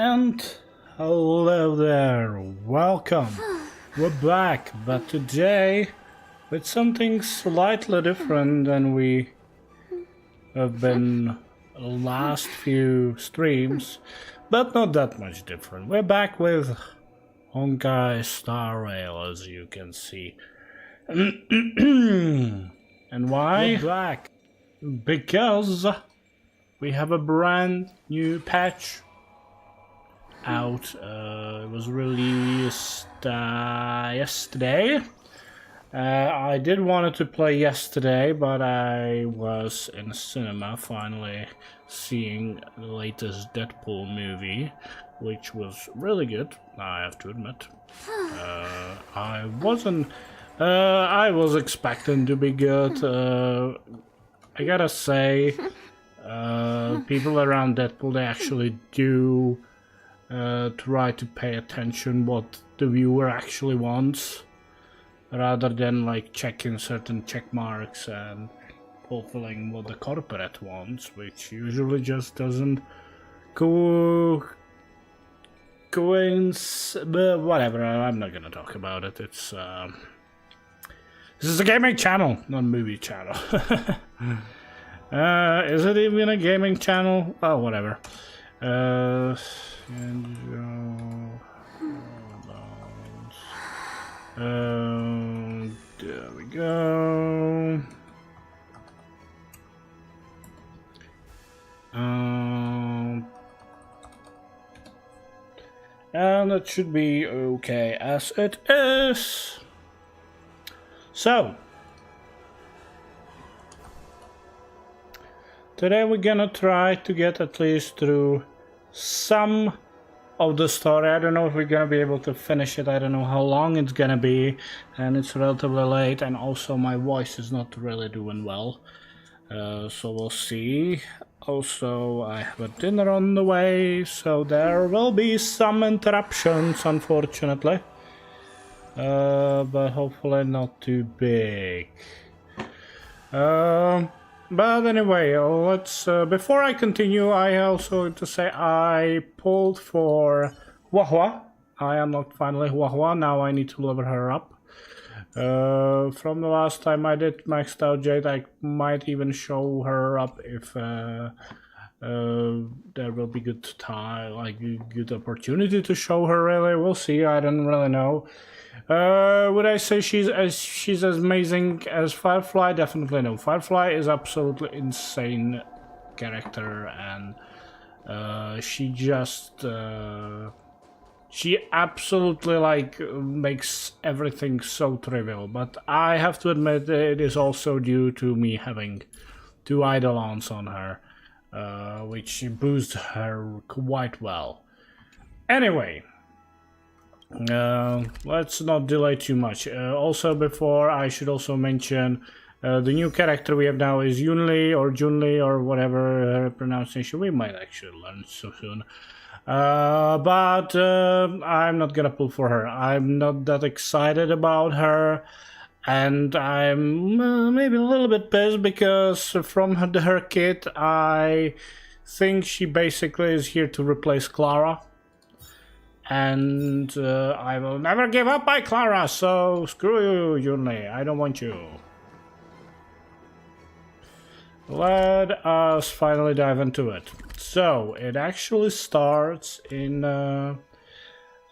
And hello there, welcome. We're back, but today with something slightly different than we have been last few streams, but not that much different. We're back with Honkai Star Rail, as you can see. And why? We're back because we have a brand new patch out. It was released yesterday. I did wanted to play yesterday, but I was in the cinema finally seeing the latest Deadpool movie, which was really good, I have to admit. I was expecting to be good. I gotta say, people around Deadpool, they actually do try to pay attention what the viewer actually wants, rather than like checking certain check marks and fulfilling what the corporate wants, which usually just doesn't whatever. I'm not gonna talk about it. It's this is a gaming channel, not a movie channel. Is it even a gaming channel? Oh, whatever. There we go. And it should be okay as it is. So today we're gonna try to get at least through some of the story. I don't know if we're gonna be able to finish it. I don't know how long it's gonna be, and it's relatively late, and also my voice is not really doing well, so we'll see. Also, I have a dinner on the way, so there will be some interruptions, unfortunately, but hopefully not too big. But anyway, let's. Before I continue, I also want to say I pulled for Wahua. I unlocked finally Wahua. Now I need to level her up. From the last time I did maxed out Jade, I might even show her up if there will be good time, like good opportunity to show her. Really, we'll see. I don't really know. Would I say she's as amazing as Firefly? Definitely no. Firefly is absolutely insane character, and she just she absolutely like makes everything so trivial. But I have to admit it is also due to me having 2 eidolons on her, which boosts her quite well. Anyway. Let's not delay too much. Also, before I should also mention the new character we have now is Junli or whatever her pronunciation. We might actually learn so soon. But I'm not gonna pull for her. I'm not that excited about her, and I'm maybe a little bit pissed because from her kit I think she basically is here to replace Clara. And I will never give up my Clara, so screw you, Junli. I don't want you. Let us finally dive into it. So, it actually starts in the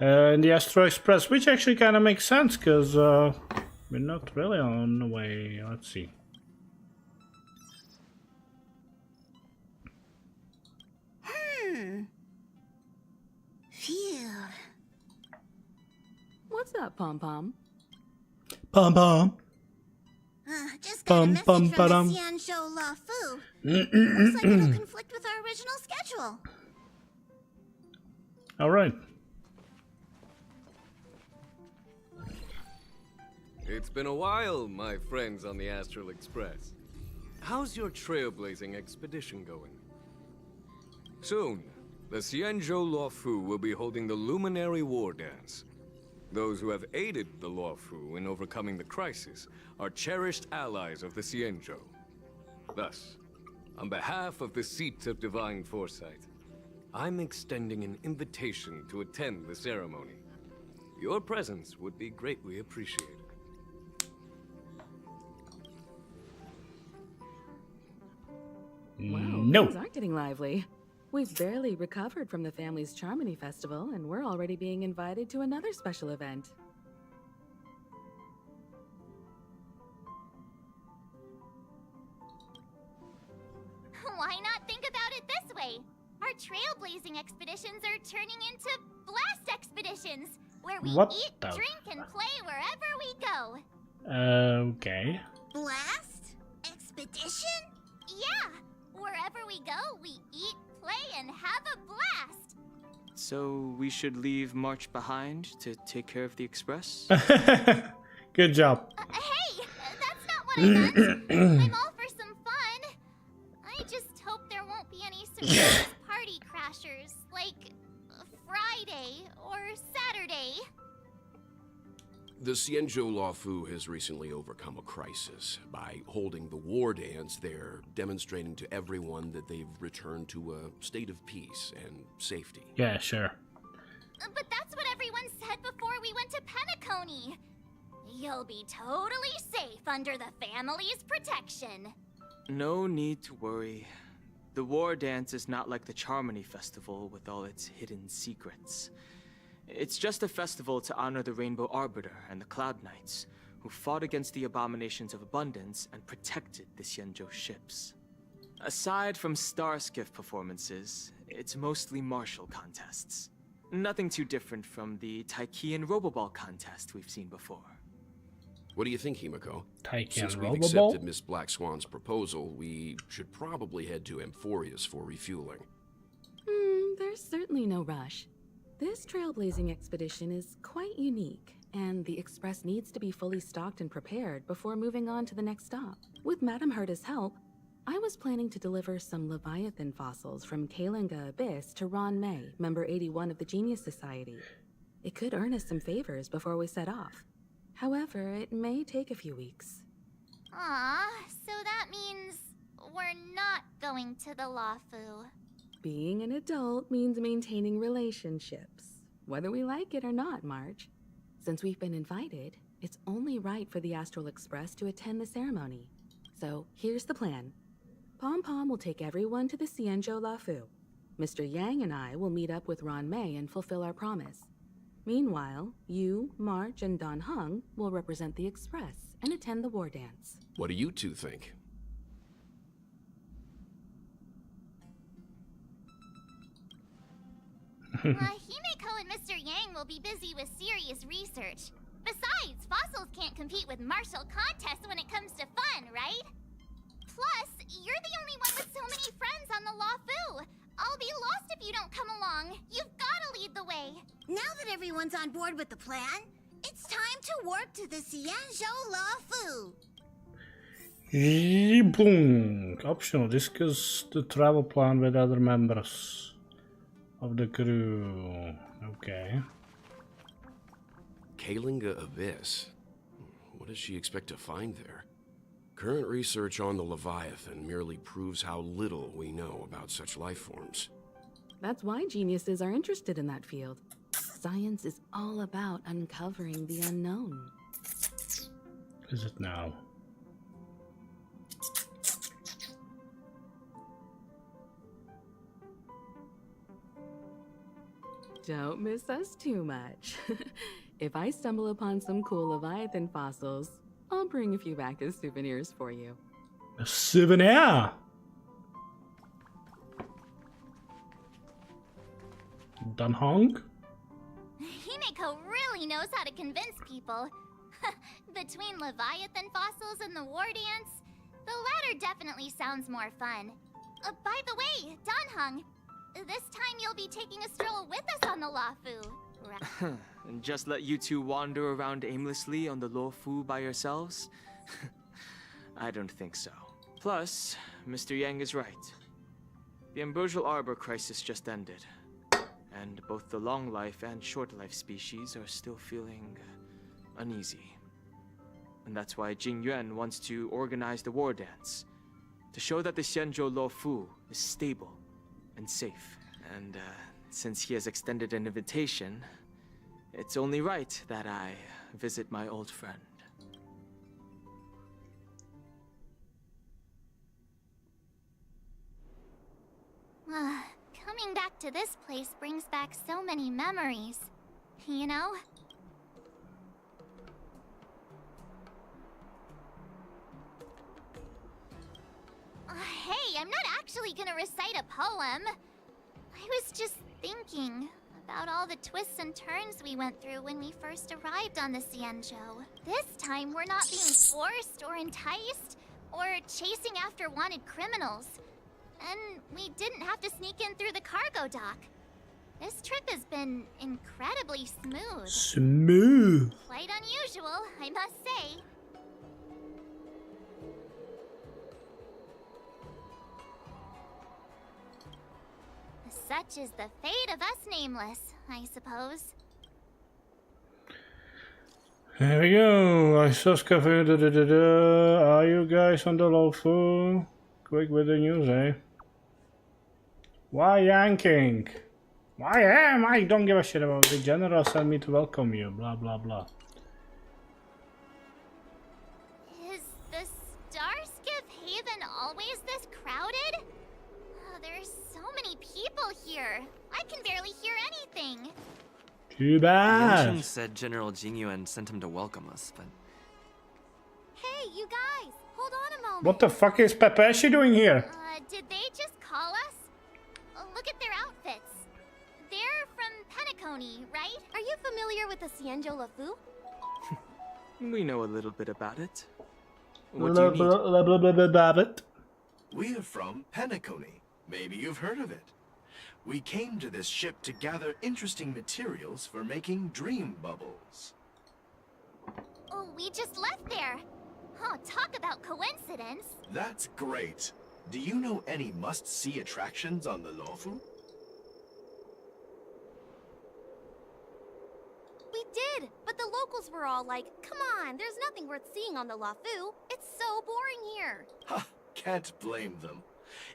Astro Express, which actually kind of makes sense, because we're not really on the way. Let's see. What's up, Pom Pom? Pom Pom. Just got a message from the Xianzhou La Fu. Looks like it'll conflict with our original schedule. All right. It's been a while, my friends on the Astral Express. How's your trailblazing expedition going? Soon, the Xianzhou La Fu will be holding the Luminary Wardance. Those who have aided the Luofu in overcoming the crisis are cherished allies of the Xianzhou. Thus, on behalf of the Seat of Divine Foresight, I'm extending an invitation to attend the ceremony. Your presence would be greatly appreciated. Wow, No. things aren't getting lively. We've barely recovered from the family's Charmony Festival, and we're already being invited to another special event. Why not think about it this way? Our trailblazing expeditions are turning into blast expeditions, where we What eat, the drink, and play wherever we go. Okay. Blast? Expedition? Yeah! Wherever we go, we eat, play, and have a blast! So we should leave March behind to take care of the express? Good job. Hey! That's not what I meant! I'm all for some fun! I just hope there won't be any surprise party crashers, like Friday or Saturday. The Xianzhou Luofu has recently overcome a crisis. By holding the Wardance, they're demonstrating to everyone that they've returned to a state of peace and safety. Yeah, sure. But that's what everyone said before we went to Penacony. You'll be totally safe under the family's protection. No need to worry. The War Dance is not like the Charmony Festival with all its hidden secrets. It's just a festival to honor the Rainbow Arbiter and the Cloud Knights, who fought against the abominations of abundance and protected the Xianzhou ships. Aside from star skiff performances, it's mostly martial contests. Nothing too different from the Taiki and Roboball contest we've seen before. What do you think, Himiko? Taiki Since and we've Roboball? accepted Miss Black Swan's proposal, we should probably head to Amphorius for refueling. There's certainly no rush. This trailblazing expedition is quite unique, and the Express needs to be fully stocked and prepared before moving on to the next stop. With Madame Herta's help, I was planning to deliver some Leviathan fossils from Kalinga Abyss to Ron May, member 81 of the Genius Society. It could earn us some favors before we set off. However, it may take a few weeks. Aw, so that means we're not going to the Luofu. Being an adult means maintaining relationships, whether we like it or not, March. Since we've been invited, it's only right for the Astral Express to attend the ceremony. So here's the plan. Pom Pom will take everyone to the Xianzhou Luofu. Mr. Yang and I will meet up with Ron May and fulfill our promise. Meanwhile, you, March, and Don Hung will represent the Express and attend the War Dance. What do you two think? Himeko and Mr. Yang will be busy with serious research. Besides, fossils can't compete with martial contests when it comes to fun, right? Plus, you're the only one with so many friends on the Luofu. I'll be lost if you don't come along. You've got to lead the way. Now that everyone's on board with the plan, it's time to warp to the Xianzhou Luofu. Boom. Optional. Discuss the travel plan with other members of the crew. Okay. Kalinga Abyss? What does she expect to find there? Current research on the Leviathan merely proves how little we know about such life forms. That's why geniuses are interested in that field. Science is all about uncovering the unknown. Is it now? Don't miss us too much. If I stumble upon some cool Leviathan fossils, I'll bring a few back as souvenirs for you. A souvenir! Don Hong? Himeko really knows how to convince people. Between Leviathan fossils and the War Dance, the latter definitely sounds more fun. By the way, Don Hung, this time you'll be taking a stroll with us on the Luofu. And just let you two wander around aimlessly on the Luofu by yourselves? I don't think so. Plus, Mr. Yang is right. The Ambrosial Arbor crisis just ended, and both the long life and short life species are still feeling uneasy. And that's why Jing Yuan wants to organize the War Dance, to show that the Xianzhou Luofu is stable and safe And since he has extended an invitation, it's only right that I visit my old friend. Coming back to this place brings back so many memories. You know? Hey, I'm not actually gonna recite a poem. I was just thinking about all the twists and turns we went through when we first arrived on the Cienjo. This time, we're not being forced or enticed or chasing after wanted criminals. And we didn't have to sneak in through the cargo dock. This trip has been incredibly smooth. Smooth. Quite unusual, I must say. Such is the fate of us nameless, I suppose. Here we go. I saw Cafe. Are you guys on the Lofu? Quick with the news, eh? Why yanking? Why am I? Don't give a shit about the general. Sent me to welcome you. Blah blah blah. Is the Starskiff Haven always this crowded? Oh, there's so many people here. I can barely hear anything. Too bad. Yenshin said General Jinyuan sent him to welcome us, but... Hey, you guys! Hold on a moment. What the fuck is Pepeshi doing here? Did they just call us? Look at their outfits. They're from Penacony, right? Are you familiar with the Cienjo Lafu? We know a little bit about it. What do you need? We're from Penacony. Maybe you've heard of it. We came to this ship to gather interesting materials for making dream bubbles. Oh, we just left there. Oh, talk about coincidence. That's great. Do you know any must-see attractions on the Lofu? We did, but the locals were all like, come on, there's nothing worth seeing on the Lafu. It's so boring here. Ha! Can't blame them.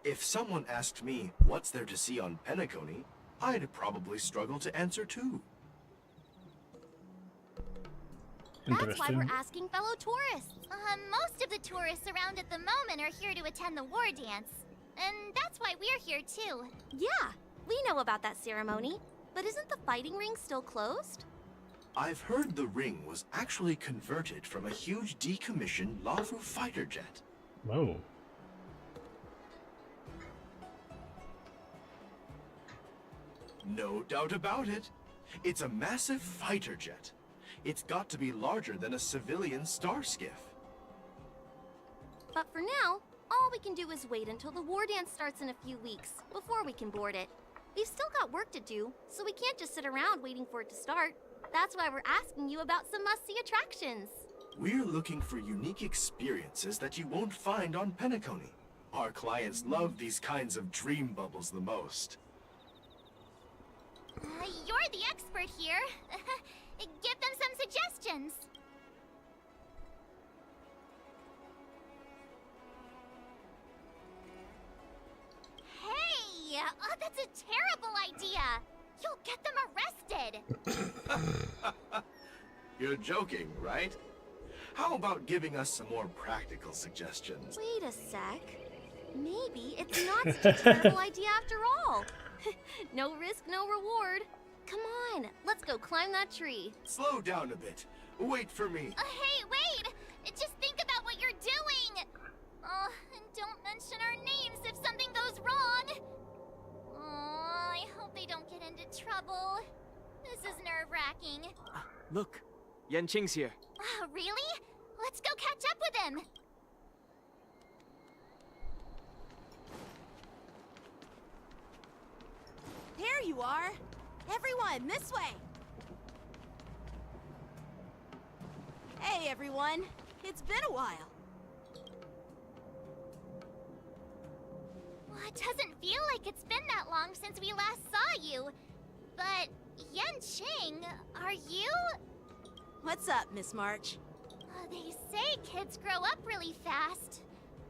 If someone asked me what's there to see on Penacony, I'd probably struggle to answer too. That's why we're asking fellow tourists. Most of the tourists around at the moment are here to attend the Wardance. And that's why we're here too. Yeah, we know about that ceremony. But isn't the fighting ring still closed? I've heard the ring was actually converted from a huge decommissioned Lafu fighter jet. Whoa. No doubt about it. It's a massive fighter jet. It's got to be larger than a civilian starskiff. But for now, all we can do is wait until the Wardance starts in a few weeks, before we can board it. We've still got work to do, so we can't just sit around waiting for it to start. That's why we're asking you about some must-see attractions. We're looking for unique experiences that you won't find on Penacony. Our clients love these kinds of dream bubbles the most. You're the expert here. Give them some suggestions. Hey! That's a terrible idea. You'll get them arrested. You're joking, right? How about giving us some more practical suggestions? Wait a sec. Maybe it's not such a terrible idea after all. No risk, no reward. Come on, let's go climb that tree. Slow down a bit. Wait for me. Hey, wait! Just think about what you're doing! And don't mention our names if something goes wrong! I hope they don't get into trouble. This is nerve-wracking. Look, Yanqing's here. Really? Let's go catch up with him! There you are. Everyone, this way. Hey, everyone. It's been a while. Well, it doesn't feel like it's been that long since we last saw you. But, Yanqing, are you? What's up, Miss March? They say kids grow up really fast.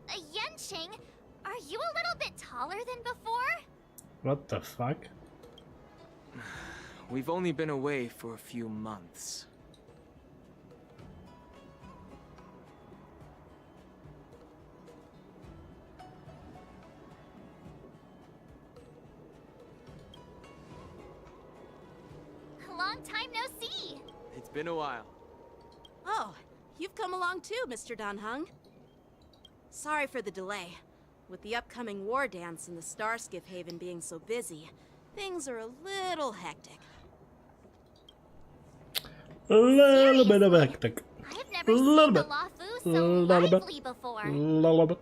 Yanqing, are you a little bit taller than before? What the fuck? We've only been away for a few months. Long time no see. It's been a while. Oh, you've come along too, Mr. Danhung. Sorry for the delay. With the upcoming war dance and the Starskiff Haven being so busy, things are a little hectic. A little bit of hectic. I've never seen the Lafu so lively before. Little bit.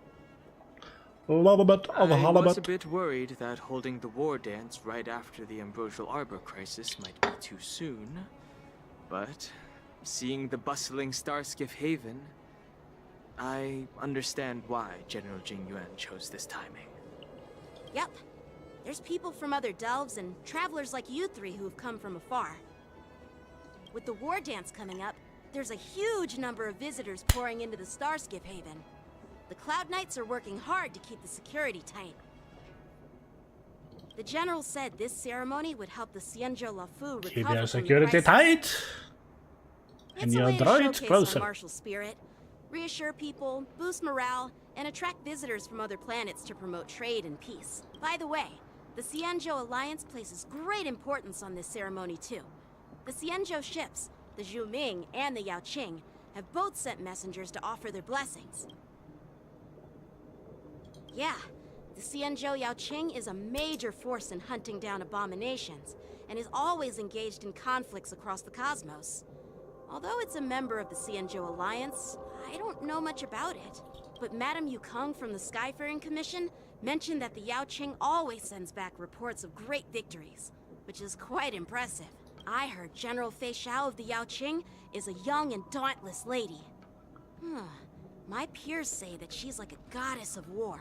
A little bit of a I was a halibut. bit worried that holding the war dance right after the Ambrosial Arbor crisis might be too soon. But seeing the bustling Starskiff Haven, I understand why General Jing Yuan chose this timing. Yep. There's people from other delves and travelers like you three who've come from afar. With the war dance coming up, there's a huge number of visitors pouring into the Starskiff Haven. The Cloud Knights are working hard to keep the security tight. The General said this ceremony would help the Xianzhou Lafu recover Keep from your the security crisis. tight. And It's a your way to droids showcase closer. our martial spirit, reassure people, boost morale, and attract visitors from other planets to promote trade and peace. By the way, the Xianzhou Alliance places great importance on this ceremony too. The Xianzhou ships, the Zhu Ming and the Yao Qing, have both sent messengers to offer their blessings. Yeah, the Xianzhou Yao Qing is a major force in hunting down abominations, and is always engaged in conflicts across the cosmos. Although it's a member of the Xianzhou Alliance, I don't know much about it. But Madame Yukong from the Skyfaring Commission mentioned that the Yao Qing always sends back reports of great victories, which is quite impressive. I heard General Fei Xiao of the Yao Qing is a young and dauntless lady. My peers say that she's like a goddess of war,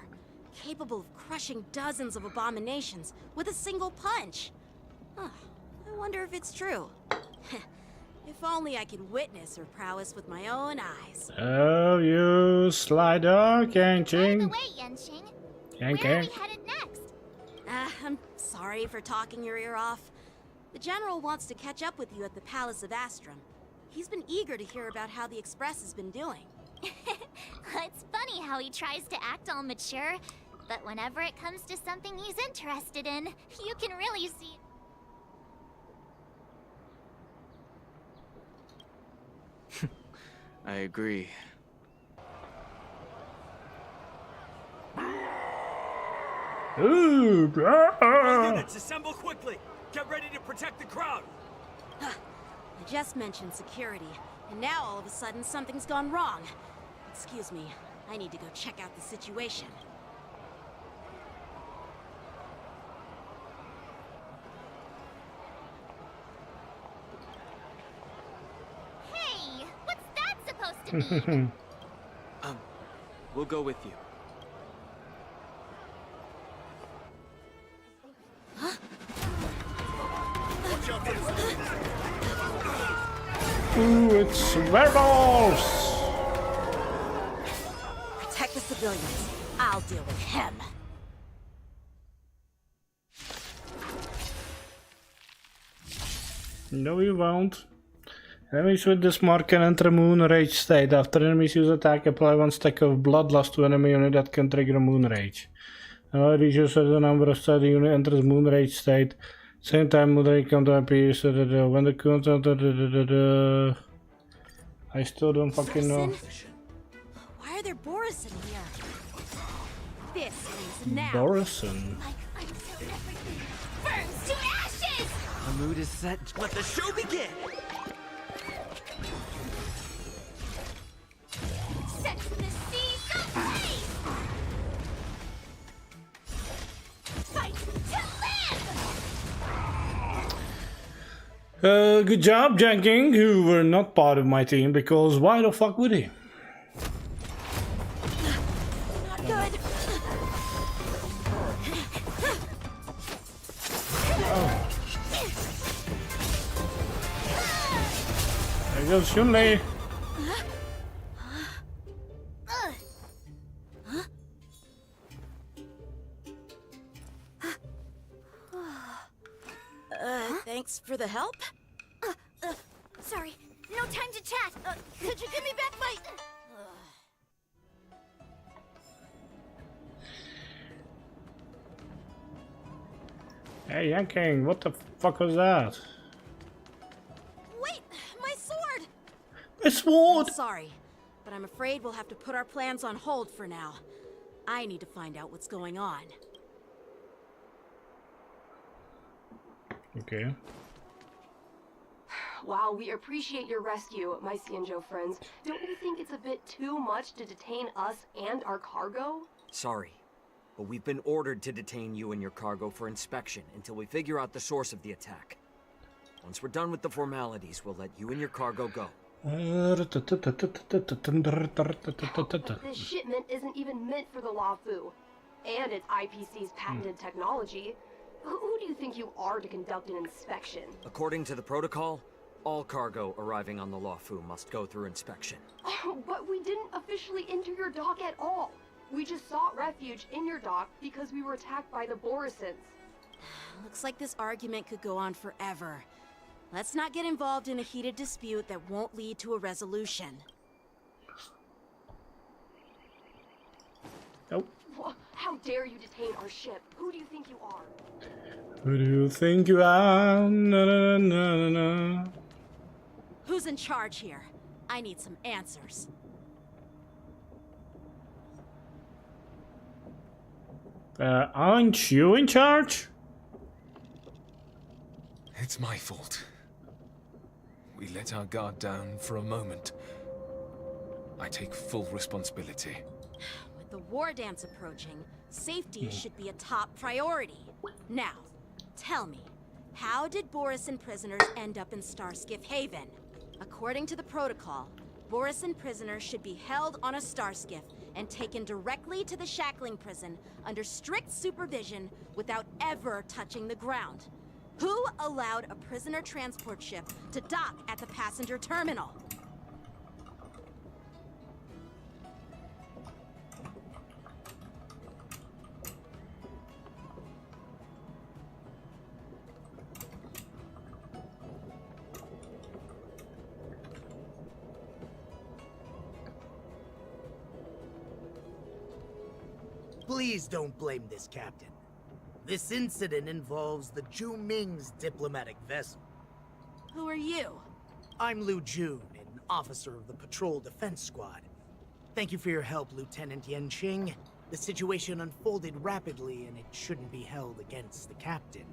capable of crushing dozens of abominations with a single punch. I wonder if it's true. If only I could witness her prowess with my own eyes. Oh, you sly dog, Yang By the Ching. way, Yanqing, Yang where are we Yang. headed next? I'm sorry for talking your ear off. The General wants to catch up with you at the Palace of Astrum. He's been eager to hear about how the Express has been doing. It's funny how he tries to act all mature, but whenever it comes to something he's interested in, you can really see. I agree. Ooh, Units, assemble quickly! Get ready to protect the crowd! I just mentioned security, and now all of a sudden something's gone wrong. Excuse me, I need to go check out the situation. Hey, what's that supposed to mean? We'll go with you. Ooh, it's werewolves. Protect the civilians. I'll deal with him. No, you won't. Enemies with this mark can enter Moon Rage state. After enemies use attack, apply 1 stack of Bloodlust to enemy unit that can trigger a Moon Rage. Now it reaches a number of state, the unit enters Moon Rage state. Same time, Moon Rage counter appears. When the counter. I still don't fucking know. Citizen? Why are there Boris in here? This is now. Borison. Like until everything burns to ashes! The mood is set. Let the show begin! Set the seas ablaze! Fight to live! Good job, Janking, who were not part of my team, because why the fuck would he? Not good. There goes Shunlei. Thanks for the help. Sorry, no time to chat. Could you give me back my... Hey, Yanking, what the fuck was that? Wait, my sword! A sword! I'm sorry, but I'm afraid we'll have to put our plans on hold for now. I need to find out what's going on. Okay. While we appreciate your rescue, my Cianjo friends, don't you think it's a bit too much to detain us and our cargo? Sorry, but we've been ordered to detain you and your cargo for inspection until we figure out the source of the attack. Once we're done with the formalities, we'll let you and your cargo go. But this shipment isn't even meant for the Lafu, and it's IPC's patented technology. Who do you think you are to conduct an inspection? According to the protocol, all cargo arriving on the Lafu must go through inspection. But we didn't officially enter your dock at all. We just sought refuge in your dock because we were attacked by the Borisons. Looks like this argument could go on forever. Let's not get involved in a heated dispute that won't lead to a resolution. Nope. How dare you detain our ship? Who do you think you are? Who do you think you are? Na, na, na, na, na. Who's in charge here? I need some answers. Aren't you in charge? It's my fault. We let our guard down for a moment. I take full responsibility. With the Wardance approaching, safety should be a top priority. Now, tell me, how did Borisin prisoners end up in Starskiff Haven? According to the protocol, Borisin prisoners should be held on a Starskiff and taken directly to the shackling prison under strict supervision without ever touching the ground. Who allowed a prisoner transport ship to dock at the passenger terminal? Please don't blame this captain. This incident involves the Ju Ming's diplomatic vessel. Who are you? I'm Liu Jun, an officer of the Patrol Defense Squad. Thank you for your help, Lieutenant Yanqing. The situation unfolded rapidly, and it shouldn't be held against the captain.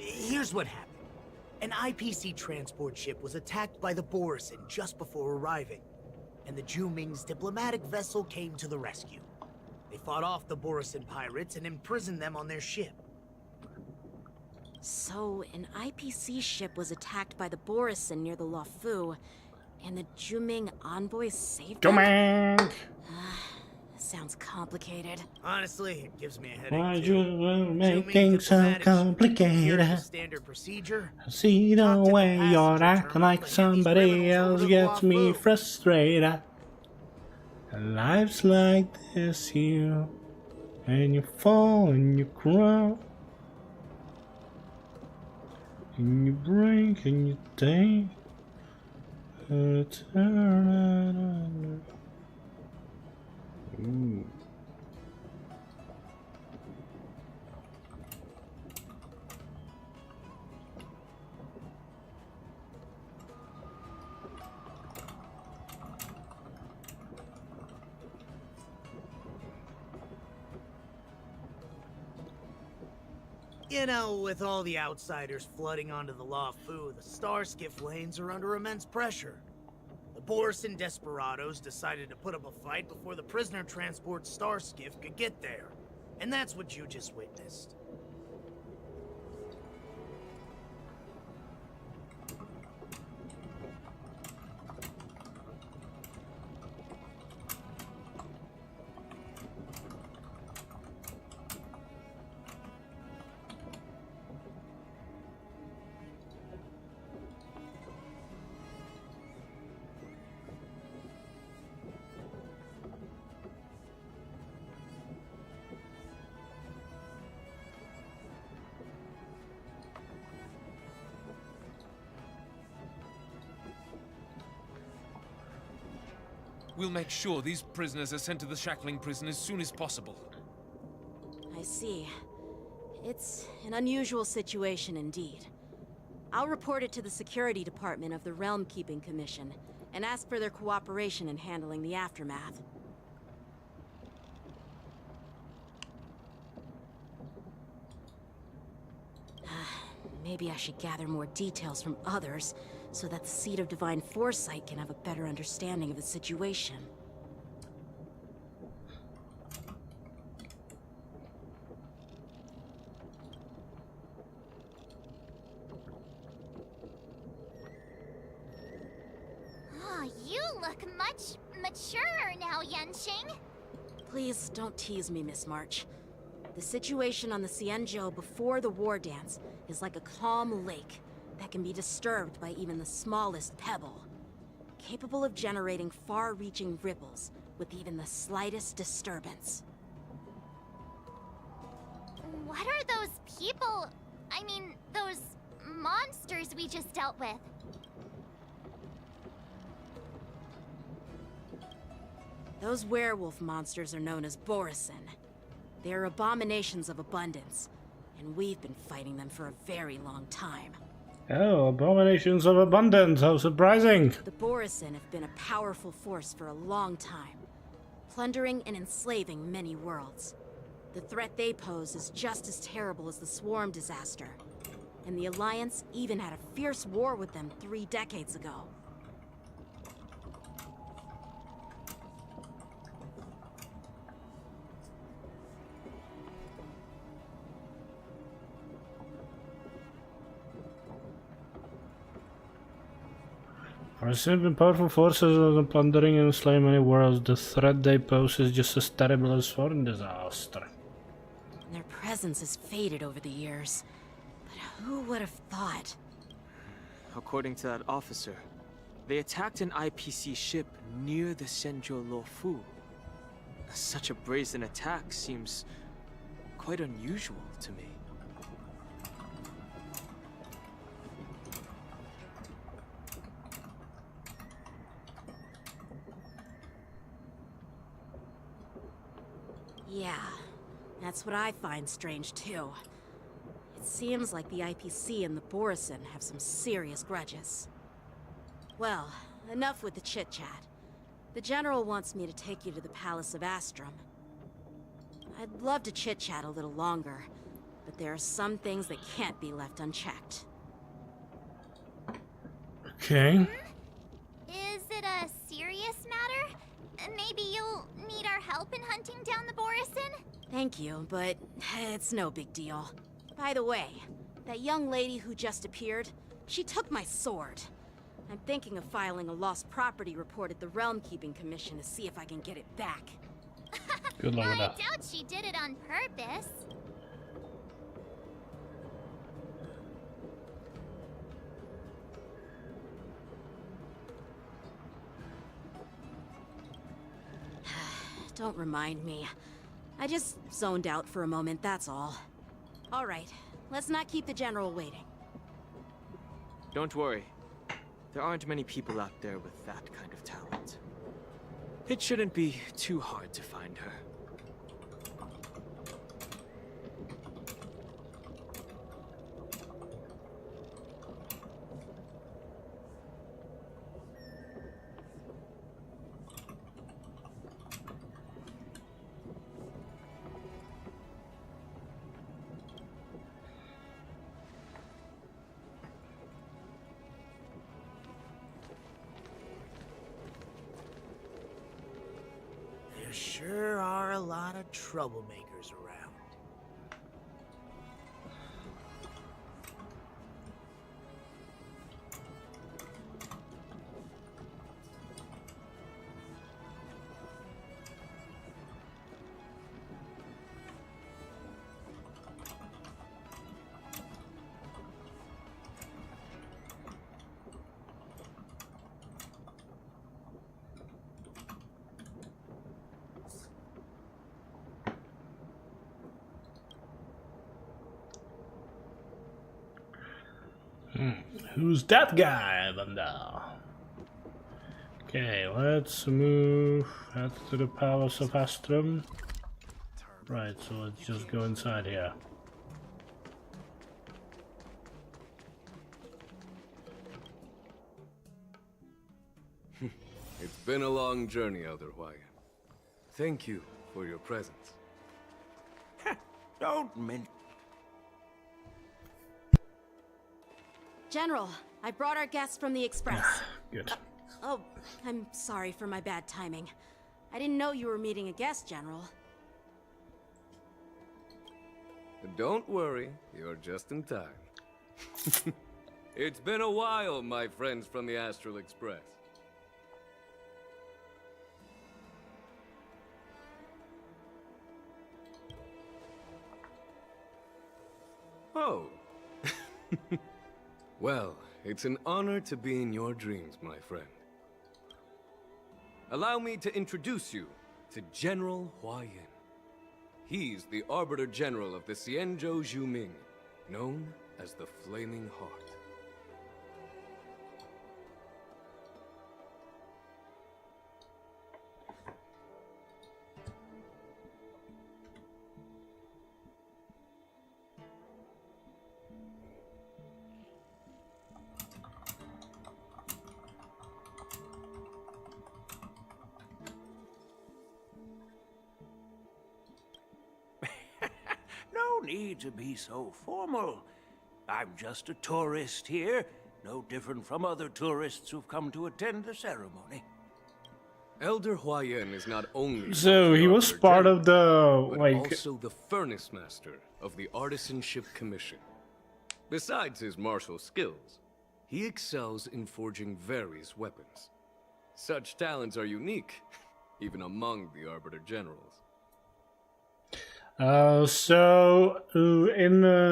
Here's what happened. An IPC transport ship was attacked by the Borisin just before arriving, and the Ju Ming's diplomatic vessel came to the rescue. They fought off the Borisin pirates and imprisoned them on their ship. So, an IPC ship was attacked by the Borisin near the Lafu, and the Ju Ming envoys saved them? Juming! Sounds complicated. Honestly, it gives me a headache. Why too. you make things so complicated? Standard procedure. See the way you're acting like somebody else gets me frustrated. Life's like this, and you fall and you crawl, and you break and you take a turn. Ooh. You know, with all the outsiders flooding onto the Lafu, the Starskiff lanes are under immense pressure. The Borisin desperados decided to put up a fight before the prisoner transport Starskiff could get there. And that's what you just witnessed. We'll make sure these prisoners are sent to the shackling prison as soon as possible. I see. It's an unusual situation indeed. I'll report it to the security department of the Realm Keeping Commission and ask for their cooperation in handling the aftermath. Maybe I should gather more details from others so that the Seed of Divine Foresight can have a better understanding of the situation. Oh, you look much maturer now, Yenching. Please don't tease me, Miss March. The situation on the Xianzhou before the Wardance is like a calm lake that can be disturbed by even the smallest pebble, capable of generating far-reaching ripples with even the slightest disturbance. What are those people? I mean, those monsters we just dealt with? Those werewolf monsters are known as Borisin. They are abominations of abundance, and we've been fighting them for a very long time. Oh, abominations of abundance, how surprising! The Borisin have been a powerful force for a long time, plundering and enslaving many worlds. The threat they pose is just as terrible as the Swarm disaster, and the Alliance even had a fierce war with them 3 decades ago. Receiving powerful forces of plundering and enslaving many worlds, the threat they pose is just as terrible as Swarm disaster. Their presence has faded over the years, but who would have thought? According to that officer, they attacked an IPC ship near the Xianzhou Luofu. Such a brazen attack seems quite unusual to me. Yeah, that's what I find strange too. It seems like the IPC and the Borisin have some serious grudges. Well, enough with the chit-chat. The General wants me to take you to the Palace of Astrum. I'd love to chit-chat a little longer, but there are some things that can't be left unchecked. Okay. Is it a serious matter? Maybe you'll need our help in hunting down the Borisin? Thank you, but it's no big deal. By the way, that young lady who just appeared, she took my sword. I'm thinking of filing a lost property report at the Realm Keeping Commission to see if I can get it back. Good luck with I that. doubt she did it on purpose. Don't remind me. I just zoned out for a moment, that's all. All right, let's not keep the General waiting. Don't worry. There aren't many people out there with that kind of talent. It shouldn't be too hard to find her. There sure are a lot of troublemakers around. Who's that guy, Vanda? Okay, let's move head to the Palace of Astrum. Right, so let's just go inside here. It's been a long journey, Elder Hwayan. Thank you for your presence. Don't mention. General, I brought our guests from the Express. Good. Oh, I'm sorry for my bad timing. I didn't know you were meeting a guest, General. Don't worry, you're just in time. It's been a while, my friends from the Astral Express. Oh. Well, it's an honor to be in your dreams, my friend. Allow me to introduce you to General Hwayan. He's the Arbiter General of the Xianzhou Zhuming, known as the Flaming Heart. No need to be so formal. I'm just a tourist here, no different from other tourists who've come to attend the ceremony. Elder Hwayan is not only So he was Arbiter part General, of the, but like... also the Furnace Master of the Artisanship Commission. Besides his martial skills, he excels in forging various weapons. Such talents are unique, even among the Arbiter Generals. In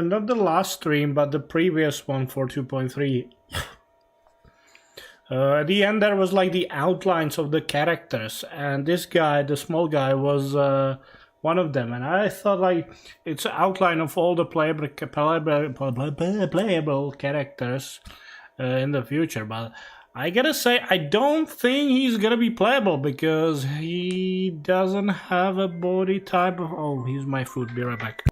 not the last stream, but the previous one for 2.3, at the end there was like the outlines of the characters, and this guy, the small guy, was one of them, and I thought like it's an outline of all the playable characters in the future, but I gotta say, I don't think he's gonna be playable because he doesn't have a body type of... Oh, here's my food, be right back.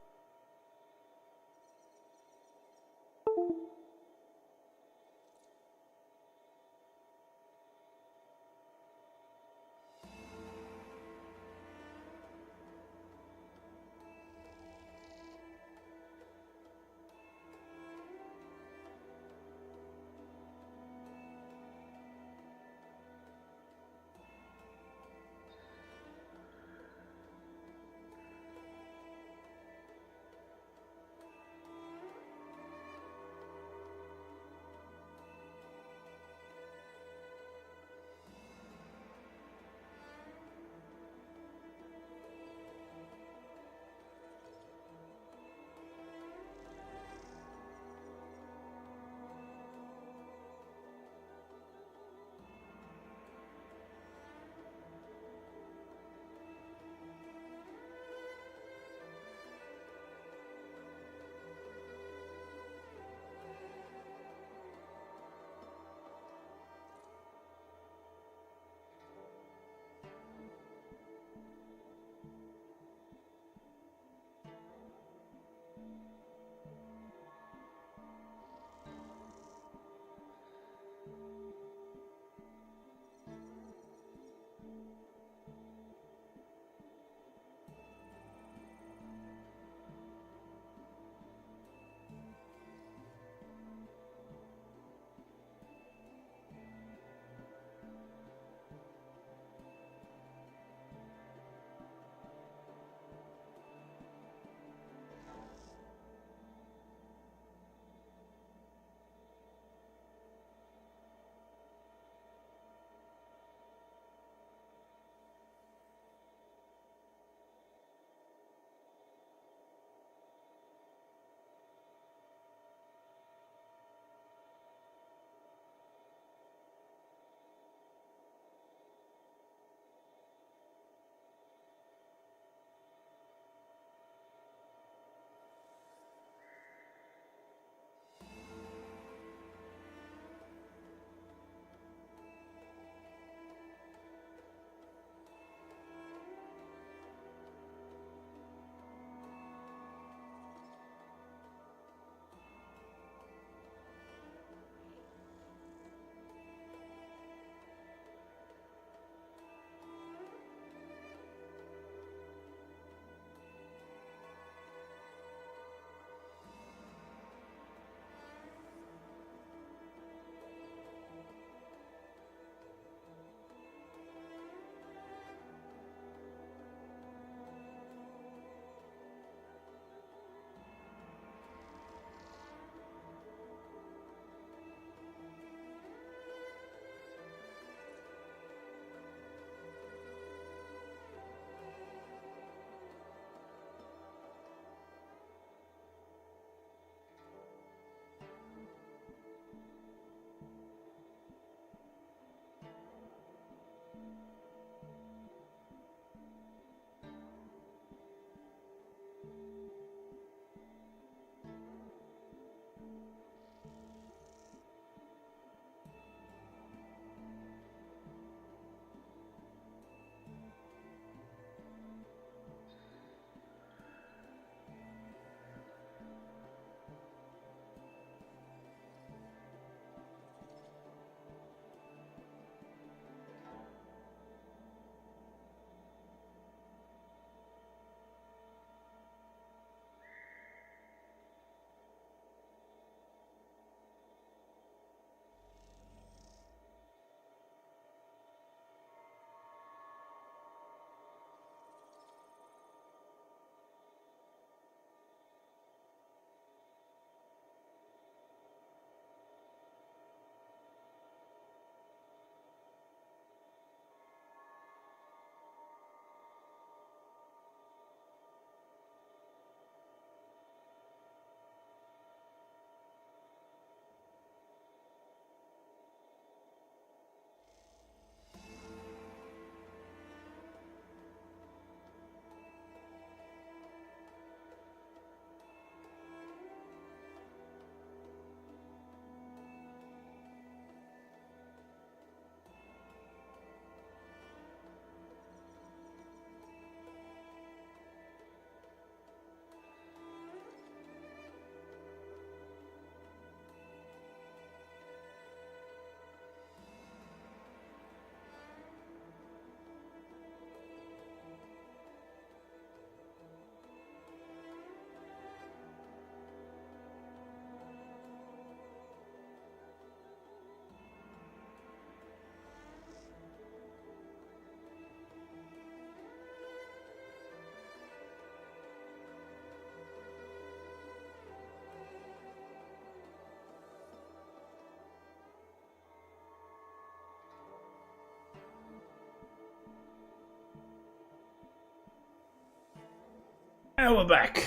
And we're back.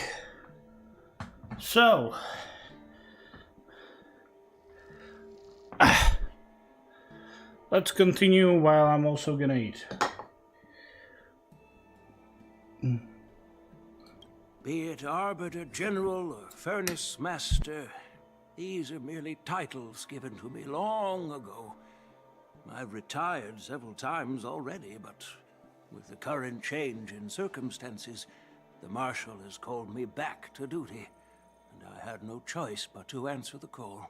So, let's continue while I'm also gonna eat. Be it Arbiter General or Furnace Master, these are merely titles given to me long ago. I've retired several times already, but with the current change in circumstances, the Marshal has called me back to duty, and I had no choice but to answer the call.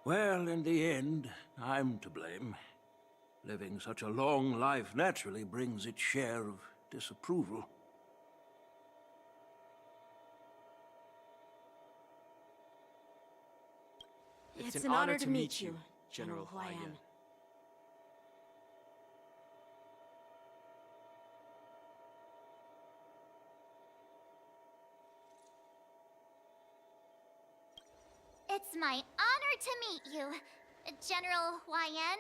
Well, in the end, I'm to blame. Living such a long life naturally brings its share of disapproval. It's an honor to meet you, General Huayan. It's my honor to meet you, General Huayan.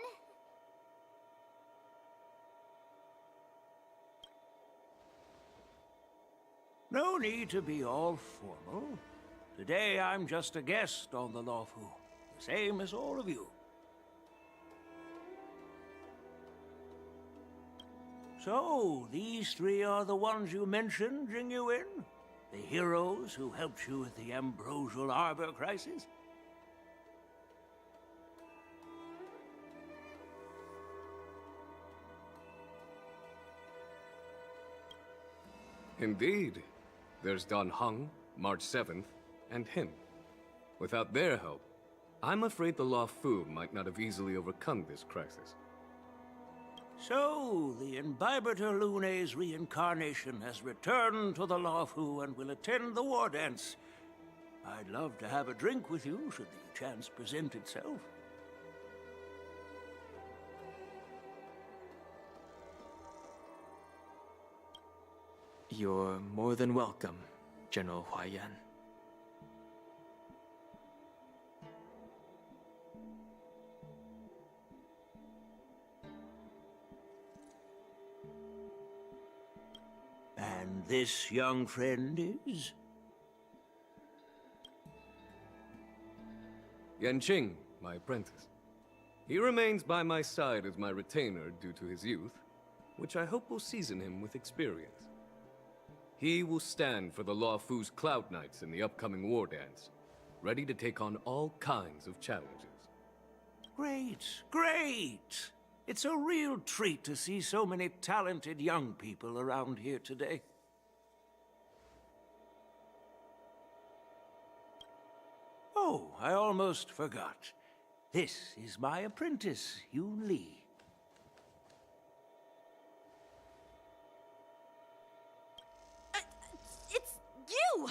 No need to be all formal. Today I'm just a guest on the Lawfu, the same as all of you. So, these three are the ones you mentioned, Jingyuin? The heroes who helped you with the Ambrosial Arbor crisis? Indeed. There's Don Hung, March 7th, and him. Without their help, I'm afraid the Lawfu might not have easily overcome this crisis. So, the Imbibitor Lune's reincarnation has returned to the Lawfu and will attend the Wardance. I'd love to have a drink with you, should the chance present itself. You're more than welcome, General Huayan. And this young friend is? Yanqing, my apprentice. He remains by my side as my retainer due to his youth, which I hope will season him with experience. He will stand for the Lawfu's Cloud Knights in the upcoming Wardance, ready to take on all kinds of challenges. Great, great! It's a real treat to see so many talented young people around here today. Oh, I almost forgot. This is my apprentice, Yoon Lee. It's you!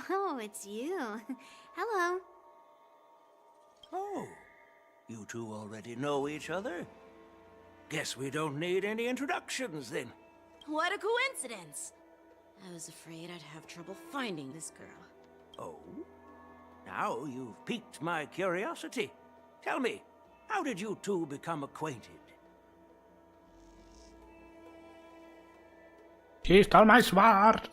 Oh, it's you. Hello. Oh, you two already know each other? Guess we don't need any introductions, then. What a coincidence! I was afraid I'd have trouble finding this girl. Oh? Now you've piqued my curiosity. Tell me, how did you two become acquainted? He stole my sword!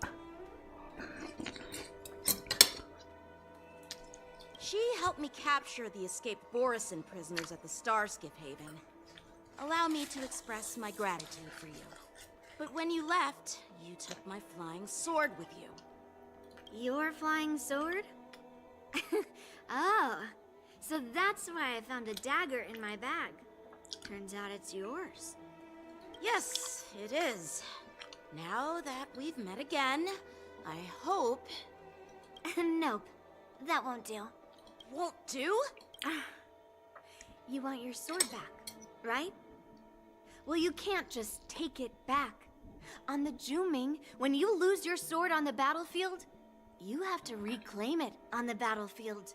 She helped me capture the escaped Borisin prisoners at the Starskiff Haven. Allow me to express my gratitude for you. But when you left, you took my flying sword with you. Your flying sword? Oh, so that's why I found a dagger in my bag. Turns out it's yours. Yes, it is. Now that we've met again, I hope... Nope, that won't do. Won't do? You want your sword back, right? Well, you can't just take it back. On the Juming, when you lose your sword on the battlefield, you have to reclaim it on the battlefield.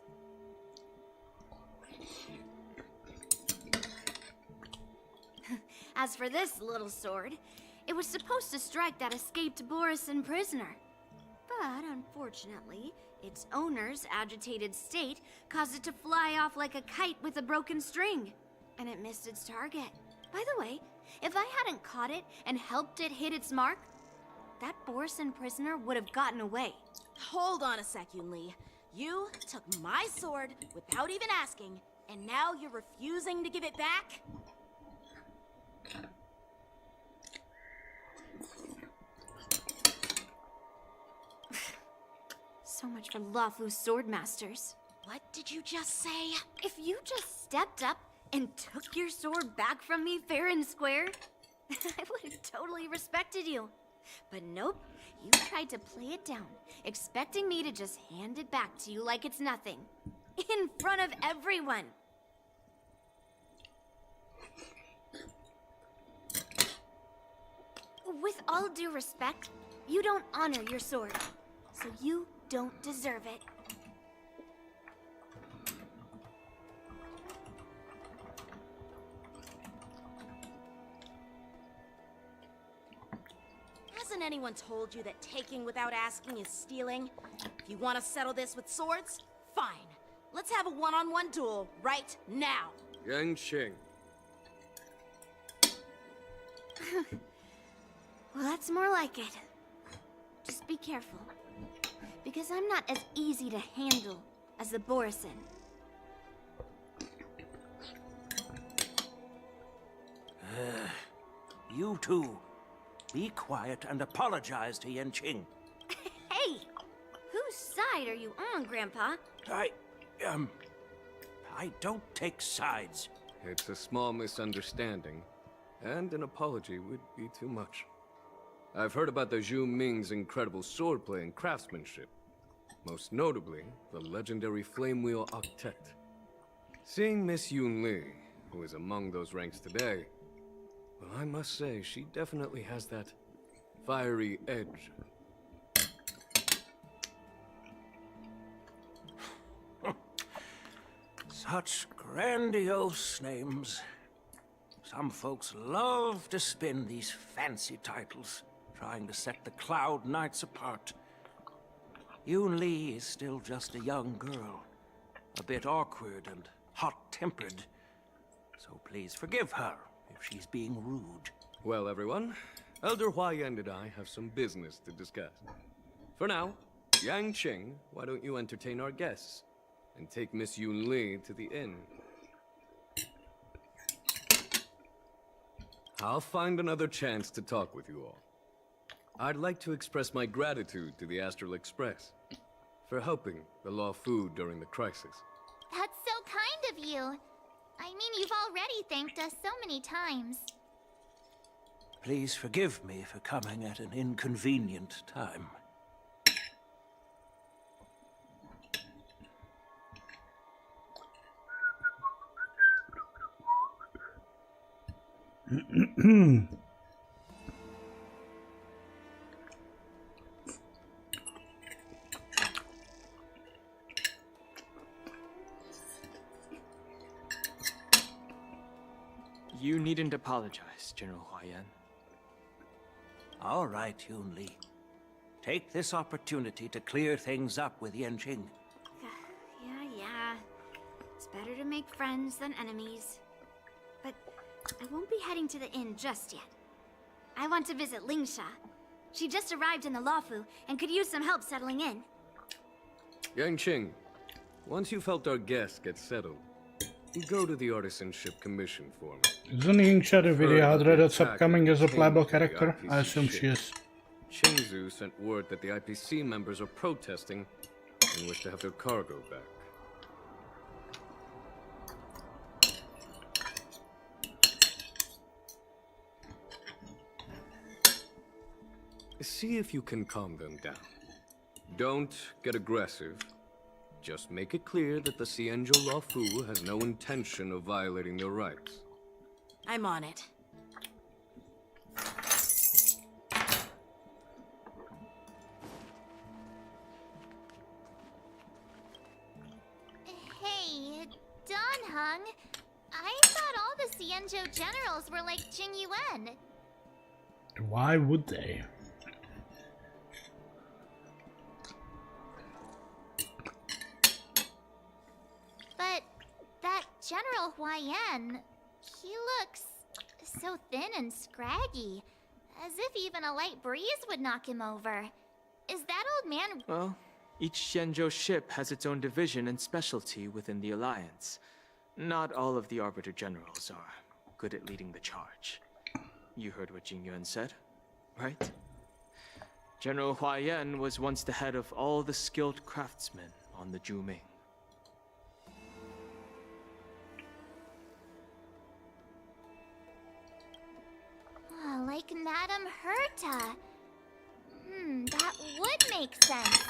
As for this little sword, it was supposed to strike that escaped Borisin prisoner. But unfortunately, its owner's agitated state caused it to fly off like a kite with a broken string, and it missed its target. By the way, if I hadn't caught it and helped it hit its mark, that Borson prisoner would have gotten away. Hold on a sec, Yunli. You took my sword without even asking, and now you're refusing to give it back? So much for Lafu's swordmasters. What did you just say? If you just stepped up and took your sword back from me fair and square, I would have totally respected you. But nope, you tried to play it down, expecting me to just hand it back to you like it's nothing. In front of everyone. With all due respect, you don't honor your sword, so you don't deserve it. Hasn't anyone told you that taking without asking is stealing? If you want to settle this with swords, fine. Let's have a one-on-one duel right now. Yanqing. Well, that's more like it. Just be careful. Because I'm not as easy to handle as the Borison. You two, be quiet and apologize to Yanqing. Hey! Whose side are you on, Grandpa? I don't take sides. It's a small misunderstanding, and an apology would be too much. I've heard about the Zhu Ming's incredible swordplay and craftsmanship. Most notably, the legendary Flame Wheel Octet. Seeing Miss Yunli, who is among those ranks today, well, I must say, she definitely has that fiery edge. Such grandiose names. Some folks love to spin these fancy titles, trying to set the Cloud Knights apart. Yunli is still just a young girl, a bit awkward and hot-tempered. So please forgive her if she's being rude. Well, everyone, Elder Huayan and I have some business to discuss. For now, Yanqing, why don't you entertain our guests and take Miss Yunli to the inn? I'll find another chance to talk with you all. I'd like to express my gratitude to the Astral Express for helping the Law Fu during the crisis. That's so kind of you. I mean, you've already thanked us so many times. Please forgive me for coming at an inconvenient time. You needn't apologize, General Huayan. All right, Yunli. Take this opportunity to clear things up with Yanqing. Yeah. It's better to make friends than enemies. But I won't be heading to the inn just yet. I want to visit Lingsha. She just arrived in the Luofu and could use some help settling in. Yanqing, once you've helped our guests get settled, go to the Artisanship Commission for me. Isn't Yingsha the video Hadra that's upcoming as a playable character? I assume she is. Qingzu sent word that the IPC members are protesting and wish to have their cargo back. See if you can calm them down. Don't get aggressive. Just make it clear that the Xianzhou Luofu has no intention of violating their rights. I'm on it. Hey, Don Hung. I thought all the Xianzhou generals were like Jing Yuan. General Huayan, he looks so thin and scraggy, as if even a light breeze would knock him over. Is that old man... Well, each Xianzhou ship has its own division and specialty within the Alliance. Not all of the Arbiter Generals are good at leading the charge. You heard what Jingyuan said, right? General Huayan was once the head of all the skilled craftsmen on the Zhuming. Like Madame Herta. That would make sense.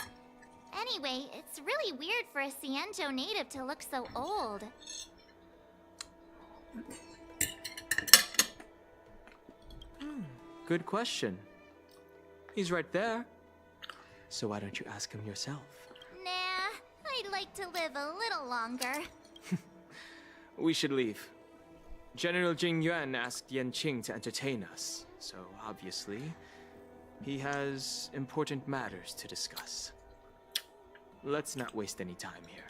Anyway, it's really weird for a Xianzhou native to look so old. Good question. He's right there. So why don't you ask him yourself? Nah, I'd like to live a little longer. We should leave. General Jingyuan asked Yanqing to entertain us, so obviously, he has important matters to discuss. Let's not waste any time here.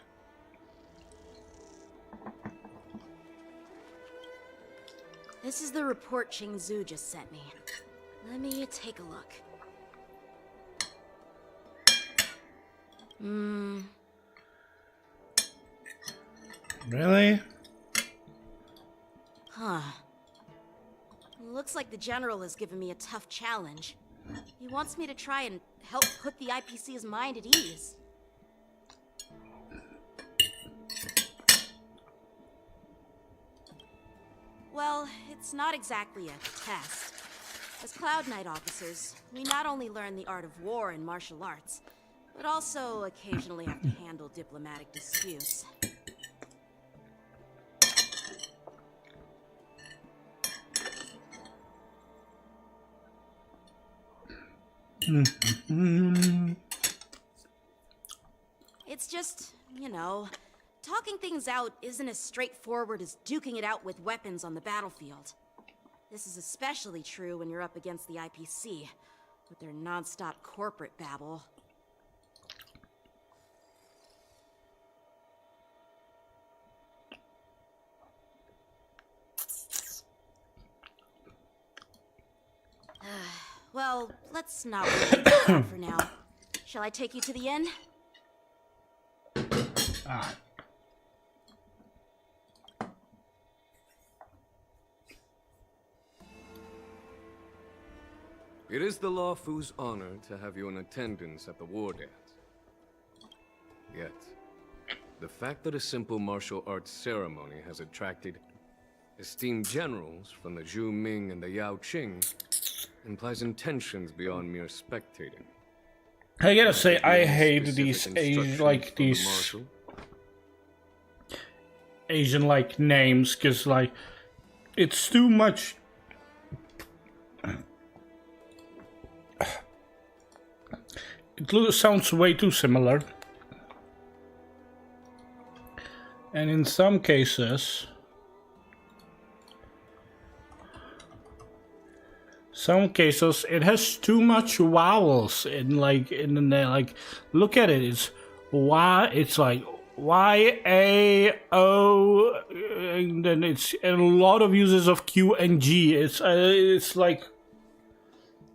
This is the report Qingzu just sent me. Let me take a look. Really? Huh. Looks like the General has given me a tough challenge. He wants me to try and help put the IPC's mind at ease. Well, it's not exactly a test. As Cloud Knight officers, we not only learn the art of war and martial arts, but also occasionally have to handle diplomatic disputes. It's just, you know, talking things out isn't as straightforward as duking it out with weapons on the battlefield. This is especially true when you're up against the IPC, with their non-stop corporate babble. Well, let's not worry about that for now. Shall I take you to the inn? It is the Law Fu's honor to have you in attendance at the Wardance. Yet, the fact that a simple martial arts ceremony has attracted esteemed generals from the Zhu Ming and the Yao Qing implies intentions beyond mere spectating. I gotta say, I hate these Asian-like names, because, like, it's too much. It sounds way too similar. And in some cases, it has too much vowels in the name. Like, look at it. It's Y. It's like Y-A-O, and then it's a lot of uses of Q and G. It's like,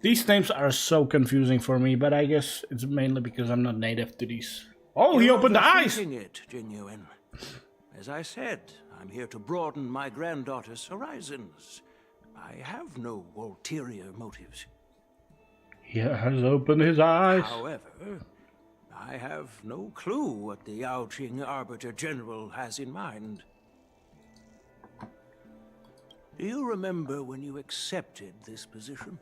these names are so confusing for me, but I guess it's mainly because I'm not native to these. Oh, he opened the eyes! It, Jingyuan. As I said, I'm here to broaden my granddaughter's horizons. I have no ulterior motives. He has opened his eyes. However, I have no clue what the Yao Qing Arbiter General has in mind. Do you remember when you accepted this position?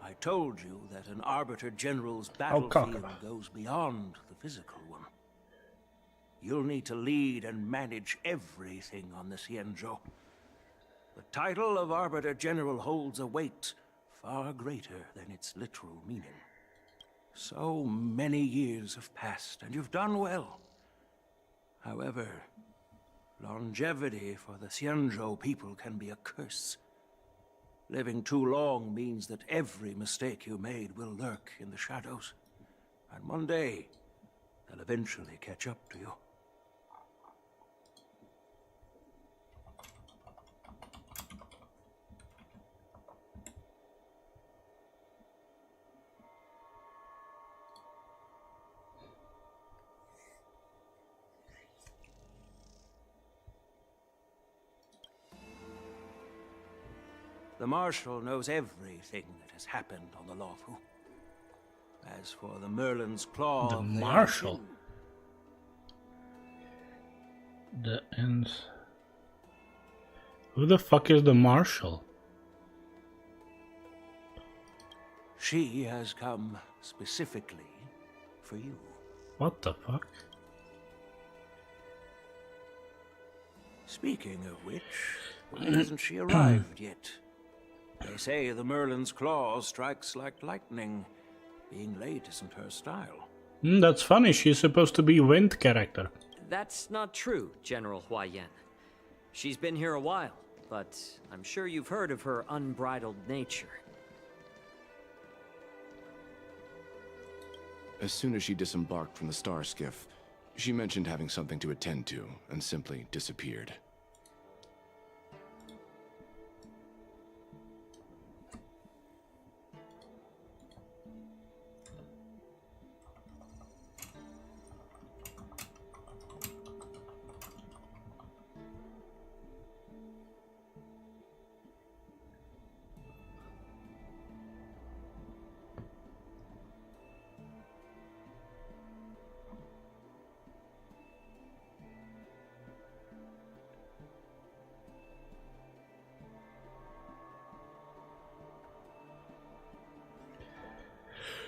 I told you that an Arbiter General's battlefield goes beyond the physical one. You'll need to lead and manage everything on the Xianzhou. The title of Arbiter General holds a weight far greater than its literal meaning. So many years have passed, and you've done well. However, longevity for the Xianzhou people can be a curse. Living too long means that every mistake you made will lurk in the shadows. And one day, they'll eventually catch up to you. The Marshal knows everything that has happened on the Lawfu. As for the Merlin's Claw... The they are Marshal? hidden. The ends. Who the fuck is the Marshal? She has come specifically for you. What the fuck? Speaking of which, why hasn't she arrived yet? They say the Merlin's Claw strikes like lightning. Being late isn't her style. That's funny, she's supposed to be Wind character. That's not true, General Huayan. She's been here a while, but I'm sure you've heard of her unbridled nature. As soon as she disembarked from the star skiff, she mentioned having something to attend to and simply disappeared.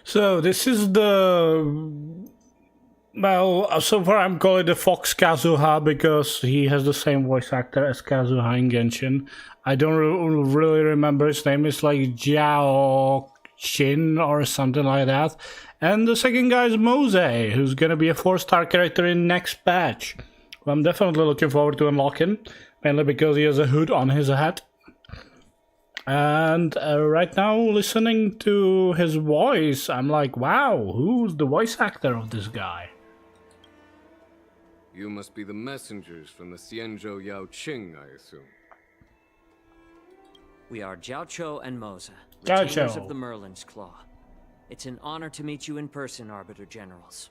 So this is the... Well, so far I'm calling it the Fox Kazuha because he has the same voice actor as Kazuha in Genshin. I don't really remember his name. It's like Jiao Shin or something like that. And the second guy is Mose, who's gonna be a 4-star character in next patch. Well, I'm definitely looking forward to unlocking, mainly because he has a hood on his head. And right now, listening to his voice, I'm like, wow, who's the voice actor of this guy? You must be the messengers from the Xianzhou Yaoqing, I assume. We are Jiaoqiu and Moza, Jiaoqiu. retainers of the Merlin's Claw. It's an honor to meet you in person, Arbiter Generals.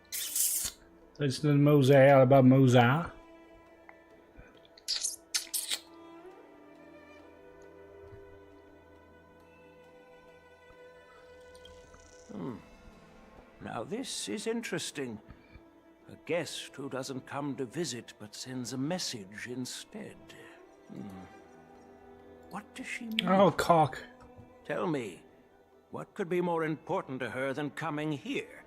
It's the Mose, all about Moza. Now this is interesting. A guest who doesn't come to visit but sends a message instead. What does she mean? Oh, cock. Tell me, what could be more important to her than coming here?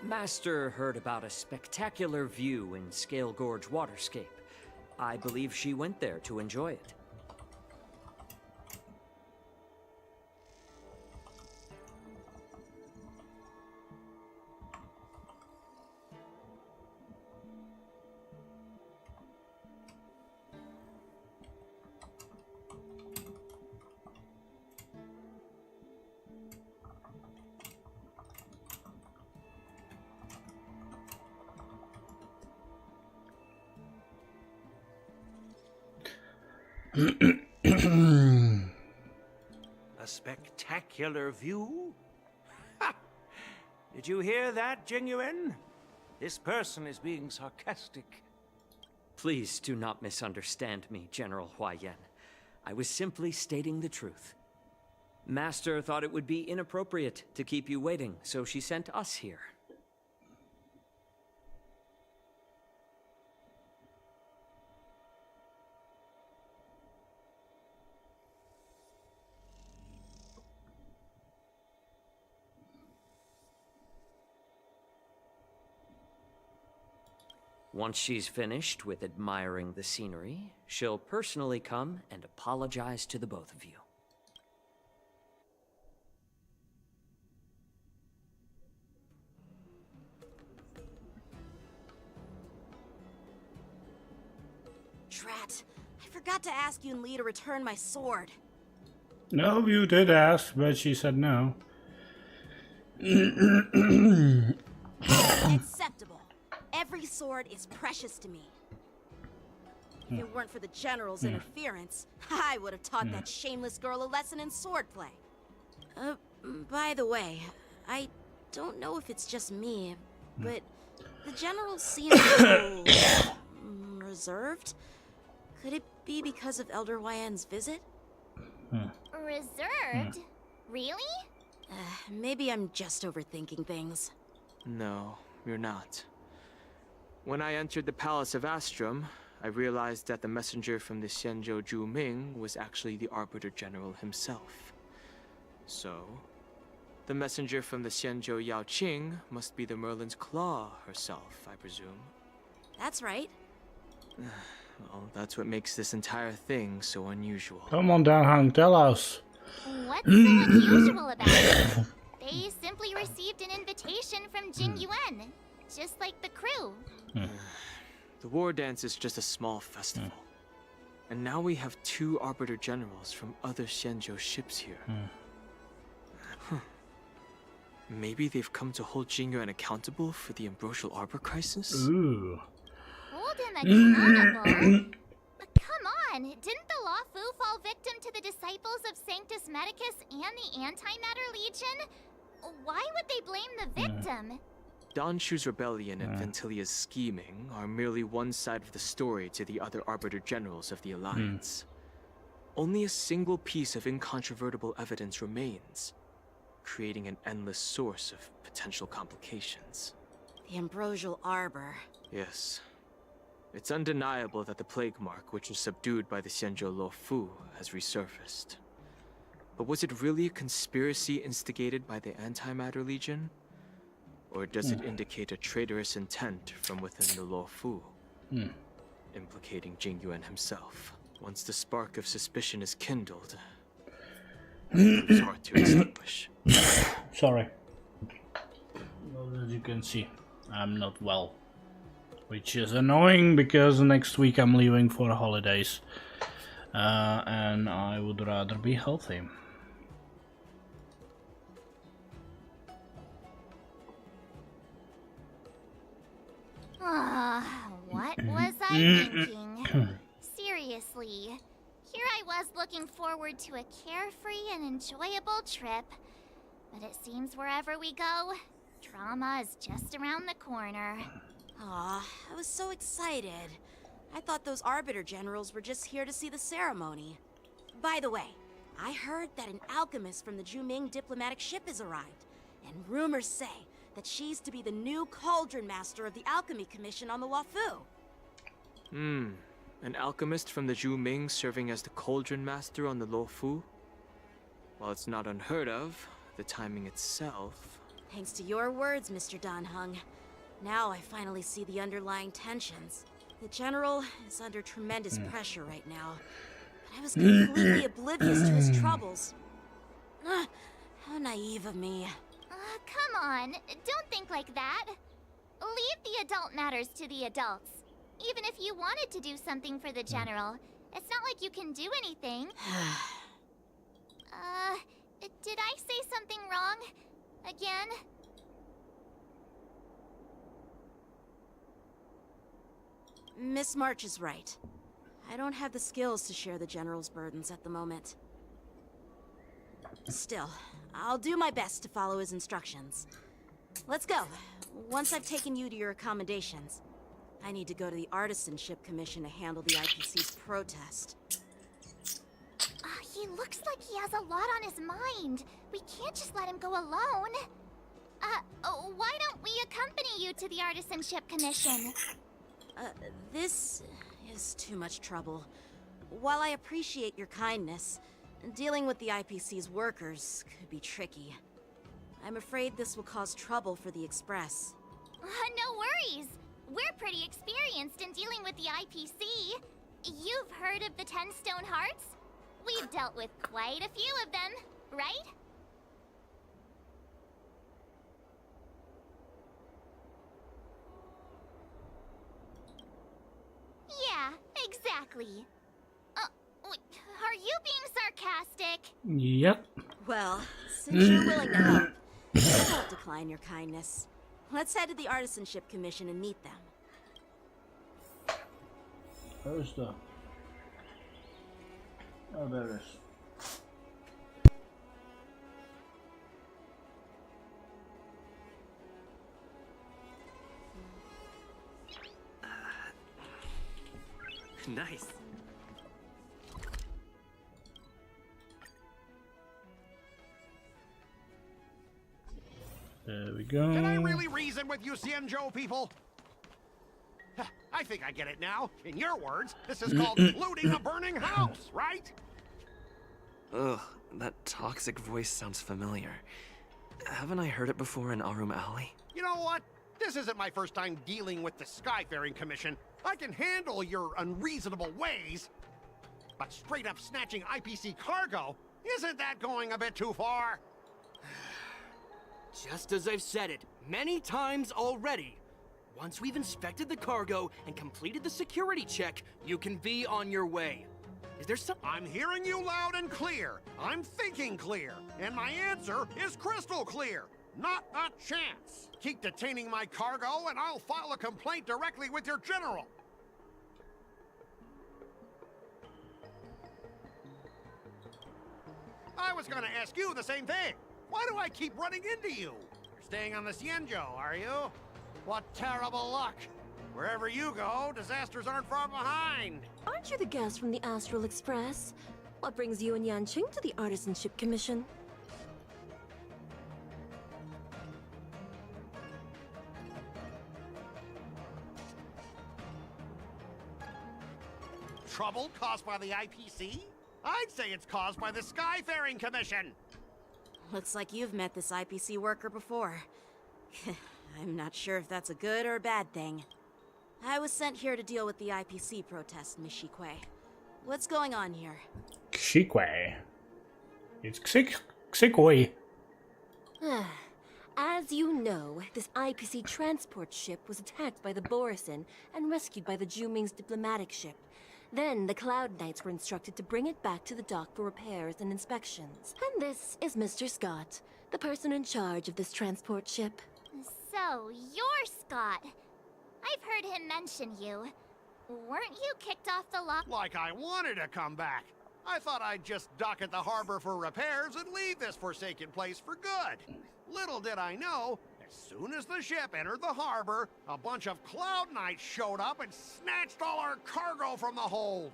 Master heard about a spectacular view in Scale Gorge Waterscape. I believe she went there to enjoy it. A spectacular view? Ha! Did you hear that, Jingyuan? This person is being sarcastic. Please do not misunderstand me, General Huayan. I was simply stating the truth. Master thought it would be inappropriate to keep you waiting, so she sent us here. Once she's finished with admiring the scenery, she'll personally come and apologize to the both of you. Drat, I forgot to ask Yun Li to return my sword. No, you did ask, but she said no. Acceptable. Every sword is precious to me. If it weren't for the General's interference, I would have taught that shameless girl a lesson in swordplay. By the way, I don't know if it's just me, but the General seems so reserved. Could it be because of Elder Yan's visit? Reserved? Really? Maybe I'm just overthinking things. No, you're not. When I entered the Palace of Astrum, I realized that the messenger from the Xianzhou Zhu Ming was actually the Arbiter General himself. So, the messenger from the Xianzhou Yao Qing must be the Merlin's Claw herself, I presume. That's right. Well, that's what makes this entire thing so unusual. Come on, Dan Hang, tell us. What's so unusual about it? They simply received an invitation from Jing Yuan, just like the crew. The war dance is just a small festival. And now we have 2 Arbiter Generals from other Xianzhou ships here. Maybe they've come to hold Jingyuan accountable for the Ambrosial Arbor crisis? Ooh. Hold him accountable? Come on, didn't the Lawfu fall victim to the disciples of Sanctus Medicus and the Antimatter Legion? Why would they blame the victim? Donshu's rebellion and Ventilia's scheming are merely one side of the story to the other Arbiter Generals of the Alliance. Only a single piece of incontrovertible evidence remains, creating an endless source of potential complications. The Ambrosial Arbor. Yes. It's undeniable that the plague mark, which was subdued by the Xianzhou Luofu, has resurfaced. But was it really a conspiracy instigated by the Antimatter Legion? Or does it indicate a traitorous intent from within the Luofu? Implicating Jingyuan himself. Once the spark of suspicion is kindled, it's hard to extinguish. Sorry. Well, as you can see, I'm not well. Which is annoying because next week I'm leaving for holidays. And I would rather be healthy. What was I thinking? Seriously, here I was looking forward to a carefree and enjoyable trip. But it seems wherever we go, drama is just around the corner. Aw, I was so excited. I thought those Arbiter Generals were just here to see the ceremony. By the way, I heard that an alchemist from the Zhuming diplomatic ship has arrived. And rumors say that she's to be the new Cauldron Master of the Alchemy Commission on the Luofu. An alchemist from the Zhuming serving as the Cauldron Master on the Luofu? While it's not unheard of, the timing itself... Thanks to your words, Mr. Danheng. Now I finally see the underlying tensions. The General is under tremendous pressure right now. But I was completely oblivious to his troubles. How naive of me. Come on, don't think like that. Leave the adult matters to the adults. Even if you wanted to do something for the General, it's not like you can do anything. Did I say something wrong? Again? Miss March is right. I don't have the skills to share the General's burdens at the moment. Still, I'll do my best to follow his instructions. Let's go. Once I've taken you to your accommodations, I need to go to the Artisanship Commission to handle the IPC's protest. He looks like he has a lot on his mind. We can't just let him go alone. Why don't we accompany you to the Artisanship Commission? This is too much trouble. While I appreciate your kindness, dealing with the IPC's workers could be tricky. I'm afraid this will cause trouble for the Express. No worries. We're pretty experienced in dealing with the IPC. You've heard of the 10 Stone Hearts? We've dealt with quite a few of them, right? Yeah, exactly. Are you being sarcastic? Yep. Well, since you're willing to help, I won't decline your kindness. Let's head to the Artisanship Commission and meet them. Where's the... Oh, there it is. Nice. There we go. Can I really reason with you, Cienjo people? I think I get it now. In your words, this is called looting a burning house, right? Ugh, that toxic voice sounds familiar. Haven't I heard it before in Arum Alley? You know what? This isn't my first time dealing with the Skyfaring Commission. I can handle your unreasonable ways. But straight up snatching IPC cargo, isn't that going a bit too far? Just as I've said it many times already. Once we've inspected the cargo and completed the security check, you can be on your way. Is there some— I'm hearing you loud and clear. I'm thinking clear. And my answer is crystal clear. Not a chance. Keep detaining my cargo and I'll file a complaint directly with your general. I was gonna ask you the same thing. Why do I keep running into you? You're staying on the Cienjo, are you? What terrible luck. Wherever you go, disasters aren't far behind. Aren't you the guest from the Astral Express? What brings you and Yanqing to the Artisanship Commission? Trouble caused by the IPC? I'd say it's caused by the Skyfaring Commission. Looks like you've met this IPC worker before. I'm not sure if that's a good or a bad thing. I was sent here to deal with the IPC protest, Miss Shikwe. What's going on here? Shikwe. It's Xikwe. As you know, this IPC transport ship was attacked by the Borisin and rescued by the Juming's diplomatic ship. Then the Cloud Knights were instructed to bring it back to the dock for repairs and inspections. And this is Mr. Scott, the person in charge of this transport ship. So, you're Scott. I've heard him mention you. Weren't you kicked off the lock? Like I wanted to come back. I thought I'd just dock at the harbor for repairs and leave this forsaken place for good. Little did I know, as soon as the ship entered the harbor, a bunch of Cloud Knights showed up and snatched all our cargo from the hold.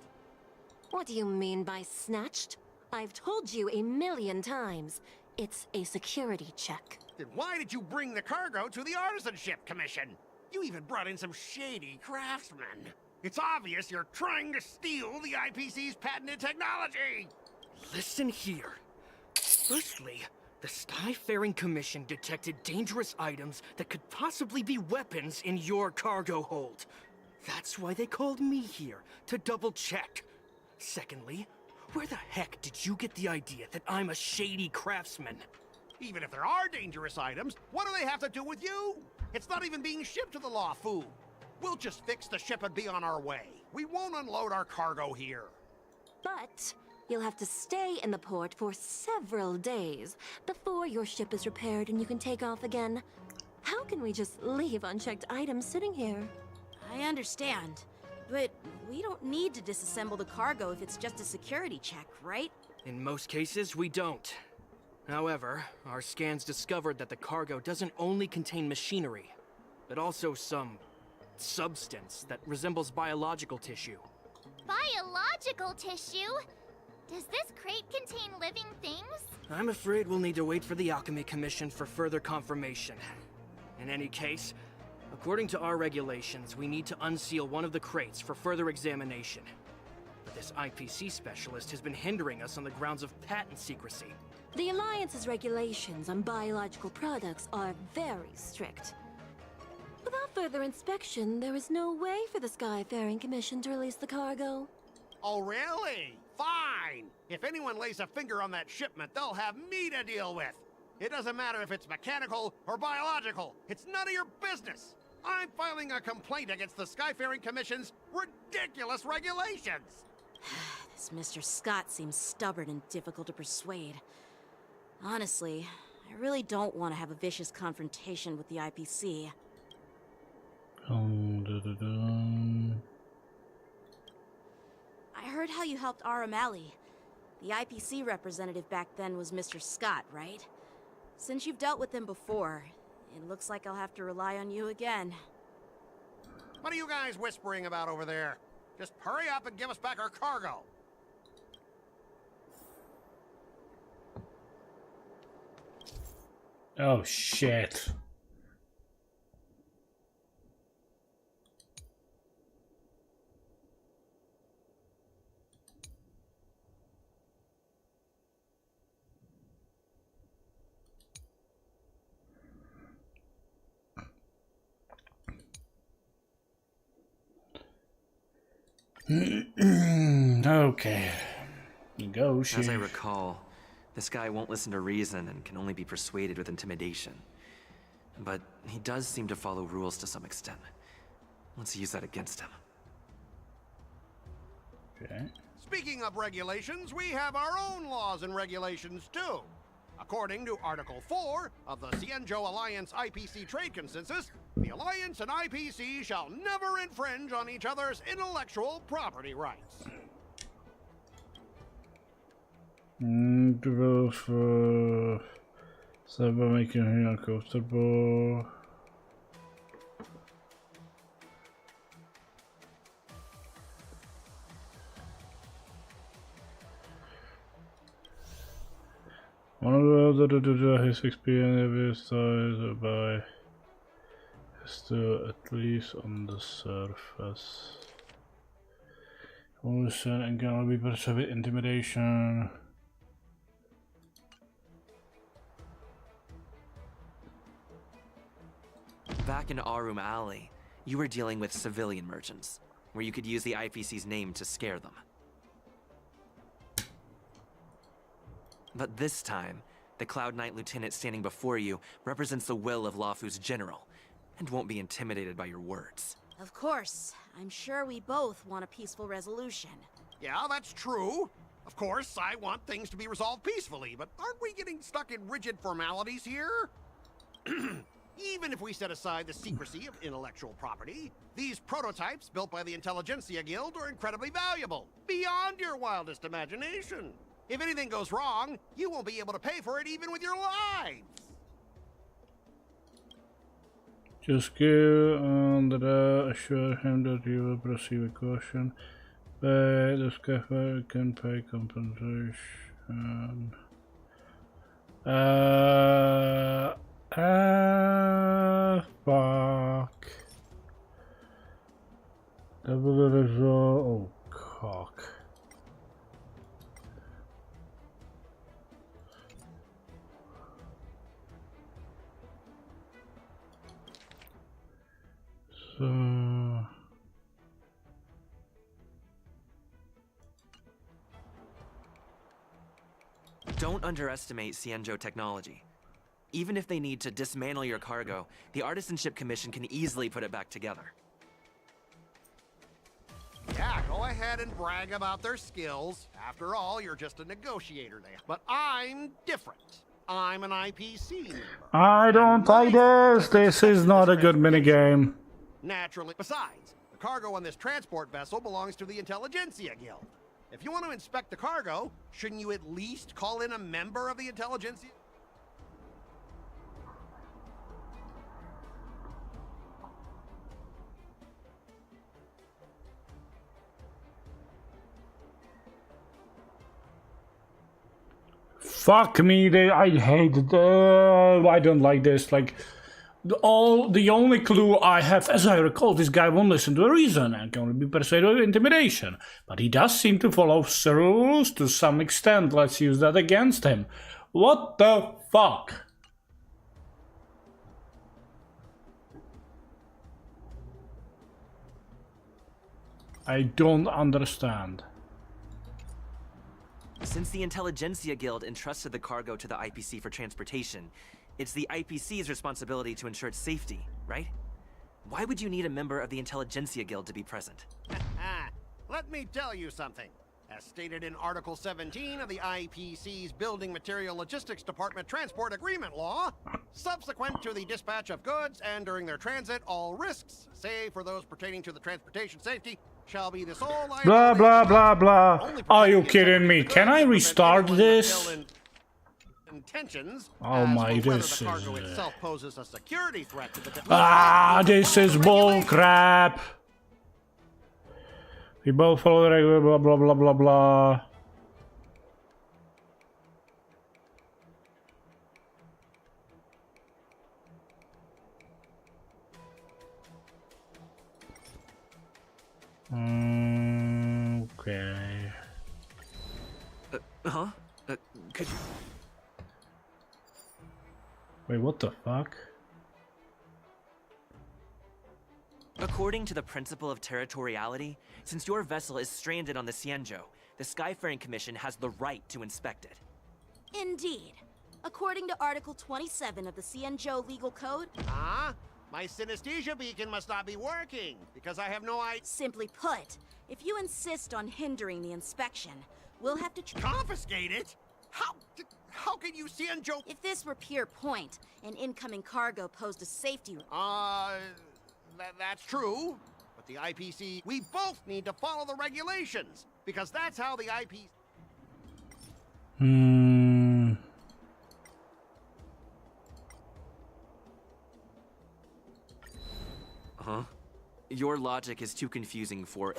What do you mean by snatched? I've told you 1,000,000 times. It's a security check. Then why did you bring the cargo to the Artisanship Commission? You even brought in some shady craftsmen. It's obvious you're trying to steal the IPC's patented technology! Listen here. Firstly, the Skyfaring Commission detected dangerous items that could possibly be weapons in your cargo hold. That's why they called me here, to double-check. Secondly, where the heck did you get the idea that I'm a shady craftsman? Even if there are dangerous items, what do they have to do with you? It's not even being shipped to the Lafu. We'll just fix the ship and be on our way. We won't unload our cargo here. But you'll have to stay in the port for several days before your ship is repaired and you can take off again. How can we just leave unchecked items sitting here? I understand, but we don't need to disassemble the cargo if it's just a security check, right? In most cases, we don't. However, our scans discovered that the cargo doesn't only contain machinery, but also some substance that resembles biological tissue. Biological tissue? Does this crate contain living things? I'm afraid we'll need to wait for the Alchemy Commission for further confirmation. In any case, according to our regulations, we need to unseal one of the crates for further examination. But this IPC specialist has been hindering us on the grounds of patent secrecy. The Alliance's regulations on biological products are very strict. Without further inspection, there is no way for the Skyfaring Commission to release the cargo. Oh, really? Fine! If anyone lays a finger on that shipment, they'll have me to deal with. It doesn't matter if it's mechanical or biological. It's none of your business. I'm filing a complaint against the Skyfaring Commission's ridiculous regulations. This Mr. Scott seems stubborn and difficult to persuade. Honestly, I really don't want to have a vicious confrontation with the IPC. I heard how you helped Arum Alley. The IPC representative back then was Mr. Scott, right? Since you've dealt with him before, it looks like I'll have to rely on you again. What are you guys whispering about over there? Just hurry up and give us back our cargo. Oh shit. Okay. Negotiate. As I recall, this guy won't listen to reason and can only be persuaded with intimidation. But he does seem to follow rules to some extent. Let's use that against him. Okay. Speaking of regulations, we have our own laws and regulations too. According to Article 4 of the Cienjo Alliance IPC Trade Consensus, the Alliance and IPC shall never infringe on each other's intellectual property rights. Seba making him uncomfortable. One of his experience is by still at least on the surface. Emotion and can only be perceived with intimidation. Back in Arum Alley, you were dealing with civilian merchants, where you could use the IPC's name to scare them. But this time, the Cloud Knight Lieutenant standing before you represents the will of Lafu's general, and won't be intimidated by your words. Of course. I'm sure we both want a peaceful resolution. Yeah, that's true. Of course, I want things to be resolved peacefully, but aren't we getting stuck in rigid formalities here? Even if we set aside the secrecy of intellectual property, these prototypes built by the Intelligentsia Guild are incredibly valuable, beyond your wildest imagination. If anything goes wrong, you won't be able to pay for it even with your lives. Just go and assure him that you will proceed with caution. But the scaffold can pay compensation. Fuck. Double the result. Oh, cock. So. Don't underestimate Cienjo technology. Even if they need to dismantle your cargo, the Artisanship Commission can easily put it back together. Yeah, go ahead and brag about their skills. After all, you're just a negotiator there. But I'm different. I'm an IPC member. I don't like this. This is not a good minigame. Naturally. Besides, the cargo on this transport vessel belongs to the Intelligentsia Guild. If you want to inspect the cargo, shouldn't you at least call in a member of the Intelligentsia? Fuck me, I hate it. I don't like this. Like, the only clue I have, as I recall, this guy won't listen to a reason and can only be persuaded with intimidation. But he does seem to follow the rules to some extent. Let's use that against him. What the fuck? I don't understand. Since the Intelligentsia Guild entrusted the cargo to the IPC for transportation, it's the IPC's responsibility to ensure its safety, right? Why would you need a member of the Intelligentsia Guild to be present? Let me tell you something. As stated in Article 17 of the IPC's Building Material Logistics Department Transport Agreement Law, subsequent to the dispatch of goods and during their transit, all risks, save for those pertaining to the transportation safety, shall be the sole liability. Blah, blah, blah, blah. Are you kidding me? Can I restart this? Intentions, Oh my, this the is... cargo itself poses a security threat to the this is bull crap. We both follow the regular blah blah blah blah blah. Okay. Huh? Could you... Wait, what the fuck? According to the principle of territoriality, since your vessel is stranded on the Xianzhou, the Skyfaring Commission has the right to inspect it. Indeed. According to Article 27 of the Xianzhou Legal Code... Huh? My synesthesia beacon must not be working, because I have no idea. Simply put, if you insist on hindering the inspection, we'll have to... Confiscate it? How can you Xianzhou... If this were pure point, and incoming cargo posed a safety... That's true. But the IPC... We both need to follow the regulations, because that's how the IPC... Huh? Your logic is too confusing for...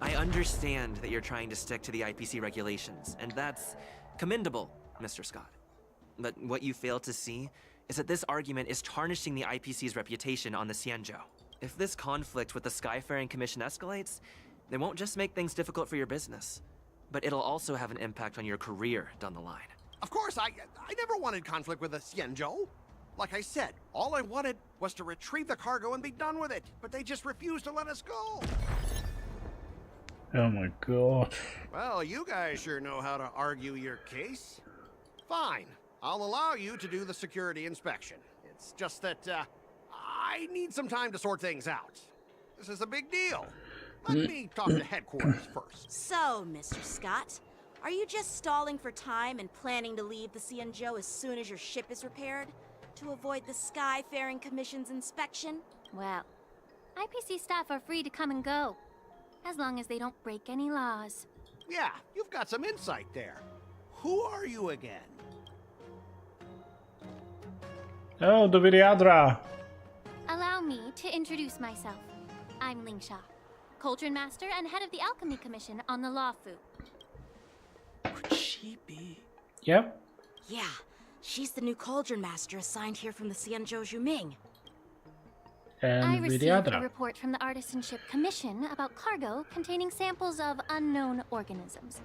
I understand that you're trying to stick to the IPC regulations, and that's commendable, Mr. Scott. But what you fail to see is that this argument is tarnishing the IPC's reputation on the Xianzhou. If this conflict with the Skyfaring Commission escalates, they won't just make things difficult for your business, but it'll also have an impact on your career down the line. Of course, I never wanted conflict with the Xianzhou. Like I said, all I wanted was to retrieve the cargo and be done with it, but they just refused to let us go. Oh my god. Well, you guys sure know how to argue your case. Fine, I'll allow you to do the security inspection. It's just that, I need some time to sort things out. This is a big deal. Let me talk to headquarters first. So, Mr. Scott, are you just stalling for time and planning to leave the Xianzhou as soon as your ship is repaired? To avoid the Skyfaring Commission's inspection? Well, IPC staff are free to come and go, as long as they don't break any laws. Yeah, you've got some insight there. Who are you again? Oh, the Vidyadra. Allow me to introduce myself. I'm Lingsha, Cauldron Master and head of the Alchemy Commission on the Lawfu. Could she be? Yep. Yeah, she's the new Cauldron Master assigned here from the Xianzhou Zhuming. And I received a Vidyadra. report from the Artisanship Commission about cargo containing samples of unknown organisms.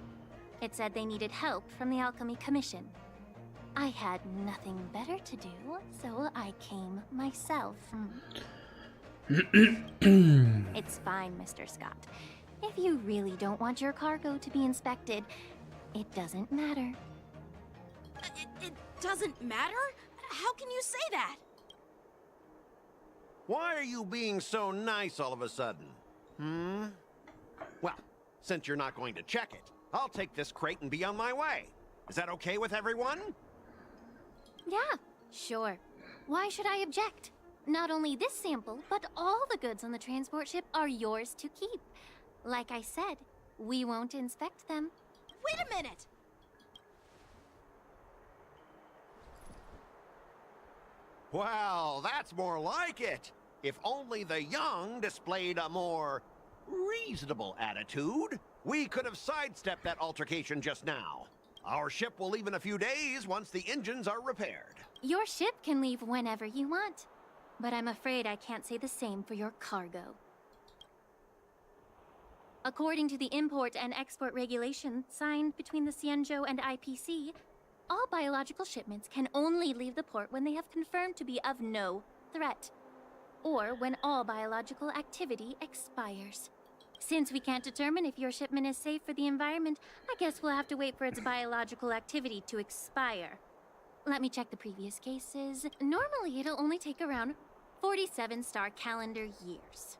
It said they needed help from the Alchemy Commission. I had nothing better to do, so I came myself. It's fine, Mr. Scott. If you really don't want your cargo to be inspected, it doesn't matter. It doesn't matter? How can you say that? Why are you being so nice all of a sudden? Well, since you're not going to check it, I'll take this crate and be on my way. Is that okay with everyone? Yeah, sure. Why should I object? Not only this sample, but all the goods on the transport ship are yours to keep. Like I said, we won't inspect them. Wait a minute! Well, that's more like it. If only the young displayed a more reasonable attitude, we could have sidestepped that altercation just now. Our ship will leave in a few days once the engines are repaired. Your ship can leave whenever you want, but I'm afraid I can't say the same for your cargo. According to the import and export regulation signed between the Xianzhou and IPC, all biological shipments can only leave the port when they have confirmed to be of no threat, or when all biological activity expires. Since we can't determine if your shipment is safe for the environment, I guess we'll have to wait for its biological activity to expire. Let me check the previous cases. Normally, it'll only take around 47 star calendar years.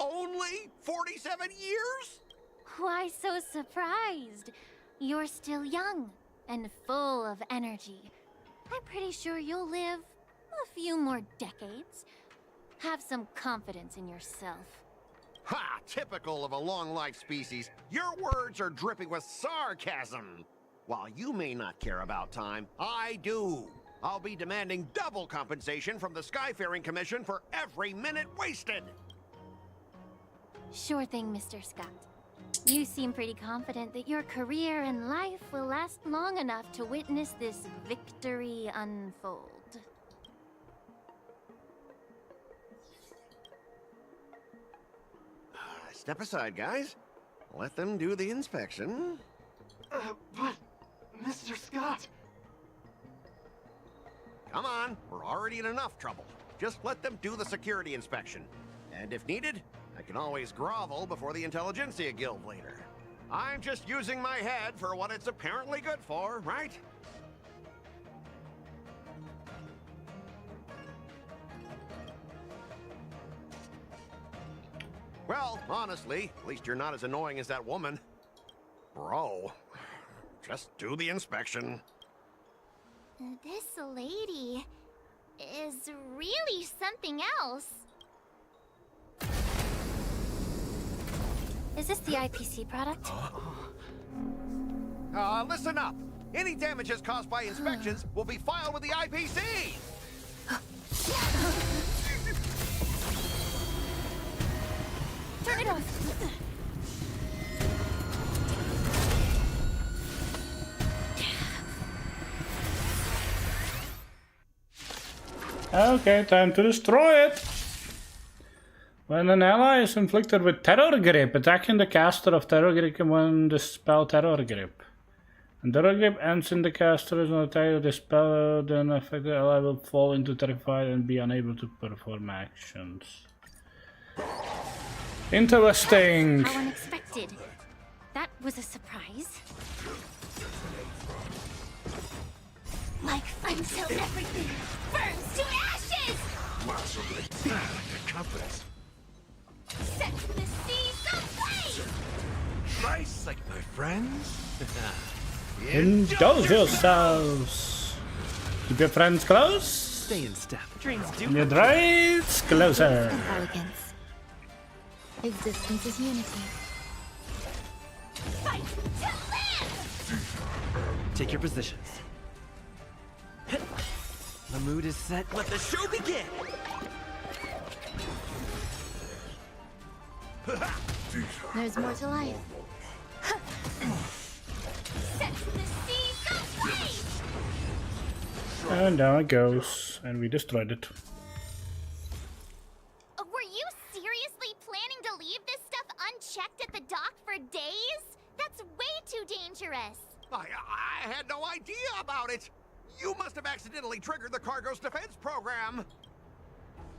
Only 47 years? Why so surprised? You're still young and full of energy. I'm pretty sure you'll live a few more decades. Have some confidence in yourself. Ha! Typical of a long-life species. Your words are dripping with sarcasm. While you may not care about time, I do. I'll be demanding double compensation from the Skyfaring Commission for every minute wasted. Sure thing, Mr. Scott. You seem pretty confident that your career and life will last long enough to witness this victory unfold. Step aside, guys. Let them do the inspection. But, Mr. Scott... Come on, we're already in enough trouble. Just let them do the security inspection. And if needed, I can always grovel before the Intelligentsia Guild later. I'm just using my head for what it's apparently good for, right? Well, honestly, at least you're not as annoying as that woman. Bro, just do the inspection. This lady is really something else. Is this the IPC product? Listen up. Any damages caused by inspections will be filed with the IPC. Turn it off. Okay, time to destroy it. When an ally is inflicted with Terror Grip, attacking the caster of Terror Grip when the spell Terror Grip. And Terror Grip ends in the caster is not attacked with the spell, then affected ally will fall into terrified and be unable to perform actions. Interesting. How unexpected. That was a surprise. Like until everything burns to ashes! Confidence. Set the seas ablaze! Nice, like my friends. Indulge yourselves. Keep your friends close. Stay in step. Dreams do. And your drives closer. Elegance. Existence is unity. Fight to live! Take your positions. The mood is set. Let the show begin! There's more to life. Set the seas ablaze! And down it goes. And we destroyed it. Were you seriously planning to leave this stuff unchecked at the dock for days? That's way too dangerous. I had no idea about it. You must have accidentally triggered the cargo's defense program.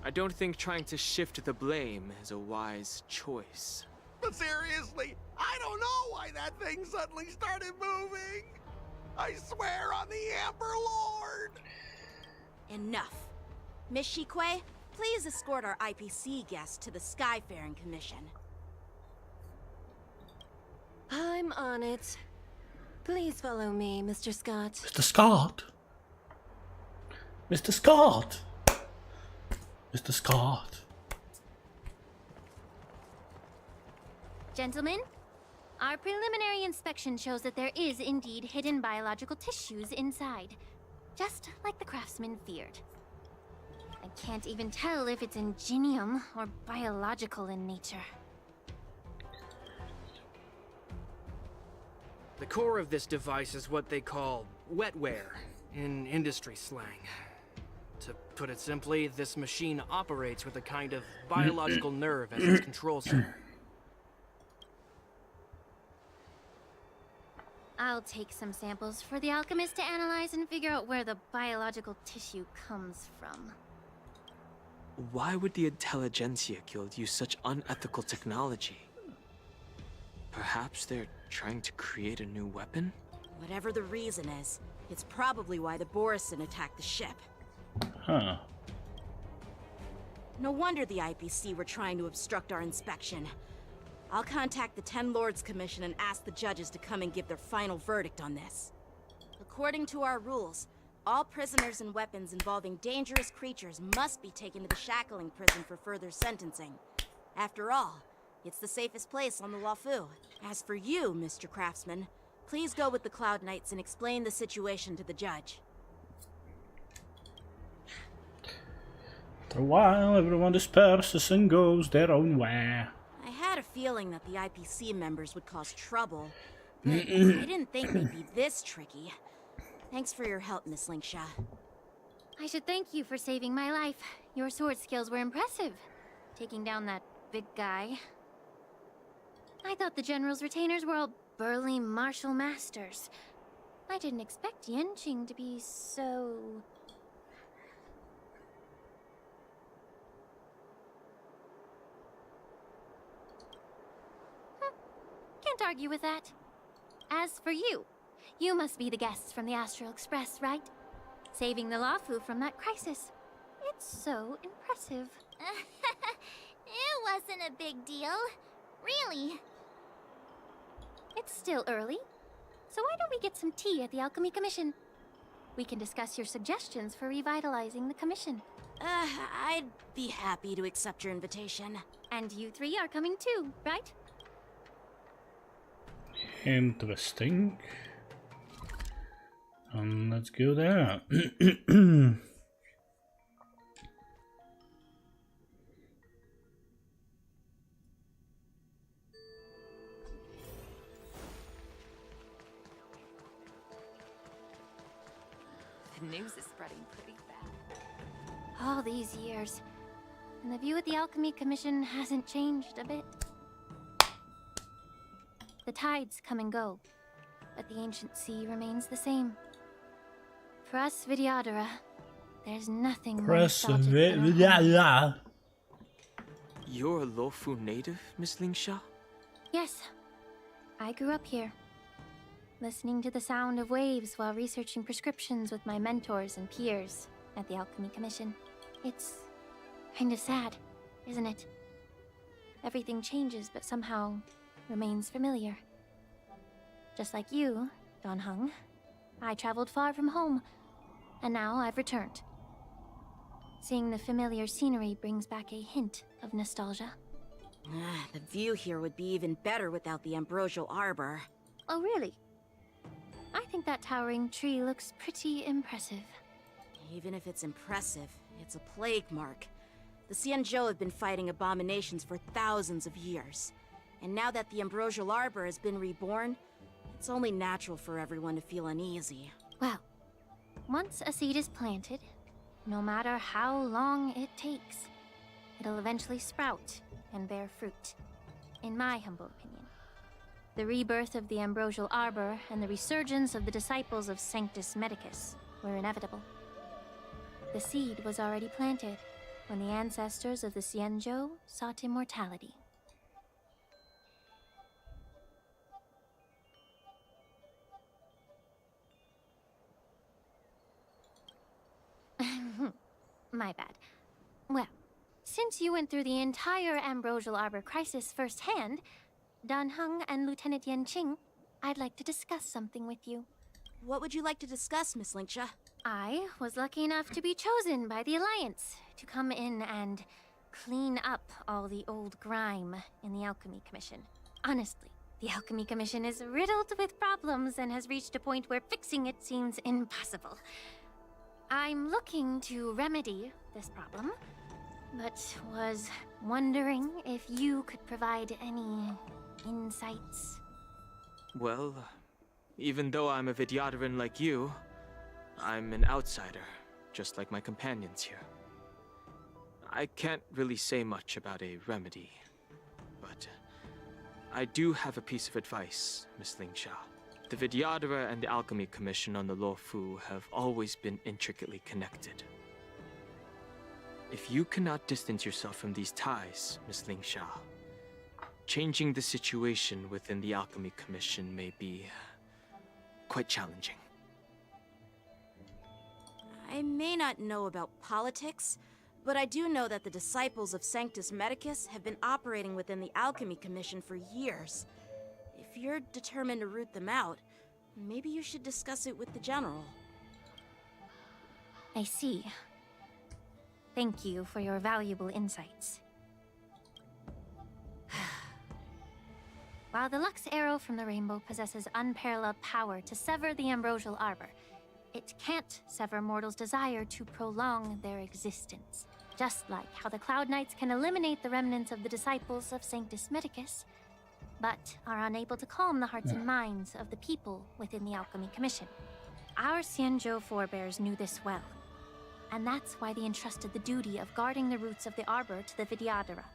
I don't think trying to shift the blame is a wise choice. But seriously, I don't know why that thing suddenly started moving. I swear on the Amber Lord. Enough. Miss Shikwe, please escort our IPC guest to the Skyfaring Commission. I'm on it. Please follow me, Mr. Scott. Mr. Scott. Mr. Scott. Mr. Scott. Gentlemen, our preliminary inspection shows that there is indeed hidden biological tissues inside, just like the craftsman feared. I can't even tell if it's ingenium or biological in nature. The core of this device is what they call wetware in industry slang. To put it simply, this machine operates with a kind of biological nerve as its control center. I'll take some samples for the alchemist to analyze and figure out where the biological tissue comes from. Why would the Intelligentsia Guild use such unethical technology? Perhaps they're trying to create a new weapon? Whatever the reason is, it's probably why the Borison attacked the ship. Huh. No wonder the IPC were trying to obstruct our inspection. I'll contact the Ten Lords Commission and ask the judges to come and give their final verdict on this. According to our rules, all prisoners and weapons involving dangerous creatures must be taken to the shackling prison for further sentencing. After all, it's the safest place on the Wafu. As for you, Mr. Craftsman, please go with the Cloud Knights and explain the situation to the judge. After a while, everyone disperses and goes their own way. I had a feeling that the IPC members would cause trouble, but I didn't think they'd be this tricky. Thanks for your help, Miss Linkshaw. I should thank you for saving my life. Your sword skills were impressive. Taking down that big guy. I thought the General's retainers were all burly martial masters. I didn't expect Yenqing to be so... Can't argue with that. As for you, you must be the guests from the Astral Express, right? Saving the Lafu from that crisis. It's so impressive. It wasn't a big deal. Really. It's still early. So why don't we get some tea at the Alchemy Commission? We can discuss your suggestions for revitalizing the commission. I'd be happy to accept your invitation. And you three are coming too, right? Interesting. Let's go there. The news is spreading pretty fast. All these years, and the view at the Alchemy Commission hasn't changed a bit. The tides come and go, but the ancient sea remains the same. For us Vidyadhara, there's nothing more nostalgic than our home. You're a Luofu native, Miss Linkshaw? Yes, I grew up here, listening to the sound of waves while researching prescriptions with my mentors and peers at the Alchemy Commission. It's kind of sad, isn't it? Everything changes, but somehow remains familiar. Just like you, Don Hung, I traveled far from home, and now I've returned. Seeing the familiar scenery brings back a hint of nostalgia. The view here would be even better without the ambrosial arbor. Oh, really? I think that towering tree looks pretty impressive. Even if it's impressive, it's a plague mark. The Xianzhou have been fighting abominations for thousands of years. And now that the ambrosial arbor has been reborn, it's only natural for everyone to feel uneasy. Well, once a seed is planted, no matter how long it takes, it'll eventually sprout and bear fruit, in my humble opinion. The rebirth of the ambrosial arbor and the resurgence of the disciples of Sanctus Medicus were inevitable. The seed was already planted when the ancestors of the Xianzhou sought immortality. My bad. Well, since you went through the entire ambrosial arbor crisis firsthand, Dan Heng and Lieutenant Yenqing, I'd like to discuss something with you. What would you like to discuss, Miss Linkshaw? I was lucky enough to be chosen by the Alliance to come in and clean up all the old grime in the Alchemy Commission. Honestly, the Alchemy Commission is riddled with problems and has reached a point where fixing it seems impossible. I'm looking to remedy this problem, but was wondering if you could provide any insights. Well, even though I'm a Vidyadharan like you, I'm an outsider, just like my companions here. I can't really say much about a remedy, but I do have a piece of advice, Miss Linkshaw. The Vidyadhara and the Alchemy Commission on the Luofu have always been intricately connected. If you cannot distance yourself from these ties, Miss Linkshaw, changing the situation within the Alchemy Commission may be quite challenging. I may not know about politics, but I do know that the disciples of Sanctus Medicus have been operating within the Alchemy Commission for years. If you're determined to root them out, maybe you should discuss it with the General. I see. Thank you for your valuable insights. While the Lux Arrow from the Rainbow possesses unparalleled power to sever the ambrosial arbor, it can't sever mortals' desire to prolong their existence. Just like how the Cloud Knights can eliminate the remnants of the disciples of Sanctus Medicus, but are unable to calm the hearts and minds of the people within the Alchemy Commission. Our Xianzhou forebears knew this well, and that's why they entrusted the duty of guarding the roots of the Arbor to the Vidyadhara.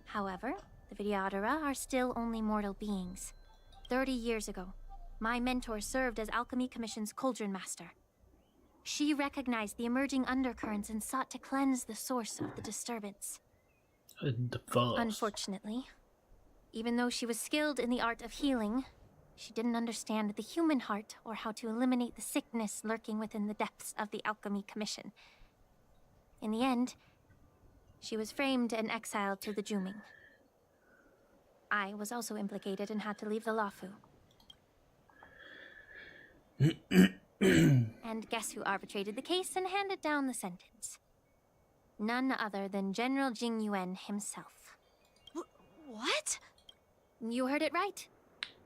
However, the Vidyadhara are still only mortal beings. 30 years ago, my mentor served as Alchemy Commission's Cauldron Master. She recognized the emerging undercurrents and sought to cleanse the source of the disturbance. Unfortunately, even though she was skilled in the art of healing, she didn't understand the human heart or how to eliminate the sickness lurking within the depths of the Alchemy Commission. In the end, she was framed and exiled to the Juming. I was also implicated and had to leave the Lafu. And guess who arbitrated the case and handed down the sentence? None other than General Jing Yuan himself. What? You heard it right.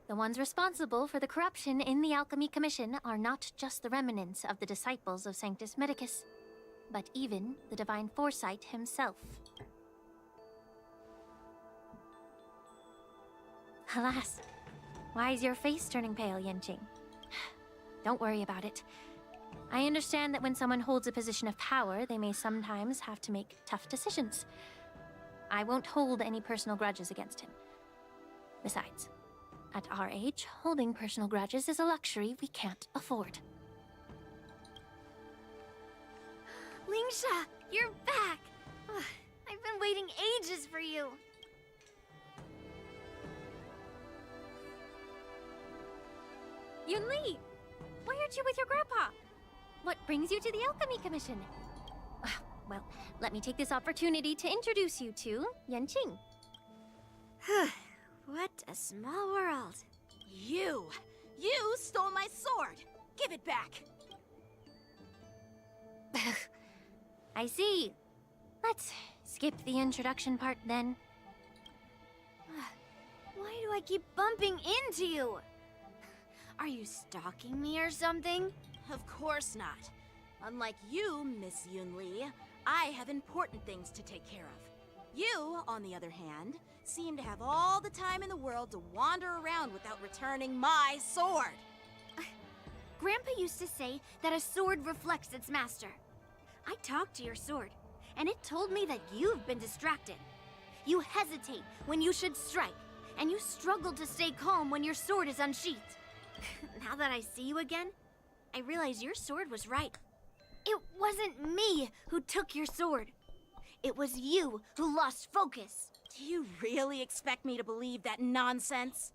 The ones responsible for the corruption in the Alchemy Commission are not just the remnants of the disciples of Sanctus Medicus, but even the Divine Foresight himself. Alas, why is your face turning pale, Yanqing? Don't worry about it. I understand that when someone holds a position of power, they may sometimes have to make tough decisions. I won't hold any personal grudges against him. Besides, at our age, holding personal grudges is a luxury we can't afford. Lingsha, you're back! Ugh, I've been waiting ages for you. Yunli! Why aren't you with your grandpa? What brings you to the Alchemy Commission? Well, let me take this opportunity to introduce you to Yanqing. What a small world. You stole my sword! Give it back! I see. Let's skip the introduction part then. Why do I keep bumping into you? Are you stalking me or something? Of course not. Unlike you, Miss Yunli, I have important things to take care of. You, on the other hand, seem to have all the time in the world to wander around without returning my sword. Grandpa used to say that a sword reflects its master. I talked to your sword, and it told me that you've been distracted. You hesitate when you should strike, and you struggle to stay calm when your sword is unsheathed. Now that I see you again, I realize your sword was right. It wasn't me who took your sword. It was you who lost focus. Do you really expect me to believe that nonsense?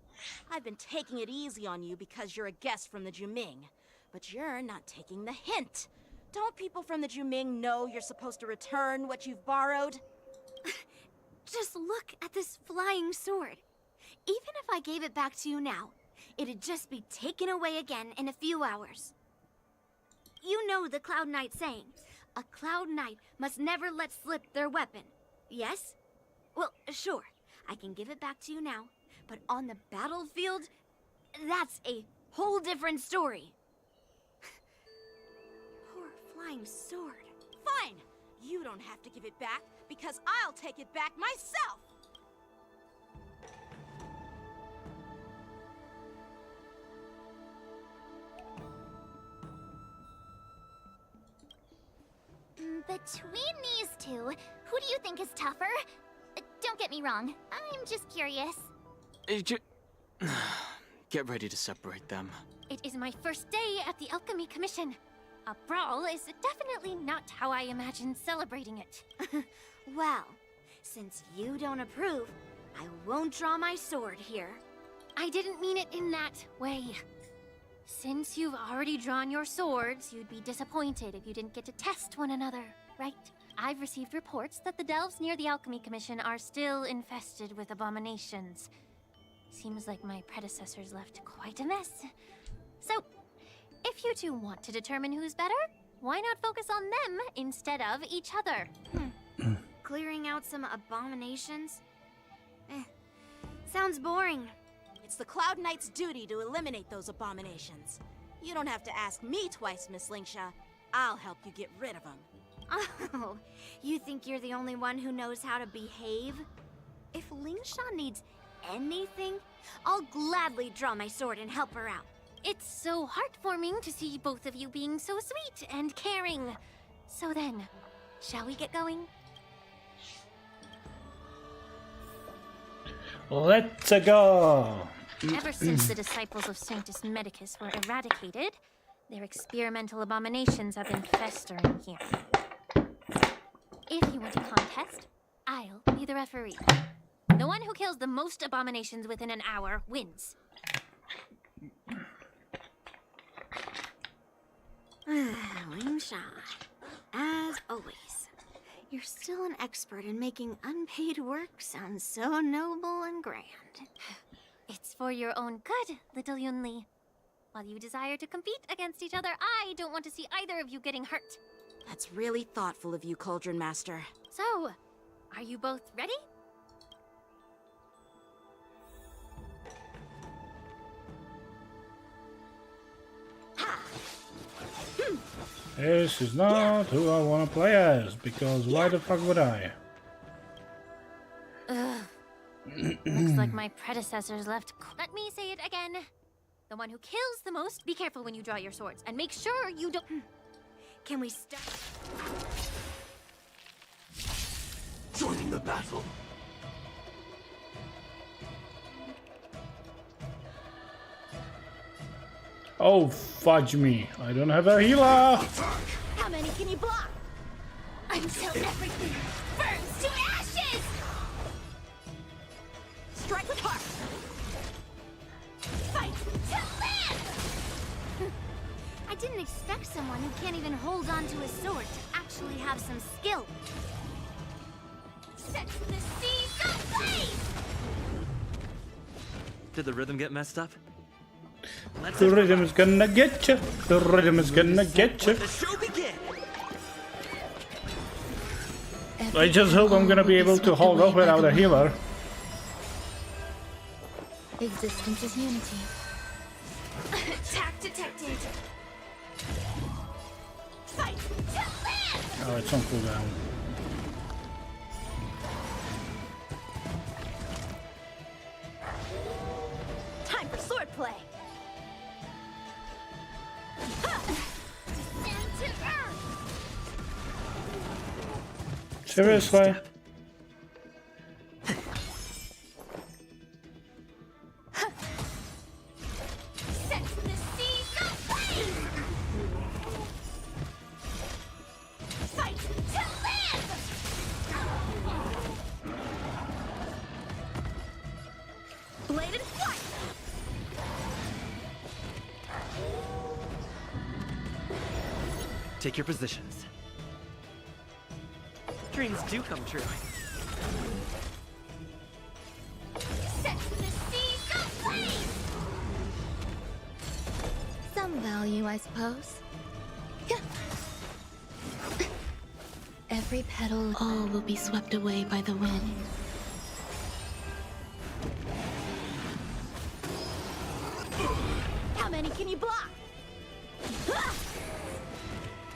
I've been taking it easy on you because you're a guest from the Juming, but you're not taking the hint. Don't people from the Juming know you're supposed to return what you've borrowed? Just look at this flying sword. Even if I gave it back to you now, it'd just be taken away again in a few hours. You know the Cloud Knight saying, a Cloud Knight must never let slip their weapon. Yes? Well, sure, I can give it back to you now, but on the battlefield, that's a whole different story. Poor flying sword. Fine! You don't have to give it back, because I'll take it back myself! Between these two, who do you think is tougher? Don't get me wrong, I'm just curious. Get ready to separate them. It is my first day at the Alchemy Commission. A brawl is definitely not how I imagined celebrating it. Well, since you don't approve, I won't draw my sword here. I didn't mean it in that way. Since you've already drawn your swords, you'd be disappointed if you didn't get to test one another, right? I've received reports that the delves near the Alchemy Commission are still infested with abominations. Seems like my predecessors left quite a mess. So, if you two want to determine who's better, why not focus on them instead of each other? Clearing out some abominations? Sounds boring. It's the Cloud Knight's duty to eliminate those abominations. You don't have to ask me twice, Miss Lingsha. I'll help you get rid of them. Oh, you think you're the only one who knows how to behave? If Lingsha needs anything, I'll gladly draw my sword and help her out. It's so heartwarming to see both of you being so sweet and caring. So then, shall we get going? Let's go! Ever since the disciples of Sanctus Medicus were eradicated, their experimental abominations have been festering here. If you want a contest, I'll be the referee. The one who kills the most abominations within an hour wins. Lingsha, as always, you're still an expert in making unpaid work sound so noble and grand. It's for your own good, little Yunli. While you desire to compete against each other, I don't want to see either of you getting hurt. That's really thoughtful of you, Cauldron Master. So, are you both ready? This is not who I want to play as, because why the fuck would I? Ugh. Looks like my predecessors left. Let me say it again. The one who kills the most, be careful when you draw your swords, and make sure you don't... Can we start? Joining the battle. Oh, fudge me. I don't have a healer! How many can you block? Until everything burns to ashes! Strike with heart! Fight to live! I didn't expect someone who can't even hold on to a sword to actually have some skill. Set the seas ablaze! Did the rhythm get messed up? The rhythm is gonna get you. The rhythm is gonna get you. I just hope I'm gonna be able to hold off without a healer. Existence is unity. Attack detected. Fight to live! Oh, it's on cooldown. Time for swordplay. Descend to earth. Seriously? Set the seas ablaze. Fight to live. Bladed flight. Take your positions. Dreams do come true. Set the seas ablaze. Some value, I suppose. Every petal, all will be swept away by the wind. How many can you block?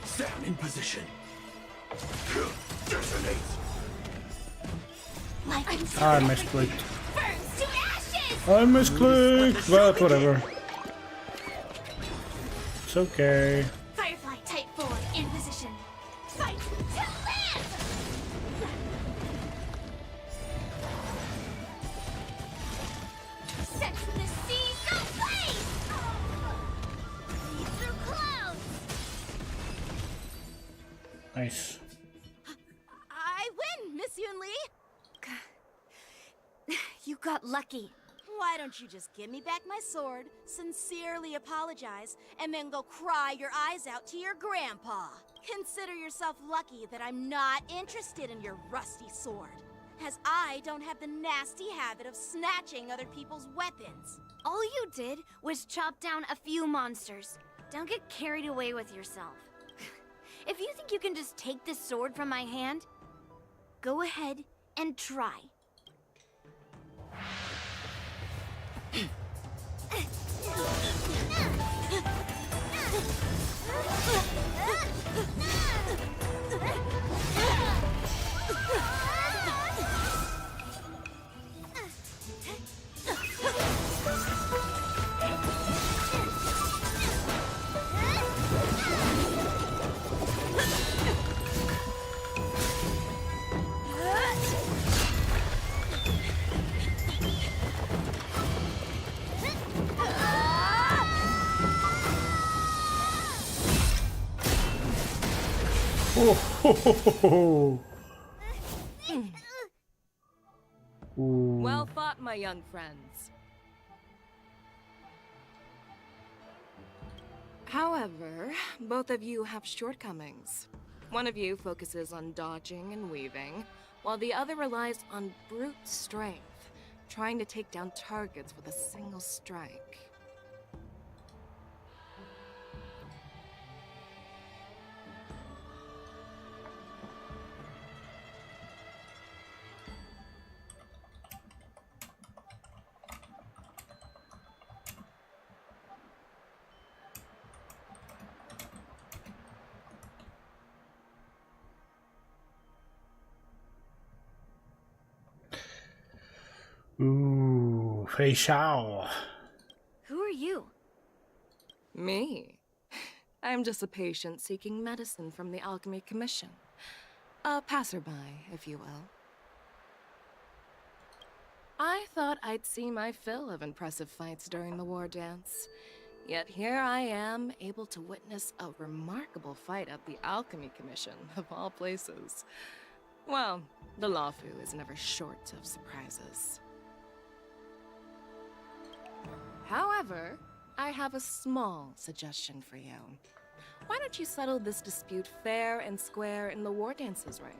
Stand in position. Detonate. Like I misclicked. burns to ashes. I misclicked, but whatever. It's okay. Firefly type 4 in position. Fight to live. Set the seas ablaze. Lead through clouds. Nice. I win, Miss Yunli! You got lucky. Why don't you just give me back my sword, sincerely apologize, and then go cry your eyes out to your grandpa? Consider yourself lucky that I'm not interested in your rusty sword, as I don't have the nasty habit of snatching other people's weapons. All you did was chop down a few monsters. Don't get carried away with yourself. If you think you can just take this sword from my hand, go ahead and try. Well fought, my young friends. However, both of you have shortcomings. One of you focuses on dodging and weaving, while the other relies on brute strength, trying to take down targets with a single strike. Ooh, Fei Xiao. Who are you? Me? I'm just a patient seeking medicine from the Alchemy Commission. A passerby, if you will. I thought I'd see my fill of impressive fights during the Wardance. Yet here I am, able to witness a remarkable fight at the Alchemy Commission, of all places. Well, the Lawfu is never short of surprises. However, I have a small suggestion for you. Why don't you settle this dispute fair and square in the Wardance's ring?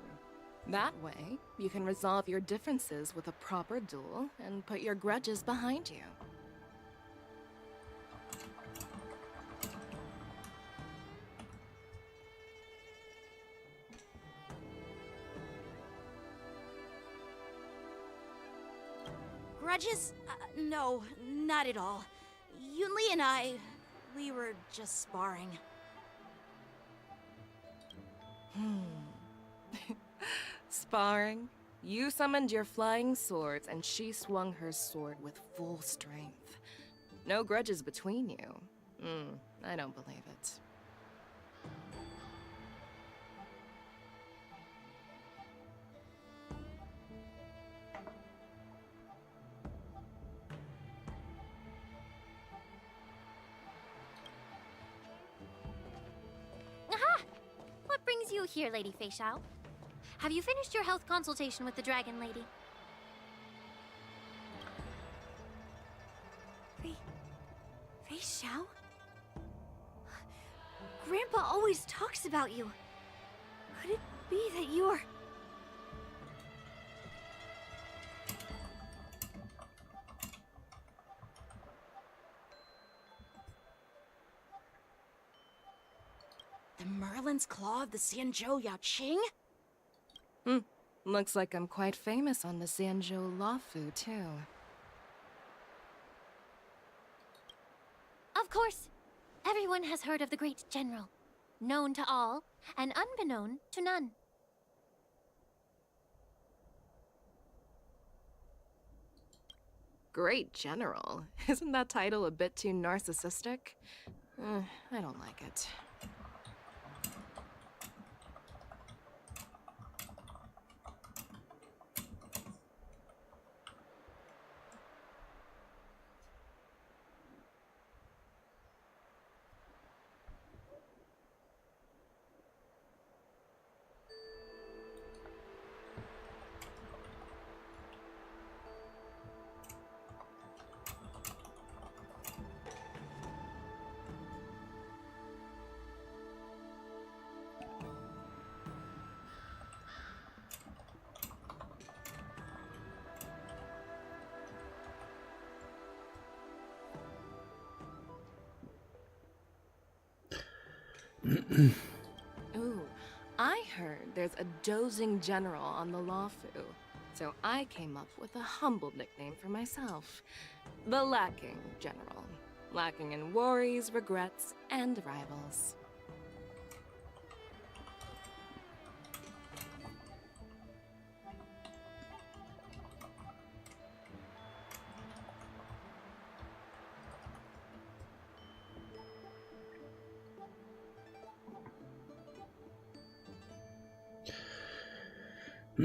That way, you can resolve your differences with a proper duel and put your grudges behind you. Grudges? No, not at all. Yunli and we were just sparring. Sparring? You summoned your flying swords and she swung her sword with full strength. No grudges between you. I don't believe it. Aha! What brings you here, Lady Fei Xiao? Have you finished your health consultation with the Dragon Lady? Fei Xiao? Grandpa always talks about you. Could it be that you're... The Merlin's Claw of the Xianzhou Yaoqing? Looks like I'm quite famous on the Xianzhou Lawfu, too. Of course. Everyone has heard of the great general. Known to all, and unbeknown to none. Great General? Isn't that title a bit too narcissistic? I don't like it. Ooh, I heard there's a dozing general on the Lawfu, so I came up with a humble nickname for myself. The Lacking General. Lacking in worries, regrets, and rivals. I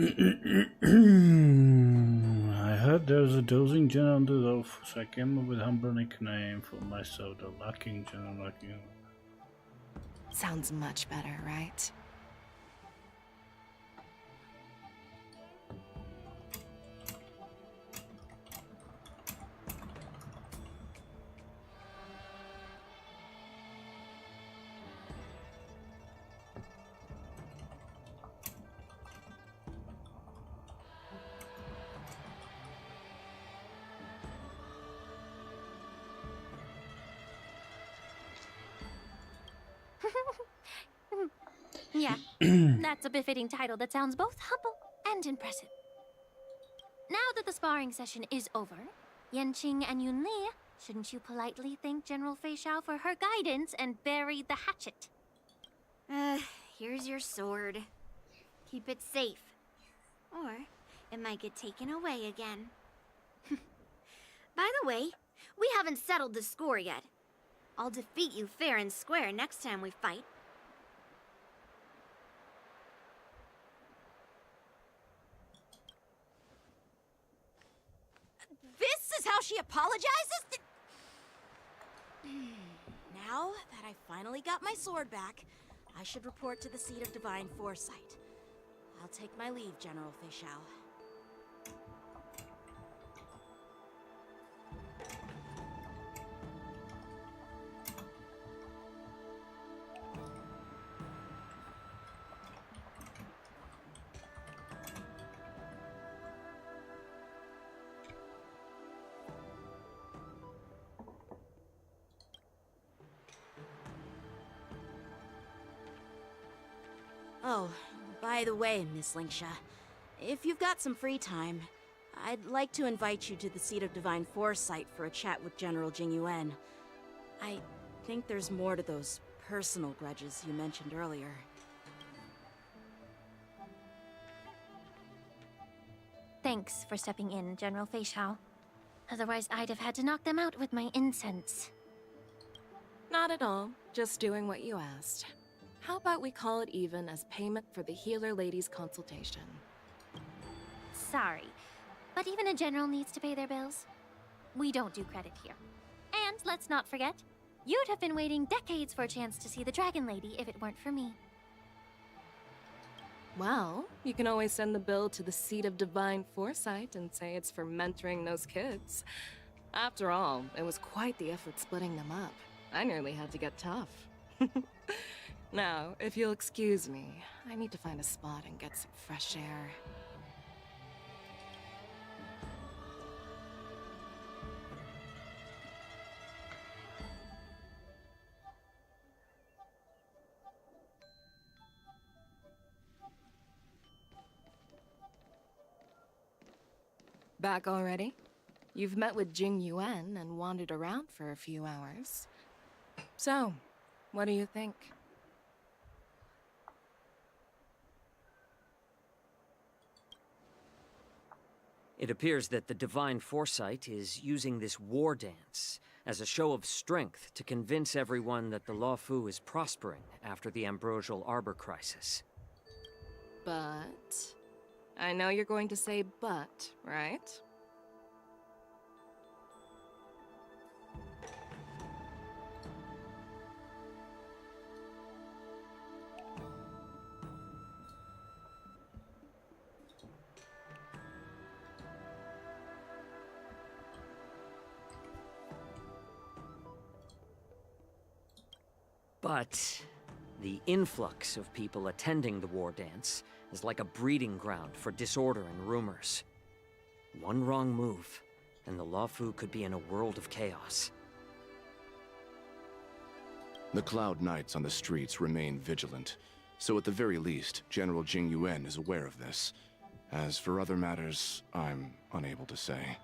heard there's a dosing gin on the loaf, so I came up with a humble nickname for my soda, Lacking Gin, Lacking. Sounds much better, right? Yeah, that's a befitting title that sounds both humble and impressive. Now that the sparring session is over, Yanqing and Yunli, shouldn't you politely thank General Fei Xiao for her guidance and bury the hatchet? Here's your sword. Keep it safe. Or it might get taken away again. By the way, we haven't settled the score yet. I'll defeat you fair and square next time we fight. This is how she apologizes? Now that I finally got my sword back, I should report to the seat of divine foresight. I'll take my leave, General Fei Xiao. Oh, by the way, Miss Lingsha, if you've got some free time, I'd like to invite you to the seat of divine foresight for a chat with General Jingyuan. I think there's more to those personal grudges you mentioned earlier. Thanks for stepping in, General Fei Xiao. Otherwise, I'd have had to knock them out with my incense. Not at all. Just doing what you asked. How about we call it even as payment for the healer lady's consultation? Sorry, but even a general needs to pay their bills. We don't do credit here. And let's not forget, you'd have been waiting decades for a chance to see the Dragon Lady if it weren't for me. Well, you can always send the bill to the seat of divine foresight and say it's for mentoring those kids. After all, it was quite the effort splitting them up. I nearly had to get tough. Now, if you'll excuse me, I need to find a spot and get some fresh air. Back already? You've met with Jing Yuan and wandered around for a few hours. So, what do you think? It appears that the Divine Foresight is using this war dance as a show of strength to convince everyone that the Luofu is prospering after the Ambrosial Arbor crisis. But... I know you're going to say but, right? But the influx of people attending the war dance is like a breeding ground for disorder and rumors. One wrong move, and the Luofu could be in a world of chaos. The Cloud Knights on the streets remain vigilant, so at the very least, General Jing Yuan is aware of this. As for other matters, I'm unable to say.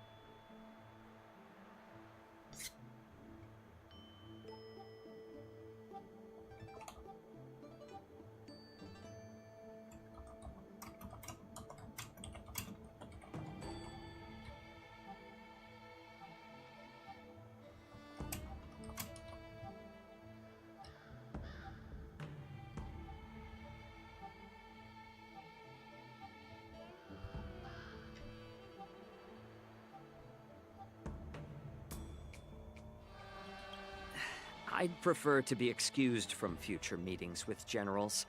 I'd prefer to be excused from future meetings with generals.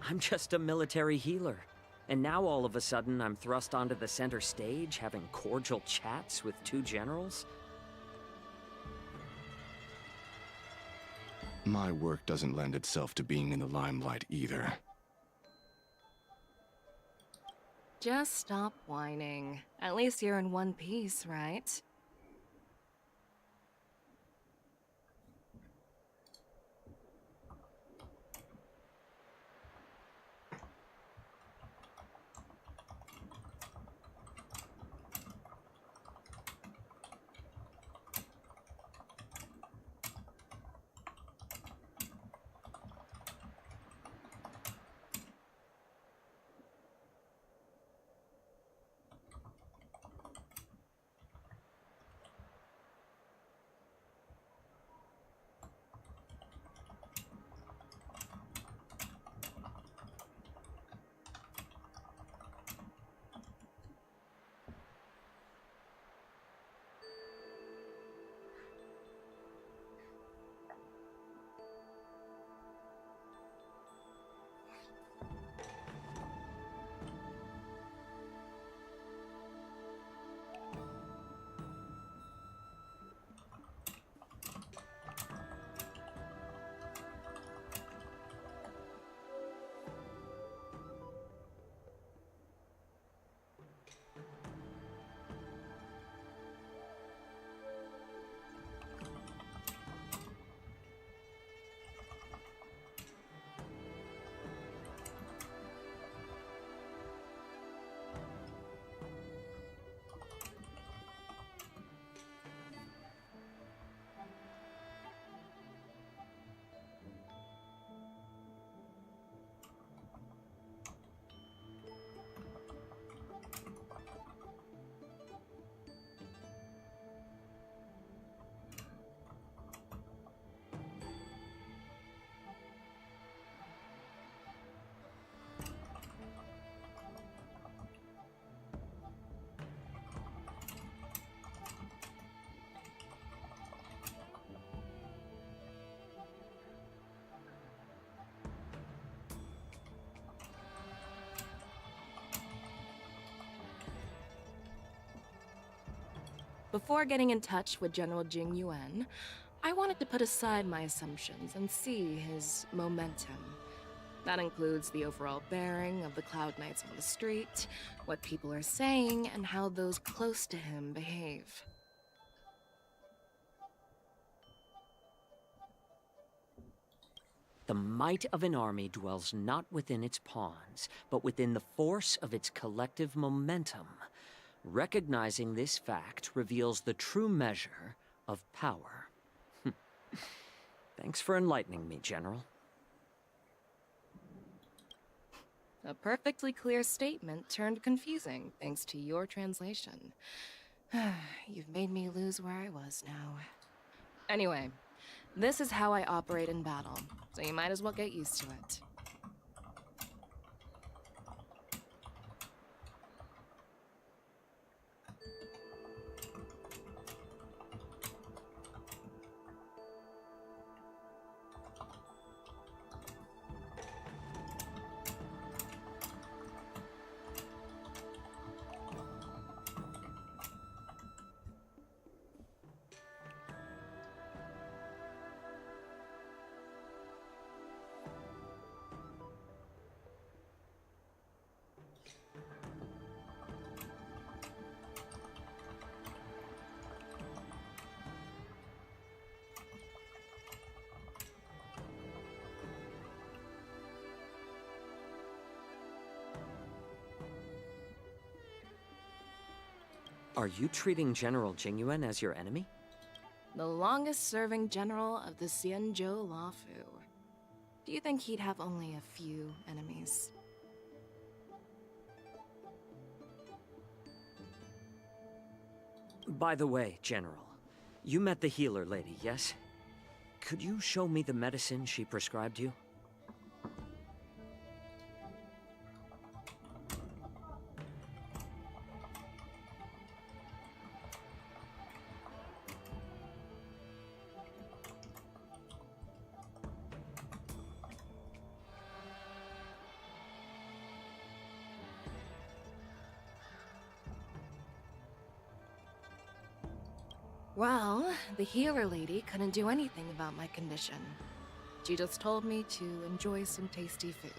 I'm just a military healer. And now all of a sudden I'm thrust onto the center stage having cordial chats with two generals? My work doesn't lend itself to being in the limelight either. Just stop whining. At least you're in one piece, right? Before getting in touch with General Jing Yuan, I wanted to put aside my assumptions and see his momentum. That includes the overall bearing of the Cloud Knights on the street, what people are saying, and how those close to him behave. The might of an army dwells not within its pawns, but within the force of its collective momentum. Recognizing this fact reveals the true measure of power. Thanks for enlightening me, General. A perfectly clear statement turned confusing thanks to your translation. You've made me lose where I was now. Anyway, this is how I operate in battle, so you might as well get used to it. Are you treating General Jingyuan as your enemy? The longest-serving general of the Xianzhou Luofu. Do you think he'd have only a few enemies? By the way, General, you met the healer lady, yes? Could you show me the medicine she prescribed you? Well, the healer lady couldn't do anything about my condition. She just told me to enjoy some tasty food.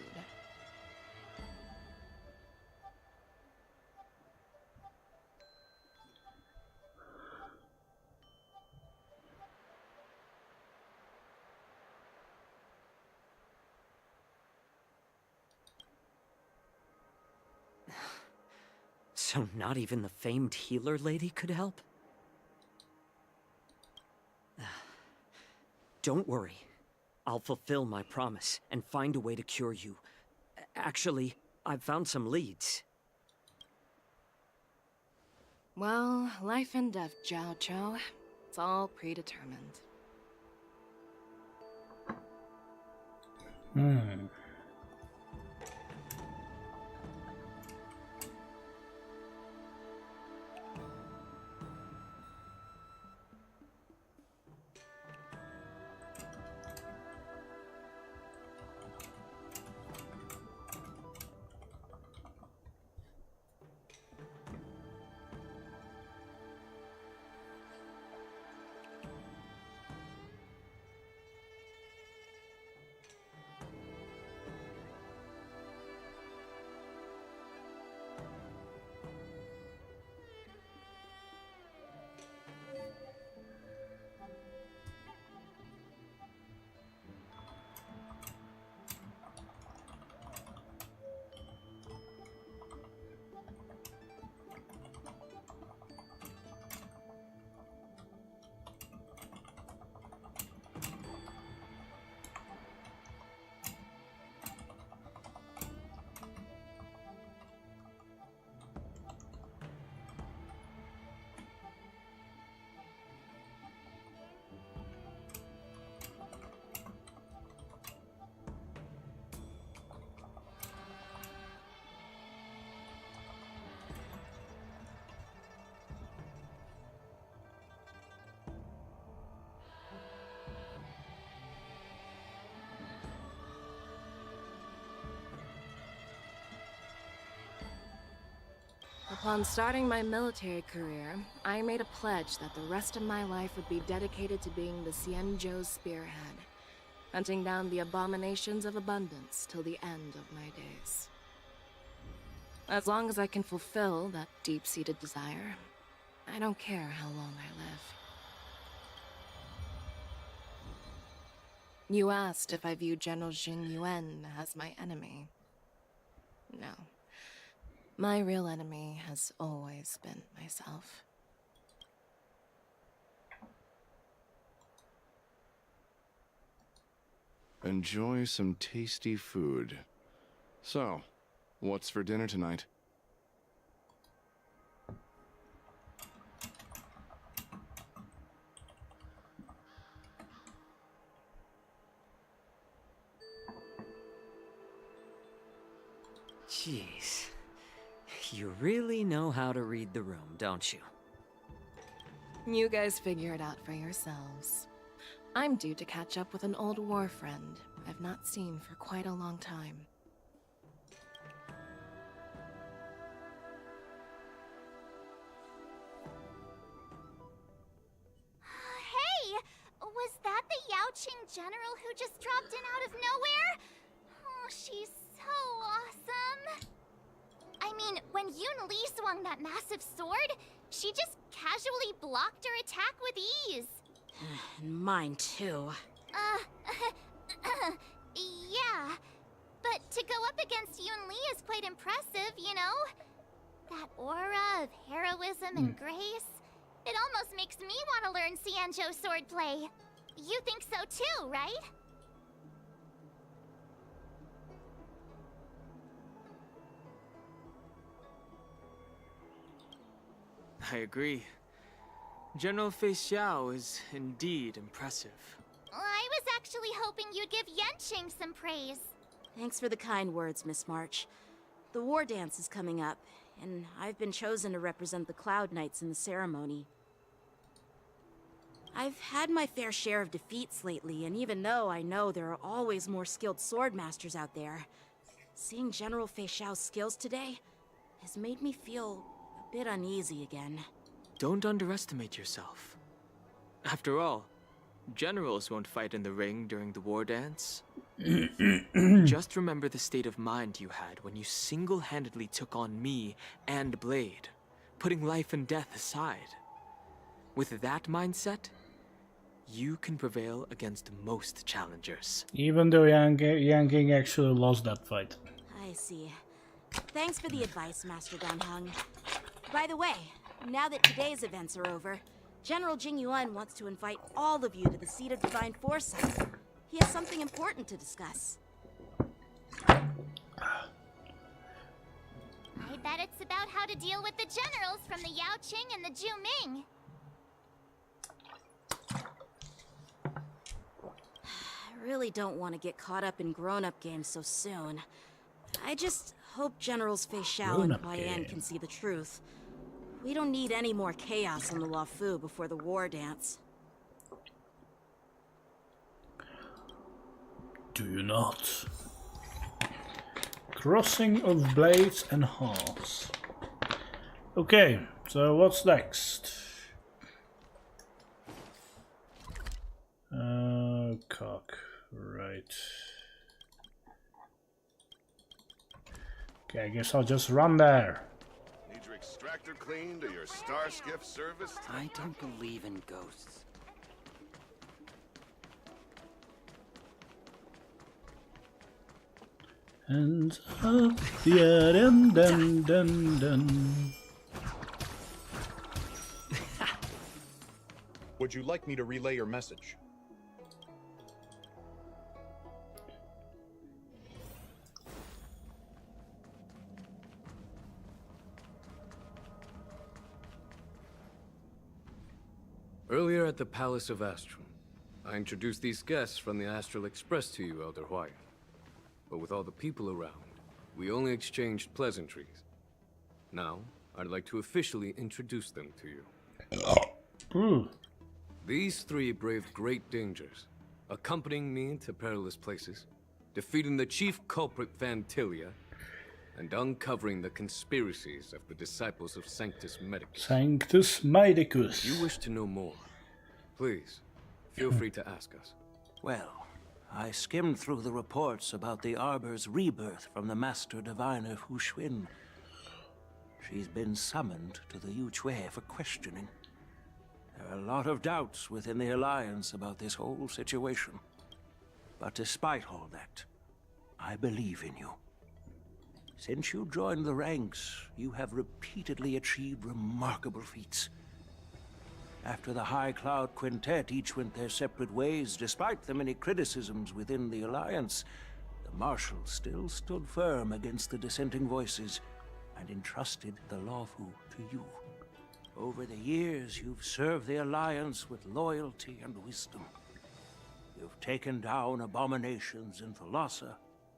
So not even the famed healer lady could help? Don't worry. I'll fulfill my promise and find a way to cure you. Actually, I've found some leads. Well, life and death, Jiao Cho. It's all predetermined. Upon starting my military career, I made a pledge that the rest of my life would be dedicated to being the Xianzhou spearhead, hunting down the abominations of abundance till the end of my days. As long as I can fulfill that deep-seated desire, I don't care how long I live. You asked if I view General Jing Yuan as my enemy. No. My real enemy has always been myself. Enjoy some tasty food. So, what's for dinner tonight? Jeez. You really know how to read the room, don't you? You guys figure it out for yourselves. I'm due to catch up with an old war friend I've not seen for quite a long time. Hey! Was that the Yaoqing general who just dropped in out of nowhere? Oh, she's so awesome! I mean, when Yun Li swung that massive sword, she just casually blocked her attack with ease. And mine too. Yeah. But to go up against Yun Li is quite impressive, you know? That aura of heroism and grace. It almost makes me want to learn Xianzhou swordplay. You think so too, right? I agree. General Fei Xiao is indeed impressive. I was actually hoping you'd give Yanqing some praise. Thanks for the kind words, Miss March. The war dance is coming up, and I've been chosen to represent the Cloud Knights in the ceremony. I've had my fair share of defeats lately, and even though I know there are always more skilled swordmasters out there, seeing General Fei Xiao's skills today has made me feel a bit uneasy again. Don't underestimate yourself. After all, generals won't fight in the ring during the war dance. Just remember the state of mind you had when you single-handedly took on me and Blade, putting life and death aside. With that mindset, you can prevail against most challengers. Even though Yang King actually lost that fight. I see. Thanks for the advice, Master Danheng. By the way, now that today's events are over, General Jing Yuan wants to invite all of you to the Seat of Divine Foresight. He has something important to discuss. I bet it's about how to deal with the generals from the Yao Qing and the Zhu Ming. I really don't want to get caught up in grown-up games so soon. I just hope Generals Fei Xiao and Hua Yan can see the truth. We don't need any more chaos on the Luofu before the war dance. Do you not? Crossing of blades and hearts. Okay, so what's next? Cock, right. Okay, I guess I'll just run there. Need your extractor cleaned or your star skiff serviced? I don't believe in ghosts. Hands up, yeah, dun dun dun dun. Would you like me to relay your message? Earlier at the Palace of Astrum, I introduced these guests from the Astral Express to you, Elder Huayan. But with all the people around, we only exchanged pleasantries. Now, I'd like to officially introduce them to you. These three braved great dangers, accompanying me to perilous places, defeating the chief culprit Vantilia, and uncovering the conspiracies of the disciples of Sanctus Medicus. Sanctus Medicus. If you wish to know more, please, feel free to ask us. Well, I skimmed through the reports about the Arbor's rebirth from the Master Diviner Fu Xuan. She's been summoned to the Yu Chui for questioning. There are a lot of doubts within the Alliance about this whole situation. But despite all that, I believe in you. Since you joined the ranks, you have repeatedly achieved remarkable feats. After the High Cloud Quintet each went their separate ways, despite the many criticisms within the Alliance, the Marshal still stood firm against the dissenting voices and entrusted the Luofu to you. Over the years, you've served the Alliance with loyalty and wisdom. You've taken down abominations in Thalassa,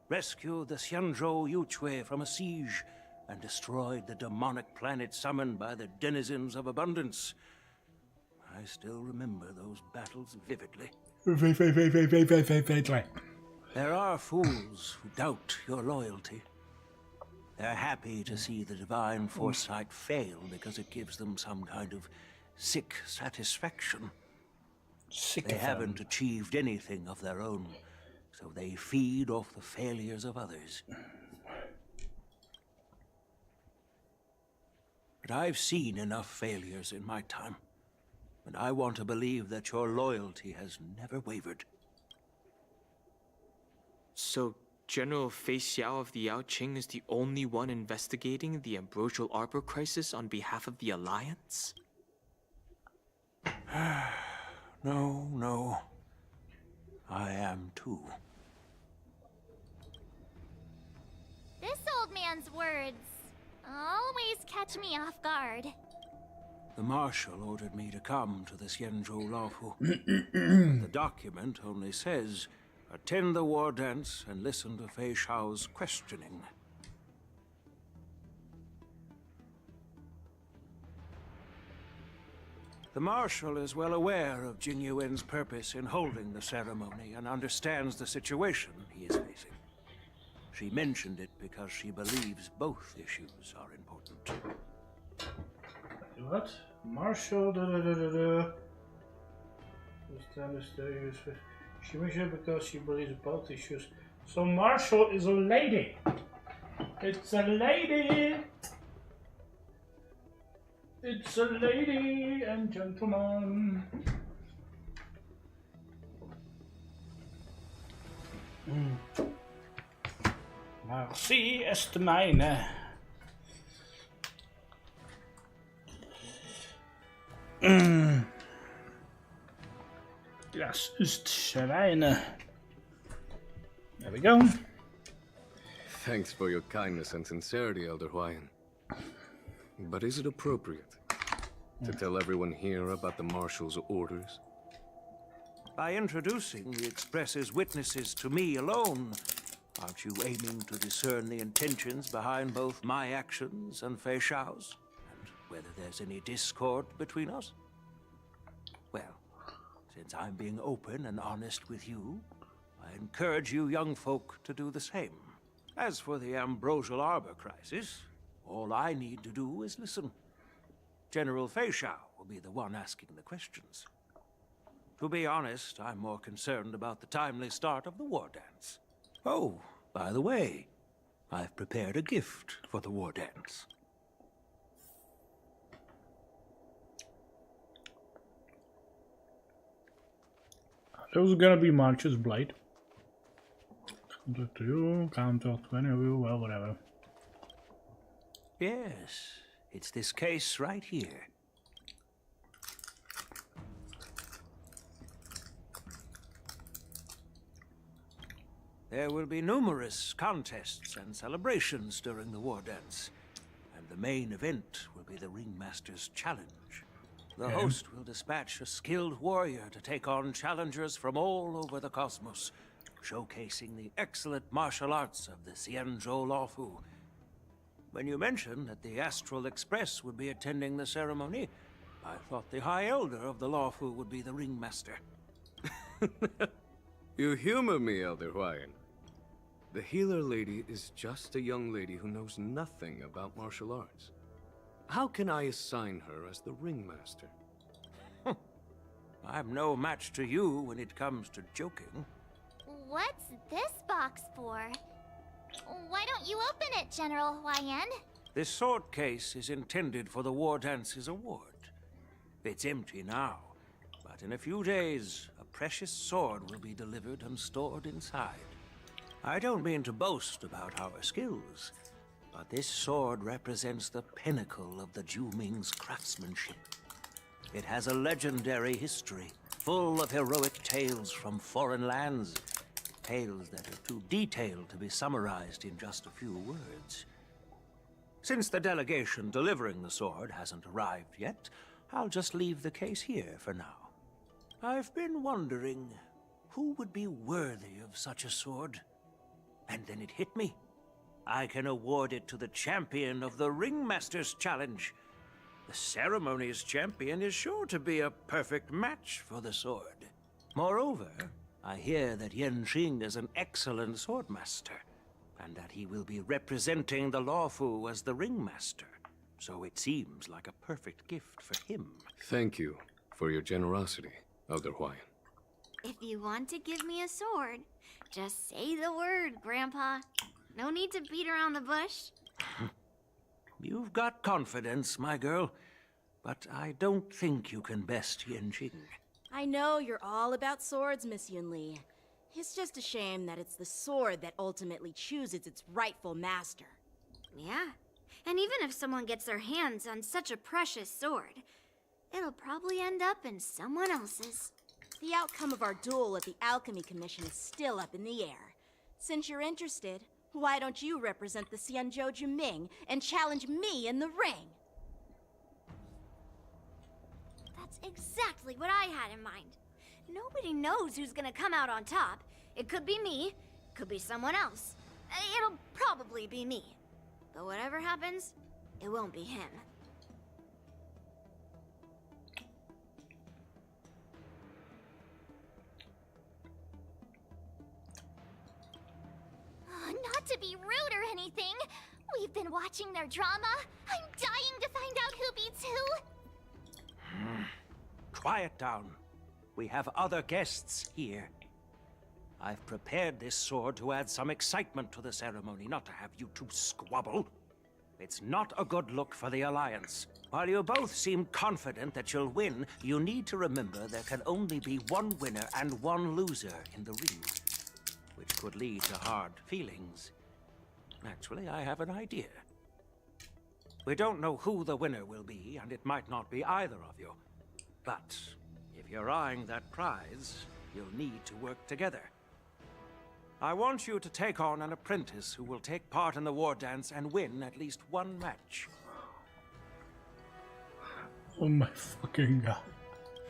rescued the Xianzhou Yu Chui from a siege, and destroyed the demonic planet summoned by the denizens of abundance. I still remember those battles vividly. There are fools who doubt your loyalty. They're happy to see the divine foresight fail because it gives them some kind of sick satisfaction. They haven't achieved anything of their own, so they feed off the failures of others. But I've seen enough failures in my time, and I want to believe that your loyalty has never wavered. So, General Fei Xiao of the Yao Qing is the only one investigating the Ambrosial Arbor crisis on behalf of the Alliance? No. I am too. This old man's words always catch me off guard. The Marshal ordered me to come to the Xianzhou Luofu. The document only says, attend the war dance and listen to Fei Xiao's questioning. The Marshal is well aware of Jing Yuan's purpose in holding the ceremony and understands the situation he is facing. She mentioned it because she believes both issues are important. What? Marshal, She mentioned because she believes both issues. So Marshall is a lady. It's a lady. It's a lady and gentlemen. Merci, ist meine. Das ist Schweine. There we go. Thanks for your kindness and sincerity, Elder Hwayan. But is it appropriate to tell everyone here about the Marshal's orders? By introducing the Express's witnesses to me alone, aren't you aiming to discern the intentions behind both my actions and Fei Shao's? And whether there's any discord between us? Well, since I'm being open and honest with you, I encourage you young folk to do the same. As for the Ambrosial Arbor crisis, all I need to do is listen. General Fei Shao will be the one asking the questions. To be honest, I'm more concerned about the timely start of the Wardance. Oh, by the way, I've prepared a gift for the Wardance. That was gonna be March's Blade. Counter to you, counter to any of you, well, whatever. Yes, it's this case right here. There will be numerous contests and celebrations during the Wardance, and the main event will be the Ringmaster's Challenge. The host will dispatch a skilled warrior to take on challengers from all over the cosmos, showcasing the excellent martial arts of the Xianzhou Luofu. When you mentioned that the Astral Express would be attending the ceremony, I thought the High Elder of the Luofu would be the Ringmaster. You humor me, Elder Hwayan. The healer lady is just a young lady who knows nothing about martial arts. How can I assign her as the Ringmaster? I'm no match to you when it comes to joking. What's this box for? Why don't you open it, General Hwayan? This sword case is intended for the Wardance's award. It's empty now, but in a few days, a precious sword will be delivered and stored inside. I don't mean to boast about our skills, but this sword represents the pinnacle of the Juming's craftsmanship. It has a legendary history, full of heroic tales from foreign lands. Tales that are too detailed to be summarized in just a few words. Since the delegation delivering the sword hasn't arrived yet, I'll just leave the case here for now. I've been wondering who would be worthy of such a sword. And then it hit me. I can award it to the champion of the Ringmaster's Challenge. The ceremony's champion is sure to be a perfect match for the sword. Moreover, I hear that Yanqing is an excellent swordmaster, and that he will be representing the Luofu as the Ringmaster. So it seems like a perfect gift for him. Thank you for your generosity, Elder Hwayan. If you want to give me a sword, just say the word, Grandpa. No need to beat around the bush. You've got confidence, my girl, but I don't think you can best Yanqing. I know you're all about swords, Miss Yunli. It's just a shame that it's the sword that ultimately chooses its rightful master. Yeah, and even if someone gets their hands on such a precious sword, it'll probably end up in someone else's. The outcome of our duel at the Alchemy Commission is still up in the air. Since you're interested, why don't you represent the Xianzhou Juming and challenge me in the ring? That's exactly what I had in mind. Nobody knows who's gonna come out on top. It could be me, could be someone else. It'll probably be me. But whatever happens, it won't be him. Not to be rude or anything, we've been watching their drama. I'm dying to find out who beats who. Quiet down. We have other guests here. I've prepared this sword to add some excitement to the ceremony, not to have you two squabble. It's not a good look for the Alliance. While you both seem confident that you'll win, you need to remember there can only be one winner and one loser in the ring, which could lead to hard feelings. Actually, I have an idea. We don't know who the winner will be, and it might not be either of you. But if you're eyeing that prize, you'll need to work together. I want you to take on an apprentice who will take part in the war dance and win at least one match. Oh my fucking god.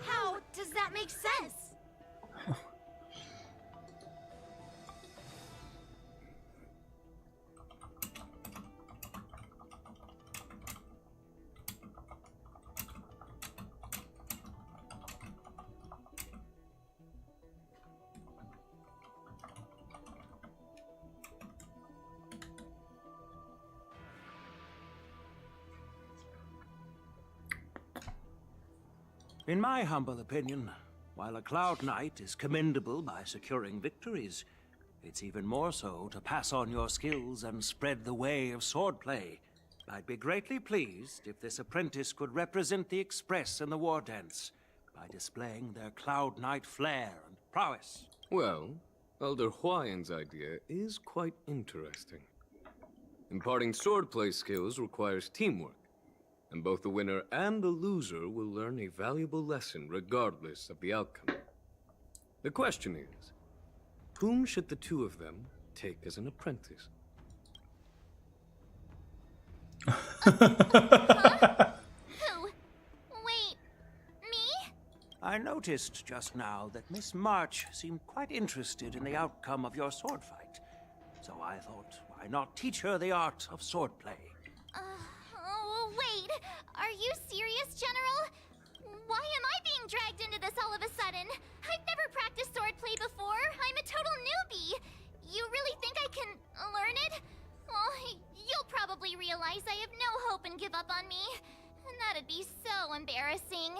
How does that make sense? In my humble opinion, while a Cloud Knight is commendable by securing victories, it's even more so to pass on your skills and spread the way of swordplay. I'd be greatly pleased if this apprentice could represent the Express in the war dance by displaying their Cloud Knight flair and prowess. Well, Elder Huayan's idea is quite interesting. Imparting swordplay skills requires teamwork, and both the winner and the loser will learn a valuable lesson regardless of the outcome. The question is, whom should the two of them take as an apprentice? Who? Wait, me? I noticed just now that Miss March seemed quite interested in the outcome of your sword fight. So I thought, why not teach her the art of swordplay? Wait, are you serious, General? Why am I being dragged into this all of a sudden? I've never practiced swordplay before. I'm a total newbie. You really think I can learn it? Well, you'll probably realize I have no hope and give up on me. And that'd be so embarrassing.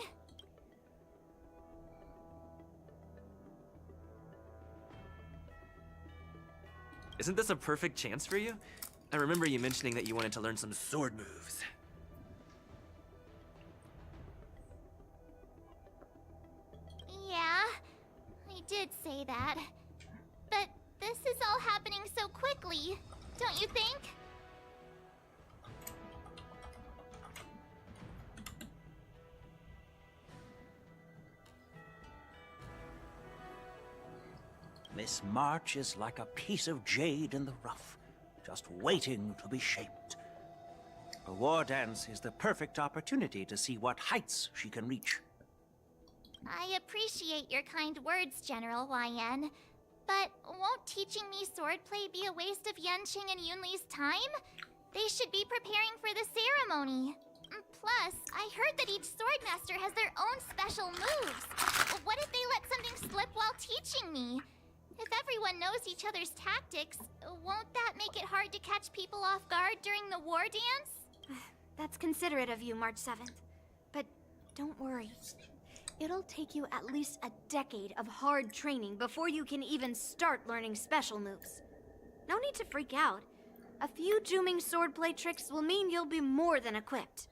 Isn't this a perfect chance for you? I remember you mentioning that you wanted to learn some sword moves. Yeah, I did say that. But this is all happening so quickly, don't you think? Miss March is like a piece of jade in the rough, just waiting to be shaped. A war dance is the perfect opportunity to see what heights she can reach. I appreciate your kind words, General Huayan. But won't teaching me swordplay be a waste of Yanqing and Yunli's time? They should be preparing for the ceremony. Plus, I heard that each swordmaster has their own special moves. What if they let something slip while teaching me? If everyone knows each other's tactics, won't that make it hard to catch people off guard during the war dance? That's considerate of you, March 7th. But don't worry. It'll take you at least a decade of hard training before you can even start learning special moves. No need to freak out. A few Juming swordplay tricks will mean you'll be more than equipped.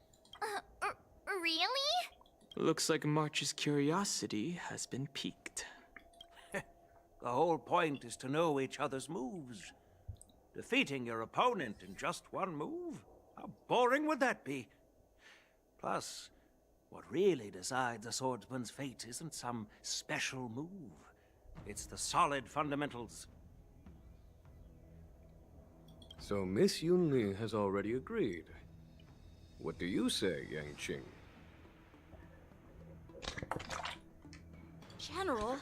Really? Looks like March's curiosity has been piqued. The whole point is to know each other's moves. Defeating your opponent in just one move? How boring would that be? Plus, what really decides a swordsman's fate isn't some special move. It's the solid fundamentals. So Miss Yunli has already agreed. What do you say, Yanqing? General,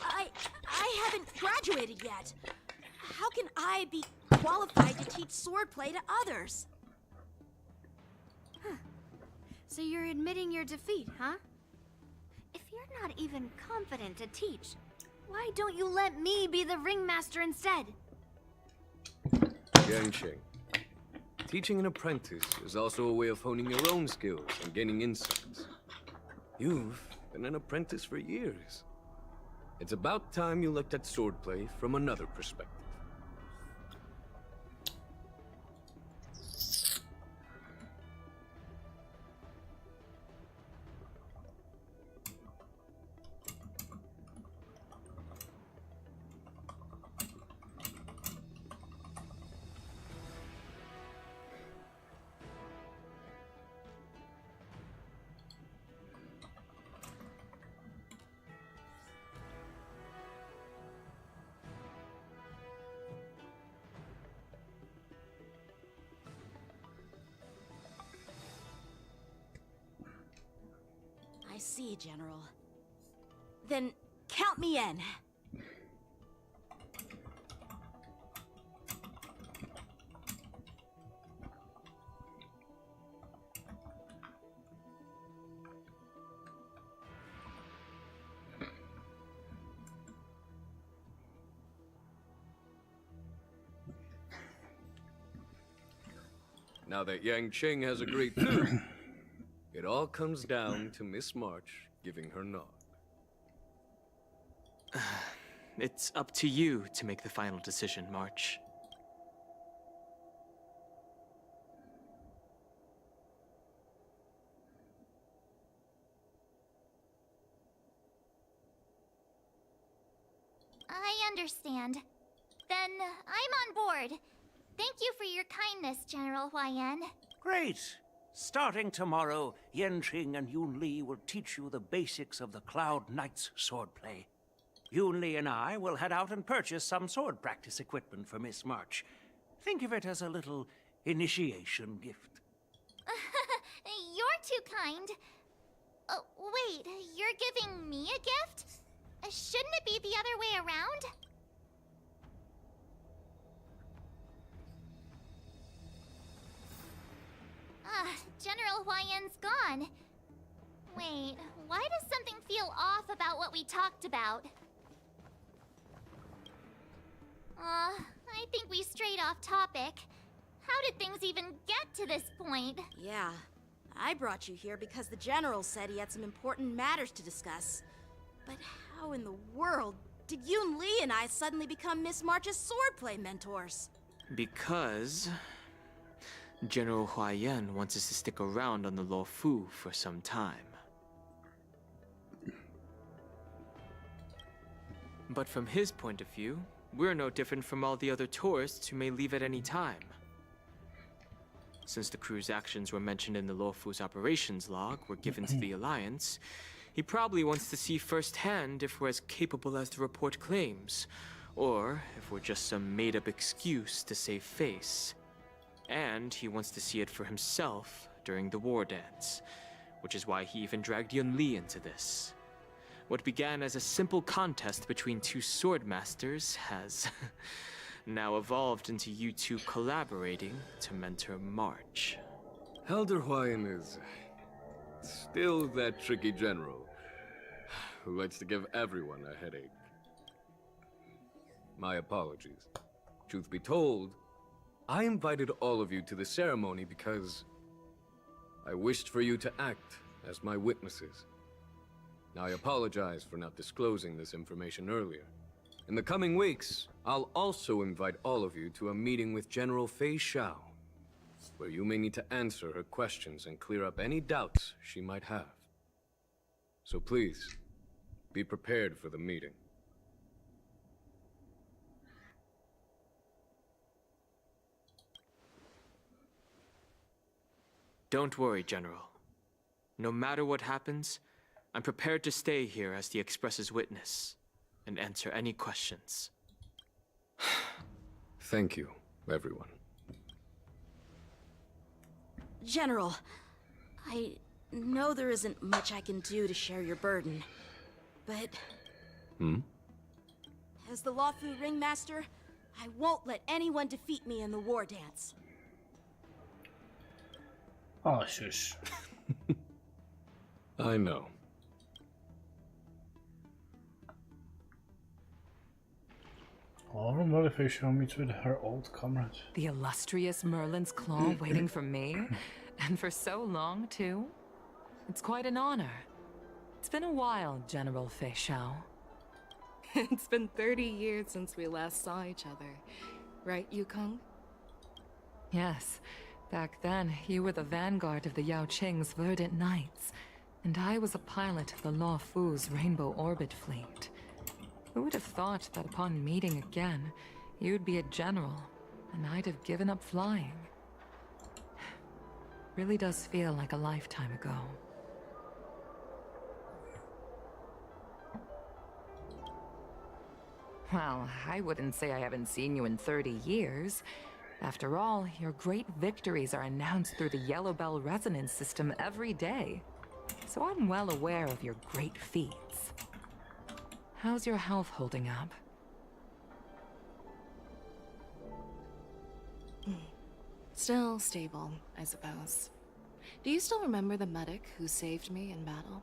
I haven't graduated yet. How can I be qualified to teach swordplay to others? So you're admitting your defeat, huh? If you're not even confident to teach, why don't you let me be the ringmaster instead? Yanqing, teaching an apprentice is also a way of honing your own skills and gaining insights. You've been an apprentice for years. It's about time you looked at swordplay from another perspective. I see, General. Then count me in. Now that Yang Qing has agreed too, it all comes down to Miss March giving her nod. It's up to you to make the final decision, March. I understand. Then I'm on board. Thank you for your kindness, General Huayan. Great! Starting tomorrow, Yanqing and Yunli will teach you the basics of the Cloud Knight's swordplay. Yunli and I will head out and purchase some sword practice equipment for Miss March. Think of it as a little initiation gift. You're too kind. Wait, you're giving me a gift? Shouldn't it be the other way around? General Huayan's gone. Wait, why does something feel off about what we talked about? I think we strayed off topic. How did things even get to this point? Yeah, I brought you here because the General said he had some important matters to discuss. But how in the world did Yun Li and I suddenly become Miss March's swordplay mentors? Because General Huayan wants us to stick around on the Luofu for some time. But from his point of view, we're no different from all the other tourists who may leave at any time. Since the crew's actions were mentioned in the Luofu's operations log were given to the Alliance, he probably wants to see firsthand if we're as capable as the report claims, or if we're just some made-up excuse to save face. And he wants to see it for himself during the Wardance, which is why he even dragged Yun Li into this. What began as a simple contest between two sword masters has now evolved into you two collaborating to mentor March. Elder Huayan is still that tricky general who likes to give everyone a headache. My apologies. Truth be told, I invited all of you to the ceremony because I wished for you to act as my witnesses. Now, I apologize for not disclosing this information earlier. In the coming weeks, I'll also invite all of you to a meeting with General Fei Xiao, where you may need to answer her questions and clear up any doubts she might have. So please, be prepared for the meeting. Don't worry, General. No matter what happens, I'm prepared to stay here as the Express's witness and answer any questions. Thank you, everyone. General, I know there isn't much I can do to share your burden, but... As the Luofu Ringmaster, I won't let anyone defeat me in the Wardance. Oh, shush. I know. Oh, what if they show me to her old comrade? The illustrious Merlin's Claw waiting for me? And for so long, too? It's quite an honor. It's been a while, General Fei Xiao. It's been 30 years since we last saw each other. Right, Yukong? Yes. Back then, you were the vanguard of the Yao Qing's Verdant Knights, and I was a pilot of the Law Fu's Rainbow Orbit fleet. Who would have thought that upon meeting again, you'd be a general, and I'd have given up flying? Really does feel like a lifetime ago. Well, I wouldn't say I haven't seen you in 30 years. After all, your great victories are announced through the Yellow Bell resonance system every day. So I'm well aware of your great feats. How's your health holding up? Still stable, I suppose. Do you still remember the medic who saved me in battle?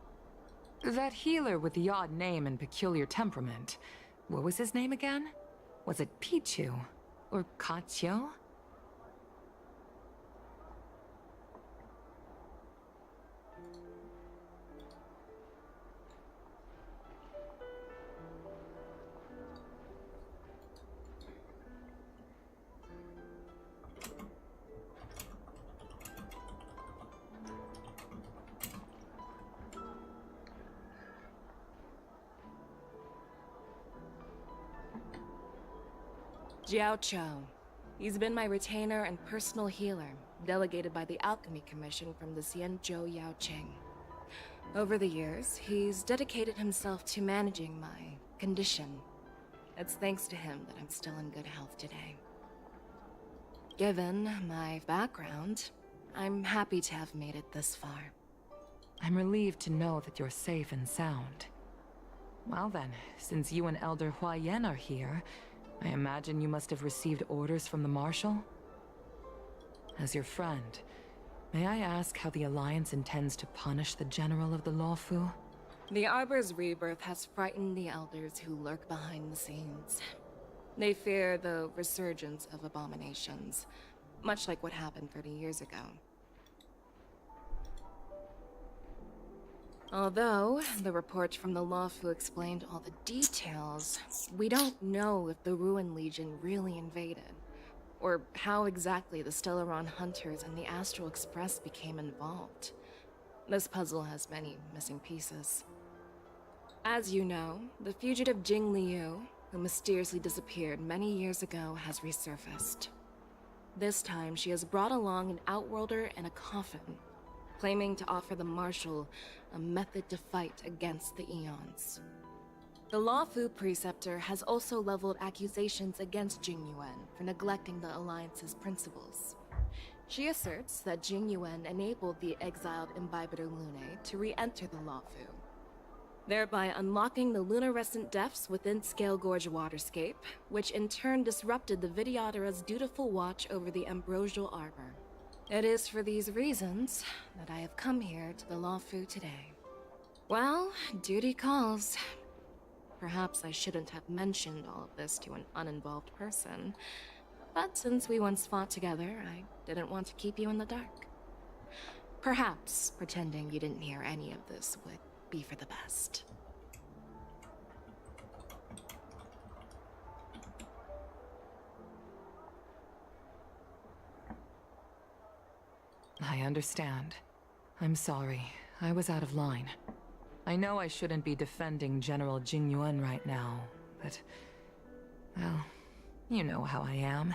That healer with the odd name and peculiar temperament. What was his name again? Was it Pichu? Or Kachyo? Jiao Cho. He's been my retainer and personal healer, delegated by the Alchemy Commission from the Xianzhou Yao Qing. Over the years, he's dedicated himself to managing my condition. It's thanks to him that I'm still in good health today. Given my background, I'm happy to have made it this far. I'm relieved to know that you're safe and sound. Well then, since you and Elder Huayan are here, I imagine you must have received orders from the Marshal? As your friend, may I ask how the Alliance intends to punish the General of the Lawfu? The Arbor's rebirth has frightened the Elders who lurk behind the scenes. They fear the resurgence of abominations, much like what happened 30 years ago. Although the report from the Lawfu explained all the details, we don't know if the Ruin Legion really invaded, or how exactly the Stellaron Hunters and the Astral Express became involved. This puzzle has many missing pieces. As you know, the fugitive Jing Liu, who mysteriously disappeared many years ago, has resurfaced. This time, she has brought along an Outworlder and a coffin, claiming to offer the Marshal a method to fight against the Eons. The Lawfu Preceptor has also leveled accusations against Jing Yuan for neglecting the Alliance's principles. She asserts that Jing Yuan enabled the exiled Imbibitor Lunae to re-enter the Lawfu, thereby unlocking the lunarescent depths within Scale Gorge Waterscape, which in turn disrupted the Vidyadhara's dutiful watch over the Ambrosial Arbor. It is for these reasons that I have come here to the Lawfu today. Well, duty calls. Perhaps I shouldn't have mentioned all of this to an uninvolved person, but since we once fought together, I didn't want to keep you in the dark. Perhaps pretending you didn't hear any of this would be for the best. I understand. I'm sorry. I was out of line. I know I shouldn't be defending General Jing Yuan right now, but... well, you know how I am.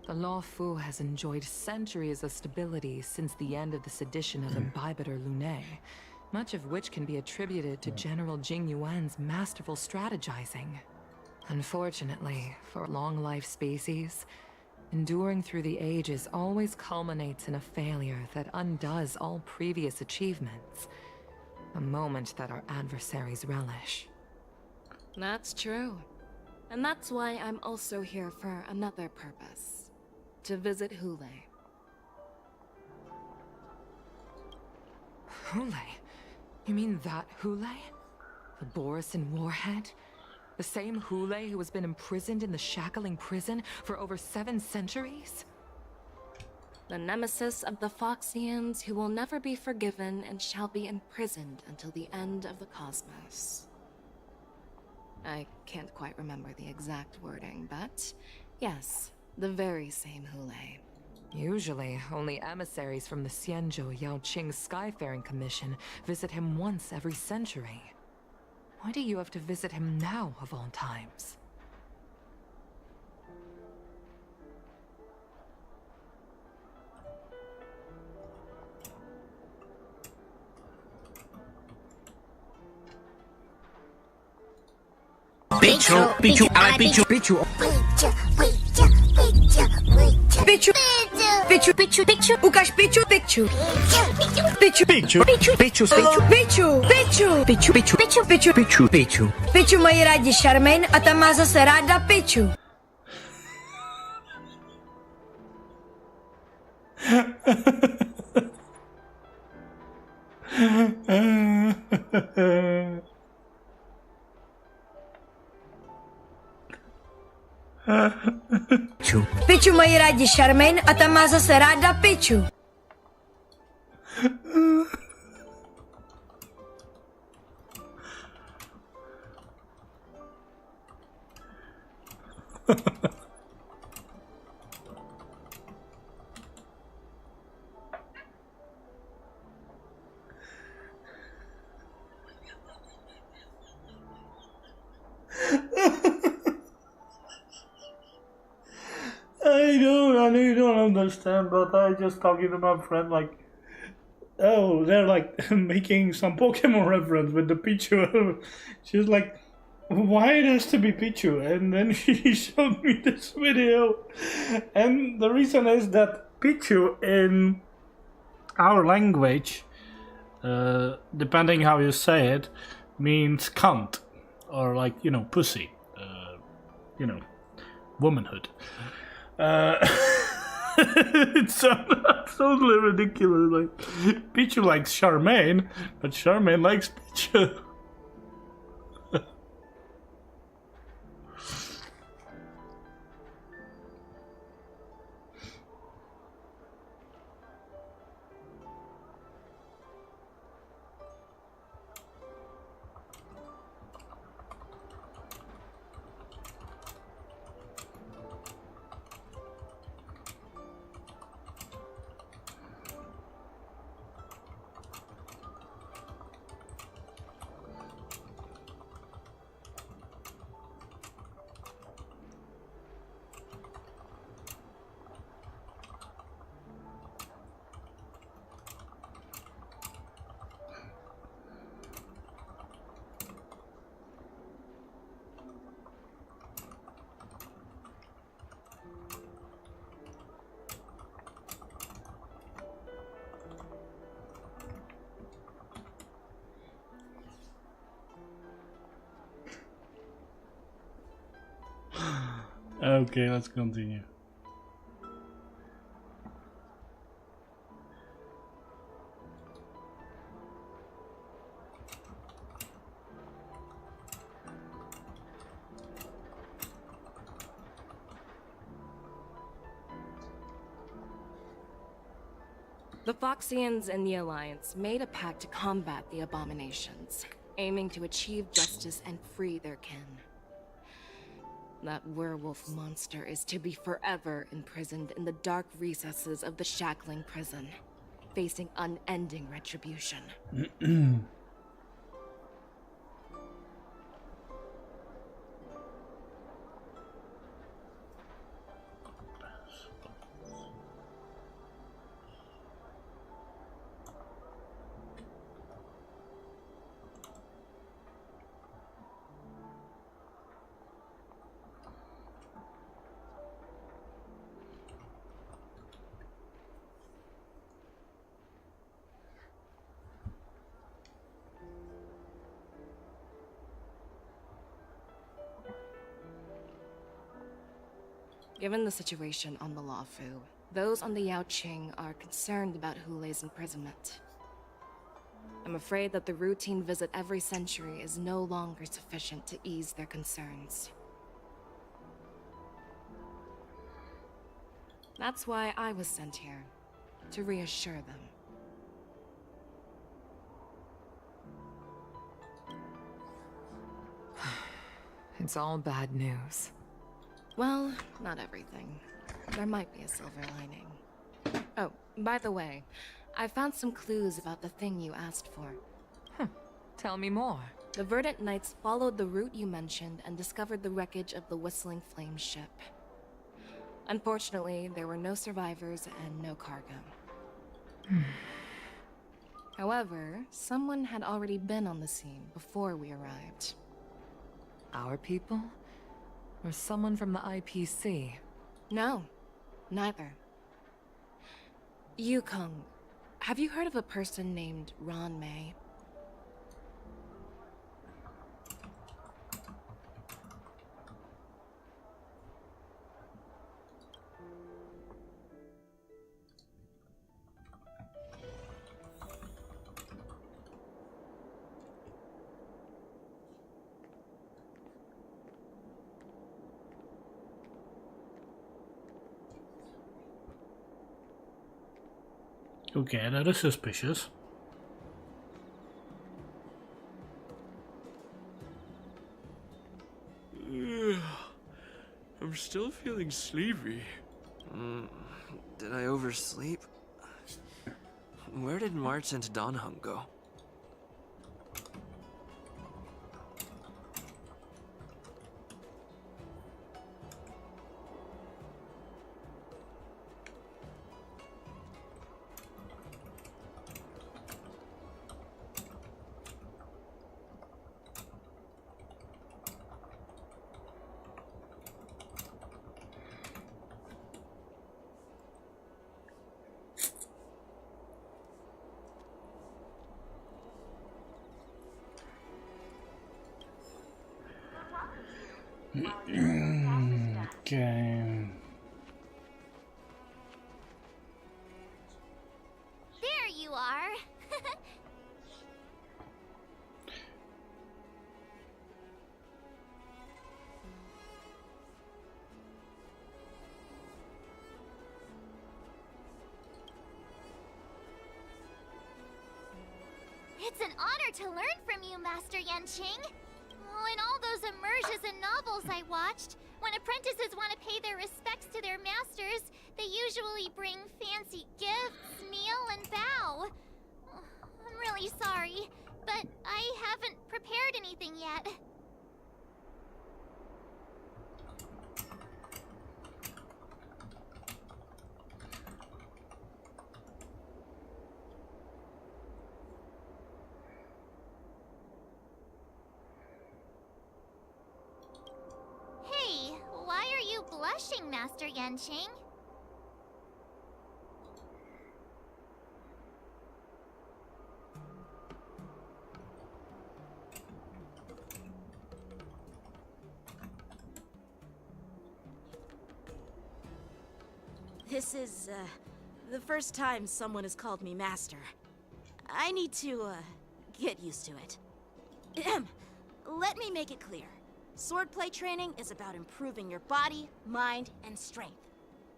The Lawfu has enjoyed centuries of stability since the end of the sedition of Imbibitor Lunae, much of which can be attributed to General Jing Yuan's masterful strategizing. Unfortunately, for a long-life species, enduring through the ages always culminates in a failure that undoes all previous achievements. A moment that our adversaries relish. That's true. And that's why I'm also here for another purpose. To visit Hule. Hule? You mean that Hule? The Borisin warhead? The same Hule who has been imprisoned in the Shackling prison for over 7 centuries? The nemesis of the Foxians who will never be forgiven and shall be imprisoned until the end of the cosmos. I can't quite remember the exact wording, but yes, the very same Hule. Usually, only emissaries from the Xianzhou Yaoqing Skyfaring Commission visit him once every century. Why do you have to visit him now, of all times? Pichu, Pichu, ale Pichu, Pichu. Pichu, Pichu, Pichu, Pichu, ukaż Pichu, Pichu. Pichu, Pichu, Pichu, Pichu, Pichu, Pichu, Pichu, Pichu, Pichu, Pichu, Pichu, Pichu. Pichu mají rádi Charmaine a ta má zase ráda Pichu. Pichu mají rádi Charmaine a ta má zase ráda Pichu. I don't understand, but I just talking to my friend like, oh, they're like making some Pokemon reference with the Pichu. She's like, why it has to be Pichu? And then she showed me this video, and the reason is that Pichu in our language, depending how you say it, means cunt, or like, you know, pussy, you know, womanhood. It's absolutely ridiculous. Like, Pichu likes Charmaine, but Charmaine likes Pichu. Okay, let's continue. The Foxians and the Alliance made a pact to combat the abominations, aiming to achieve justice and free their kin. That werewolf monster is to be forever imprisoned in the dark recesses of the Shackling prison, facing unending retribution. Given the situation on the Luofu, those on the Yaoqing are concerned about Hule's imprisonment. I'm afraid that the routine visit every century is no longer sufficient to ease their concerns. That's why I was sent here, to reassure them. It's all bad news. Well, not everything. There might be a silver lining. Oh, by the way, I found some clues about the thing you asked for. Tell me more. The Verdant Knights followed the route you mentioned and discovered the wreckage of the Whistling Flame ship. Unfortunately, there were no survivors and no cargo. However, someone had already been on the scene before we arrived. Our people? Or someone from the IPC? No, neither. Yukong, have you heard of a person named Ron May? Okay, that is suspicious. I'm still feeling sleepy. Did I oversleep? Where did March and Donhung go? Okay. There you are. It's an honor to learn from you, Master Yanqing. Oh, in all those immersions and novels I watched, when apprentices want to pay their respects to their masters, they usually bring fancy gifts, kneel, and bow. Oh, I'm really sorry, but I haven't prepared anything yet. Hey, why are you blushing, Master Yanqing? This is, the first time someone has called me master. I need to, get used to it. Let me make it clear. Swordplay training is about improving your body, mind, and strength.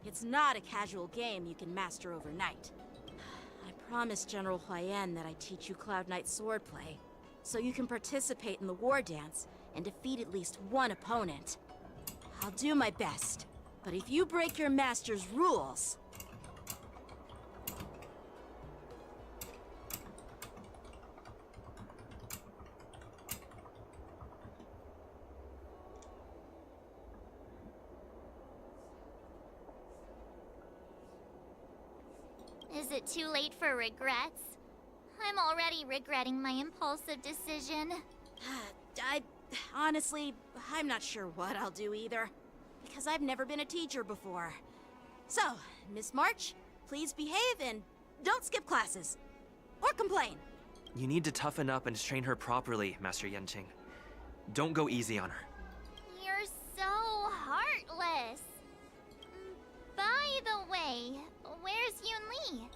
It's not a casual game you can master overnight. I promised General Huayan that I'd teach you Cloud Knight swordplay, so you can participate in the war dance and defeat at least one opponent. I'll do my best, but if you break your master's rules... Is it too late for regrets? I'm already regretting my impulsive decision. Honestly, I'm not sure what I'll do either, because I've never been a teacher before. So, Miss March, please behave and don't skip classes. Or complain. You need to toughen up and train her properly, Master Yanqing. Don't go easy on her. You're so heartless. By the way, where's Yun Li?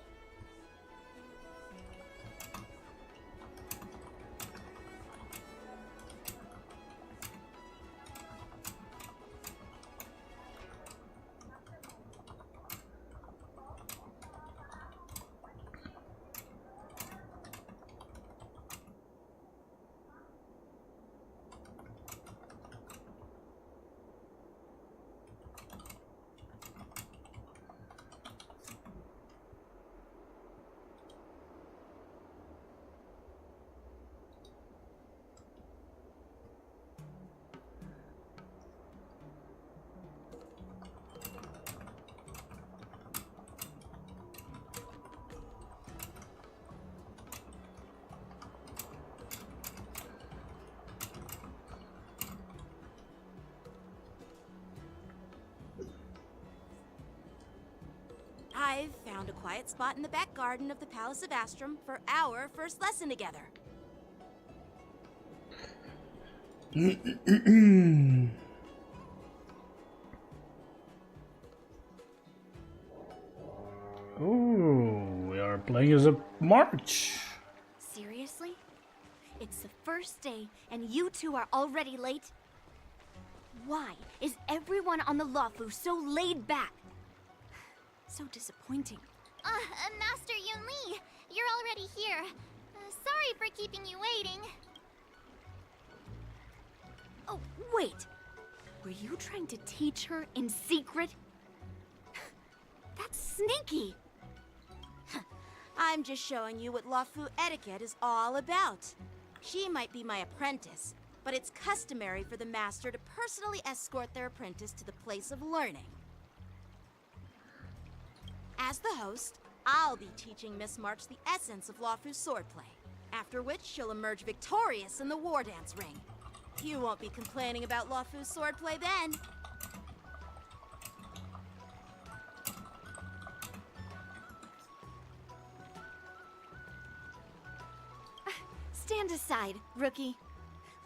I've found a quiet spot in the back garden of the Palace of Astrum for our first lesson together. Ooh, we are playing as a march. Seriously? It's the first day, and you two are already late? Why is everyone on the Luofu so laid back? So disappointing. Master Yun Li, you're already here. Sorry for keeping you waiting. Oh, wait. Were you trying to teach her in secret? That's sneaky. I'm just showing you what Luofu etiquette is all about. She might be my apprentice, but it's customary for the master to personally escort their apprentice to the place of learning. As the host, I'll be teaching Miss March the essence of Luofu's swordplay, after which she'll emerge victorious in the Wardance ring. You won't be complaining about Luofu's swordplay then. Stand aside, rookie.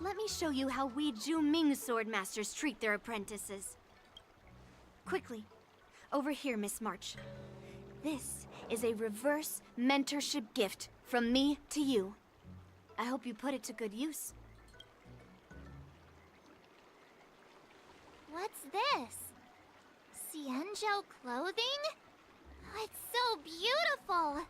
Let me show you how we Zhu-Ming sword masters treat their apprentices. Quickly, over here, Miss March. This is a reverse mentorship gift from me to you. I hope you put it to good use. What's this? Xianzhou clothing? It's so beautiful!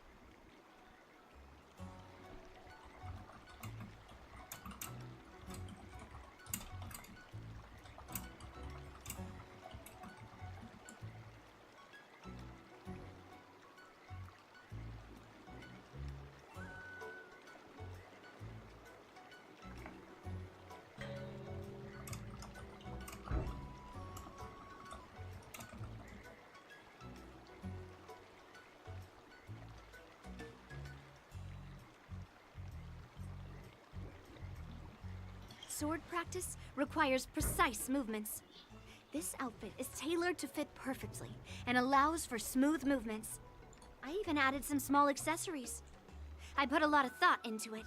Sword practice requires precise movements. This outfit is tailored to fit perfectly and allows for smooth movements. I even added some small accessories. I put a lot of thought into it.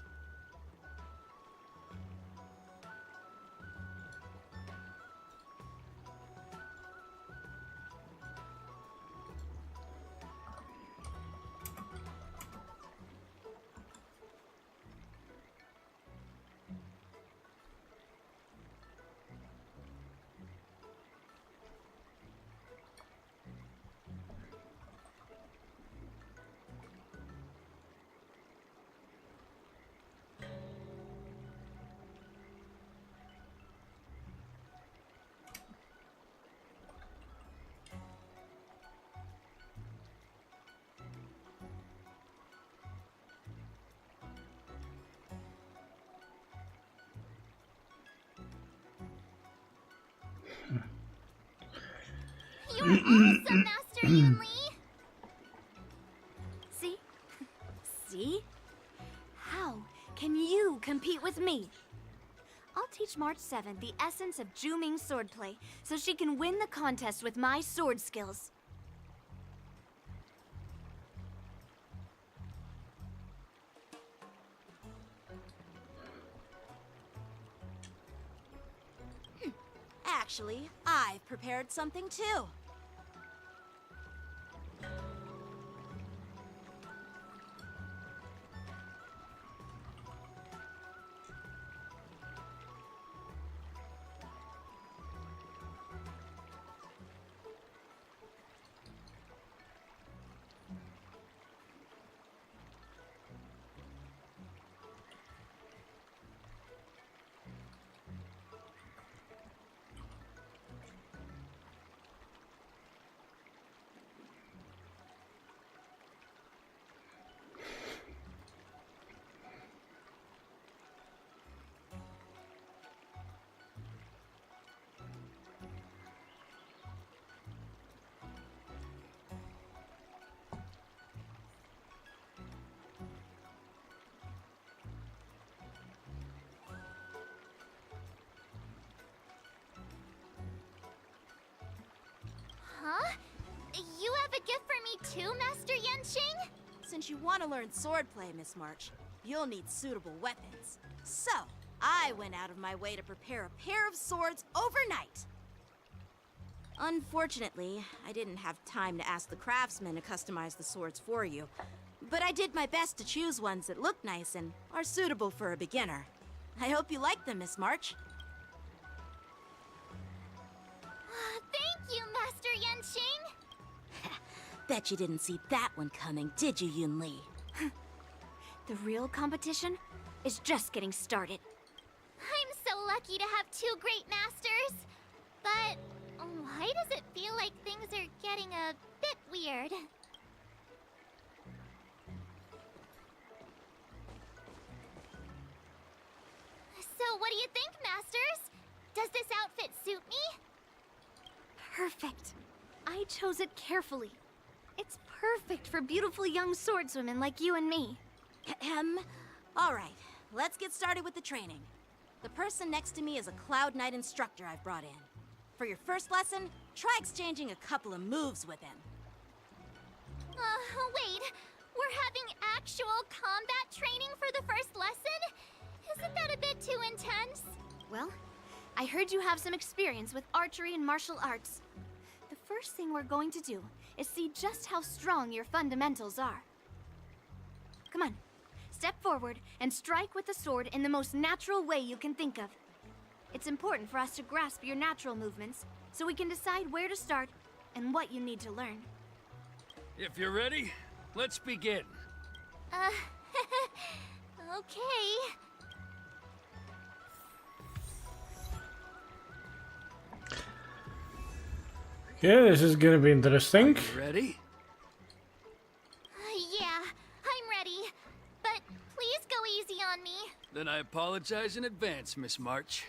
You're awesome, Master Yun Li! See? See? How can you compete with me? I'll teach March 7th the essence of Zhu-Ming swordplay so she can win the contest with my sword skills. Actually, I've prepared something too. Since you want to learn swordplay, Miss March, you'll need suitable weapons. So, I went out of my way to prepare a pair of swords overnight. Unfortunately, I didn't have time to ask the craftsman to customize the swords for you. But I did my best to choose ones that look nice and are suitable for a beginner. I hope you like them, Miss March. Thank you, Master Yanqing! Bet you didn't see that one coming, did you, Yun Li? The real competition is just getting started. I'm so lucky to have two great masters. But why does it feel like things are getting a bit weird? So what do you think, Masters? Does this outfit suit me? Perfect. I chose it carefully. It's perfect for beautiful young swordswomen like you and me. All right, let's get started with the training. The person next to me is a Cloud Knight instructor I've brought in. For your first lesson, try exchanging a couple of moves with him. Wait. We're having actual combat training for the first lesson? Isn't that a bit too intense? Well, I heard you have some experience with archery and martial arts. The first thing we're going to do is see just how strong your fundamentals are. Come on, step forward and strike with the sword in the most natural way you can think of. It's important for us to grasp your natural movements so we can decide where to start and what you need to learn. If you're ready, let's begin. Okay. Yeah, this is gonna be interesting. Ready? Yeah, I'm ready. But please go easy on me. Then I apologize in advance, Miss March.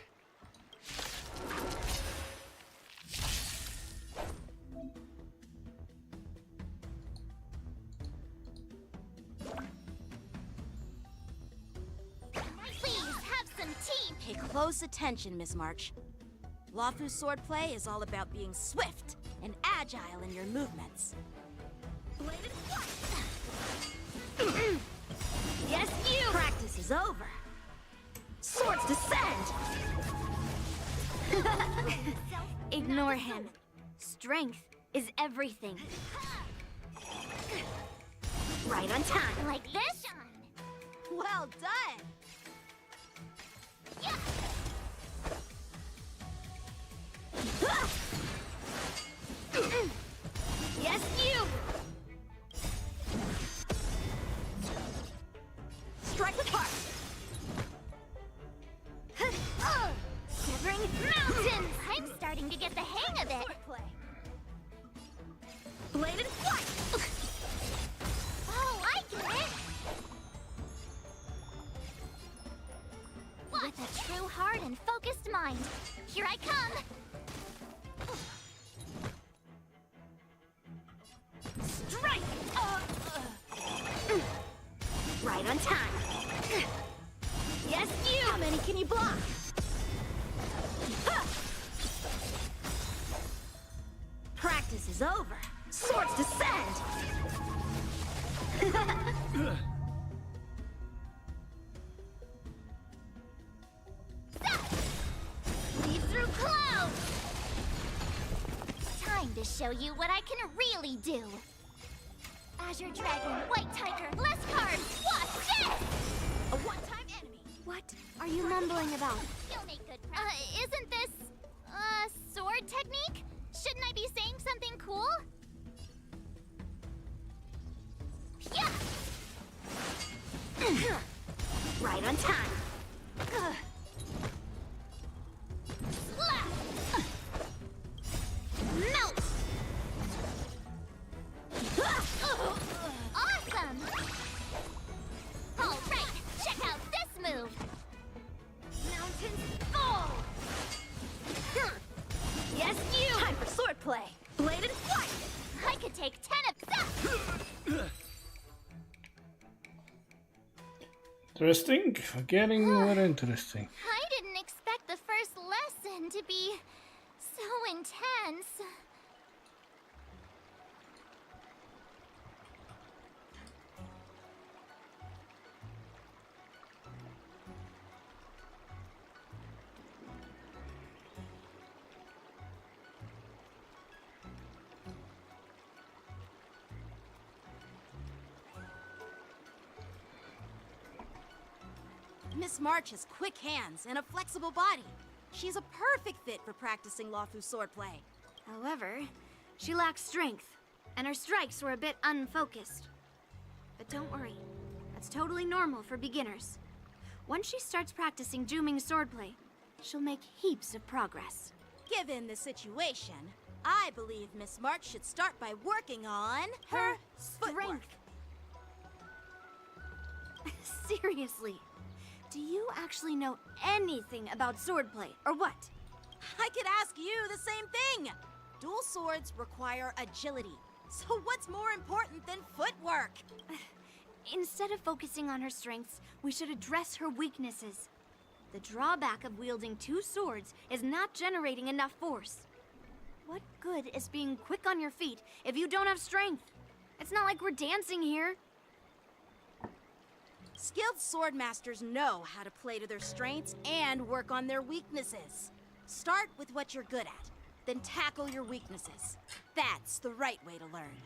Please have some tea. Pay close attention, Miss March. Luofu's swordplay is all about being swift and agile in your movements. Bladed flight! Yes, you! Practice is over. Swords descend! Ignore him. Strength is everything. Right on time. Like this? Well done! Yeah. Yes, you! Strike with heart! Severing mountains! I'm starting to get the hang of it. Bladed flight! Oh, I get it! With a true heart and focused mind, here I come! Strike! Right on time. Yes, you! How many can you block? Practice is over. Swords descend! Leap through clouds! Time to show you what I can really do. Azure Dragon, White Tiger, less cards, watch this! A one-time enemy. What are you mumbling about? You'll make good practice. Isn't this, sword technique? Shouldn't I be saying something cool? Yeah! Right on time. Slap! Melt! Awesome! Alright, check out this move! Mountains fall! Yes, you! Time for swordplay. Bladed flight! I could take 10 of... Interesting. Getting more interesting. I didn't expect the first lesson to be so intense. Miss March has quick hands and a flexible body. She's a perfect fit for practicing Lawfu swordplay. However, she lacks strength, and her strikes were a bit unfocused. But don't worry, that's totally normal for beginners. Once she starts practicing Juming swordplay, she'll make heaps of progress. Given the situation, I believe Miss March should start by working on her footwork. Seriously, do you actually know anything about swordplay, or what? I could ask you the same thing! Dual swords require agility, so what's more important than footwork? Instead of focusing on her strengths, we should address her weaknesses. The drawback of wielding two swords is not generating enough force. What good is being quick on your feet if you don't have strength? It's not like we're dancing here. Skilled swordmasters know how to play to their strengths and work on their weaknesses. Start with what you're good at, then tackle your weaknesses. That's the right way to learn.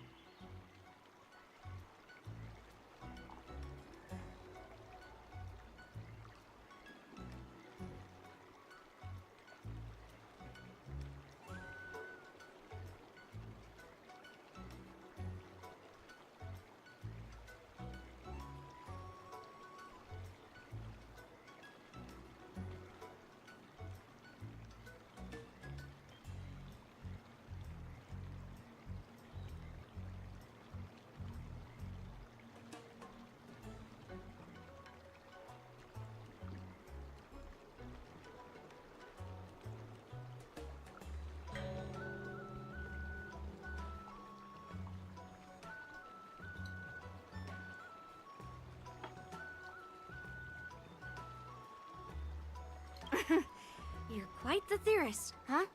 You're quite the theorist, huh?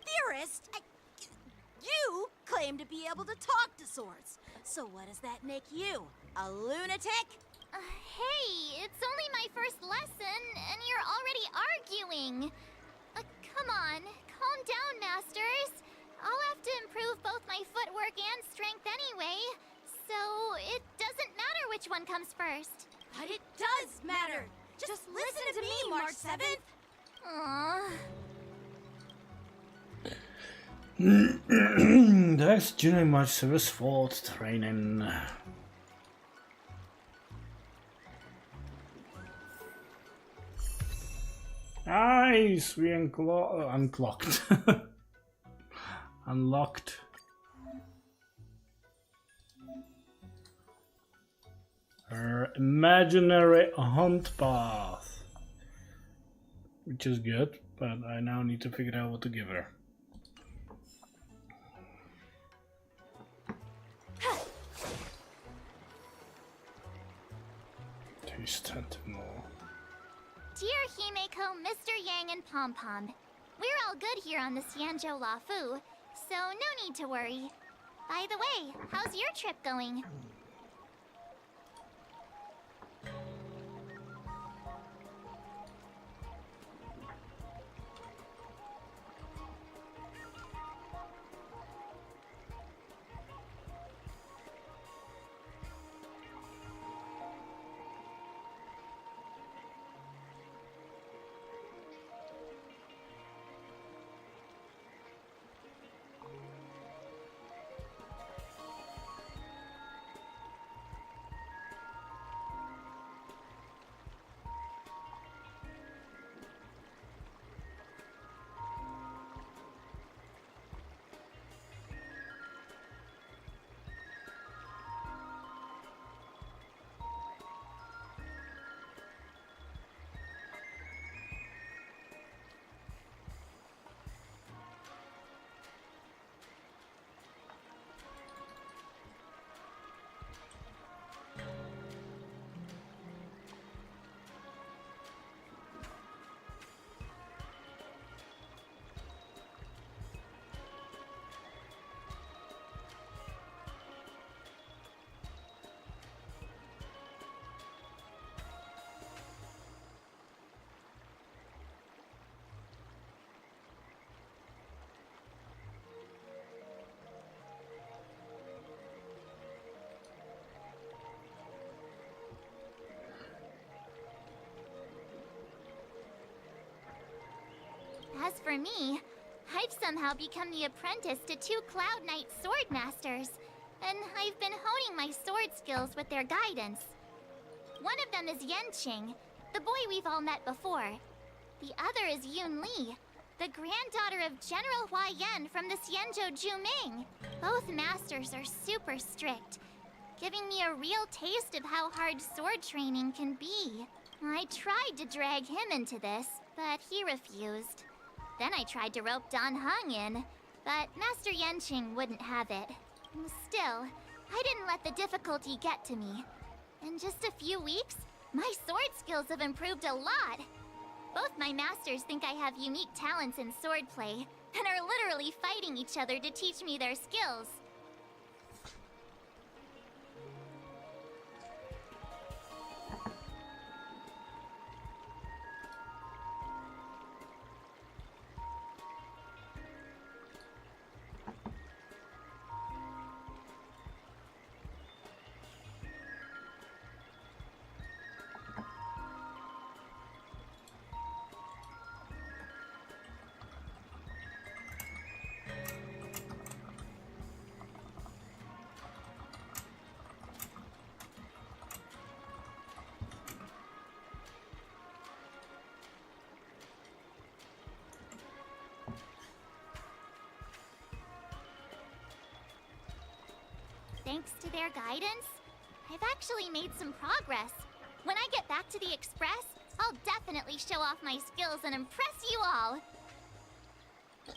Theorist? You claim to be able to talk to swords. So what does that make you? A lunatic? Hey, it's only my first lesson, and you're already arguing. Come on, calm down, masters. I'll have to improve both my footwork and strength anyway, so it doesn't matter which one comes first. But it does matter. Just listen to me, March 7th. Aww. That's during my service fault training. Nice, we unclocked. Unlocked. Her imaginary hunt path, which is good, but I now need to figure out what to give her. Sentinel. Dear Himeko, Mr. Yang, and Pom Pom, we're all good here on the Xianzhou Lafu, so no need to worry. By the way, how's your trip going? As for me, I've somehow become the apprentice to 2 Cloud Knight sword masters, and I've been honing my sword skills with their guidance. One of them is Yenqing, the boy we've all met before. The other is Yun Li, the granddaughter of General Hua Yan from the Xianzhou Juming. Both masters are super strict, giving me a real taste of how hard sword training can be. I tried to drag him into this, but he refused. Then I tried to rope Dan Heng in, but Master Yenqing wouldn't have it. Still, I didn't let the difficulty get to me. In just a few weeks, my sword skills have improved a lot. Both my masters think I have unique talents in swordplay, and are literally fighting each other to teach me their skills. Thanks to their guidance, I've actually made some progress. When I get back to the Express, I'll definitely show off my skills and impress you all.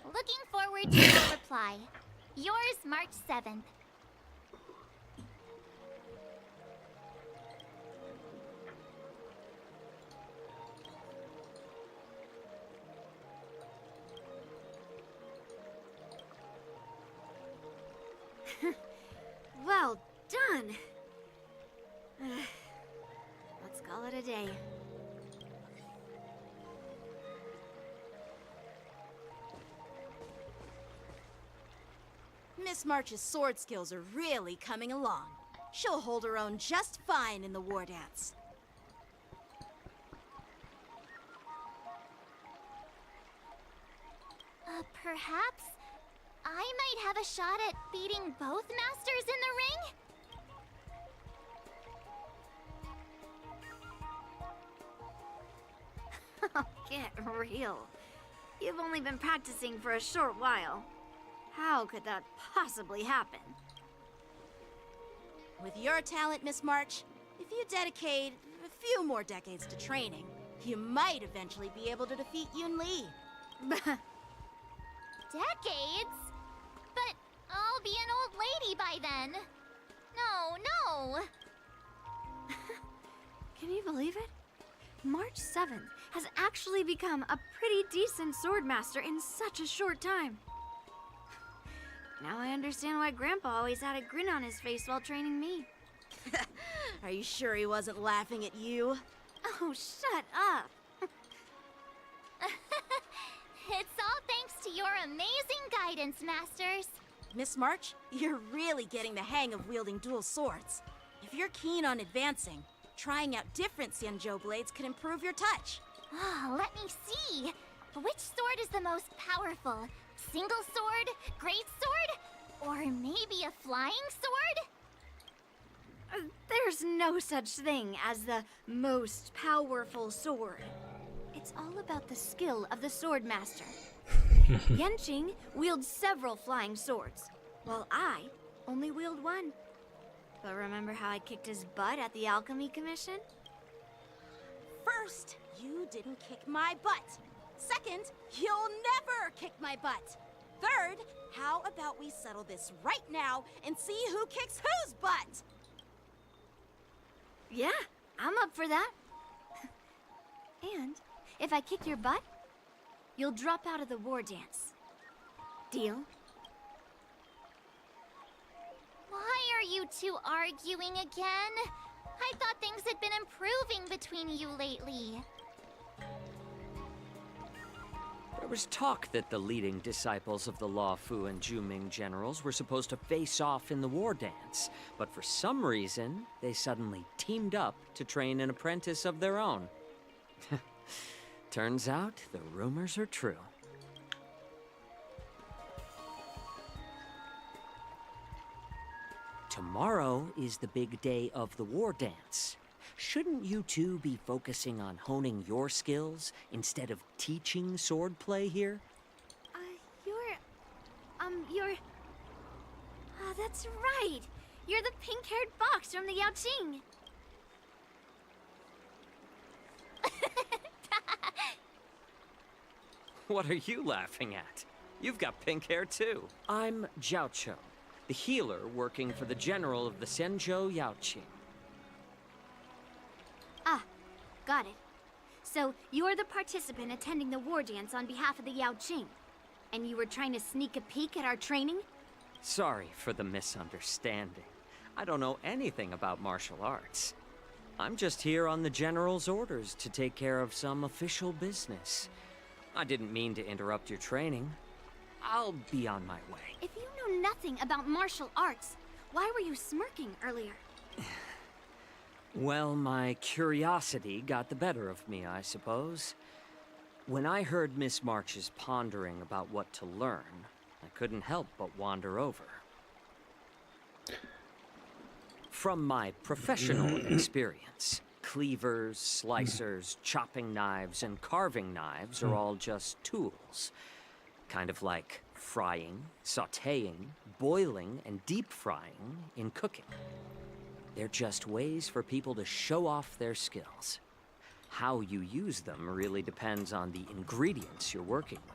Looking forward to your reply. Yours, March 7th. Well done. Let's call it a day. Miss March's sword skills are really coming along. She'll hold her own just fine in the Wardance. Perhaps I might have a shot at beating both masters in the ring? Oh, get real. You've only been practicing for a short while. How could that possibly happen? With your talent, Miss March, if you dedicate a few more decades to training, you might eventually be able to defeat Yun Li. Decades? But I'll be an old lady by then. No. Can you believe it? March 7th has actually become a pretty decent swordmaster in such a short time. Now I understand why Grandpa always had a grin on his face while training me. Are you sure he wasn't laughing at you? Oh, shut up! It's all thanks to your amazing guidance, Masters. Miss March, you're really getting the hang of wielding dual swords. If you're keen on advancing, trying out different Xianzhou blades could improve your touch. Oh, let me see. Which sword is the most powerful? Single sword? Great sword? Or maybe a flying sword? There's no such thing as the most powerful sword. It's all about the skill of the swordmaster. Yenqing wields several flying swords, while I only wield one. But remember how I kicked his butt at the Alchemy Commission? First, you didn't kick my butt. Second, you'll never kick my butt. Third, how about we settle this right now and see who kicks whose butt? Yeah, I'm up for that. And if I kick your butt, you'll drop out of the Wardance. Deal? Why are you two arguing again? I thought things had been improving between you lately. There was talk that the leading disciples of the Luofu and Juming generals were supposed to face off in the Wardance, but for some reason, they suddenly teamed up to train an apprentice of their own. Turns out, the rumors are true. tomorrow is the big day of the war dance. Shouldn't you two be focusing on honing your skills instead of teaching swordplay here? You're... Oh, that's right. You're the pink-haired fox from the Yao Qing. What are you laughing at? You've got pink hair too. I'm Jiaoqiu, the healer working for the general of the Xianzhou Yaoqing. Ah, got it. So, you're the participant attending the war dance on behalf of the Yao Qing. And you were trying to sneak a peek at our training? Sorry for the misunderstanding. I don't know anything about martial arts. I'm just here on the general's orders to take care of some official business. I didn't mean to interrupt your training. I'll be on my way. If you know nothing about martial arts, why were you smirking earlier? Well, my curiosity got the better of me, I suppose. When I heard Miss March's pondering about what to learn, I couldn't help but wander over. From my professional experience, cleavers, slicers, chopping knives, and carving knives are all just tools. Kind of like frying, sautéing, boiling, and deep frying in cooking. They're just ways for people to show off their skills. How you use them really depends on the ingredients you're working with.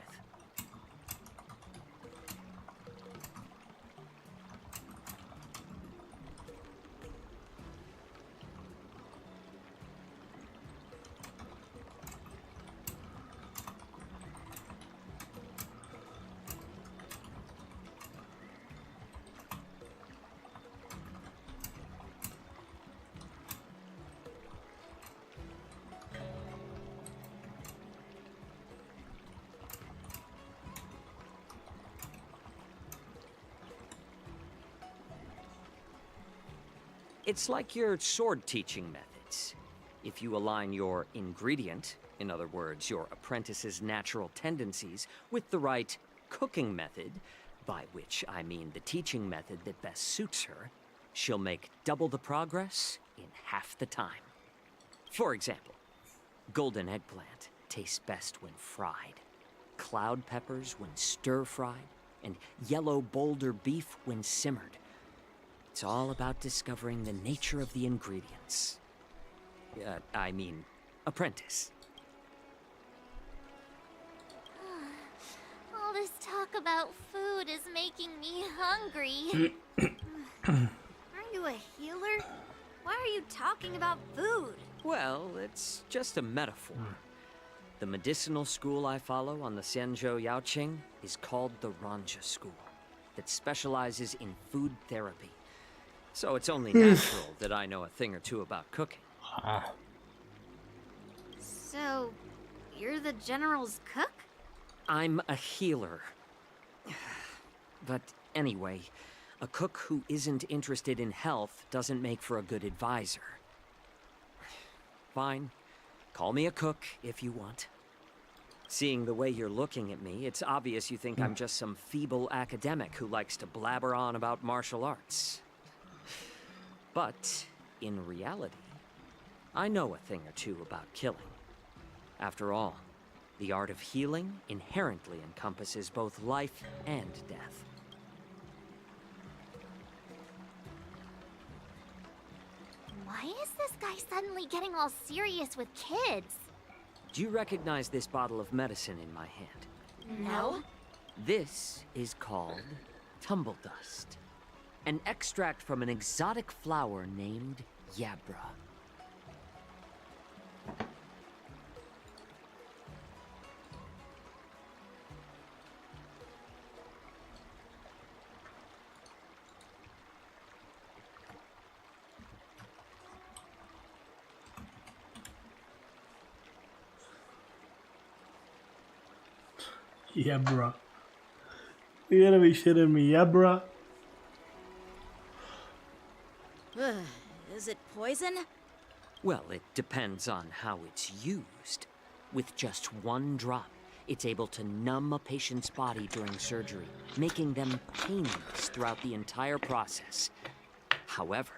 It's like your sword teaching methods. If you align your ingredient, in other words, your apprentice's natural tendencies, with the right cooking method, by which I mean the teaching method that best suits her, she'll make double the progress in half the time. For example, golden eggplant tastes best when fried, cloud peppers when stir-fried, and yellow boulder beef when simmered. It's all about discovering the nature of the ingredients. I mean, apprentice. All this talk about food is making me hungry. Aren't you a healer? Why are you talking about food? Well, it's just a metaphor. The medicinal school I follow on the Xianzhou Yaoqing is called the Ranja School, that specializes in food therapy. So it's only natural that I know a thing or two about cooking. So, you're the general's cook? I'm a healer. But anyway, a cook who isn't interested in health doesn't make for a good advisor. Fine. Call me a cook if you want. Seeing the way you're looking at me, it's obvious you think I'm just some feeble academic who likes to blabber on about martial arts. But, in reality, I know a thing or two about killing. After all, the art of healing inherently encompasses both life and death. Why is this guy suddenly getting all serious with kids? Do you recognize this bottle of medicine in my hand? No. This is called tumble dust. An extract from an exotic flower named Yabra. Yeah, bruh. You gotta be shitting me, yeah, bruh. Is it poison? Well, it depends on how it's used. With just one drop, it's able to numb a patient's body during surgery, making them painless throughout the entire process. However,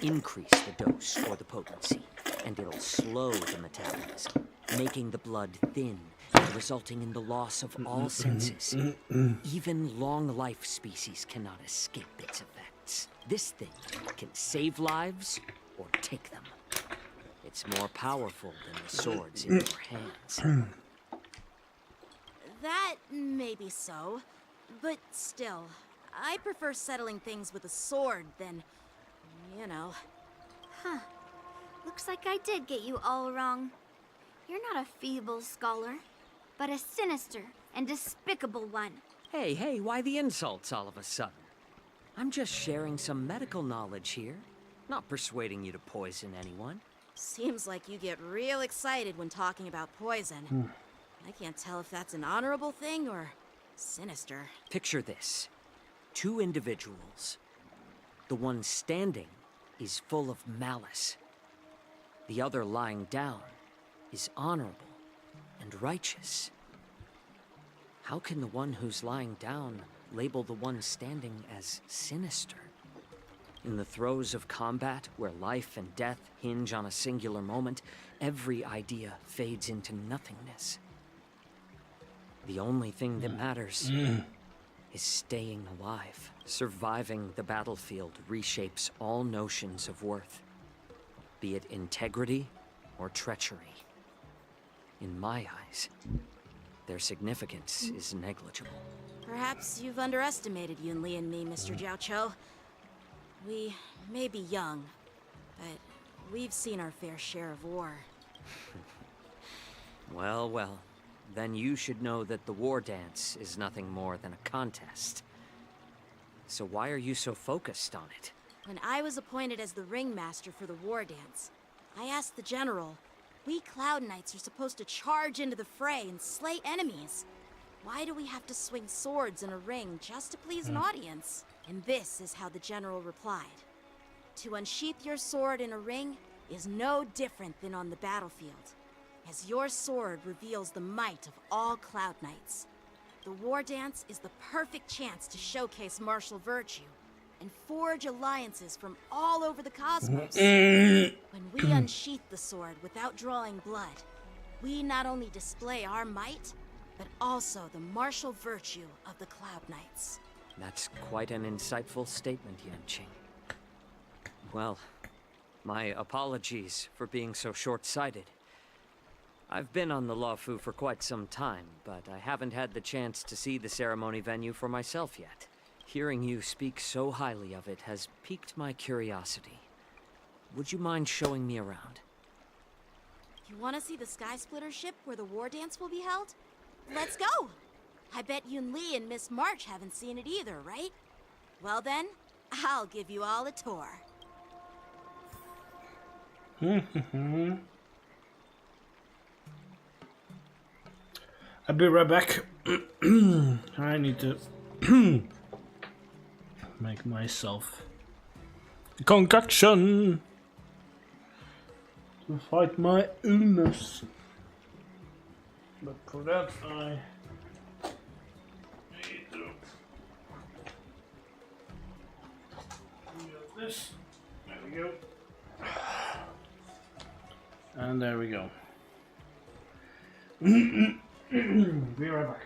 increase the dose or the potency, and it'll slow the metabolism, making the blood thin and resulting in the loss of all senses. Even long-life species cannot escape its effects. This thing can save lives or take them. It's more powerful than the swords in your hands. That may be so, but still, I prefer settling things with a sword than, you know. Huh. Looks like I did get you all wrong. You're not a feeble scholar, but a sinister and despicable one. Hey, why the insults all of a sudden? I'm just sharing some medical knowledge here, not persuading you to poison anyone. Seems like you get real excited when talking about poison. I can't tell if that's an honorable thing or sinister. Picture this. 2 individuals. The one standing is full of malice. The other lying down is honorable and righteous. How can the one who's lying down label the one standing as sinister? In the throes of combat, where life and death hinge on a singular moment, every idea fades into nothingness. The only thing that matters is staying alive. Surviving the battlefield reshapes all notions of worth, be it integrity or treachery. In my eyes, their significance is negligible. Perhaps you've underestimated Yunli and me, Mr. Jiaoqiu. We may be young, but we've seen our fair share of war. Well, then you should know that the war dance is nothing more than a contest. So why are you so focused on it? When I was appointed as the ringmaster for the war dance, I asked the general, we Cloud Knights are supposed to charge into the fray and slay enemies. Why do we have to swing swords in a ring just to please an audience? And this is how the general replied. To unsheath your sword in a ring is no different than on the battlefield, as your sword reveals the might of all Cloud Knights. The war dance is the perfect chance to showcase martial virtue and forge alliances from all over the cosmos. When we unsheath the sword without drawing blood, we not only display our might, but also the martial virtue of the Cloud Knights. That's quite an insightful statement, Yanqing. Well, my apologies for being so short-sighted. I've been on the Luofu for quite some time, but I haven't had the chance to see the ceremony venue for myself yet. Hearing you speak so highly of it has piqued my curiosity. Would you mind showing me around? You want to see the Sky Splitter ship where the war dance will be held? Let's go! I bet Yunli and Miss March haven't seen it either, right? Well then, I'll give you all a tour. I'll be right back. I need to make myself a concoction to fight my illness. But for that, I need to do this. There we go. And there we go. Be right back.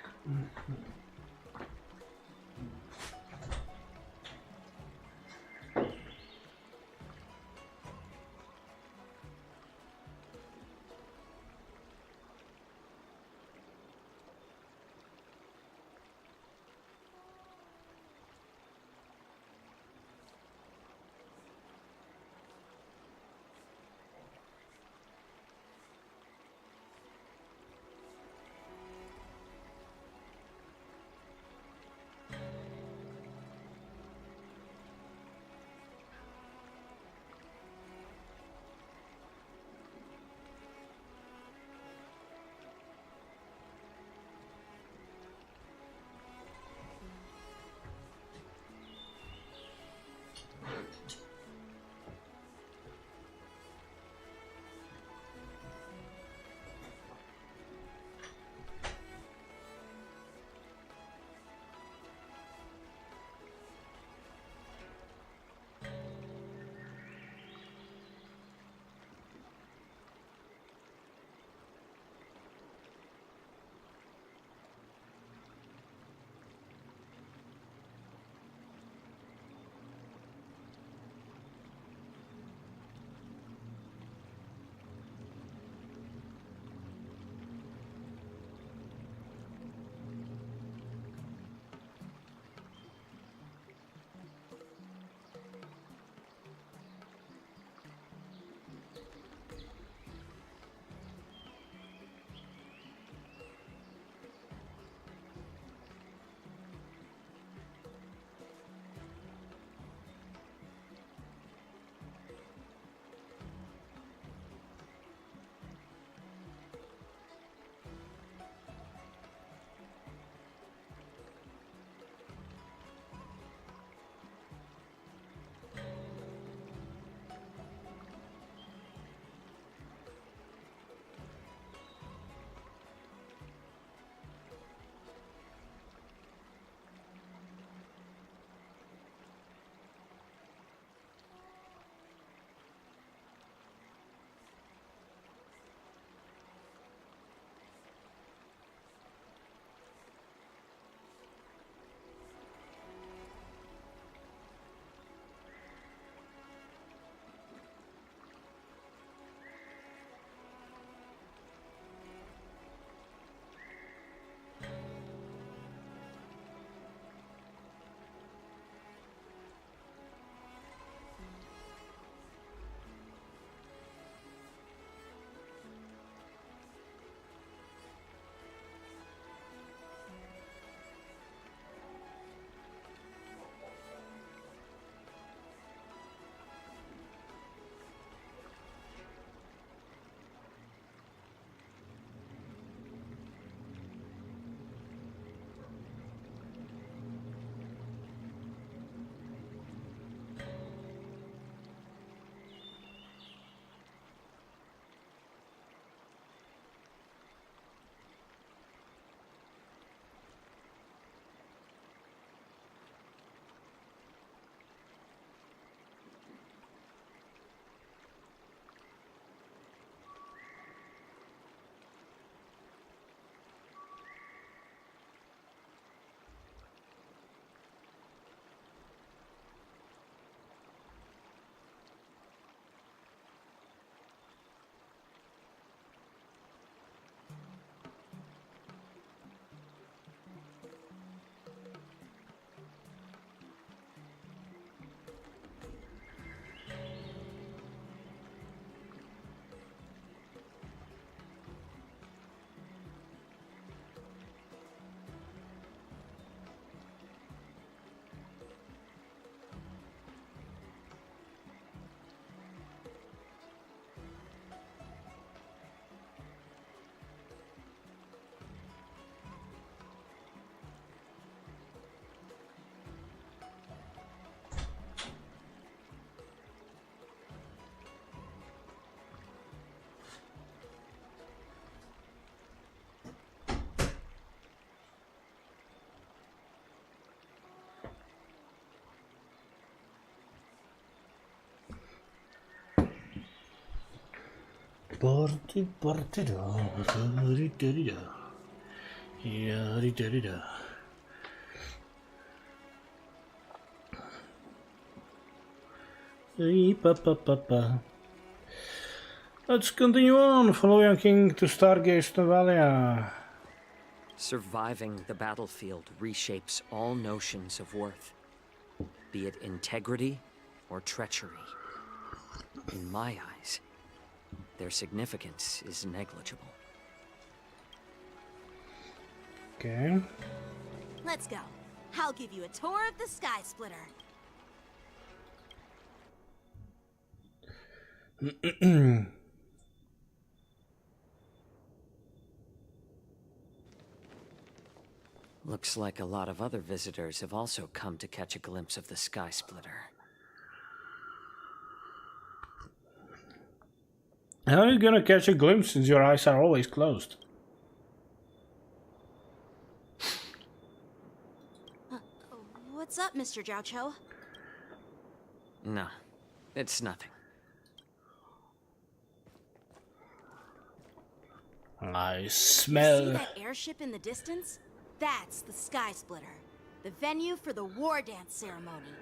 Let's continue on, following King to Stargaze Novalia. Surviving the battlefield reshapes all notions of worth, be it integrity or treachery. In my eyes, their significance is negligible. Okay. Let's go. I'll give you a tour of the Sky Splitter. Looks like a lot of other visitors have also come to catch a glimpse of the Sky Splitter. How are you gonna catch a glimpse since your eyes are always closed? What's up, Mr. Jiaoqiu? No, it's nothing. I See smell... that airship in the distance? That's the Sky Splitter, the venue for the Wardance ceremony.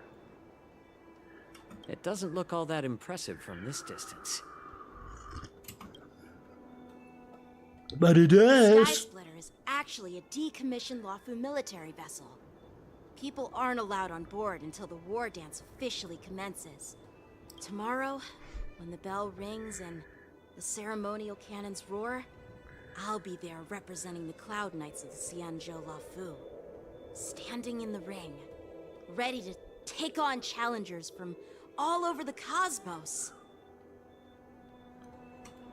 It doesn't look all that impressive from this distance. But it The Sky is. Splitter is actually a decommissioned Luofu military vessel. People aren't allowed on board until the war dance officially commences. Tomorrow, when the bell rings and the ceremonial cannons roar, I'll be there representing the Cloud Knights of the Xianzhou Luofu, standing in the ring, ready to take on challengers from all over the cosmos.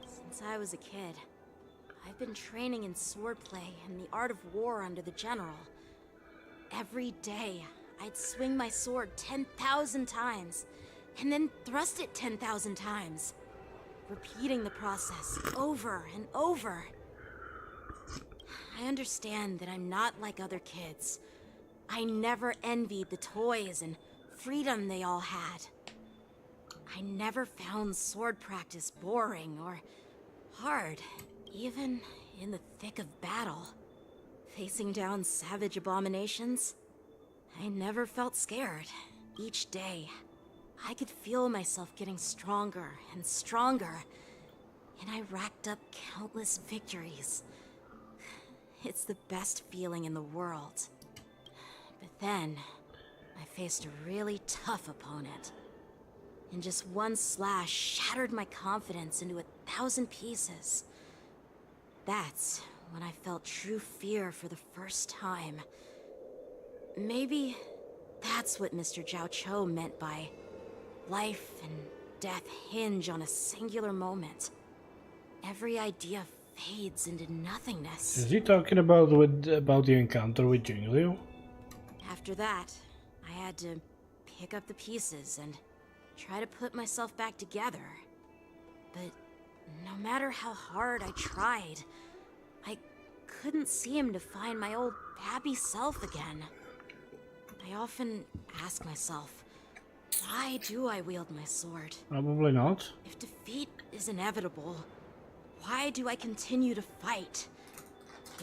Since I was a kid, I've been training in swordplay and the art of war under the general. Every day, I'd swing my sword 10,000 times, and then thrust it 10,000 times, repeating the process over and over. I understand that I'm not like other kids. I never envied the toys and freedom they all had. I never found sword practice boring or hard, even in the thick of battle. Facing down savage abominations, I never felt scared. Each day, I could feel myself getting stronger and stronger, and I racked up countless victories. It's the best feeling in the world. But then, I faced a really tough opponent. And just one slash shattered my confidence into 1,000 pieces. That's when I felt true fear for the first time. Maybe that's what Mr. Jiaoqiu meant by life and death hinge on a singular moment. Every idea fades into nothingness. Is he talking about the encounter with Jingliu? After that, I had to pick up the pieces and try to put myself back together. But no matter how hard I tried, I couldn't seem to find my old happy self again. I often ask myself, why do I wield my sword? Probably not. If defeat is inevitable, why do I continue to fight?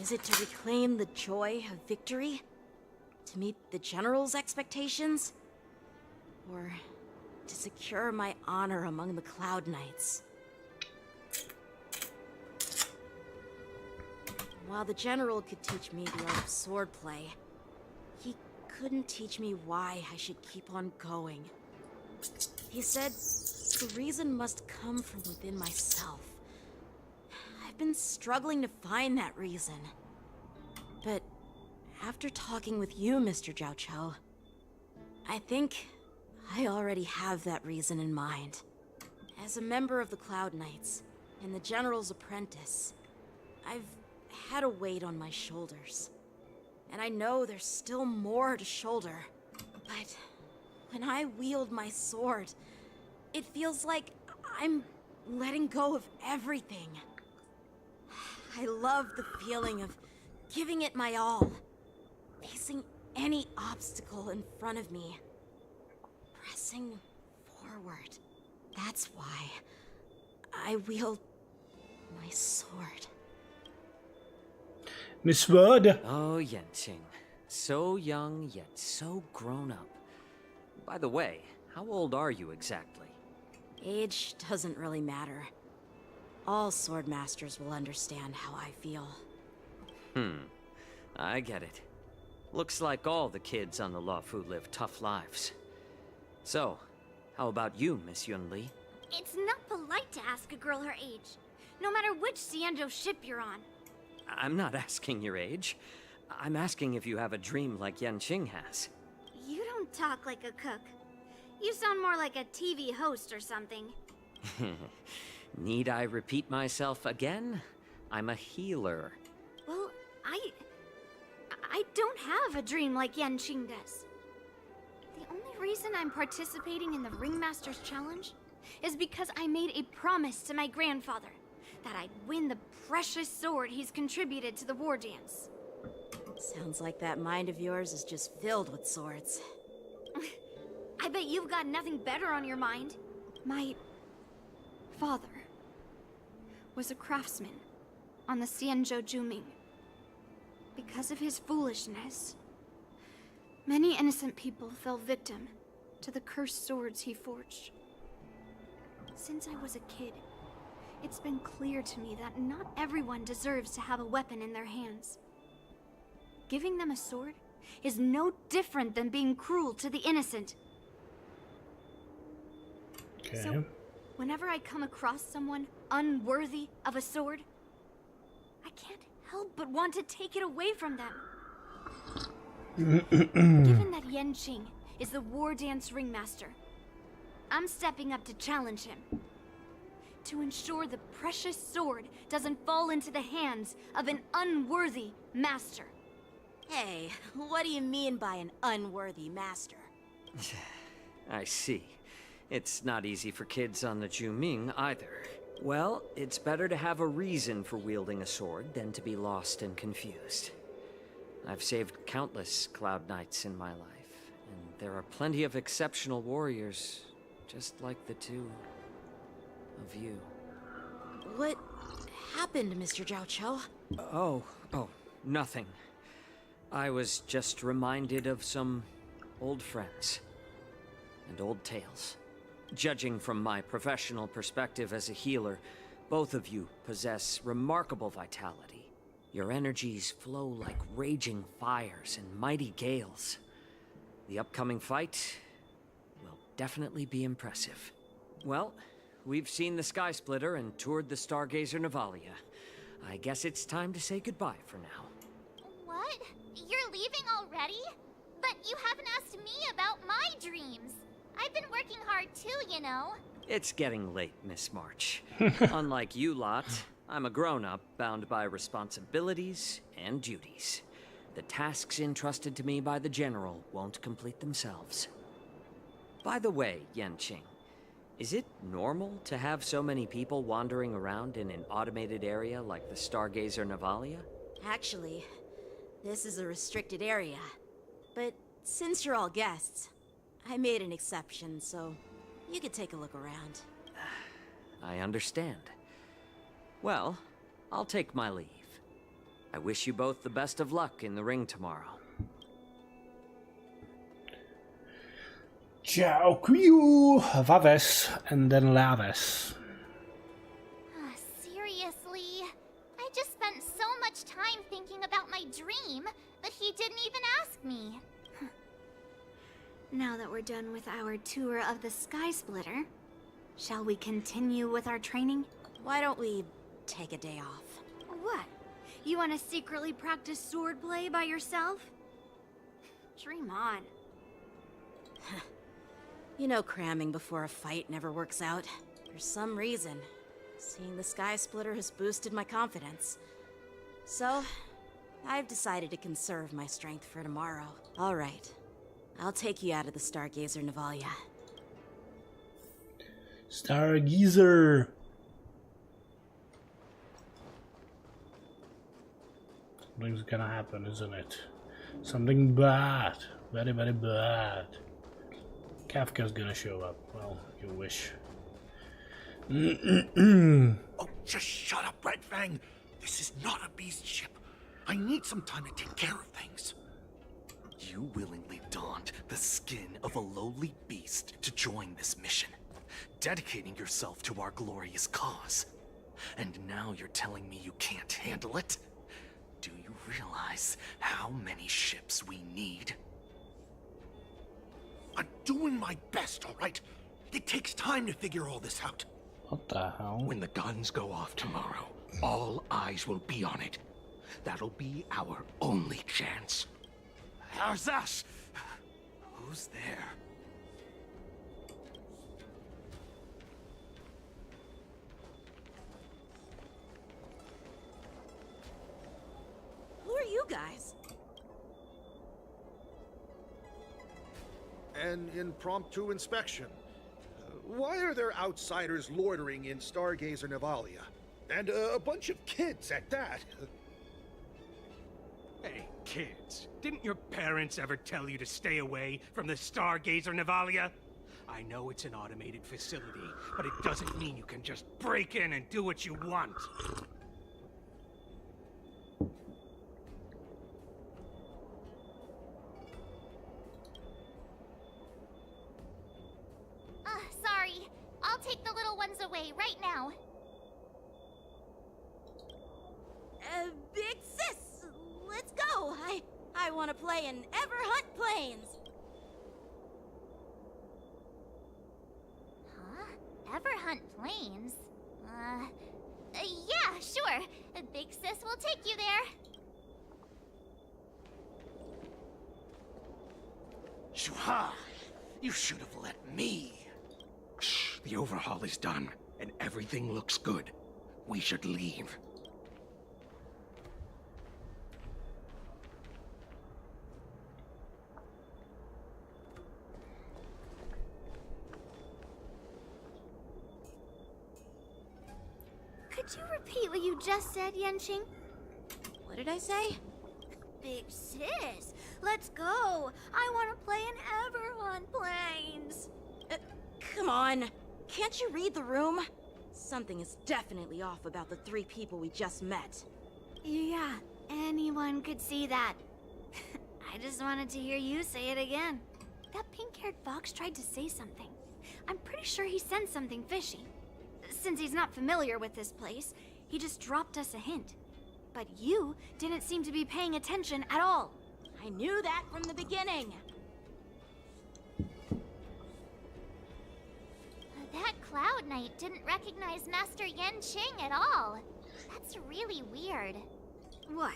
Is it to reclaim the joy of victory? To meet the general's expectations? Or to secure my honor among the Cloud Knights? While the general could teach me the art of swordplay, he couldn't teach me why I should keep on going. He said the reason must come from within myself. I've been struggling to find that reason. But after talking with you, Mr. Jiaoqiu, I think I already have that reason in mind. As a member of the Cloud Knights and the General's apprentice, I've had a weight on my shoulders. And I know there's still more to shoulder. But when I wield my sword, it feels like I'm letting go of everything. I love the feeling of giving it my all, facing any obstacle in front of me, pressing forward. That's why I wield My sword. Miss Word. Oh, Yenqing. So young, yet so grown up. By the way, how old are you exactly? Age doesn't really matter. All sword masters will understand how I feel. I get it. Looks like all the kids on the Luofu live tough lives. So, how about you, Miss Yunli? It's not polite to ask a girl her age, no matter which Xianzhou ship you're on. I'm not asking your age. I'm asking if you have a dream like Yenqing has. You don't talk like a cook. You sound more like a TV host or something. Need I repeat myself again? I'm a healer. Well, I don't have a dream like Yenqing does. The only reason I'm participating in the Ringmaster's Challenge is because I made a promise to my grandfather that I'd win the precious sword he's contributed to the war dance. Sounds like that mind of yours is just filled with swords. I bet you've got nothing better on your mind. My father was a craftsman on the Xianzhou Juming. Because of his foolishness, many innocent people fell victim to the cursed swords he forged. Since I was a kid, it's been clear to me that not everyone deserves to have a weapon in their hands. Giving them a sword is no different than being cruel to the innocent. Okay. So, whenever I come across someone unworthy of a sword, I can't help but want to take it away from them. Given that Yenqing is the war dance ringmaster, I'm stepping up to challenge him. To ensure the precious sword doesn't fall into the hands of an unworthy master. Hey, what do you mean by an unworthy master? I see. It's not easy for kids on the Juming either. Well, it's better to have a reason for wielding a sword than to be lost and confused. I've saved countless Cloud Knights in my life, and there are plenty of exceptional warriors, just like the two of you. What happened, Mr. Zhao Cho? Oh, nothing. I was just reminded of some old friends and old tales. Judging from my professional perspective as a healer, both of you possess remarkable vitality. Your energies flow like raging fires and mighty gales. The upcoming fight will definitely be impressive. Well, we've seen the Sky Splitter and toured the Stargazer Navalia. I guess it's time to say goodbye for now. What? You're leaving already? But you haven't asked me about my dreams. I've been working hard too, you know. It's getting late, Miss March. Unlike you lot, I'm a grown-up bound by responsibilities and duties. The tasks entrusted to me by the General won't complete themselves. By the way, Yenqing, is it normal to have so many people wandering around in an automated area like the Stargazer Navalia? Actually, this is a restricted area. But since you're all guests, I made an exception, so you could take a look around. I understand. Well, I'll take my leave. I wish you both the best of luck in the ring tomorrow. Dziękuję, Waves, and then Laves. Seriously? I just spent so much time thinking about my dream, but he didn't even ask me. Now that we're done with our tour of the Sky Splitter, shall we continue with our training? Why don't we take a day off? What? You want to secretly practice swordplay by yourself? Dream on. You know, cramming before a fight never works out. For some reason, seeing the Sky Splitter has boosted my confidence. So, I've decided to conserve my strength for tomorrow. All right. I'll take you out of the Stargazer Navalia. Stargazer. Something's gonna happen, isn't it? Something bad. Very, very bad. Kafka's gonna show up. Well, you wish. Oh, Just shut up, Red Fang. This is not a beast ship. I need some time to take care of things. You willingly donned the skin of a lowly beast to join this mission, dedicating yourself to our glorious cause. And now you're telling me you can't handle it? Do you realize how many ships we need? I'm doing my best, all right? It takes time to figure all this out. What the hell? When the guns go off tomorrow, all eyes will be on it. That'll be our only chance. How's that? Who's there? Who are you guys? An impromptu inspection. Why are there outsiders loitering in Stargazer Navalia? And a bunch of kids at that. Hey, kids, didn't your parents ever tell you to stay away from the Stargazer Navalia? I know it's an automated facility, but it doesn't mean you can just break in and do what you want. Sorry. I'll take the little ones away right now. Big sis, let's go. I want to play in Everhunt Plains. Huh? Everhunt Plains? Yeah, sure. Big sis will take you there. Shuha! You should have let me. Shh, the overhaul is done, and everything looks good. We should leave. Could you repeat what you just said, Yanqing? What did I say? Big sis, let's go. I want to play in Everhunt Plains. Come on. Can't you read the room? Something is definitely off about the 3 people we just met. Yeah, anyone could see that. I just wanted to hear you say it again. That pink-haired fox tried to say something. I'm pretty sure he sensed something fishy. Since he's not familiar with this place, he just dropped us a hint. But you didn't seem to be paying attention at all. I knew that from the beginning. That Cloud Knight didn't recognize Master Yanqing at all. That's really weird. What?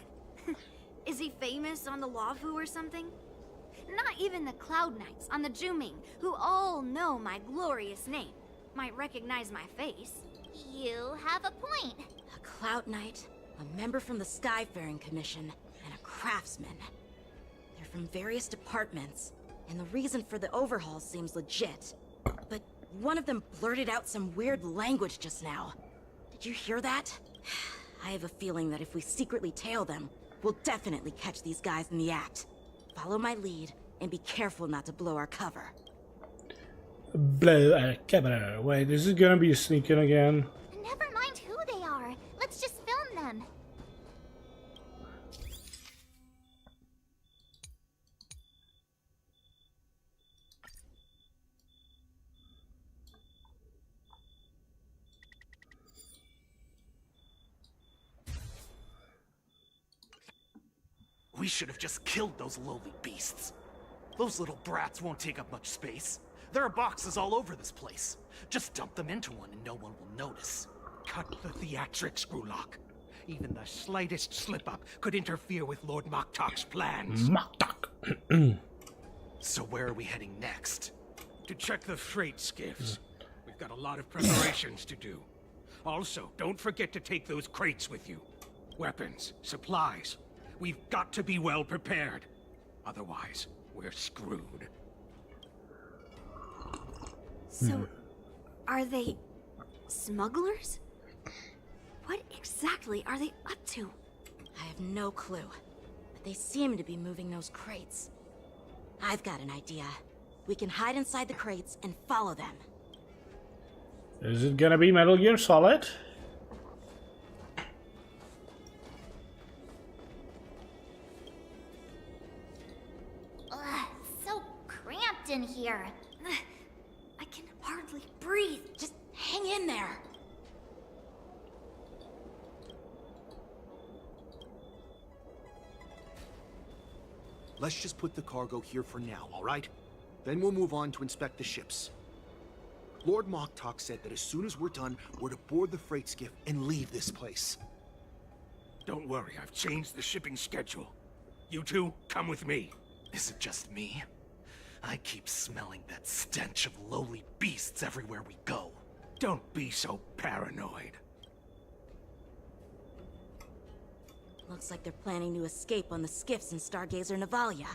Is he famous on the Luofu or something? Not even the Cloud Knights on the Juming, who all know my glorious name, might recognize my face. You have a point. A Cloud Knight, a member from the Skyfaring Commission, and a craftsman. They're from various departments, and the reason for the overhaul seems legit. But one of them blurted out some weird language just now. Did you hear that? I have a feeling that if we secretly tail them, we'll definitely catch these guys in the act. Follow my lead, and be careful not to blow our cover. Blow our cover. Wait, this is gonna be sneaking again. Never mind who they are. Let's just film them. We should have just killed those lowly beasts. Those little brats won't take up much space. There are boxes all over this place. Just dump them into one and no one will notice. Cut the theatrics, Grulok. Even the slightest slip-up could interfere with Lord Moktok's plans. Moktok. So where are we heading next? To check the freight skiffs. We've got a lot of preparations to do. Also, don't forget to take those crates with you. Weapons, supplies. We've got to be well prepared. Otherwise, we're screwed. So, are they smugglers? What exactly are they up to? I have no clue, but they seem to be moving those crates. I've got an idea. We can hide inside the crates and follow them. Is it gonna be Metal Gear Solid? trapped in here. I can hardly breathe. Just hang in there. Let's just put the cargo here for now, all right? Then we'll move on to inspect the ships. Lord Moktok said that as soon as we're done, we're to board the freight skiff and leave this place. Don't worry, I've changed the shipping schedule. You two, come with me. Is it just me? I keep smelling that stench of lowly beasts everywhere we go. Don't be so paranoid. Looks like they're planning to escape on the skiffs in Stargazer Navalia.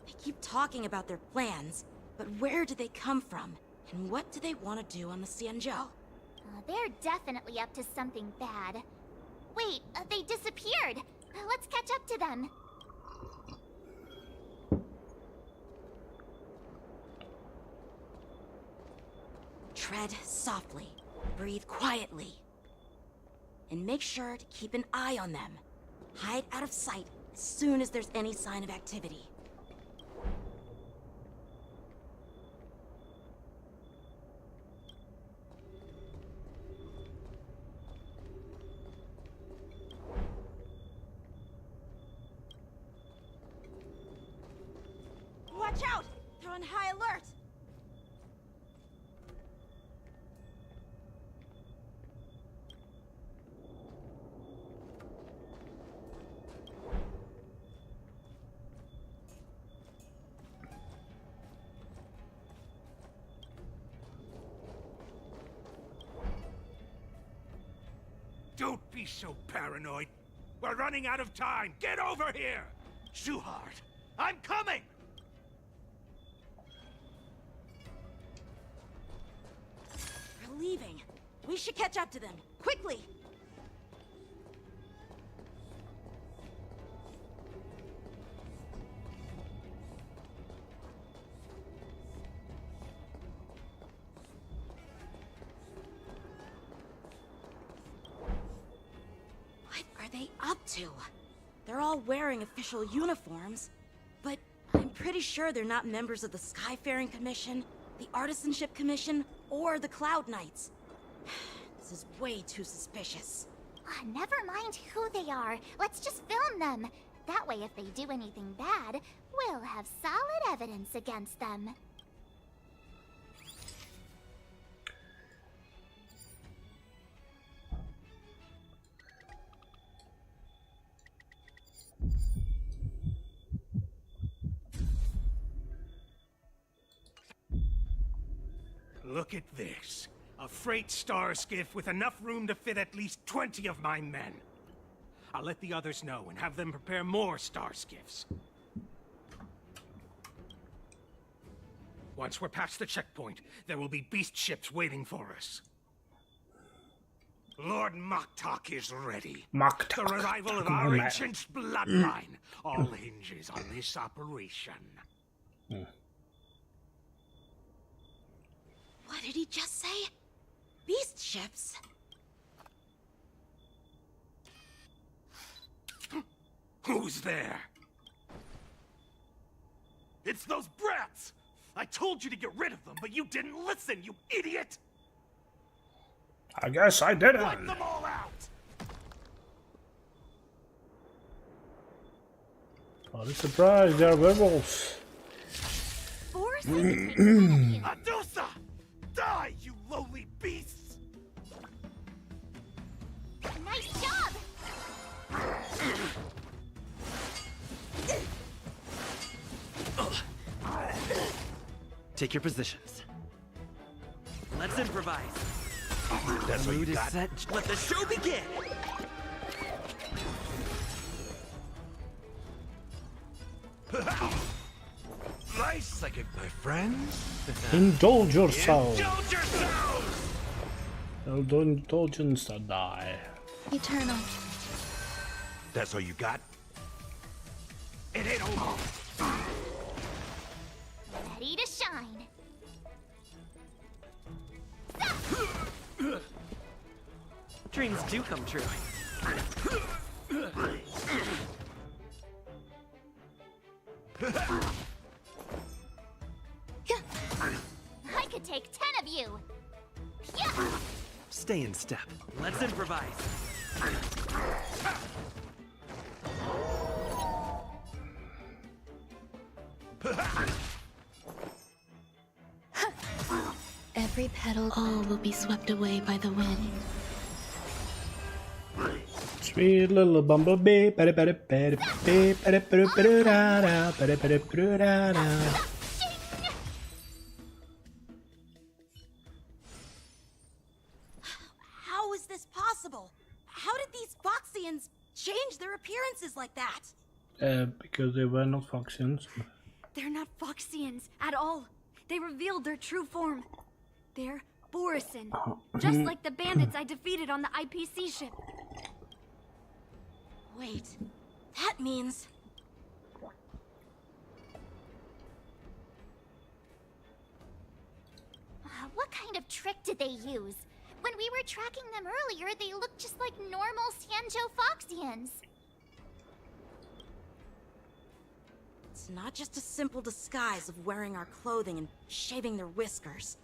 They keep talking about their plans, but where do they come from? And what do they want to do on the Xianzhou? They're definitely up to something bad. Wait, they disappeared. Let's catch up to them. Tread softly, breathe quietly, and make sure to keep an eye on them. Hide out of sight as soon as there's any sign of activity. Watch out! They're on high alert! Don't be so paranoid. We're running out of time. Get over here! Shuhard, I'm coming! They're leaving. We should catch up to them. Quickly! What are they up to? They're all wearing official uniforms, but I'm pretty sure they're not members of the Skyfaring Commission, the Artisanship Commission, or the Cloud Knights. This is way too suspicious. Never mind who they are. Let's just film them. That way, if they do anything bad, we'll have solid evidence against them. Look at this. A freight star skiff with enough room to fit at least 20 of my men. I'll let the others know and have them prepare more star skiffs. Once we're past the checkpoint, there will be beast ships waiting for us. Lord Moktok is ready. Moktok. The revival of our ancient bloodline all hinges on this operation. What did he just say? Beast ships? Who's there? It's those brats! I told you to get rid of them, but you didn't listen, you idiot! I guess I didn't. Wipe them all out! What a surprise, they're werewolves. Adusa! Die, you lowly beasts! Nice job! Take your positions. Let's improvise. That's the what you mood is got? set. Let the show begin! Nice second, my friends. Indulge yourself. Indulge yourselves! Indulgence or die. Eternal. That's all you got? It ain't over. Ready to shine. Dreams do come true. step. Let's improvise. Every petal, all will be swept away by the wind. Sweet little bumblebee. How is this possible? How did these Foxians change their appearances like that? Because they were not Foxians. They're not Foxians at all. They revealed their true form. They're Borisin, just like the bandits I defeated on the IPC ship. Wait, that means... What kind of trick did they use? When we were tracking them earlier, they looked just like normal Xianzhou Foxians. It's not just a simple disguise of wearing our clothing and shaving their whiskers.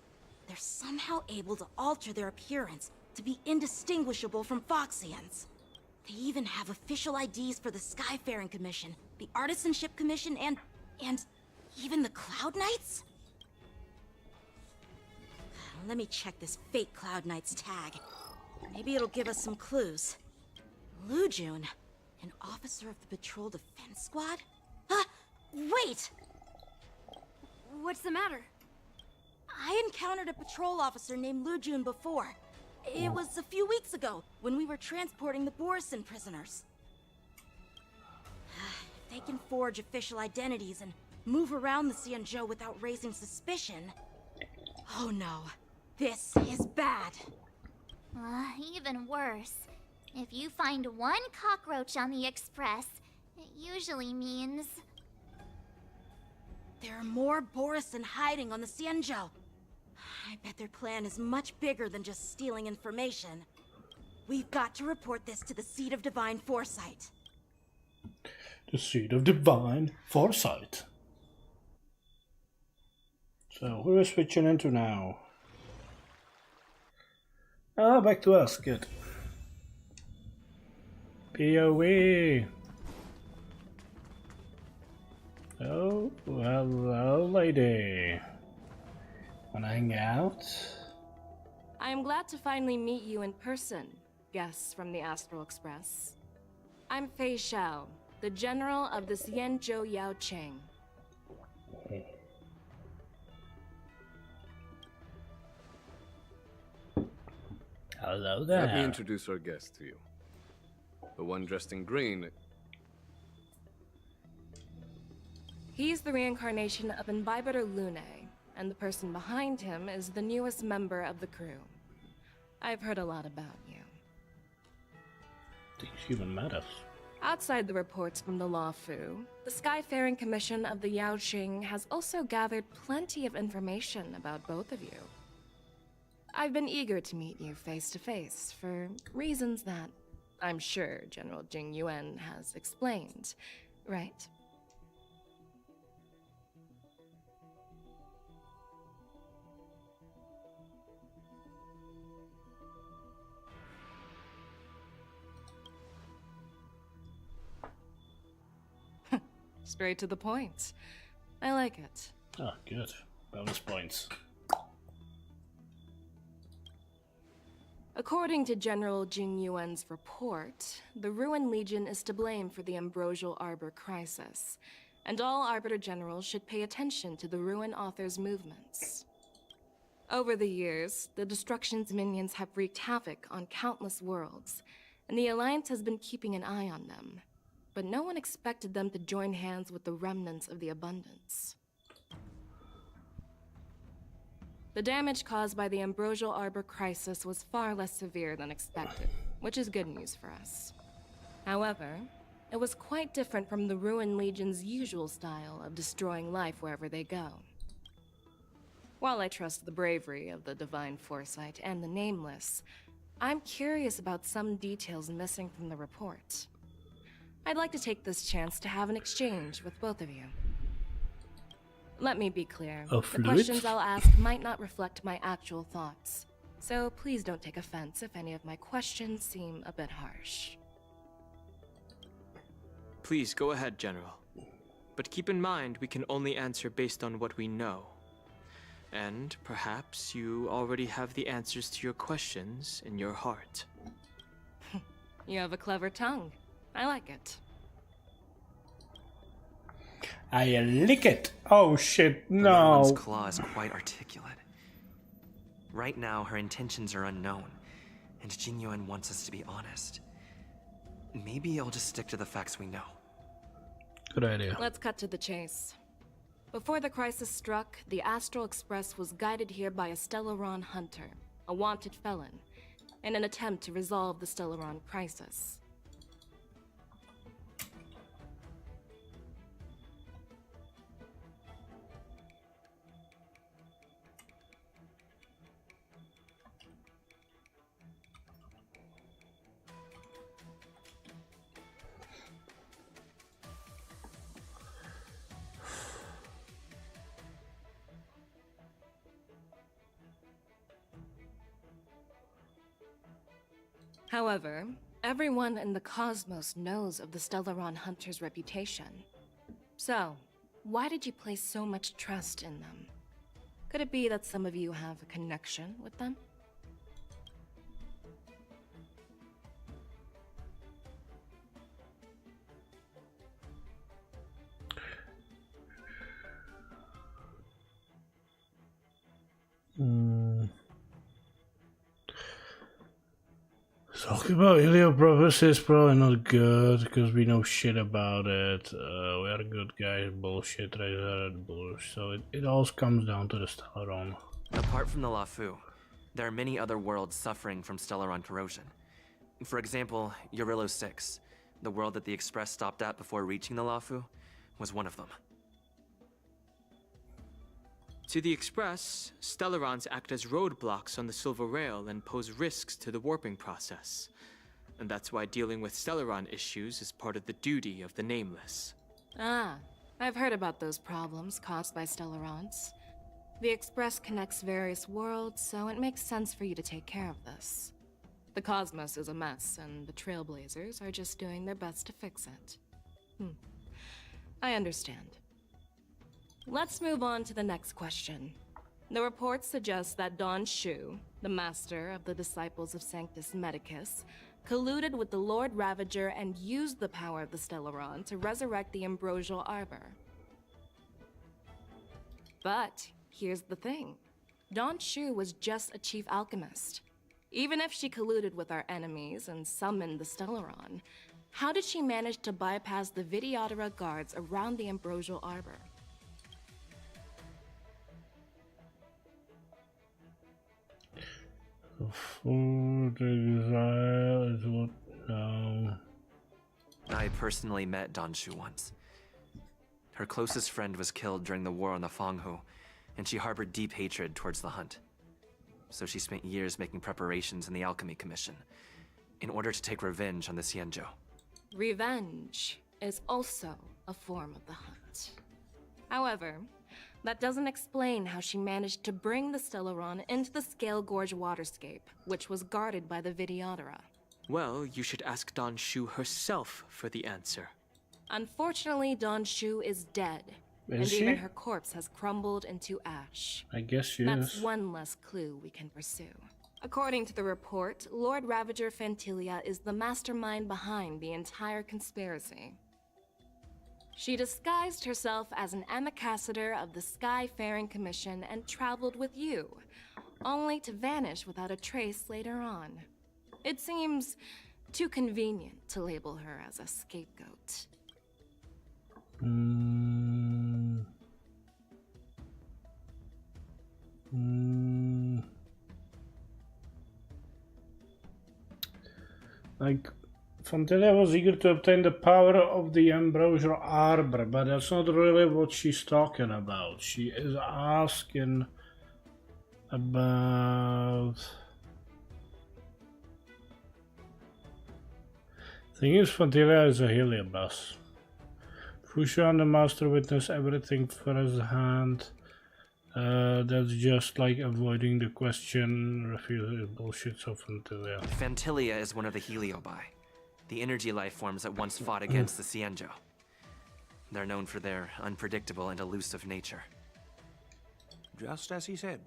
They're somehow able to alter their appearance to be indistinguishable from Foxians. They even have official IDs for the Skyfaring Commission, the Artisanship Commission, and even the Cloud Knights? Let me check this fake Cloud Knight's tag. Maybe it'll give us some clues. Lu Jun, an officer of the Patrol Defense Squad? Wait! What's the matter? I encountered a patrol officer named Lu Jun before. It was a few weeks ago, when we were transporting the Borisin prisoners. If they can forge official identities and move around the Xianzhou without raising suspicion... Oh no. This is bad. Even worse. If you find one cockroach on the Express, it usually means... There are more Borisin hiding on the Xianzhou. I bet their plan is much bigger than just stealing information. We've got to report this to the Seat of Divine Foresight. The Seat of Divine Foresight. So, who are we switching into now? Ah, back to us. Good. POE. Oh, hello, lady. Wanna hang out? I am glad to finally meet you in person, guests from the Astral Express. I'm Fei Xiao, the general of the Xianzhou Yaocheng. Hello there. Let me introduce our guest to you. The one dressed in green. He's the reincarnation of Imbibitor Lune, and the person behind him is the newest member of the crew. I've heard a lot about you. I think she even met us. Outside the reports from the Law Fu, the Skyfaring Commission of the Yaoqing has also gathered plenty of information about both of you. I've been eager to meet you face to face for reasons that I'm sure General Jing Yuan has explained, right? Straight to the point. I like it. Oh, good. Bonus points. According to General Jing Yuan's report, the Ruin Legion is to blame for the Ambrosial Arbor crisis, and all Arbiter Generals should pay attention to the Ruin Author's movements. Over the years, the Destruction's minions have wreaked havoc on countless worlds, and the Alliance has been keeping an eye on them. But no one expected them to join hands with the remnants of the Abundance. The damage caused by the Ambrosial Arbor crisis was far less severe than expected, which is good news for us. However, it was quite different from the Ruin Legion's usual style of destroying life wherever they go. While I trust the bravery of the Divine Foresight and the Nameless, I'm curious about some details missing from the report. I'd like to take this chance to have an exchange with both of you. Let me be clear. The questions I'll ask might not reflect my actual thoughts, So please don't take offense if any of my questions seem a bit harsh. Please go ahead, General. But keep in mind, we can only answer based on what we know. And perhaps you already have the answers to your questions in your heart. You have a clever tongue. I like it. I lick it. Oh shit, The Merlin's no. claw is quite articulate. Right now, her intentions are unknown, and Jingyuan wants us to be honest. Maybe I'll just stick to the facts we know. Good idea. Let's cut to the chase. Before the crisis struck, the Astral Express was guided here by a Stellaron hunter, a wanted felon, in an attempt to resolve the Stellaron crisis. However, everyone in the cosmos knows of the Stellaron Hunter's reputation. So, why did you place so much trust in them? Could it be that some of you have a connection with them? Talking about Heliopropus is probably not good because we know shit about it. We are good guys, bullshit, Razor, so it all comes down to the Stellaron. Apart from the Lafu, there are many other worlds suffering from Stellaron corrosion. For example, Eurillo 6, the world that the Express stopped at before reaching the Lafu, was one of them. To the Express, Stellarons act as roadblocks on the Silver Rail and pose risks to the warping process. And that's why dealing with Stellaron issues is part of the duty of the Nameless. Ah, I've heard about those problems caused by Stellarons. The Express connects various worlds, so it makes sense for you to take care of this. The cosmos is a mess, and the Trailblazers are just doing their best to fix it. I understand. Let's move on to the next question. The report suggests that Don Shu, the master of the Disciples of Sanctus Medicus, colluded with the Lord Ravager and used the power of the Stellaron to resurrect the Ambrosial Arbor. But here's the thing. Don Shu was just a chief alchemist. Even if she colluded with our enemies and summoned the Stellaron, how did she manage to bypass the Videodora guards around the Ambrosial Arbor? Food desire is what now. I personally met Don Shu once. Her closest friend was killed during the war on the Fanghu, and she harbored deep hatred towards the Hunt. So she spent years making preparations in the Alchemy Commission, in order to take revenge on the Xianzhou. Revenge is also a form of the Hunt. However, that doesn't explain how she managed to bring the Stellaron into the Scale Gorge waterscape, which was guarded by the Videodora. Well, you should ask Don Shu herself for the answer. Unfortunately, Don Shu is dead, Is she? even her corpse has crumbled into ash. I guess she That's is. one less clue we can pursue. According to the report, Lord Ravager Fantilia is the mastermind behind the entire conspiracy. She disguised herself as an ambassador of the Skyfaring Commission and traveled with you, only to vanish without a trace later on. It seems too convenient to label her as a scapegoat. Like, Fantilia was eager to obtain the power of the Ambrosial Arbor, but that's not really what she's talking about. She is asking about... Thing is, Fantilia is a Heliobus. Fushan, the Master, witnessed everything first hand. That's just like avoiding the question, refusing bullshit often to Fantilia is one of the Heliobi, the energy life forms that once fought against the Xianzhou. They're known for their unpredictable and elusive nature. Just as he said,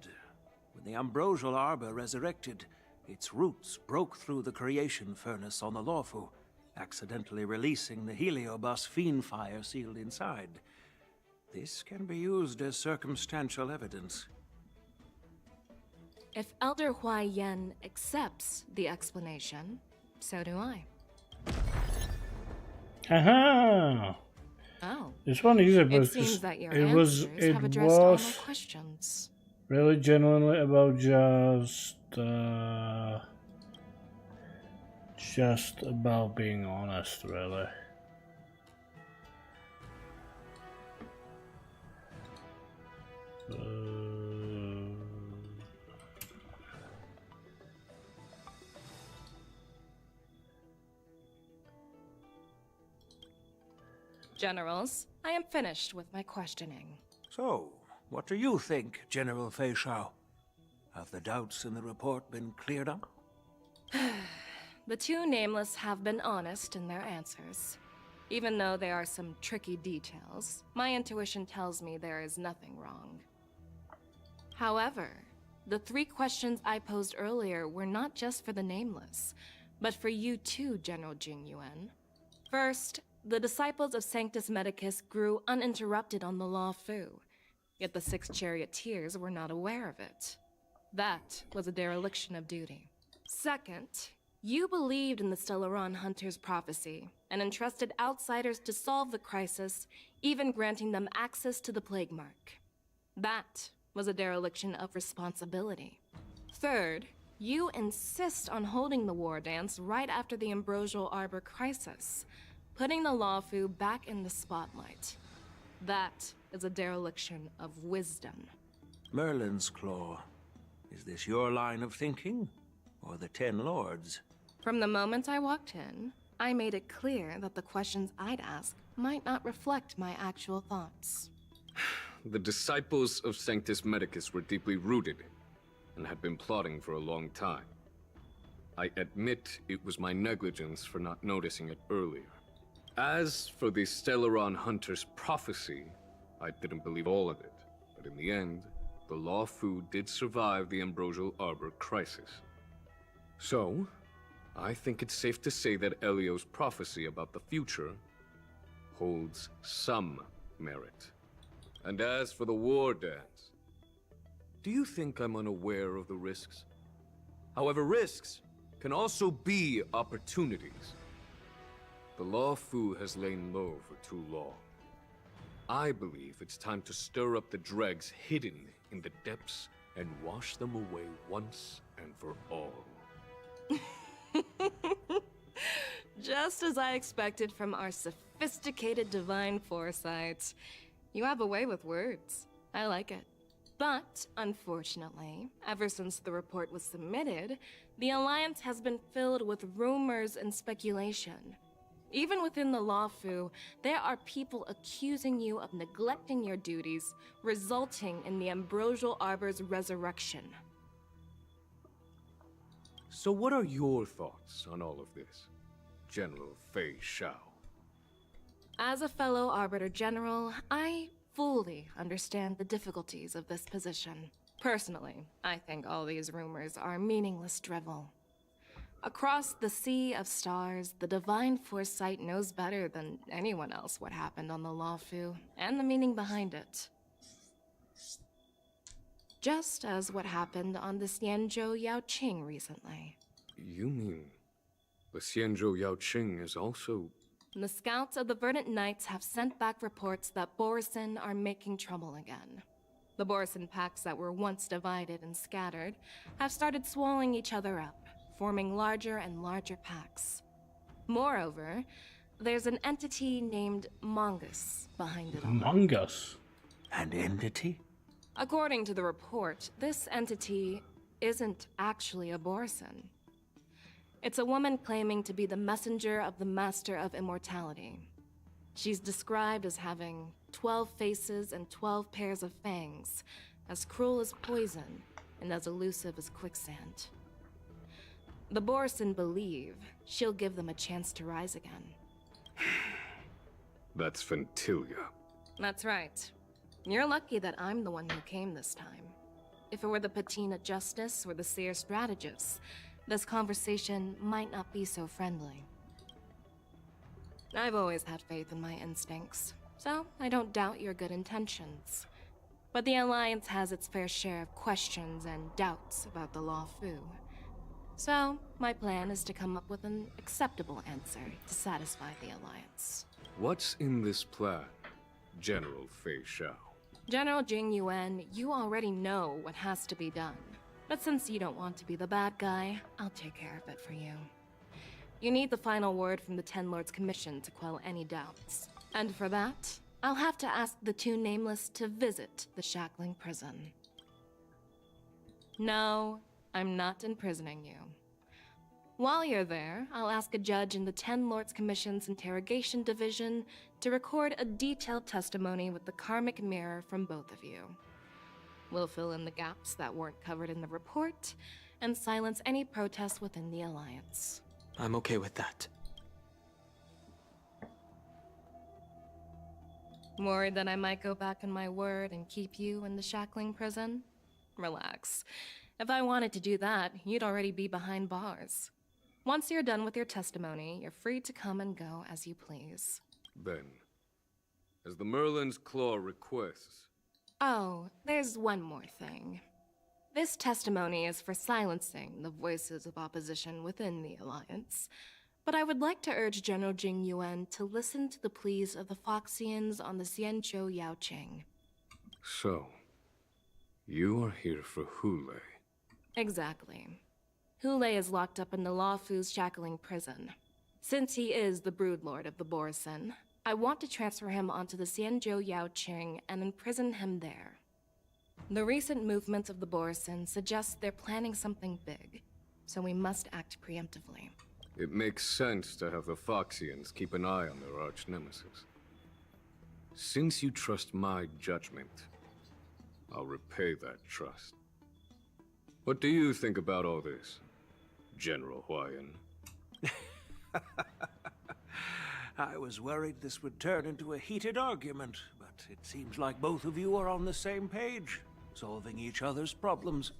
when the ambrosial arbor resurrected, its roots broke through the creation furnace on the Lawfu, accidentally releasing the Heliobus fiend fire sealed inside. This can be used as circumstantial evidence. If Elder Hua Yen accepts the explanation, so do I. Aha! Oh. This one is It seems that your answers have addressed all my questions. Really genuinely about just about being honest, really. Generals, I am finished with my questioning. So, what do you think, General Fei Shao? Have the doubts in the report been cleared up? The two nameless have been honest in their answers. Even though there are some tricky details, my intuition tells me there is nothing wrong. However, the 3 questions I posed earlier were not just for the nameless, but for you too, General Jingyuan. First, the disciples of Sanctus Medicus grew uninterrupted on the Law Fu, yet the 6 charioteers were not aware of it. That was a dereliction of duty. Second, you believed in the Stellaron Hunter's prophecy and entrusted outsiders to solve the crisis, even granting them access to the Plague Mark. That was a dereliction of responsibility. Third, you insist on holding the Wardance right after the Ambrosial Arbor crisis, putting the Lawfu back in the spotlight. That is a dereliction of wisdom. Merlin's Claw. Is this your line of thinking, or the 10 Lords? From the moment I walked in, I made it clear that the questions I'd ask might not reflect my actual thoughts. The disciples of Sanctus Medicus were deeply rooted and had been plotting for a long time. I admit it was my negligence for not noticing it earlier. As for the Stellaron Hunter's prophecy, I didn't believe all of it, but in the end, the Lawfu did survive the Ambrosial Arbor crisis. So, I think it's safe to say that Elio's prophecy about the future holds some merit. And as for the Wardance, do you think I'm unaware of the risks? However, risks can also be opportunities. The Lawfu has lain low for too long. I believe it's time to stir up the dregs hidden in the depths and wash them away once and for all. Just as I expected from our sophisticated divine foresight. You have a way with words. I like it. But, unfortunately, ever since the report was submitted, the Alliance has been filled with rumors and speculation. Even within the Lawfu, there are people accusing you of neglecting your duties, resulting in the Ambrosial Arbor's resurrection. So what are your thoughts on all of this, General Fei Shao? As a fellow Arbiter General, I fully understand the difficulties of this position. Personally, I think all these rumors are meaningless drivel. Across the sea of stars, the divine foresight knows better than anyone else what happened on the Lawfu and the meaning behind it. Just as what happened on the Xianzhou Yaoqing recently. You mean the Xianzhou Yaoqing is also... The scouts of the Verdant Knights have sent back reports that Borisin are making trouble again. The Borisin packs that were once divided and scattered have started swallowing each other up, forming larger and larger packs. Moreover, there's an entity named Mongus behind it all. Mongus? An entity? According to the report, this entity isn't actually a Borisin. It's a woman claiming to be the messenger of the Master of Immortality. She's described as having 12 faces and 12 pairs of fangs, as cruel as poison, and as elusive as quicksand. The Borson believe she'll give them a chance to rise again. That's Ventilia. That's right. You're lucky that I'm the one who came this time. If it were the Patina Justice or the Seer Strategist, this conversation might not be so friendly. I've always had faith in my instincts, so I don't doubt your good intentions. But the Alliance has its fair share of questions and doubts about the Law Fu. So, my plan is to come up with an acceptable answer to satisfy the Alliance. What's in this plan, General Fei Xiao? General Jing Yuan, you already know what has to be done. But since you don't want to be the bad guy, I'll take care of it for you. You need the final word from the Ten Lords Commission to quell any doubts. And for that, I'll have to ask the two Nameless to visit the Shackling Prison. No, I'm not imprisoning you. While you're there, I'll ask a judge in the Ten Lords Commission's Interrogation Division to record a detailed testimony with the karmic mirror from both of you. We'll fill in the gaps that weren't covered in the report, and silence any protests within the Alliance. I'm okay with that. Worried that I might go back on my word and keep you in the Shackling Prison? Relax. If I wanted to do that, you'd already be behind bars. Once you're done with your testimony, you're free to come and go as you please. Then, as the Merlin's Claw requests... Oh, there's one more thing. This testimony is for silencing the voices of opposition within the Alliance, but I would like to urge General Jing Yuan to listen to the pleas of the Foxians on the Xianzhou Yaoqing. So, you are here for Hule. Exactly. Hule is locked up in the Law Fu's Shackling Prison. Since he is the Broodlord of the Borson, I want to transfer him onto the Xianzhou Yaoqing and imprison him there. The recent movements of the Borson suggest they're planning something big, so we must act preemptively. It makes sense to have the Foxians keep an eye on their arch-nemesis. Since you trust my judgment, I'll repay that trust. What do you think about all this, General Huayan? I was worried this would turn into a heated argument, but it seems like both of you are on the same page, solving each other's problems.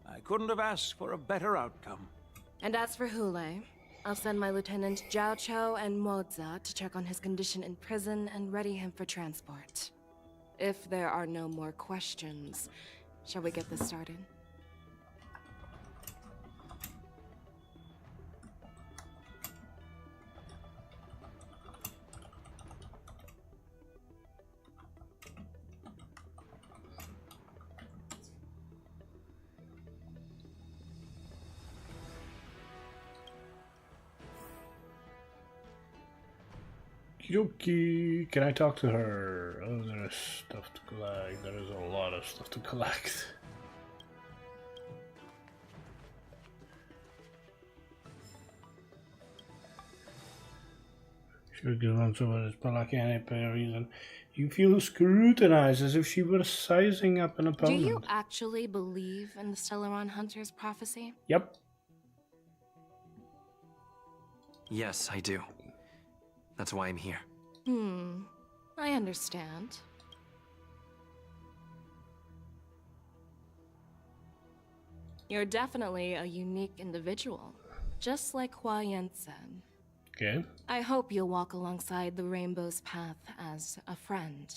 I couldn't have asked for a better outcome. And as for Hule, I'll send my Lieutenant Zhao Chou and Moza to check on his condition in prison and ready him for transport. If there are no more questions, shall we get this started? Yuki, can I talk to her? Oh, there's stuff to collect. There is a lot of stuff to collect. Should give on someone is but like any apparent reason. You feel scrutinized as if she were sizing up an opponent. Do you actually believe in the Stellaron Hunter's prophecy? Yep. Yes, I do. That's why I'm here. I understand. You're definitely a unique individual, just like Hua Yan said. Okay. I hope you'll walk alongside the Rainbow's path as a friend.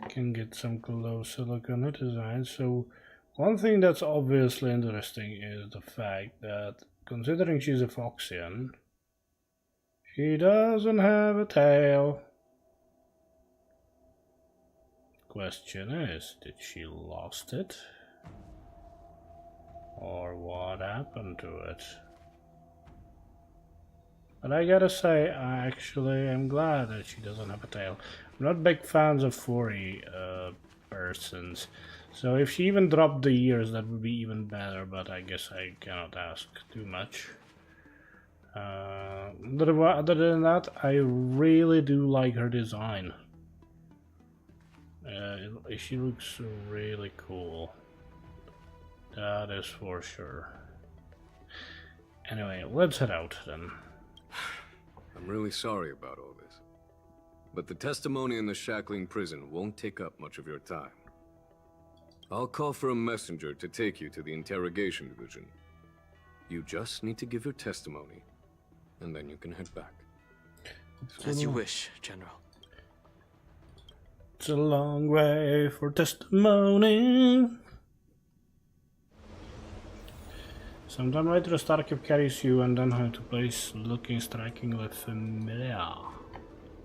Can get some closer look on the design. So, one thing that's obviously interesting is the fact that, considering she's a Foxian, she doesn't have a tail. Question is, did she lost it? Or what happened to it? But I gotta say, I actually am glad that she doesn't have a tail. I'm not big fans of furry persons. So if she even dropped the ears, that would be even better, but I guess I cannot ask too much. Other than that, I really do like her design. She looks really cool. That is for sure. Anyway, let's head out then. I'm really sorry about all this. But the testimony in the shackling prison won't take up much of your time. I'll call for a messenger to take you to the interrogation division. You just need to give your testimony, and then you can head back. As you wish, General. It's a long way for testimony. Sometime later, a starship carries you and then have to place looking strikingly familiar.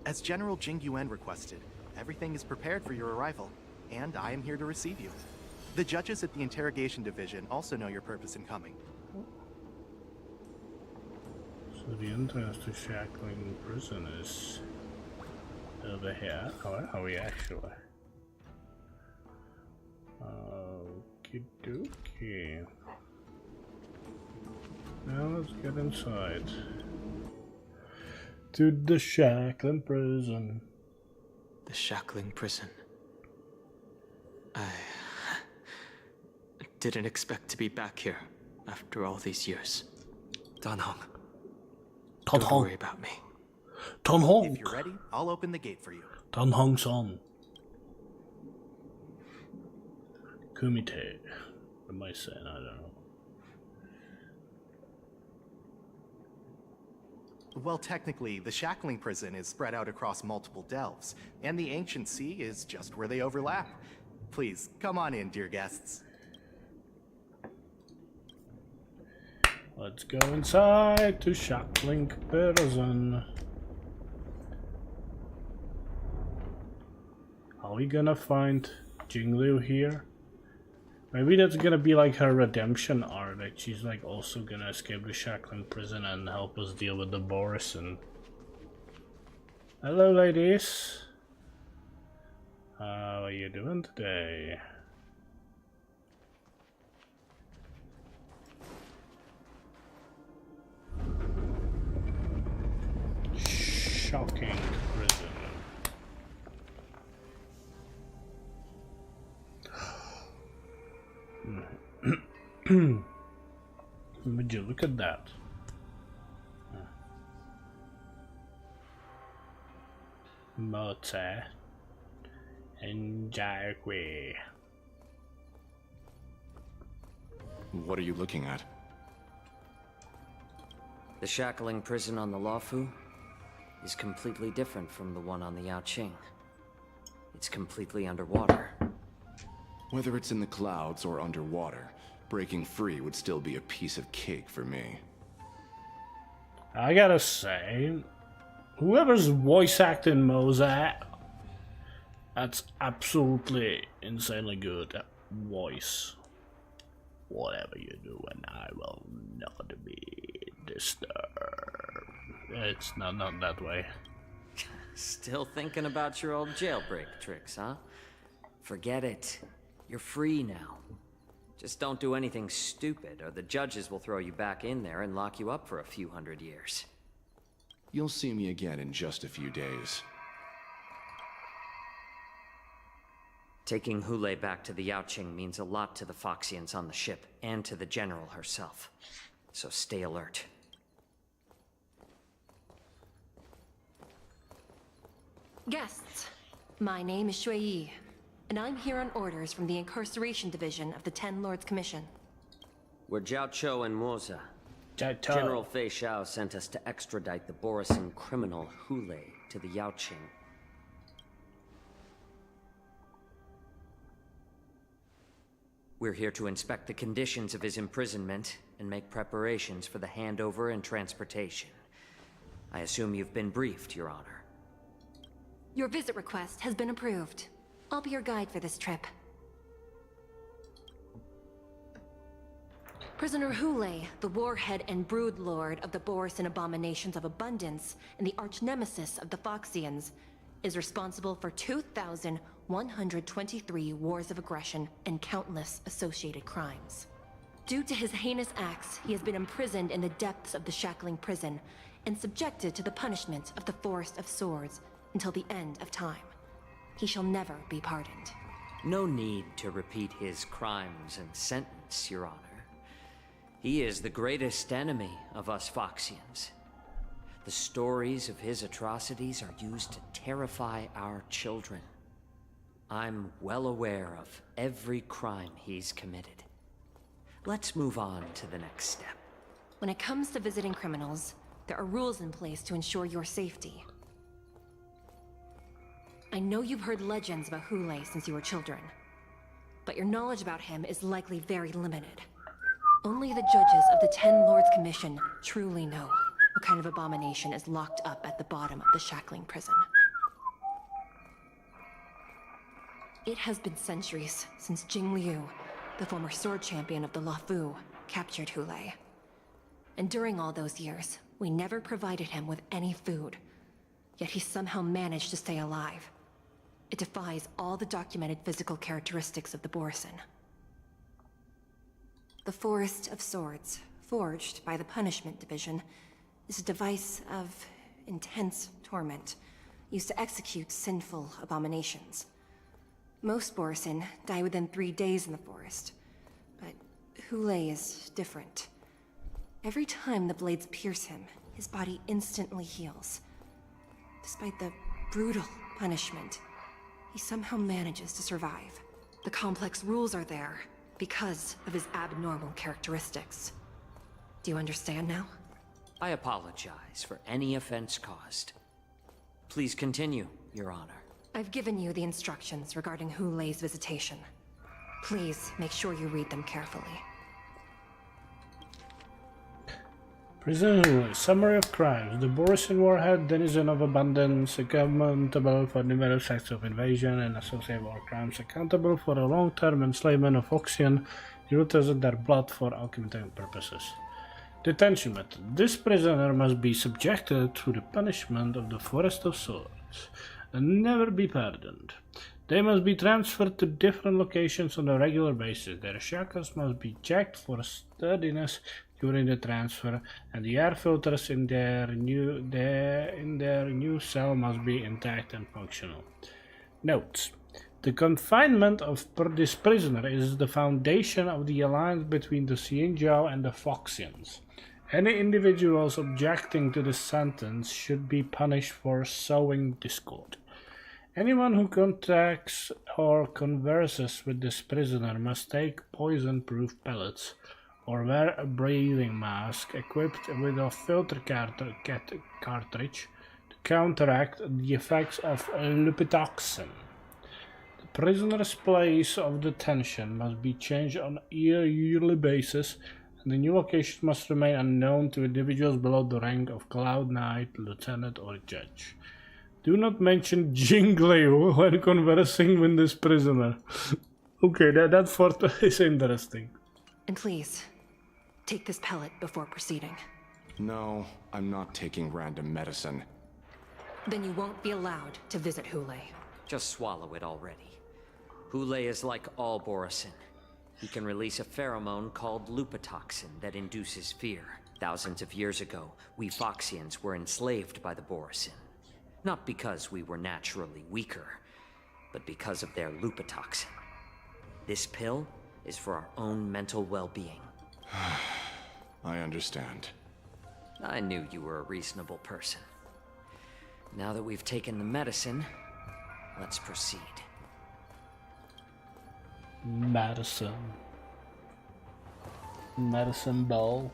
As General Jing Yuan requested, everything is prepared for your arrival, and I am here to receive you. The judges at the interrogation division also know your purpose in coming. So the entrance to shackling prison is over here. Where are we actually? Okie dokie. Now let's get inside. To the shackling prison. The shackling prison. I didn't expect to be back here after all these years. Dan Hong. Don't worry about me. Dan Hong. If you're ready, I'll open the gate for you. Dan Hong-san. Kumite. What am I saying? I don't know. Well, technically, the shackling prison is spread out across multiple delves, and the ancient sea is just where they overlap. Please, come on in, dear guests. Let's go inside to shackling prison. Are we gonna find Jinglu here? Maybe that's gonna be like her redemption arc, that she's like also gonna escape the shackling prison and help us deal with the Borison. Hello ladies. How are you doing today? Shocking prison. Would you look at that? Mote and Jaiqui. What are you looking at? The shackling prison on the Luofu is completely different from the one on the Yaoqing. It's completely underwater. Whether it's in the clouds or underwater, breaking free would still be a piece of cake for me. I gotta say, whoever's voice acting Mozart, that's absolutely insanely good voice. Whatever you do, and I will not be disturbed. It's not that way. Still thinking about your old jailbreak tricks, huh? Forget it. You're free now. Just don't do anything stupid, or the judges will throw you back in there and lock you up for a few hundred years. You'll see me again in just a few days. Taking Hule back to the Yaoqing means a lot to the Foxians on the ship, and to the General herself. So stay alert. Guests, my name is Shui Yi, and I'm here on orders from the Incarceration Division of the Ten Lords Commission. We're Jiao Cho and Moza. Jiao Cho. General Fei Xiao sent us to extradite the Borison criminal Hule to the Yaoqing. We're here to inspect the conditions of his imprisonment and make preparations for the handover and transportation. I assume you've been briefed, Your Honor. Your visit request has been approved. I'll be your guide for this trip. Prisoner Hule, the warhead and brood lord of the Borison abominations of abundance and the arch-nemesis of the Foxians, is responsible for 2,123 wars of aggression and countless associated crimes. Due to his heinous acts, he has been imprisoned in the depths of the shackling prison and subjected to the punishment of the Forest of Swords until the end of time. he shall never be pardoned. No need to repeat his crimes and sentence, Your Honor. He is the greatest enemy of us Foxians. The stories of his atrocities are used to terrify our children. I'm well aware of every crime he's committed. Let's move on to the next step. When it comes to visiting criminals, there are rules in place to ensure your safety. I know you've heard legends about Hule since you were children, but your knowledge about him is likely very limited. Only the judges of the 10 Lords Commission truly know what kind of abomination is locked up at the bottom of the shackling prison. It has been centuries since Jing Liu, the former sword champion of the Luofu, captured Hule. And during all those years, we never provided him with any food. Yet he somehow managed to stay alive. It defies all the documented physical characteristics of the Borisin. The Forest of Swords, forged by the Punishment Division, is a device of intense torment, used to execute sinful abominations. Most Borisin die within 3 days in the forest, but Hule is different. Every time the blades pierce him, his body instantly heals. Despite the brutal punishment, he somehow manages to survive. The complex rules are there because of his abnormal characteristics. Do you understand now? I apologize for any offense caused. Please continue, Your Honor. I've given you the instructions regarding Hule's visitation. Please make sure you read them carefully. Prisoner Hule. Summary of crimes. The Borisin warhead, denizen of abundance, accountable for numerous acts of invasion and associated war crimes, accountable for the long-term enslavement of Foxian, utilizing their blood for alchemical purposes. Detention method. This prisoner must be subjected to the punishment of the Forest of Swords and never be pardoned. They must be transferred to different locations on a regular basis. Their shackles must be checked for sturdiness during the transfer, and the air filters in their new cell must be intact and functional. Notes. The confinement of this prisoner is the foundation of the alliance between the Xianzhou and the Foxians. Any individuals objecting to the sentence should be punished for sowing discord. Anyone who contacts or converses with this prisoner must take poison-proof pellets or wear a breathing mask equipped with a filter cartridge to counteract the effects of lupitoxin. The prisoner's place of detention must be changed on a yearly basis, and the new location must remain unknown to individuals below the rank of Cloud Knight, Lieutenant, or Judge. Do not mention Jing Liu when conversing with this prisoner. Okay, that part is interesting. And please, take this pellet before proceeding. No, I'm not taking random medicine. Then you won't be allowed to visit Hule. Just swallow it already. Hule is like all Borisin. He can release a pheromone called lupitoxin that induces fear. Thousands of years ago, we Foxians were enslaved by the Borisin. Not because we were naturally weaker, but because of their lupitoxin. This pill is for our own mental well-being. I understand. I knew you were a reasonable person. Now that we've taken the medicine, let's proceed. Medicine ball.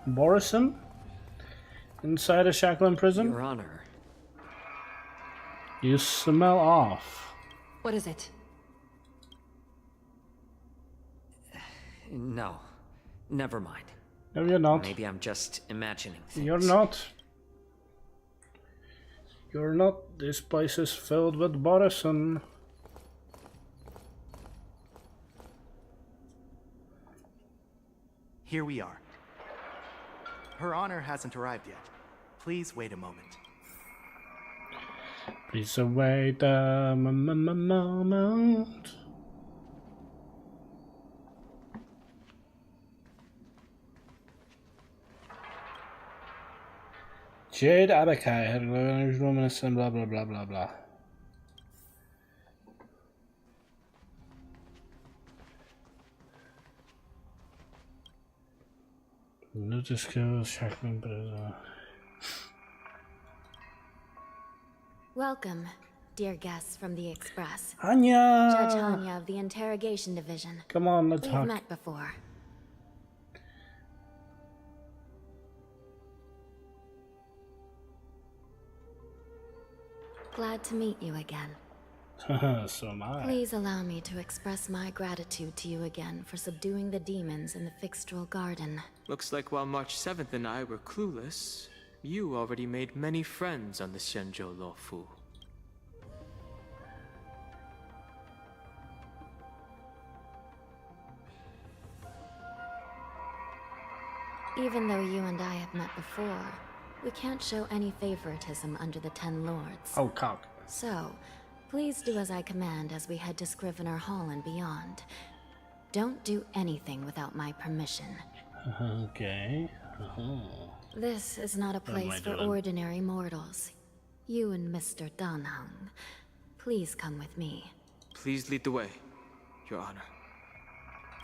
Borisin? Inside a shackling prison? Your Honor. You smell off. What is it? No. Never mind. No, you're not. Maybe I'm just imagining things. You're not. You're not. This place is filled with Borisin. Here we are. Her Honor hasn't arrived yet. Please wait a moment. Please wait a moment. Jade Abakai had reminiscent, blah blah blah blah blah. Loot skills, shackling, Welcome, dear guests from the Express. Anya! Judge Hanya of the Interrogation Division. Come on, let's We've talk. met before. Glad to meet you again. So am I. Please allow me to express my gratitude to you again for subduing the demons in the Fixtral Garden. Looks like while March 7th and I were clueless, you already made many friends on the Xianzhou Luofu. Even though you and I have met before, we can't show any favoritism under the Ten Lords. Oh, cock. So, please do as I command as we head to Scrivener Hall and beyond. Don't do anything without my permission. Okay. This is not a What am I place for doing? ordinary mortals. You and Mr. Danheng, please come with me. Please lead the way, Your Honor.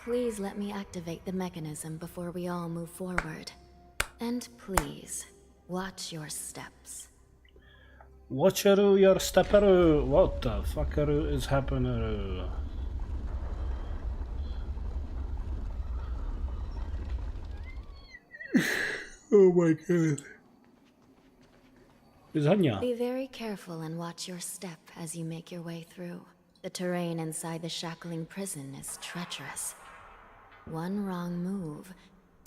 Please let me activate the mechanism before we all move forward. And please, watch your steps. Watcheru your stepperu. What the fuckeru is happening? Oh my god. Lasagna. Be very careful and watch your step as you make your way through. The terrain inside the shackling prison is treacherous. One wrong move,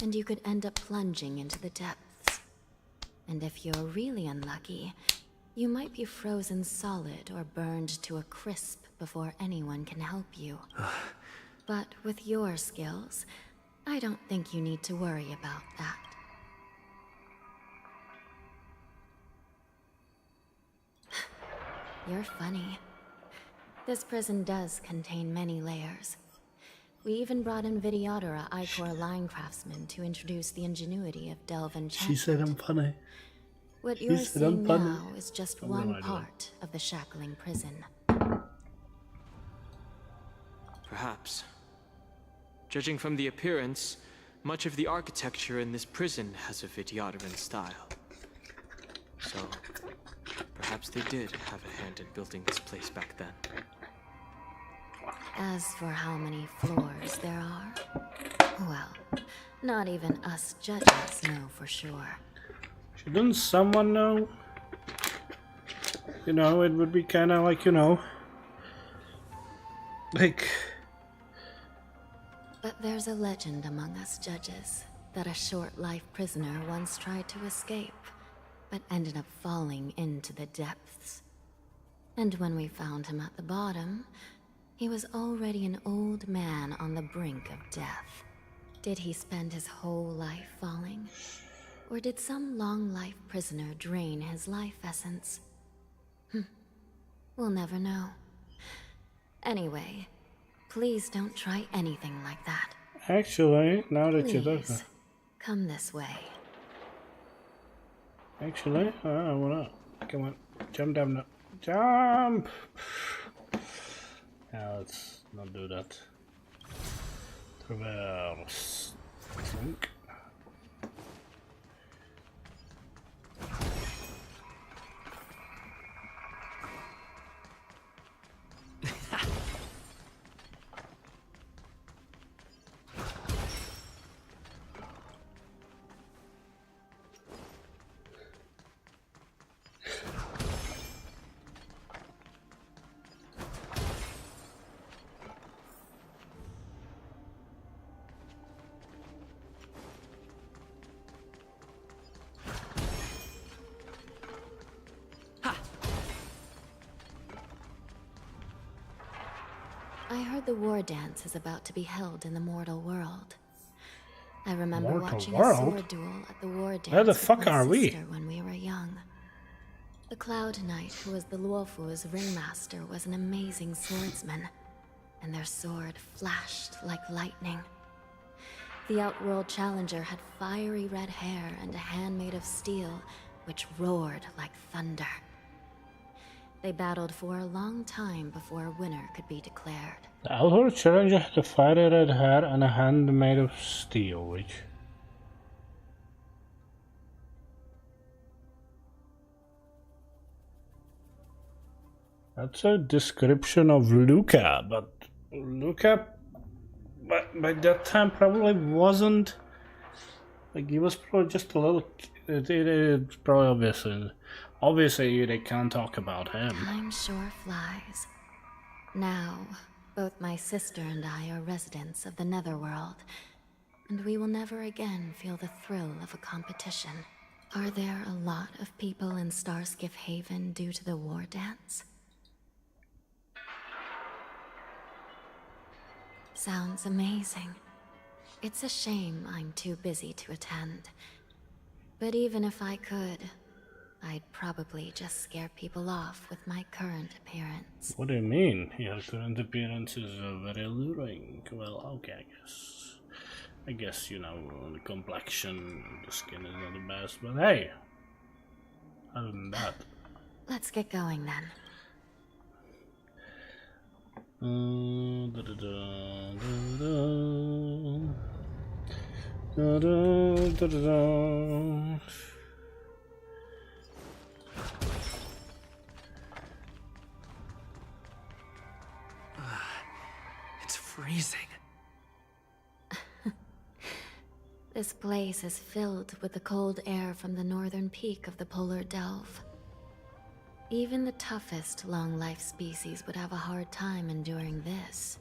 and you could end up plunging into the depths. And if you're really unlucky, you might be frozen solid or burned to a crisp before anyone can help you. But with your skills, I don't think you need to worry about that. You're funny. This prison does contain many layers. We even brought in Videodora Icor line craftsmen to introduce the ingenuity of Delve enchantment. She said I'm funny. What She you're said I'm seeing funny. now is just What am one I doing? part of the shackling prison. Perhaps. Judging from the appearance, much of the architecture in this prison has a Vidyadoran style. So, perhaps they did have a hand in building this place back then. As for how many floors there are, well, not even us judges know for sure. Shouldn't someone know? You know, it would be kind of like, you know, like... But there's a legend among us judges that a short-life prisoner once tried to escape, but ended up falling into the depths. And when we found him at the bottom, he was already an old man on the brink of death. Did he spend his whole life falling? Or did some long-life prisoner drain his life essence? We'll never know. Anyway, please don't try anything like that. Actually, now that you're talking... Please, come this way. Actually, I wanna... Come on, jump down now. Jump! Yeah, let's not do that. Traverse. Think. I heard the Wardance is about to be held in the mortal world. I remember Mortal watching world? a sword duel at the Wardance Where the with fuck my are we? sister when we were young. The Cloud Knight, who was the Luofu's ringmaster, was an amazing swordsman, and their sword flashed like lightning. The Outworld Challenger had fiery red hair and a hand made of steel, which roared like thunder. They battled for a long time before a winner could be declared. The elder challenger had a fiery red hair and a hand made of steel, which... That's a description of Luca, but Luca by that time probably wasn't... Like, he was probably just a little... It's probably obviously they can't talk about him. Time sure flies. Now, both my sister and I are residents of the Netherworld, and we will never again feel the thrill of a competition. Are there a lot of people in Starskiff Haven due to the Wardance? Sounds amazing. It's a shame I'm too busy to attend. But even if I could, I'd probably just scare people off with my current appearance. What do you mean? Your current appearance is very alluring. Well, okay, I guess, you know, the complexion, the skin is not the best, but hey, other than that. Let's get going then. It's freezing. This place is filled with the cold air from the northern peak of the polar delve. Even the toughest long-life species would have a hard time enduring this.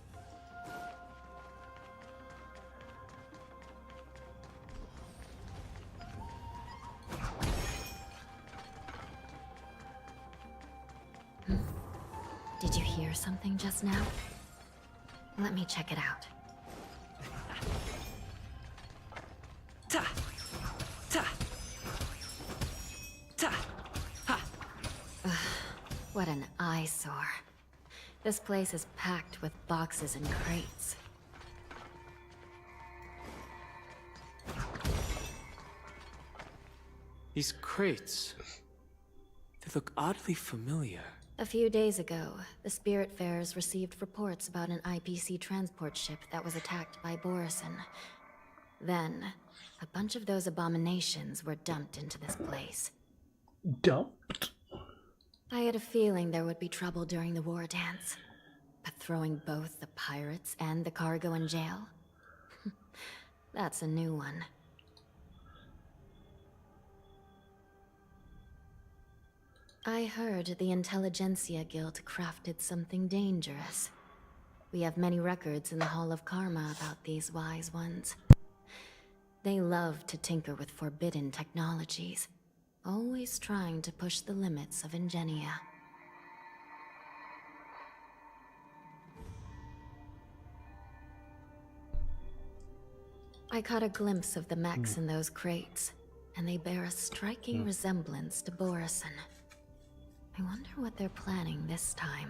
Did you hear something just now? Let me check it out. Ta! Ta! Ta! Ha! What an eyesore. This place is packed with boxes and crates. These crates, they look oddly familiar. A few days ago, the Spiritfarers received reports about an IPC transport ship that was attacked by Borison. Then, a bunch of those abominations were dumped into this place. Dumped? I had a feeling there would be trouble during the Wardance, but throwing both the pirates and the cargo in jail? That's a new one. I heard the Intelligentsia Guild crafted something dangerous. We have many records in the Hall of Karma about these wise ones. They love to tinker with forbidden technologies, always trying to push the limits of Ingenia. I caught a glimpse of the mechs in those crates, and they bear a striking resemblance to Borison. I wonder what they're planning this time.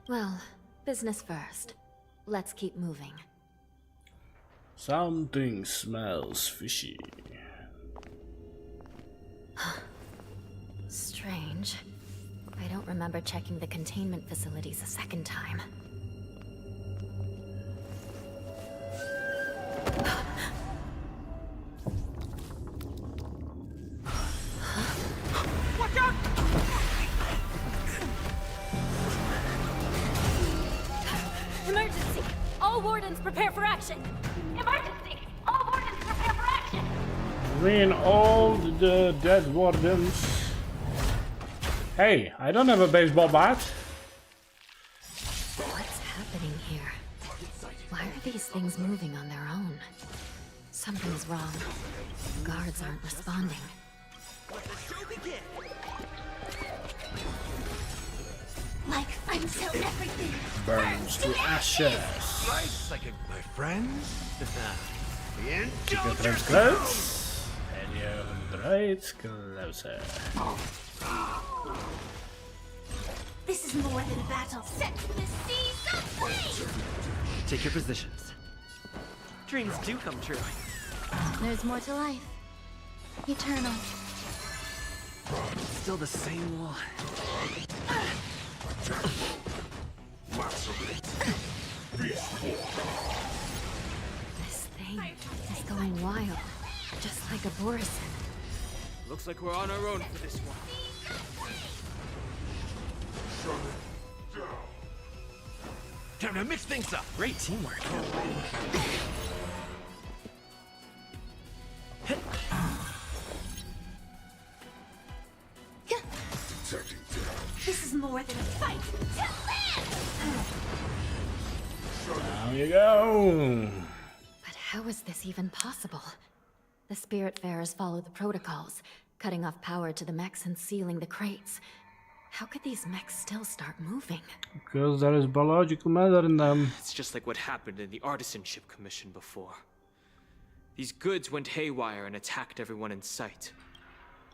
Well, business first. Let's keep moving. Something smells fishy. Strange. I don't remember checking the containment facilities a second time. Watch out! Emergency! All Wardens prepare for action! Emergency! All Wardens prepare for action! Bring all the dead Wardens. Hey, I don't have a baseball bat. What's happening here? Why are these things moving on their own? Something's wrong. Guards aren't responding. Like until everything Burns to ashes. Nice, like my friends. Keep your friends close. And your droids closer. This is more than a battle. Set the seas aflame! Take your positions. Dreams do come true. There's more to life. Eternal. Still the same one. This thing is going wild, just like a Borison. Looks like we're on our own for this one. Time to mix things up. Great teamwork. This is more than a fight. Down you go. But how is this even possible? The Spiritfarers follow the protocols, cutting off power to the mechs and sealing the crates. How could these mechs still start moving? Because there is biological matter in them. It's just like what happened in the Artisanship Commission before. These goods went haywire and attacked everyone in sight.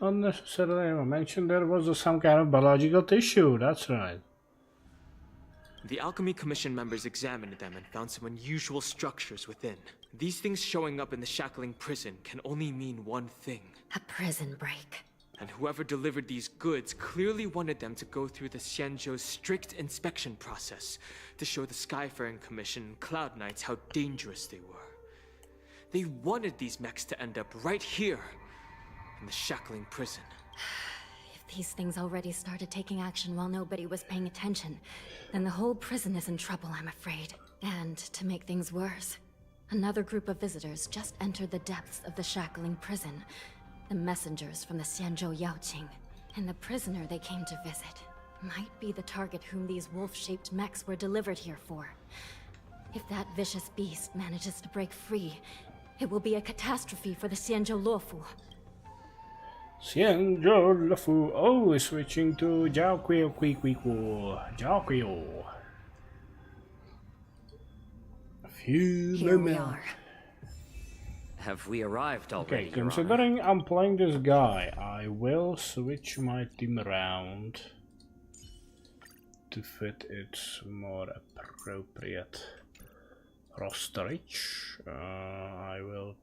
Unnecessarily, I mentioned there was some kind of biological tissue, that's right. The Alchemy Commission members examined them and found some unusual structures within. These things showing up in the Shackling prison can only mean one thing. A prison break. And whoever delivered these goods clearly wanted them to go through the Xianzhou's strict inspection process to show the Skyfaring Commission and Cloud Knights how dangerous they were. They wanted these mechs to end up right here in the Shackling prison. If these things already started taking action while nobody was paying attention, then the whole prison is in trouble, I'm afraid. And to make things worse, another group of visitors just entered the depths of the Shackling prison. The messengers from the Xianzhou Yaoqing, and the prisoner they came to visit might be the target whom these wolf-shaped mechs were delivered here for. If that vicious beast manages to break free, it will be a catastrophe for the Xianzhou Luofu. Xianzhou Luofu. Oh, we're switching to Jiaoqiu Jiaoqiu. A few Here we moments. are. Have we arrived already, Okay, Your Honor? considering I'm playing this guy, I will switch my team around to fit its more appropriate rosterage. I will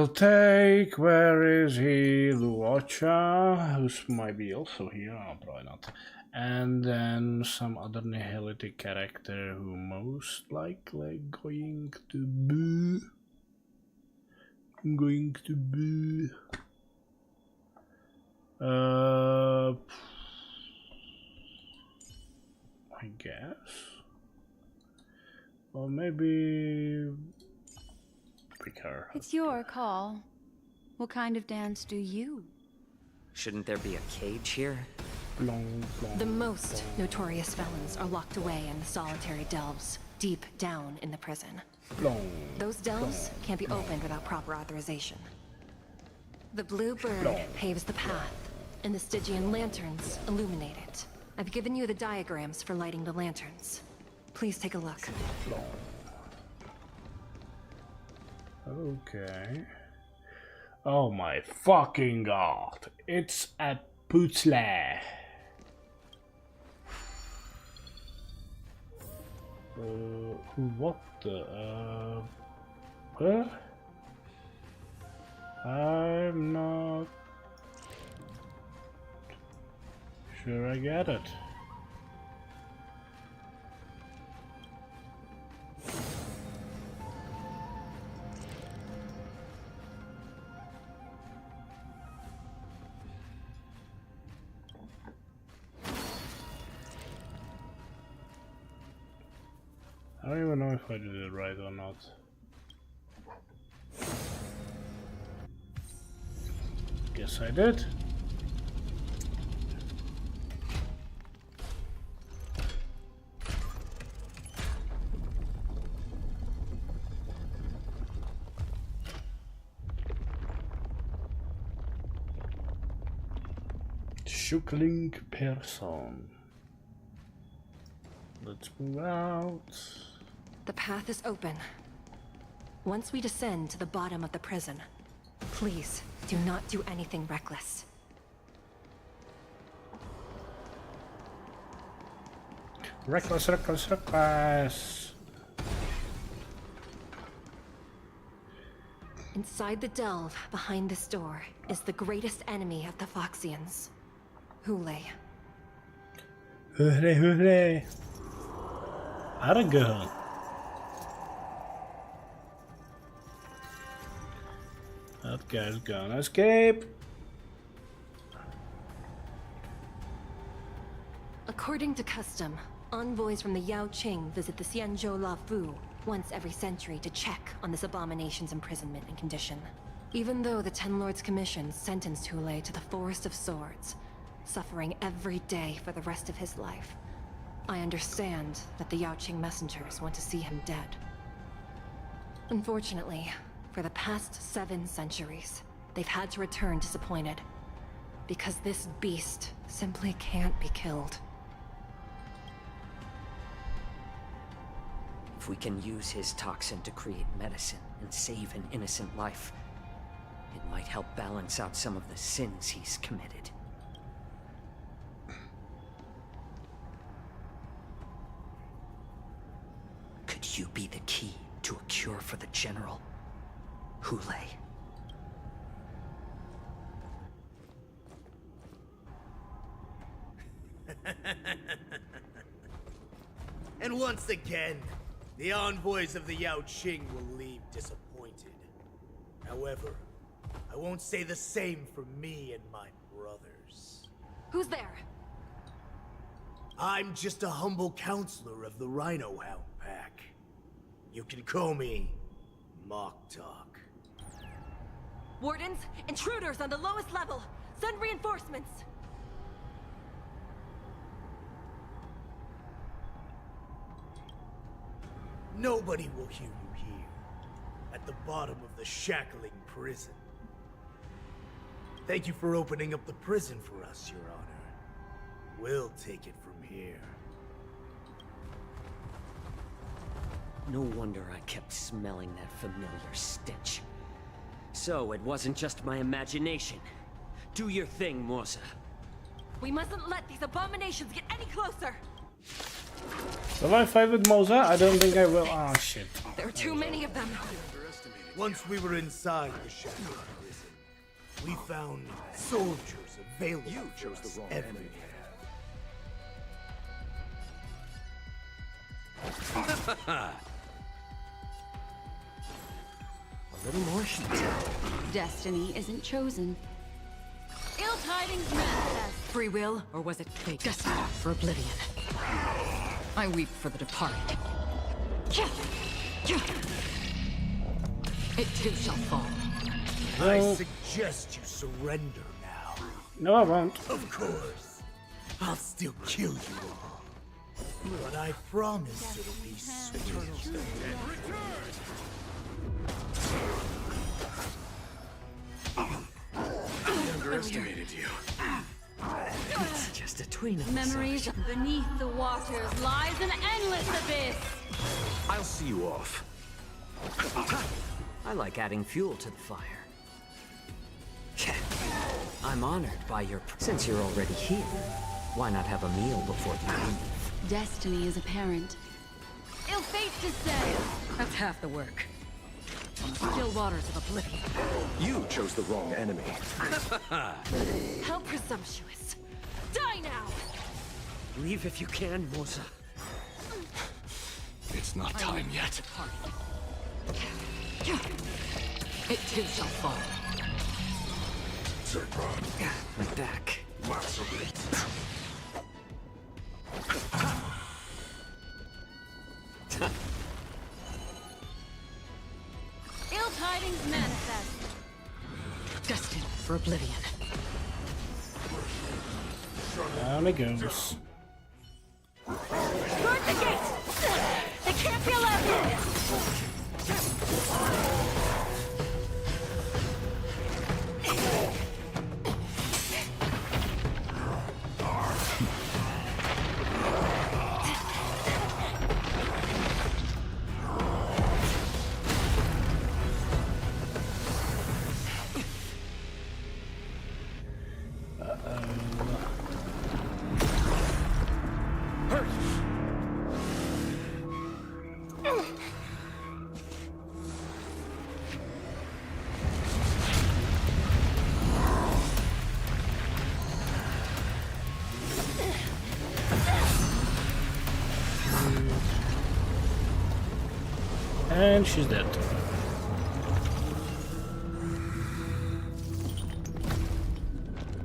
take, where is he? Luocha, who might be also here, oh, probably not. And then some other nihility character who most likely going to be I guess, or maybe pick her. It's your call. What kind of dance do you? Shouldn't there be a cage here? The most notorious felons are locked away in the solitary delves, deep down in the prison. Those delves can't be opened without proper authorization. The blue bird paves the path, and the Stygian lanterns illuminate it. I've given you the diagrams for lighting the lanterns. Please take a look. Okay. Oh my fucking god. It's a puzzle. What the, huh? I'm not sure I get it. I don't even know if I did it right or not. Guess I did. Shackling person. Let's move out. The path is open. Once we descend to the bottom of the prison, please do not do anything reckless. Reckless, reckless, reckless. Inside the delve, behind this door, is the greatest enemy of the Foxians. Hule. Hule. Atta girl. That guy's gonna escape. According to custom, envoys from the Yao Qing visit the Xianzhou La Fu once every century to check on this abomination's imprisonment and condition. Even though the Ten Lords Commission sentenced Hule to the Forest of Swords, suffering every day for the rest of his life, I understand that the Yao Qing messengers want to see him dead. Unfortunately, for the past 7 centuries, they've had to return disappointed. Because this beast simply can't be killed. If we can use his toxin to create medicine and save an innocent life, it might help balance out some of the sins he's committed. Could you be the key to a cure for the General? Hule. And once again, the envoys of the Yao Qing will leave disappointed. However, I won't say the same for me and my brothers. Who's there? I'm just a humble counselor of the Rhino Hound Pack. You can call me Mock Talk. Wardens, intruders on the lowest level! Send reinforcements! Nobody will hear you here, at the bottom of the shackling prison. Thank you for opening up the prison for us, Your Honor. We'll take it from here. No wonder I kept smelling that familiar stench. So it wasn't just my imagination. Do your thing, Morza. We mustn't let these abominations get any closer! Will I fight with Moza? I don't think I will. Oh shit. There are too many of them. Once we were inside the shackling prison, we found soldiers available. You chose the wrong enemy. A little more sheep. Destiny isn't chosen. Ill tidings manifest. Free will, or was it fate? Destined for oblivion. I weep for the departed. It too shall fall. I suggest you surrender now. No, I won't. Of course. I'll still kill you all. But I promise it'll be sweet. I underestimated you. It's just a tween of Memories beneath the waters lies an endless abyss. I'll see you off. I like adding fuel to the fire. I'm honored by your... Since you're already here, why not have a meal before you leave? Destiny is apparent. Ill fate descends. That's half the work. On the still waters of oblivion. You chose the wrong enemy. How presumptuous. Die now! Leave if you can, Moza. It's not time yet. It too shall fall. My back. Ill tidings manifest. Destined for oblivion. Down it goes. Guard the gate! They can't be allowed in! And she's dead.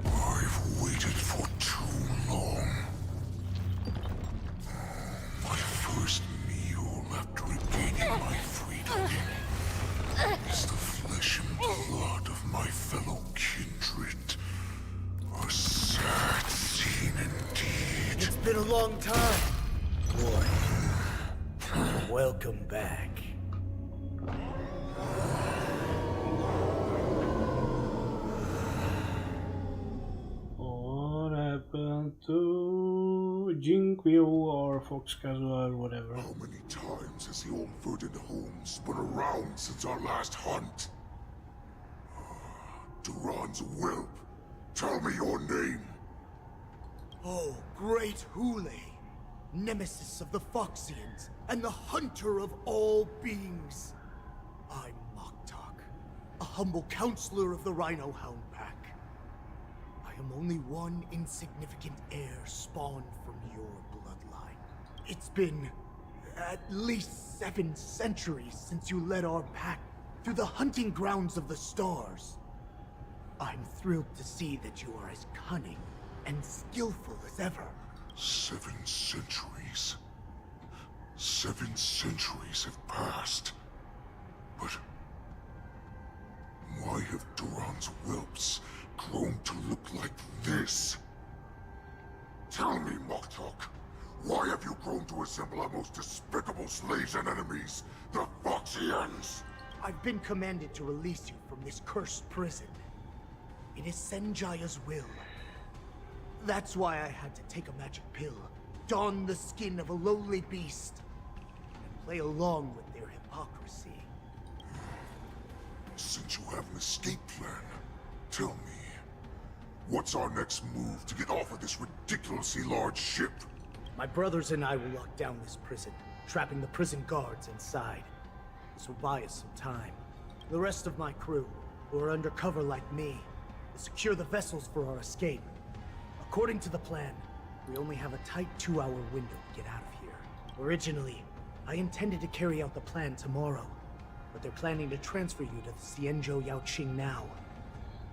I've waited for too long. My first meal after regaining my freedom is the flesh and blood of my fellow kindred. A sad scene indeed. It's been a long time, boy. Welcome back. What happened to Jinquil or Fox Casual or whatever? How many times has the Olmverden home spun around since our last hunt? Duran's whelp. Tell me your name. Oh, great Hule, nemesis of the Foxians, and the hunter of all beings. I'm Moktok, a humble counselor of the Rhino Hound Pack. I am only one insignificant heir spawned from your bloodline. It's been at least 7 centuries since you led our pack through the hunting grounds of the stars. I'm thrilled to see that you are as cunning and skillful as ever. 7 centuries. 7 centuries have passed. But why have Duran's whelps grown to look like this? Tell me, Moktok, why have you grown to assemble our most despicable slaves and enemies, the Foxians? I've been commanded to release you from this cursed prison. It is Senjaya's will. That's why I had to take a magic pill, don the skin of a lowly beast, and play along with their hypocrisy. Since you have an escape plan, tell me, what's our next move to get off of this ridiculously large ship? My brothers and I will lock down this prison, trapping the prison guards inside. This will buy us some time. The rest of my crew, who are undercover like me, will secure the vessels for our escape. According to the plan, we only have a tight 2-hour window to get out of here. Originally, I intended to carry out the plan tomorrow, but they're planning to transfer you to the Xianzhou Yaoqing now.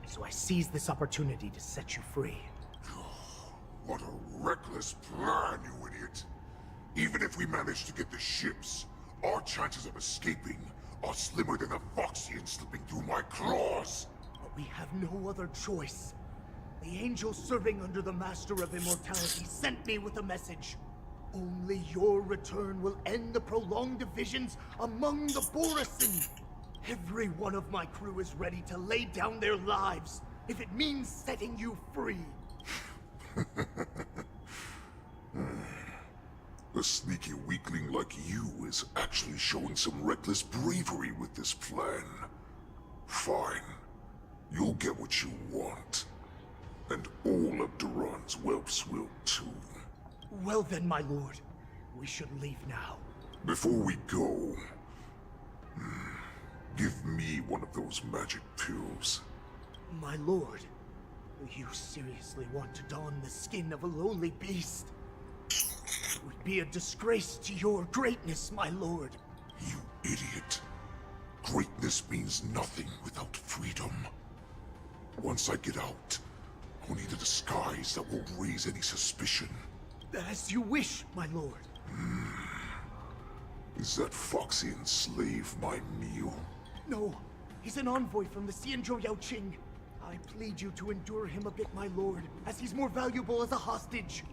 So I seized this opportunity to set you free. What a reckless plan, you idiot! Even if we manage to get the ships, our chances of escaping are slimmer than a Foxian slipping through my claws! But we have no other choice. The angel serving under the Master of Immortality sent me with a message. Only your return will end the prolonged divisions among the Borisin. Every one of my crew is ready to lay down their lives if it means setting you free. A sneaky weakling like you is actually showing some reckless bravery with this plan. Fine. You'll get what you want. And all of Duran's whelps will too. Well then, my lord. We should leave now. Before we go, give me one of those magic pills. My lord, you seriously want to don the skin of a lowly beast? It would be a disgrace to your greatness, my lord. You idiot. Greatness means nothing without freedom. Once I get out, I'll need a disguise that won't raise any suspicion. As you wish, my lord. Is that Foxian slave my meal? No, he's an envoy from the Xianzhou Yaoqing. I plead you to endure him a bit, my lord, as he's more valuable as a hostage.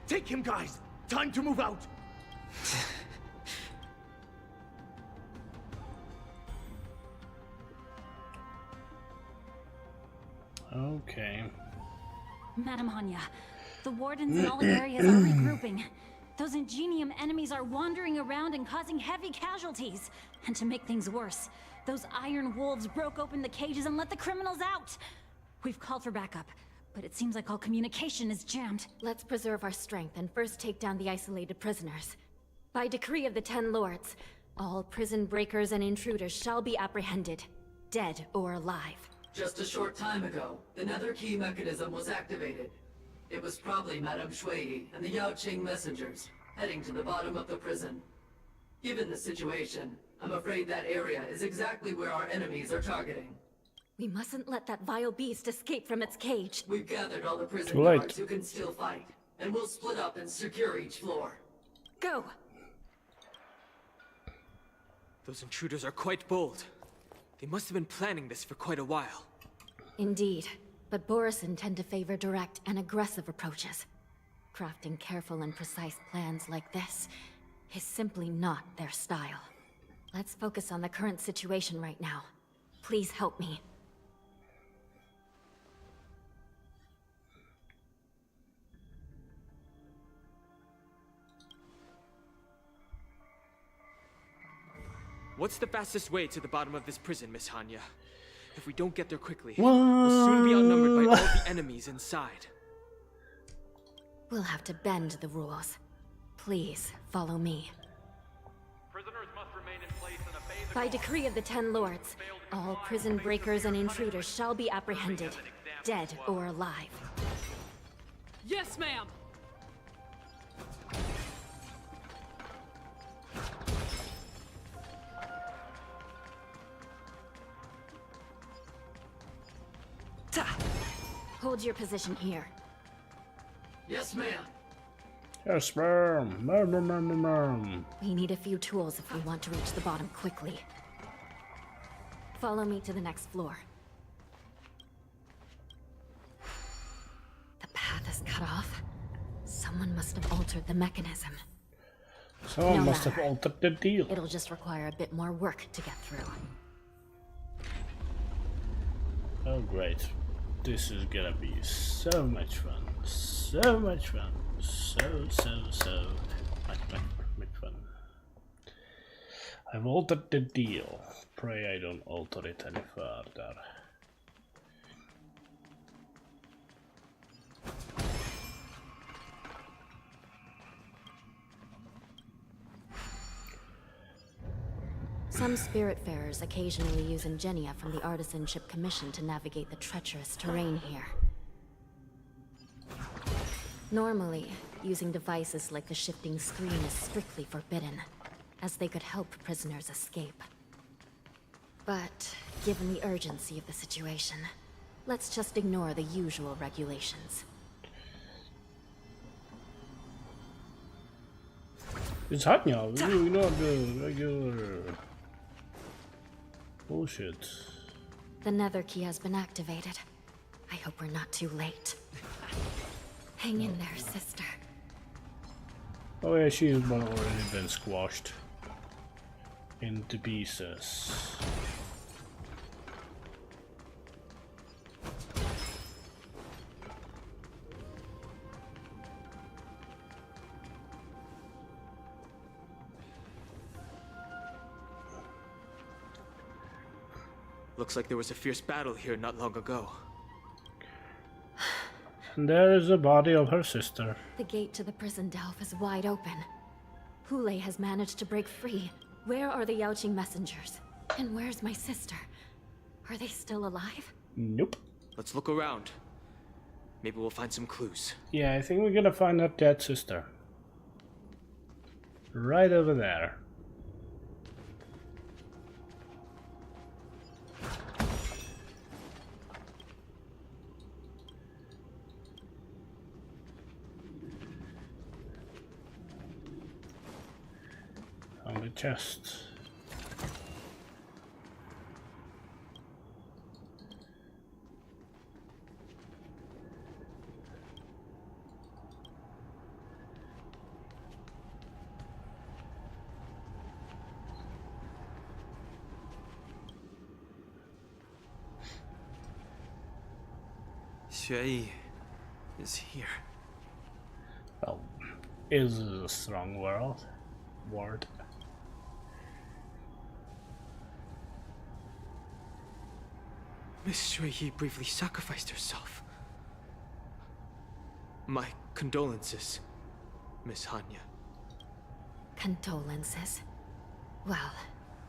Take him, guys! Time to move out! Okay. Madam Hanya, the wardens in all areas are regrouping. Those Ingenium enemies are wandering around and causing heavy casualties. And to make things worse, those iron wolves broke open the cages and let the criminals out. We've called for backup, but it seems like all communication is jammed. Let's preserve our strength and first take down the isolated prisoners. By decree of the 10 Lords, all prison breakers and intruders shall be apprehended, dead or alive. Just a short time ago, the nether key mechanism was activated. It was probably Madame Shui and the Yaoqing messengers. heading to the bottom of the prison. Given the situation, I'm afraid that area is exactly where our enemies are targeting. We mustn't let that vile beast escape from its cage. We've gathered all the prison Too late. guards who can still fight, and we'll split up and secure each floor. Go! Those intruders are quite bold. They must have been planning this for quite a while. Indeed, but Borisin tend to favor direct and aggressive approaches. Crafting careful and precise plans like this is simply not their style. Let's focus on the current situation right now. Please help me. What's the fastest way to the bottom of this prison, Miss Hanya? If we don't get there quickly, we'll soon be outnumbered by all the enemies inside. We'll have to bend the rules. Please, follow me. Prisoners must remain in place and obey the By decree of the Ten Lords, all prison breakers and intruders shall be apprehended, dead or alive. Yes, ma'am! Hold your position here. Yes, ma'am. Yes, ma'am. We need a few tools if we want to reach the bottom quickly. Follow me to the next floor. The path is cut off. Someone must have altered the mechanism. Someone No must matter. have altered the deal. It'll just require a bit more work to get through. Oh great. This is gonna be so much fun. So much fun. So much fun. I've altered the deal. Pray I don't alter it any further. Some Spiritfarers occasionally use ingenia from the Artisanship Commission to navigate the treacherous terrain here. Normally, using devices like the shifting screen is strictly forbidden, as they could help prisoners escape. But, given the urgency of the situation, let's just ignore the usual regulations. It's Hanya, we not the regular bullshit. The Nether Key has been activated. I hope we're not too late. Hang in there, sister. Oh yeah, she's already been squashed into pieces. Looks like there was a fierce battle here not long ago. And there is the body of her sister. The gate to the prison delve is wide open. Hule has managed to break free. Where are the Yaoqing messengers? And where's my sister? Are they still alive? Nope. Let's look around. Maybe we'll find some clues. Yeah, I think we're gonna find her dead sister. Right over there. On the chest. Xueyi is here. Well, is a strong word. Miss Xueyi bravely sacrificed herself. My condolences, Miss Hanya. Condolences? Well,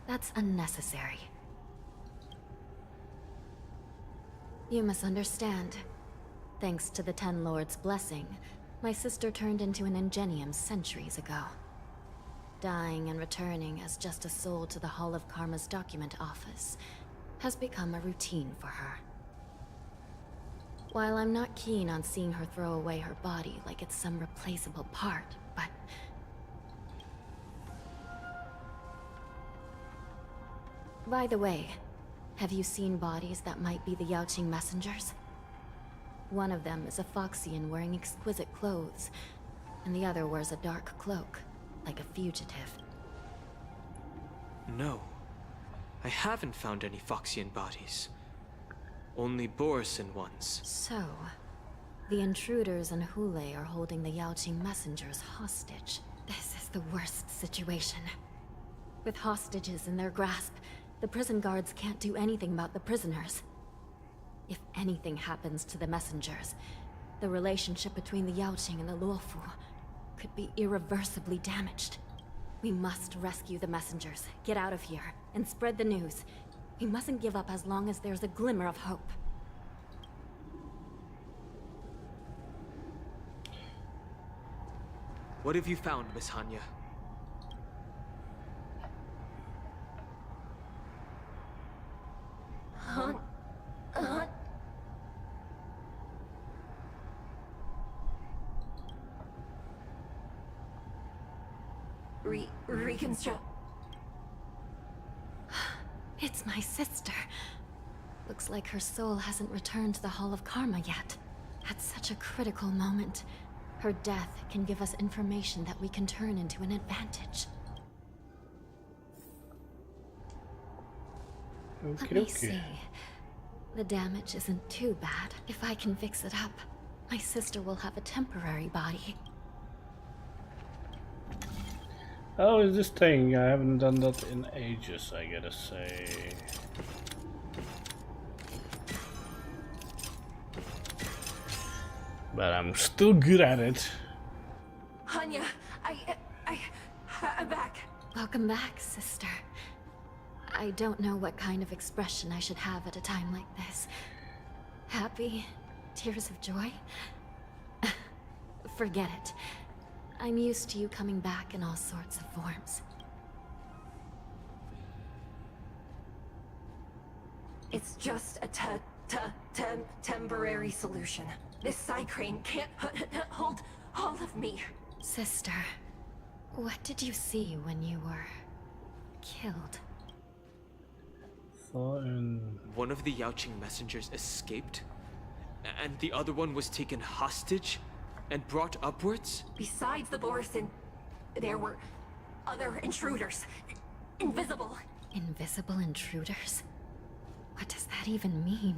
that's unnecessary. You misunderstand. Thanks to the Ten Lords' blessing, My sister turned into an Ingenium centuries ago. Dying and returning as just a soul to the Hall of Karma's document office has become a routine for her. While I'm not keen on seeing her throw away her body like it's some replaceable part, but... By the way, have you seen bodies that might be the Yaoqing messengers? One of them is a Foxian wearing exquisite clothes, and the other wears a dark cloak, like a fugitive. No. I haven't found any Foxian bodies. Only Borisin ones. So, the intruders and Hule are holding the Yaoqing messengers hostage. This is the worst situation. With hostages in their grasp, the prison guards can't do anything about the prisoners. If anything happens to the messengers, the relationship between the Yaoqing and the Luofu could be irreversibly damaged. We must rescue the messengers, get out of here, and spread the news. We mustn't give up as long as there's a glimmer of hope. What have you found, Miss Hanya? Reconstruct. It's my sister. Looks like her soul hasn't returned to the Hall of Karma yet. At such a critical moment, her death can give us information that we can turn into an advantage. Let me see. The damage isn't too bad. If I can fix it up, my sister will have a temporary body. Oh, is this thing? I haven't done that in ages, I gotta say. But I'm still good at it. Hanya, I'm back. Welcome back, sister. I don't know what kind of expression I should have at a time like this. Happy? Tears of joy? Forget it. I'm used to you coming back in all sorts of forms. It's just a temporary solution. This side crane can't hold all of me. Sister, what did you see when you were killed? One of the Yaoqing messengers escaped, and the other one was taken hostage and brought upwards? Besides the Borisin, there were other intruders. Invisible. Invisible intruders? What does that even mean?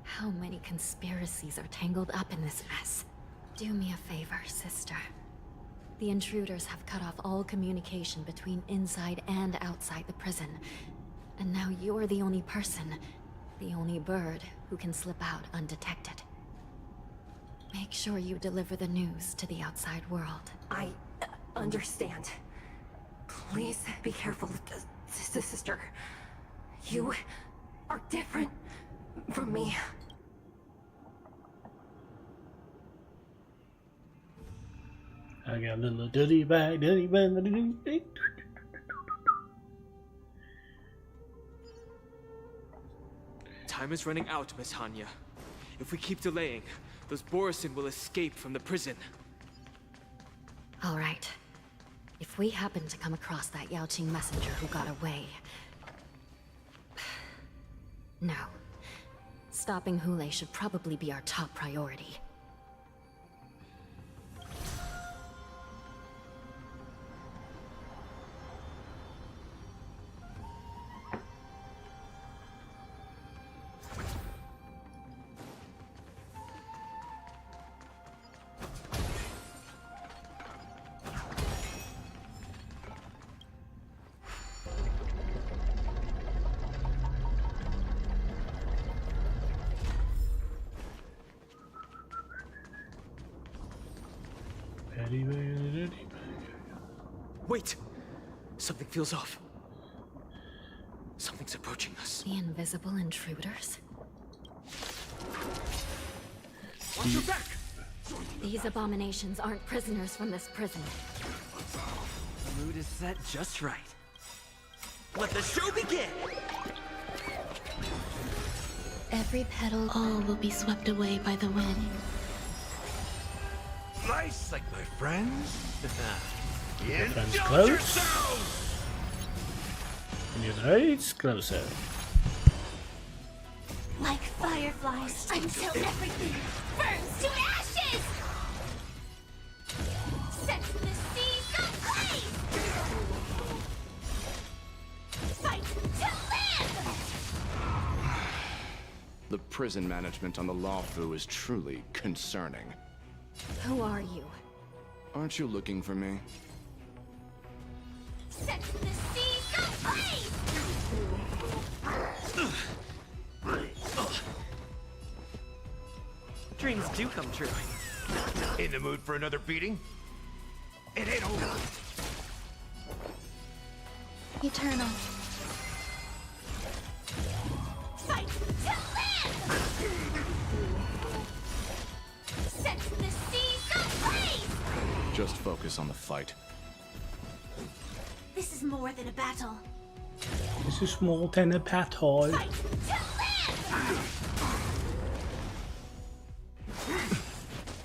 How many conspiracies are tangled up in this mess? Do me a favor, sister. The intruders have cut off all communication between inside and outside the prison. And now you're the only person, the only bird, who can slip out undetected. Make sure you deliver the news to the outside world. I understand. Please be careful, sister. You are different from me. I got a little dirty bag, dirty bag. Time is running out, Miss Hanya. If we keep delaying, those Borisin will escape from the prison. All right. If we happen to come across that Yaoqing messenger who got away... No. Stopping Hule should probably be our top priority. Wait! Something feels off. Something's approaching us. The invisible intruders? Watch your back! These abominations aren't prisoners from this prison. The mood is set just right. Let the show begin! Every petal, all will be swept away by the wind. Nice, like my friends. Friends close. And you know it's closer. Like fireflies, until everything burns to ashes! Set the seas ablaze! Fight to live! The prison management on the Lawfu is truly concerning. Who are you? Aren't you looking for me? Set the seas ablaze! Dreams do come true. In the mood for another beating? It ain't over. Eternal. Fight to live! Set the seas ablaze! Just focus on the fight. This is more than a battle. This is more than a battle. Fight to live!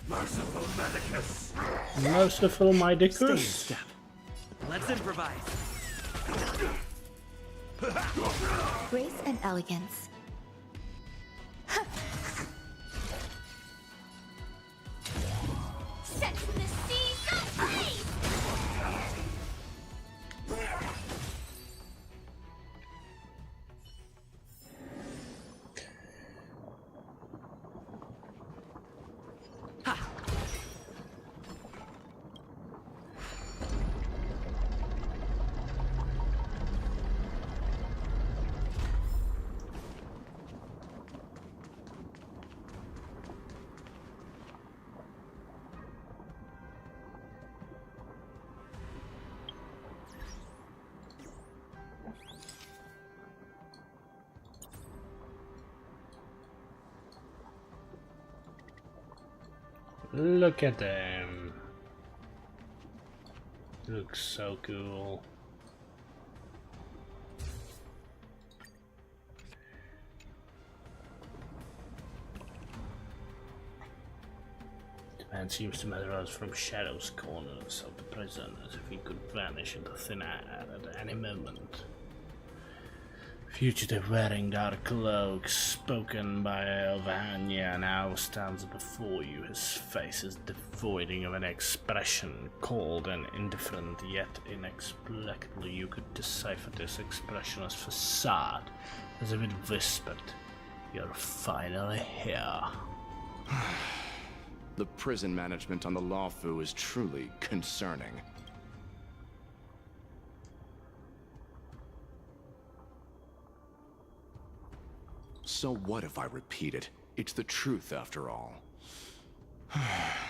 Merciful Medicus. Merciful Stay in Medicus. step. Let's improvise. Grace and elegance. Set the seas ablaze! Look at them. Looks so cool. The man seems to measure us from shadows corners of the prison as if he could vanish into thin air at any moment. Fugitive wearing dark cloaks, spoken by Elvania, now stands before you. His face is devoid of an expression, cold and indifferent, yet inexplicably you could decipher this expression as facade, as if it whispered, "You're finally here." The prison management on the Lawfu is truly concerning. So what if I repeat it? It's the truth after all.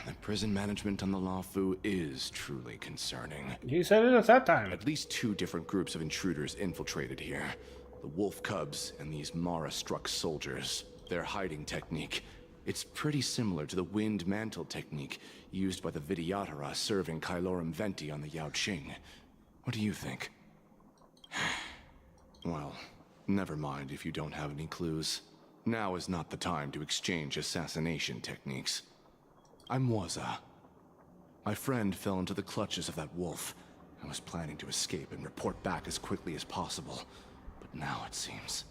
The prison management on the Lawfu is truly concerning. He said it at that time. At least 2 different groups of intruders infiltrated here. The Wolf Cubs and these Mara-struck soldiers. Their hiding technique. It's pretty similar to the Wind Mantle technique used by the Vidyadhara serving Kailorum Venti on the Yaoqing. What do you think? Well, never mind if you don't have any clues. Now is not the time to exchange assassination techniques. I'm Waza. My friend fell into the clutches of that wolf. I was planning to escape and report back as quickly as possible. But now it seems...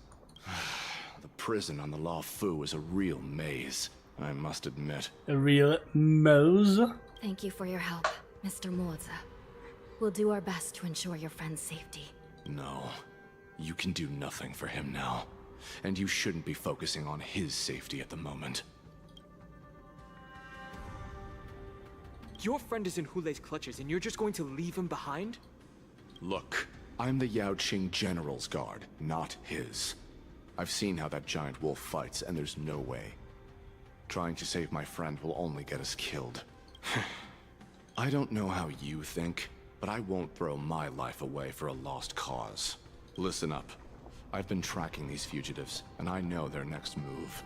the prison on the Lawfu is a real maze, I must admit. A real Mose? Thank you for your help, Mr. Moza. We'll do our best to ensure your friend's safety. No. You can do nothing for him now. And you shouldn't be focusing on his safety at the moment. Your friend is in Hule's clutches and you're just going to leave him behind? Look, I'm the Yaoqing General's guard, not his. I've seen how that giant wolf fights, and there's no way. Trying to save my friend will only get us killed. I don't know how you think, but I won't throw my life away for a lost cause. Listen up. I've been tracking these fugitives, and I know their next move.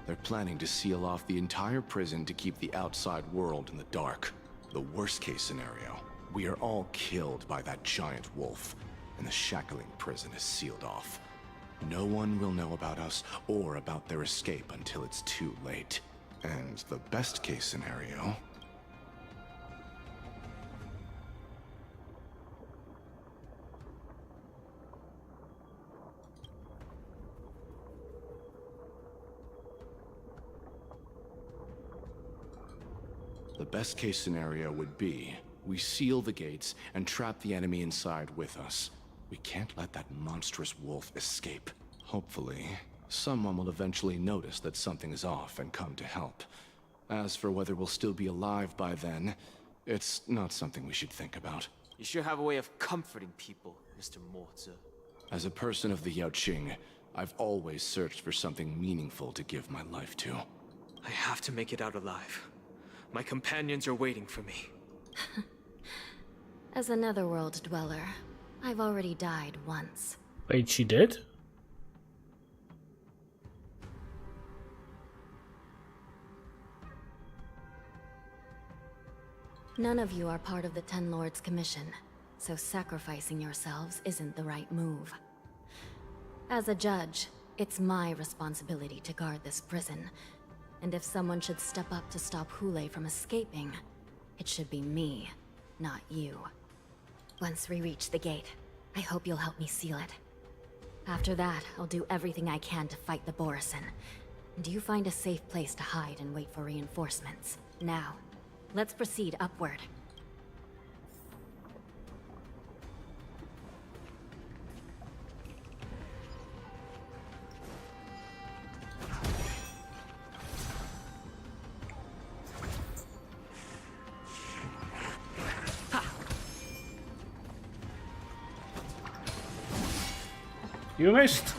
They're planning to seal off the entire prison to keep the outside world in the dark. The worst case scenario, we are all killed by that giant wolf, and the shackling prison is sealed off. No one will know about us or about their escape until it's too late. And the best case scenario... The best case scenario would be, we seal the gates and trap the enemy inside with us. We can't let that monstrous wolf escape. Hopefully, someone will eventually notice that something is off and come to help. As for whether we'll still be alive by then, it's not something we should think about. You sure have a way of comforting people, Mr. Morza. As a person of the Yaoqing, I've always searched for something meaningful to give my life to. I have to make it out alive. My companions are waiting for me. As a netherworld dweller, I've already died once. Wait, she did? None of you are part of the Ten Lords' commission, so sacrificing yourselves isn't the right move. As a judge, it's my responsibility to guard this prison, and if someone should step up to stop Hule from escaping, it should be me, not you. Once we reach the gate, I hope you'll help me seal it. After that, I'll do everything I can to fight the Borisin. And you find a safe place to hide and wait for reinforcements. Now, let's proceed upward. You missed.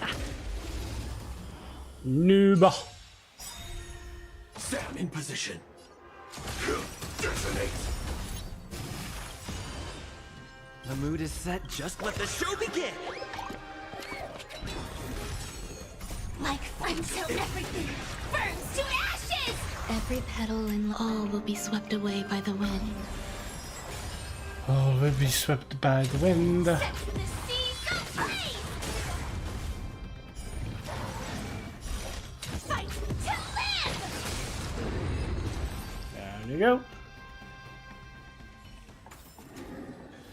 Noob. Sam in position. Detonate. The mood is set. Just let the show begin. Like until everything burns to ashes! Every petal and all will be swept away by the wind. All will be swept by the wind. There you go.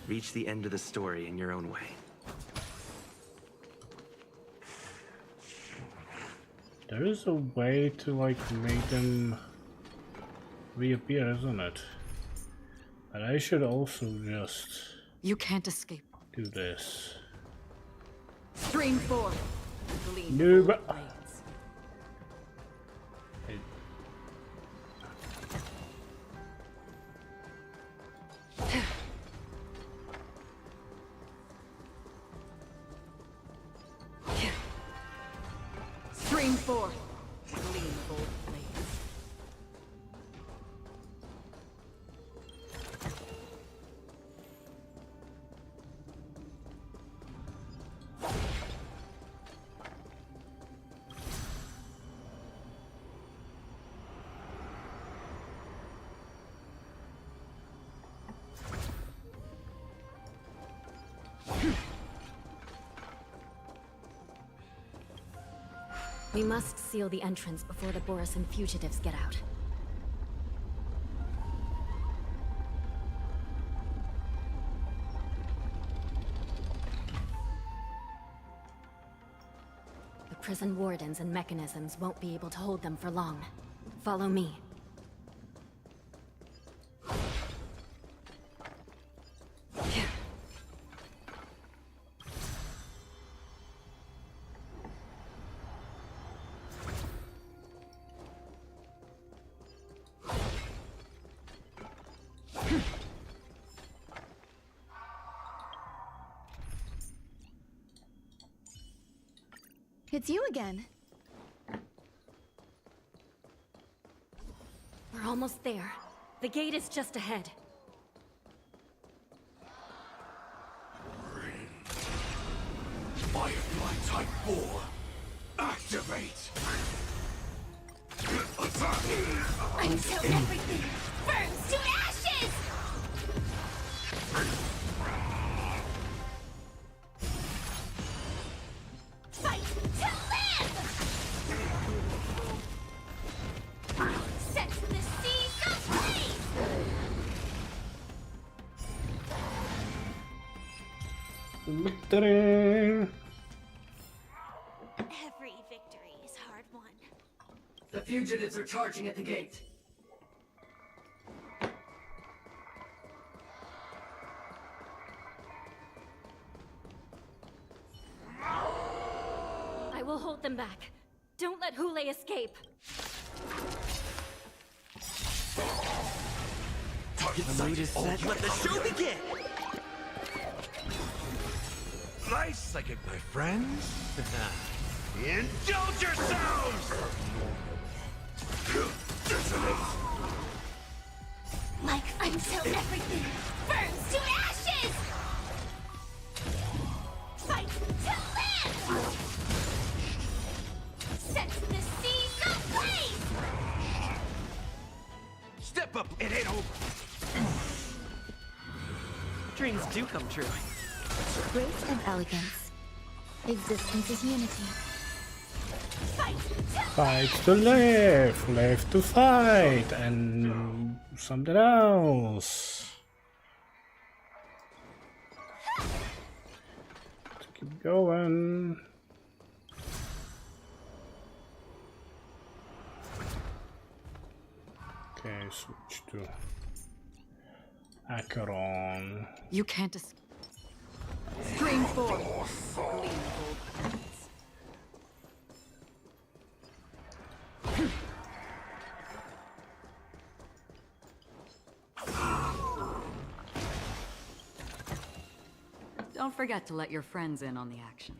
Reach the end of the story in your own way. There is a way to like make them reappear, isn't it? But I should also just You can't escape. do this. Stream 4. Gleam Noob. blades. Stream 4. Gleam bold blades. We must seal the entrance before the Borisin fugitives get out. The prison wardens and mechanisms won't be able to hold them for long. Follow me. It's you again. We're almost there. The gate is just ahead. Firefly Type 4. Activate. Until everything burns to ashes! Fight to live! Set the seas ablaze! Victory! Every victory is hard won. The fugitives are charging at the gate. I will hold them back. Don't let Hule escape. The mood is set. Let the show begin! Nice psychic, my friends. Indulge yourselves! Like until everything burns to ashes! Fight to live! Set the seas ablaze! Step up, it ain't over. Dreams do come true. Grace and elegance. Existence is unity. Fight to live, live to fight, and something else. Let's keep going. Okay, switch to Acheron. You can't escape. Stream forth. Don't forget to let your friends in on the action.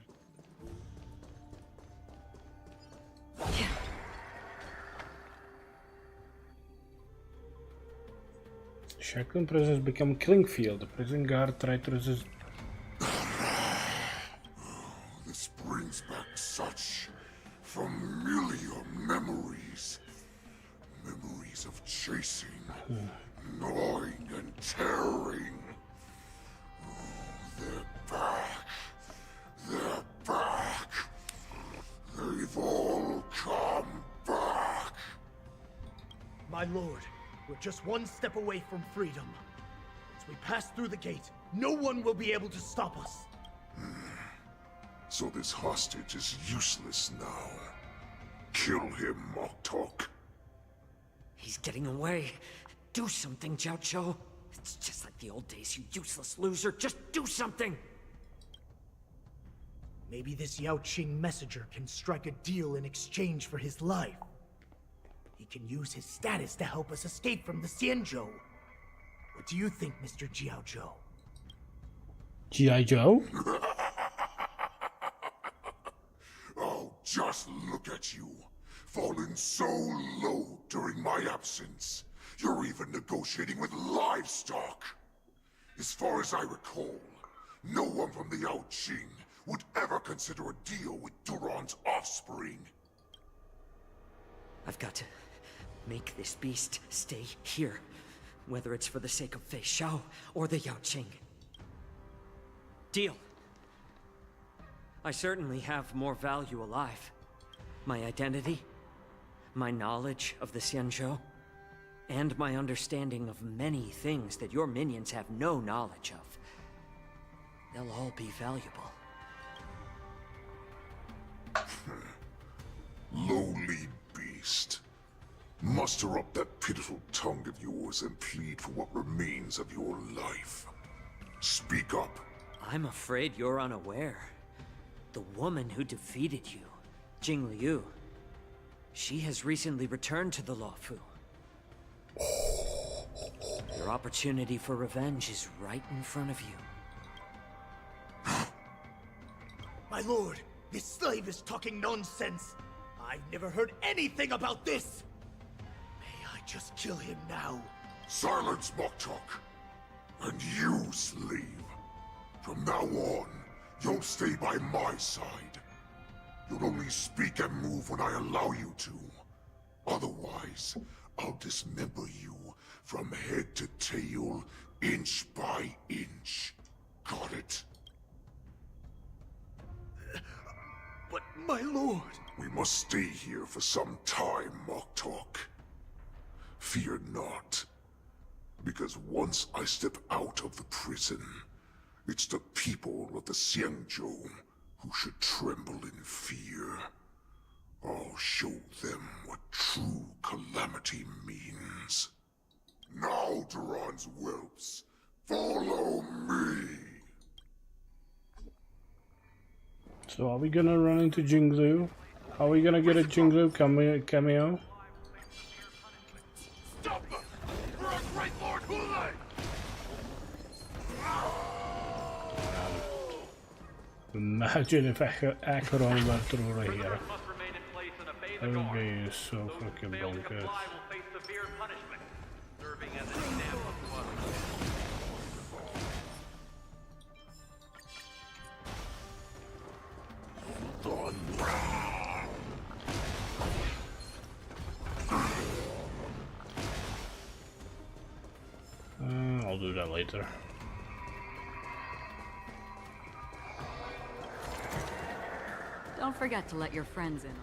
Shackling prisoners become a killing field. The prison guard tried to resist. This brings back such familiar memories. Memories of chasing, gnawing, and tearing. Oh, they're back. They're back. They've all come back. My lord, we're just one step away from freedom. As we pass through the gate, no one will be able to stop us. So this hostage is useless now. Kill him, Moktok. He's getting away. Do something, Jiao. It's just like the old days, you useless loser. Just do something! Maybe this Yao Qing messenger can strike a deal in exchange for his life. He can use his status to help us escape from the Xianzhou. What do you think, Mr. Jiao Zhou? G.I. Joe? Oh, just look at you. Fallen so low during my absence. You're even negotiating with livestock. As far as I recall, no one from the Yao Qing would ever consider a deal with Duran's offspring. I've got to make this beast stay here. Whether it's for the sake of Fei Xiao or the Yao Qing. Deal. I certainly have more value alive. My identity, my knowledge of the Xianzhou, and my understanding of many things that your minions have no knowledge of. They'll all be valuable. Lowly beast. Muster up that pitiful tongue of yours and plead for what remains of your life. Speak up. I'm afraid you're unaware. The woman who defeated you, Jing Liu, she has recently returned to the Luofu. Your opportunity for revenge is right in front of you. My lord, this slave is talking nonsense. I've never heard anything about this. May I just kill him now? Silence, Moktok. And you, slave. From now on, you'll stay by my side. You'll only speak and move when I allow you to. Otherwise, I'll dismember you from head to tail, inch by inch. Got it? But, my lord... We must stay here for some time, Moktok. Fear not. Because once I step out of the prison, it's the people of the Xianzhou who should tremble in fear. I'll show them what true calamity means. Now, Duran's whelps, follow me! So are we gonna run into Jinglu? Are we gonna get a Jinglu cameo? Stop them! For our great Lord Hule! Imagine if Acheron went through right here. That would be so fucking bonkers. I'll do that later. Don't forget to let your friends in on it.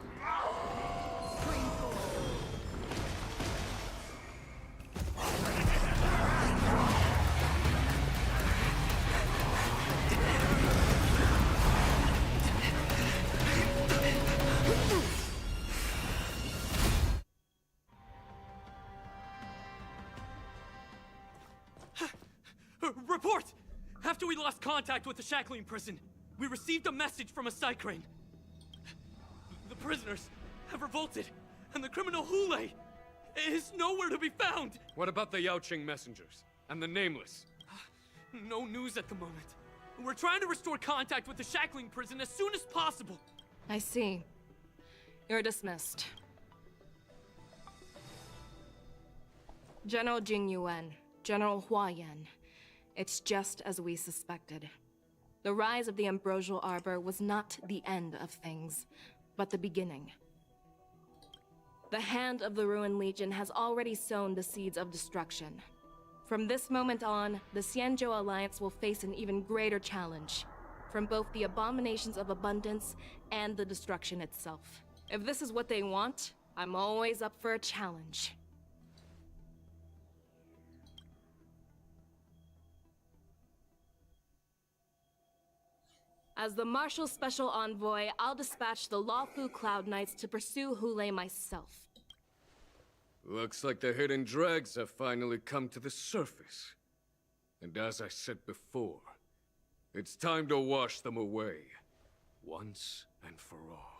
Report! After we lost contact with the Shackling prison, we received a message from a Psycrane. The prisoners have revolted, and the criminal Hule is nowhere to be found! What about the Yaoqing messengers? And the Nameless? No news at the moment. We're trying to restore contact with the Shackling prison as soon as possible. I see. You're dismissed. General Jing Yuan, General Hua Yan. It's just as we suspected. The rise of the Ambrosial Arbor was not the end of things, but the beginning. The hand of the Ruined Legion has already sown the seeds of destruction. From this moment on, the Xianzhou Alliance will face an even greater challenge, from both the abominations of abundance and the destruction itself. If this is what they want, I'm always up for a challenge. As the Marshal Special Envoy, I'll dispatch the Lawfu Cloud Knights to pursue Hule myself. Looks like the hidden dregs have finally come to the surface. And as I said before, it's time to wash them away, once and for all.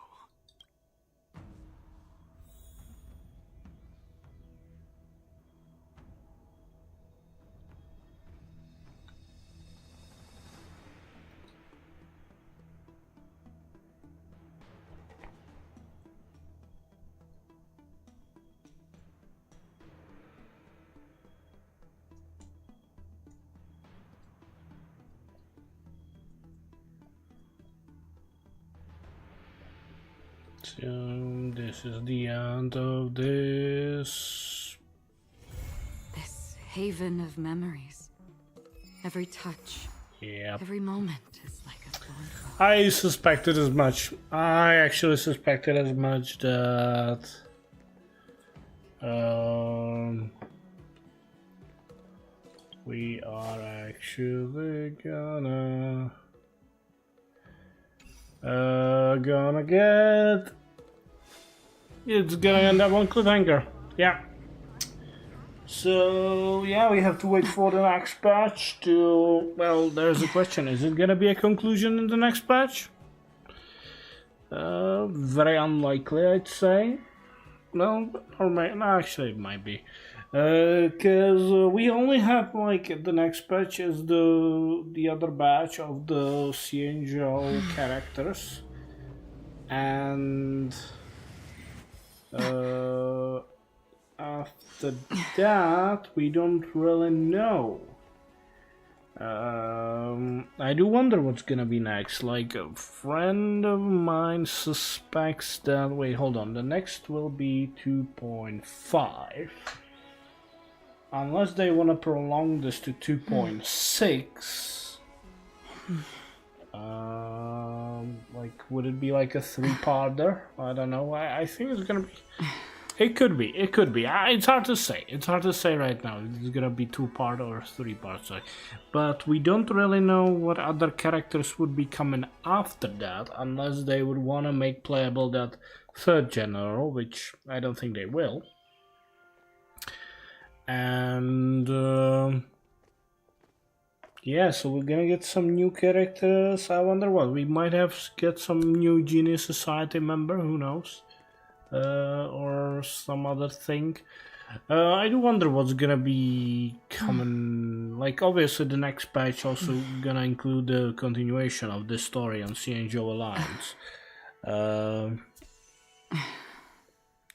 So this is the end of this. This haven of memories. Every touch. Yep. Every moment is like a thorn. I suspected as much. I actually suspected as much that we are actually gonna get. It's gonna end up on cliffhanger. Yeah. So yeah, we have to wait for the next patch to. Well, there's a question: is it gonna be a conclusion in the next patch? Very unlikely, I'd say. No, or no, actually, it might be, because we only have like the next patch is the other batch of the Xianzhou characters, and after that we don't really know. I do wonder what's gonna be next. Like, a friend of mine suspects that... Wait, hold on. The next will be 2.5. Unless they want to prolong this to 2.6. Like, would it be like a 3-parter? I don't know. I think it's gonna be... It could be. It could be. It's hard to say. It's hard to say right now. It's gonna be 2-part or 3-part. Sorry. But we don't really know what other characters would be coming after that, unless they would want to make playable that 3rd general, which I don't think they will. And yeah, so we're gonna get some new characters. I wonder what we might get some new Genius Society member. Who knows? Or some other thing. I do wonder what's gonna be coming. Like, obviously the next patch also gonna include the continuation of this story on CNGO Alliance.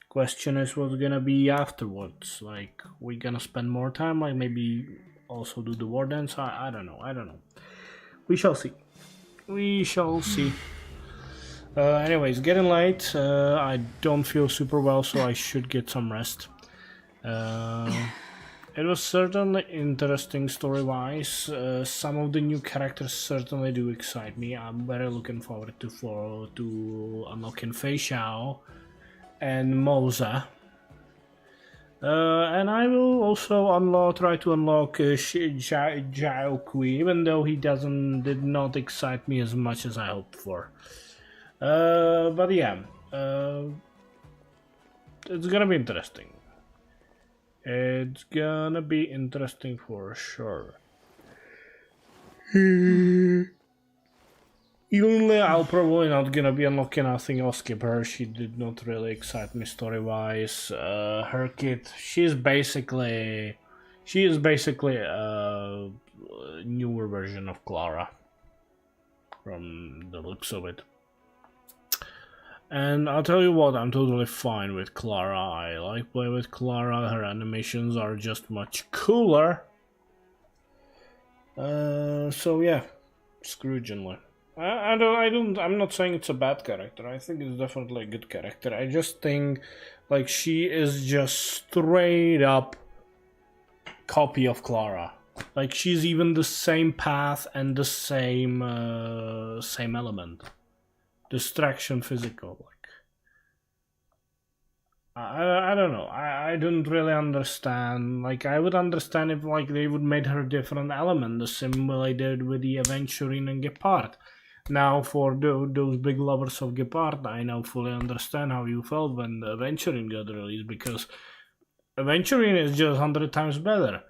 Question is what's gonna be afterwards. Like, we gonna spend more time, like maybe also do the Wardance? I don't know. We shall see. We shall see. Anyways, getting late. I don't feel super well, so I should get some rest. It was certainly interesting story-wise. Some of the new characters certainly do excite me. I'm very looking forward to unlocking Fei Xiao and Moza. And I will also try to unlock Zhao Kui, even though he did not excite me as much as I hoped for. But yeah, it's gonna be interesting. It's gonna be interesting for sure. Even I'll probably not gonna be unlocking nothing. I'll skip her. She did not really excite me story-wise. Her kit, she is basically a newer version of Clara, from the looks of it. And I'll tell you what, I'm totally fine with Clara. I like playing with Clara. Her animations are just much cooler. So yeah, screw Jinli. I'm not saying it's a bad character. I think it's definitely a good character. I just think, like, she is just straight up copy of Clara. Like, she's even the same path and the same element. Distraction, physical, like, I don't know. I don't really understand. Like, I would understand if, like, they would make her a different element, the same way they did with the Aventurine and Gepard. Now, for those big lovers of Gepard, I now fully understand how you felt when the Aventurine got released, because Aventurine is just 100 times better.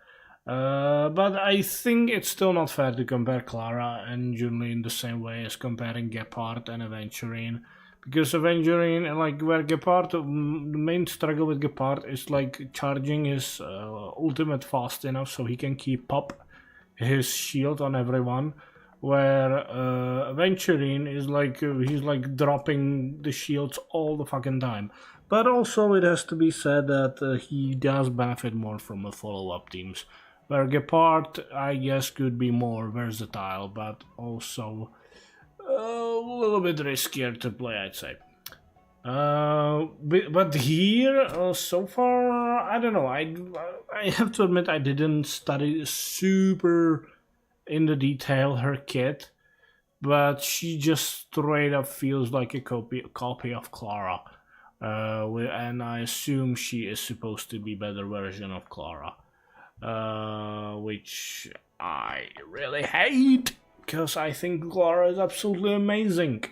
But I think it's still not fair to compare Clara and Junli in the same way as comparing Gepard and Aventurine. Because Aventurine, like, where Gepard, the main struggle with Gepard is, like, charging his ultimate fast enough so he can keep up his shield on everyone. Where Aventurine is like, he's like dropping the shields all the fucking time. But also it has to be said that he does benefit more from the follow-up teams. Where Gepard, I guess, could be more versatile, but also a little bit riskier to play, I'd say. But here, so far, I don't know. I have to admit I didn't study super in the detail her kit, but she just straight up feels like a copy of Clara. And I assume she is supposed to be a better version of Clara. Which I really hate, because I think Clara is absolutely amazing.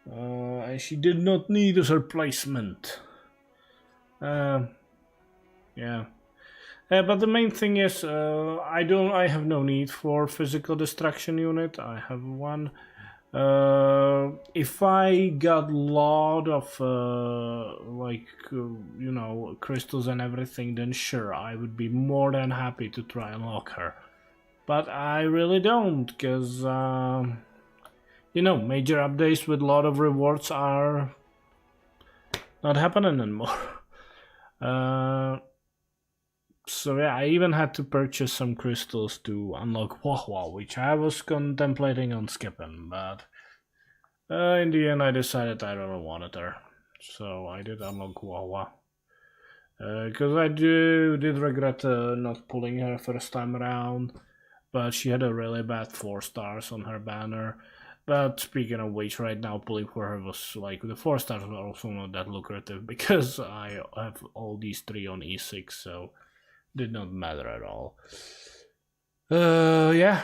And she did not need a replacement. Yeah. But the main thing is, I have no need for physical distraction unit. I have one. If I got a lot of crystals and everything, then sure, I would be more than happy to try and lock her. But I really don't, because major updates with a lot of rewards are not happening anymore. So yeah, I even had to purchase some crystals to unlock Wahwa, which I was contemplating on skipping, but in the end I decided I don't want it there. So I did unlock Wahwa. Because I did regret not pulling her first time around, but she had a really bad 4 stars on her banner. But speaking of which, right now pulling for her was like, the 4 stars were also not that lucrative because I have all these 3 on E6, so did not matter at all. Yeah,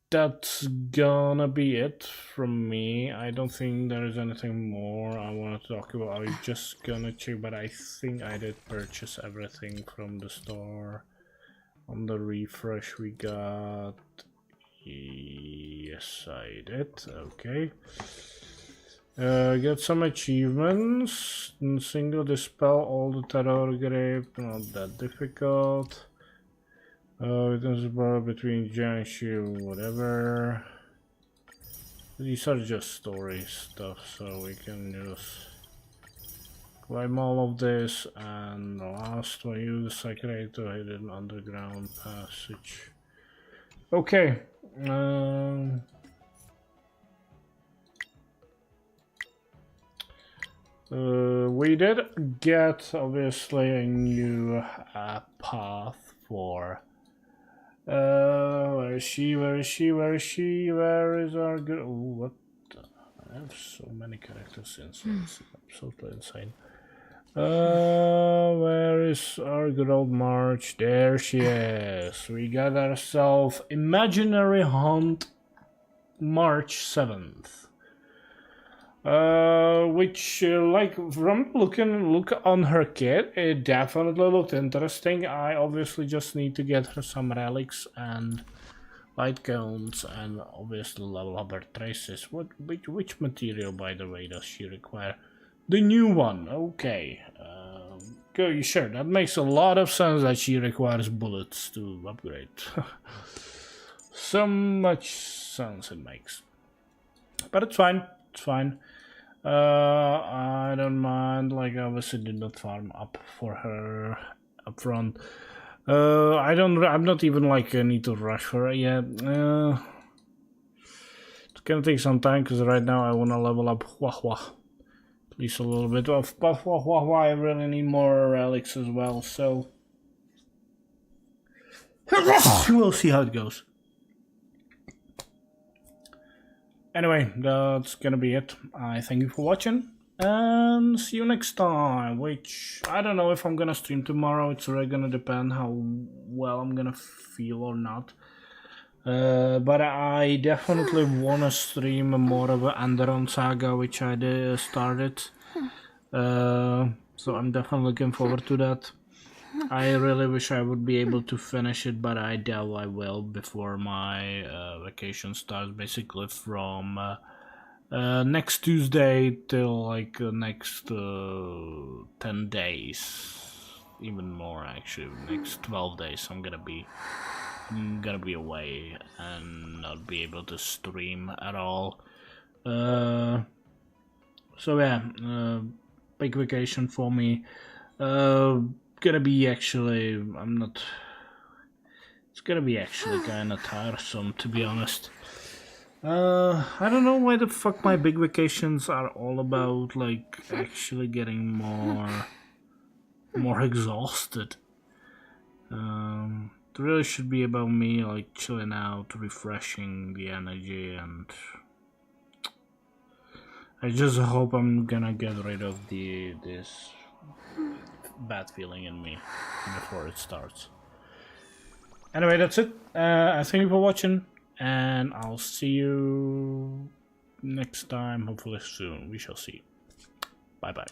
that's gonna be it from me. I don't think there is anything more I want to talk about. I'm just gonna check, but I think I did purchase everything from the store. On the refresh we got... Yes, I did. Okay. Get some achievements. Single dispel all the terror grip. Not that difficult. Witness bar between giant shield, whatever. These are just story stuff, so we can just climb all of this. And the last one, use the secret to hit an underground passage. Okay. We did get obviously a new path for where is she? Where is she? Where is she? Where is our girl? What? I have so many characters inside. It's absolutely insane. Where is our good old March? There she is. We got ourselves Imaginary Hunt March 7th. Which like from look on her kit, it definitely looked interesting. I obviously just need to get her some relics and light cones and obviously level up her traces. Which material, by the way, does she require? The new one. Okay. Okay, sure, that makes a lot of sense that she requires bullets to upgrade. So much sense it makes. But it's fine. It's fine. I don't mind. Like, I obviously did not farm up for her up front. I'm not even like need to rush for her yet. It's gonna take some time because right now I wanna level up Wahwa. At least a little bit of, but Wahwa I really need more relics as well. So we'll see how it goes. Anyway, that's gonna be it. I thank you for watching and see you next time, which I don't know if I'm gonna stream tomorrow. It's really gonna depend how well I'm gonna feel or not. But I definitely wanna stream more of an Anderon saga, which I did started. So I'm definitely looking forward to that. I really wish I would be able to finish it, but I doubt I will before my vacation starts. Basically from next Tuesday till like next 10 days, even more actually. Next 12 days I'm gonna be away and not be able to stream at all. So yeah, big vacation for me. Gonna be actually, it's gonna be actually kinda tiresome, to be honest. I don't know why the fuck my big vacations are all about, like, actually getting more exhausted. It really should be about me, like, chilling out, refreshing the energy, and I just hope I'm gonna get rid of this bad feeling in me before it starts. Anyway, that's it. I thank you for watching, and I'll see you next time, hopefully soon. We shall see. Bye bye.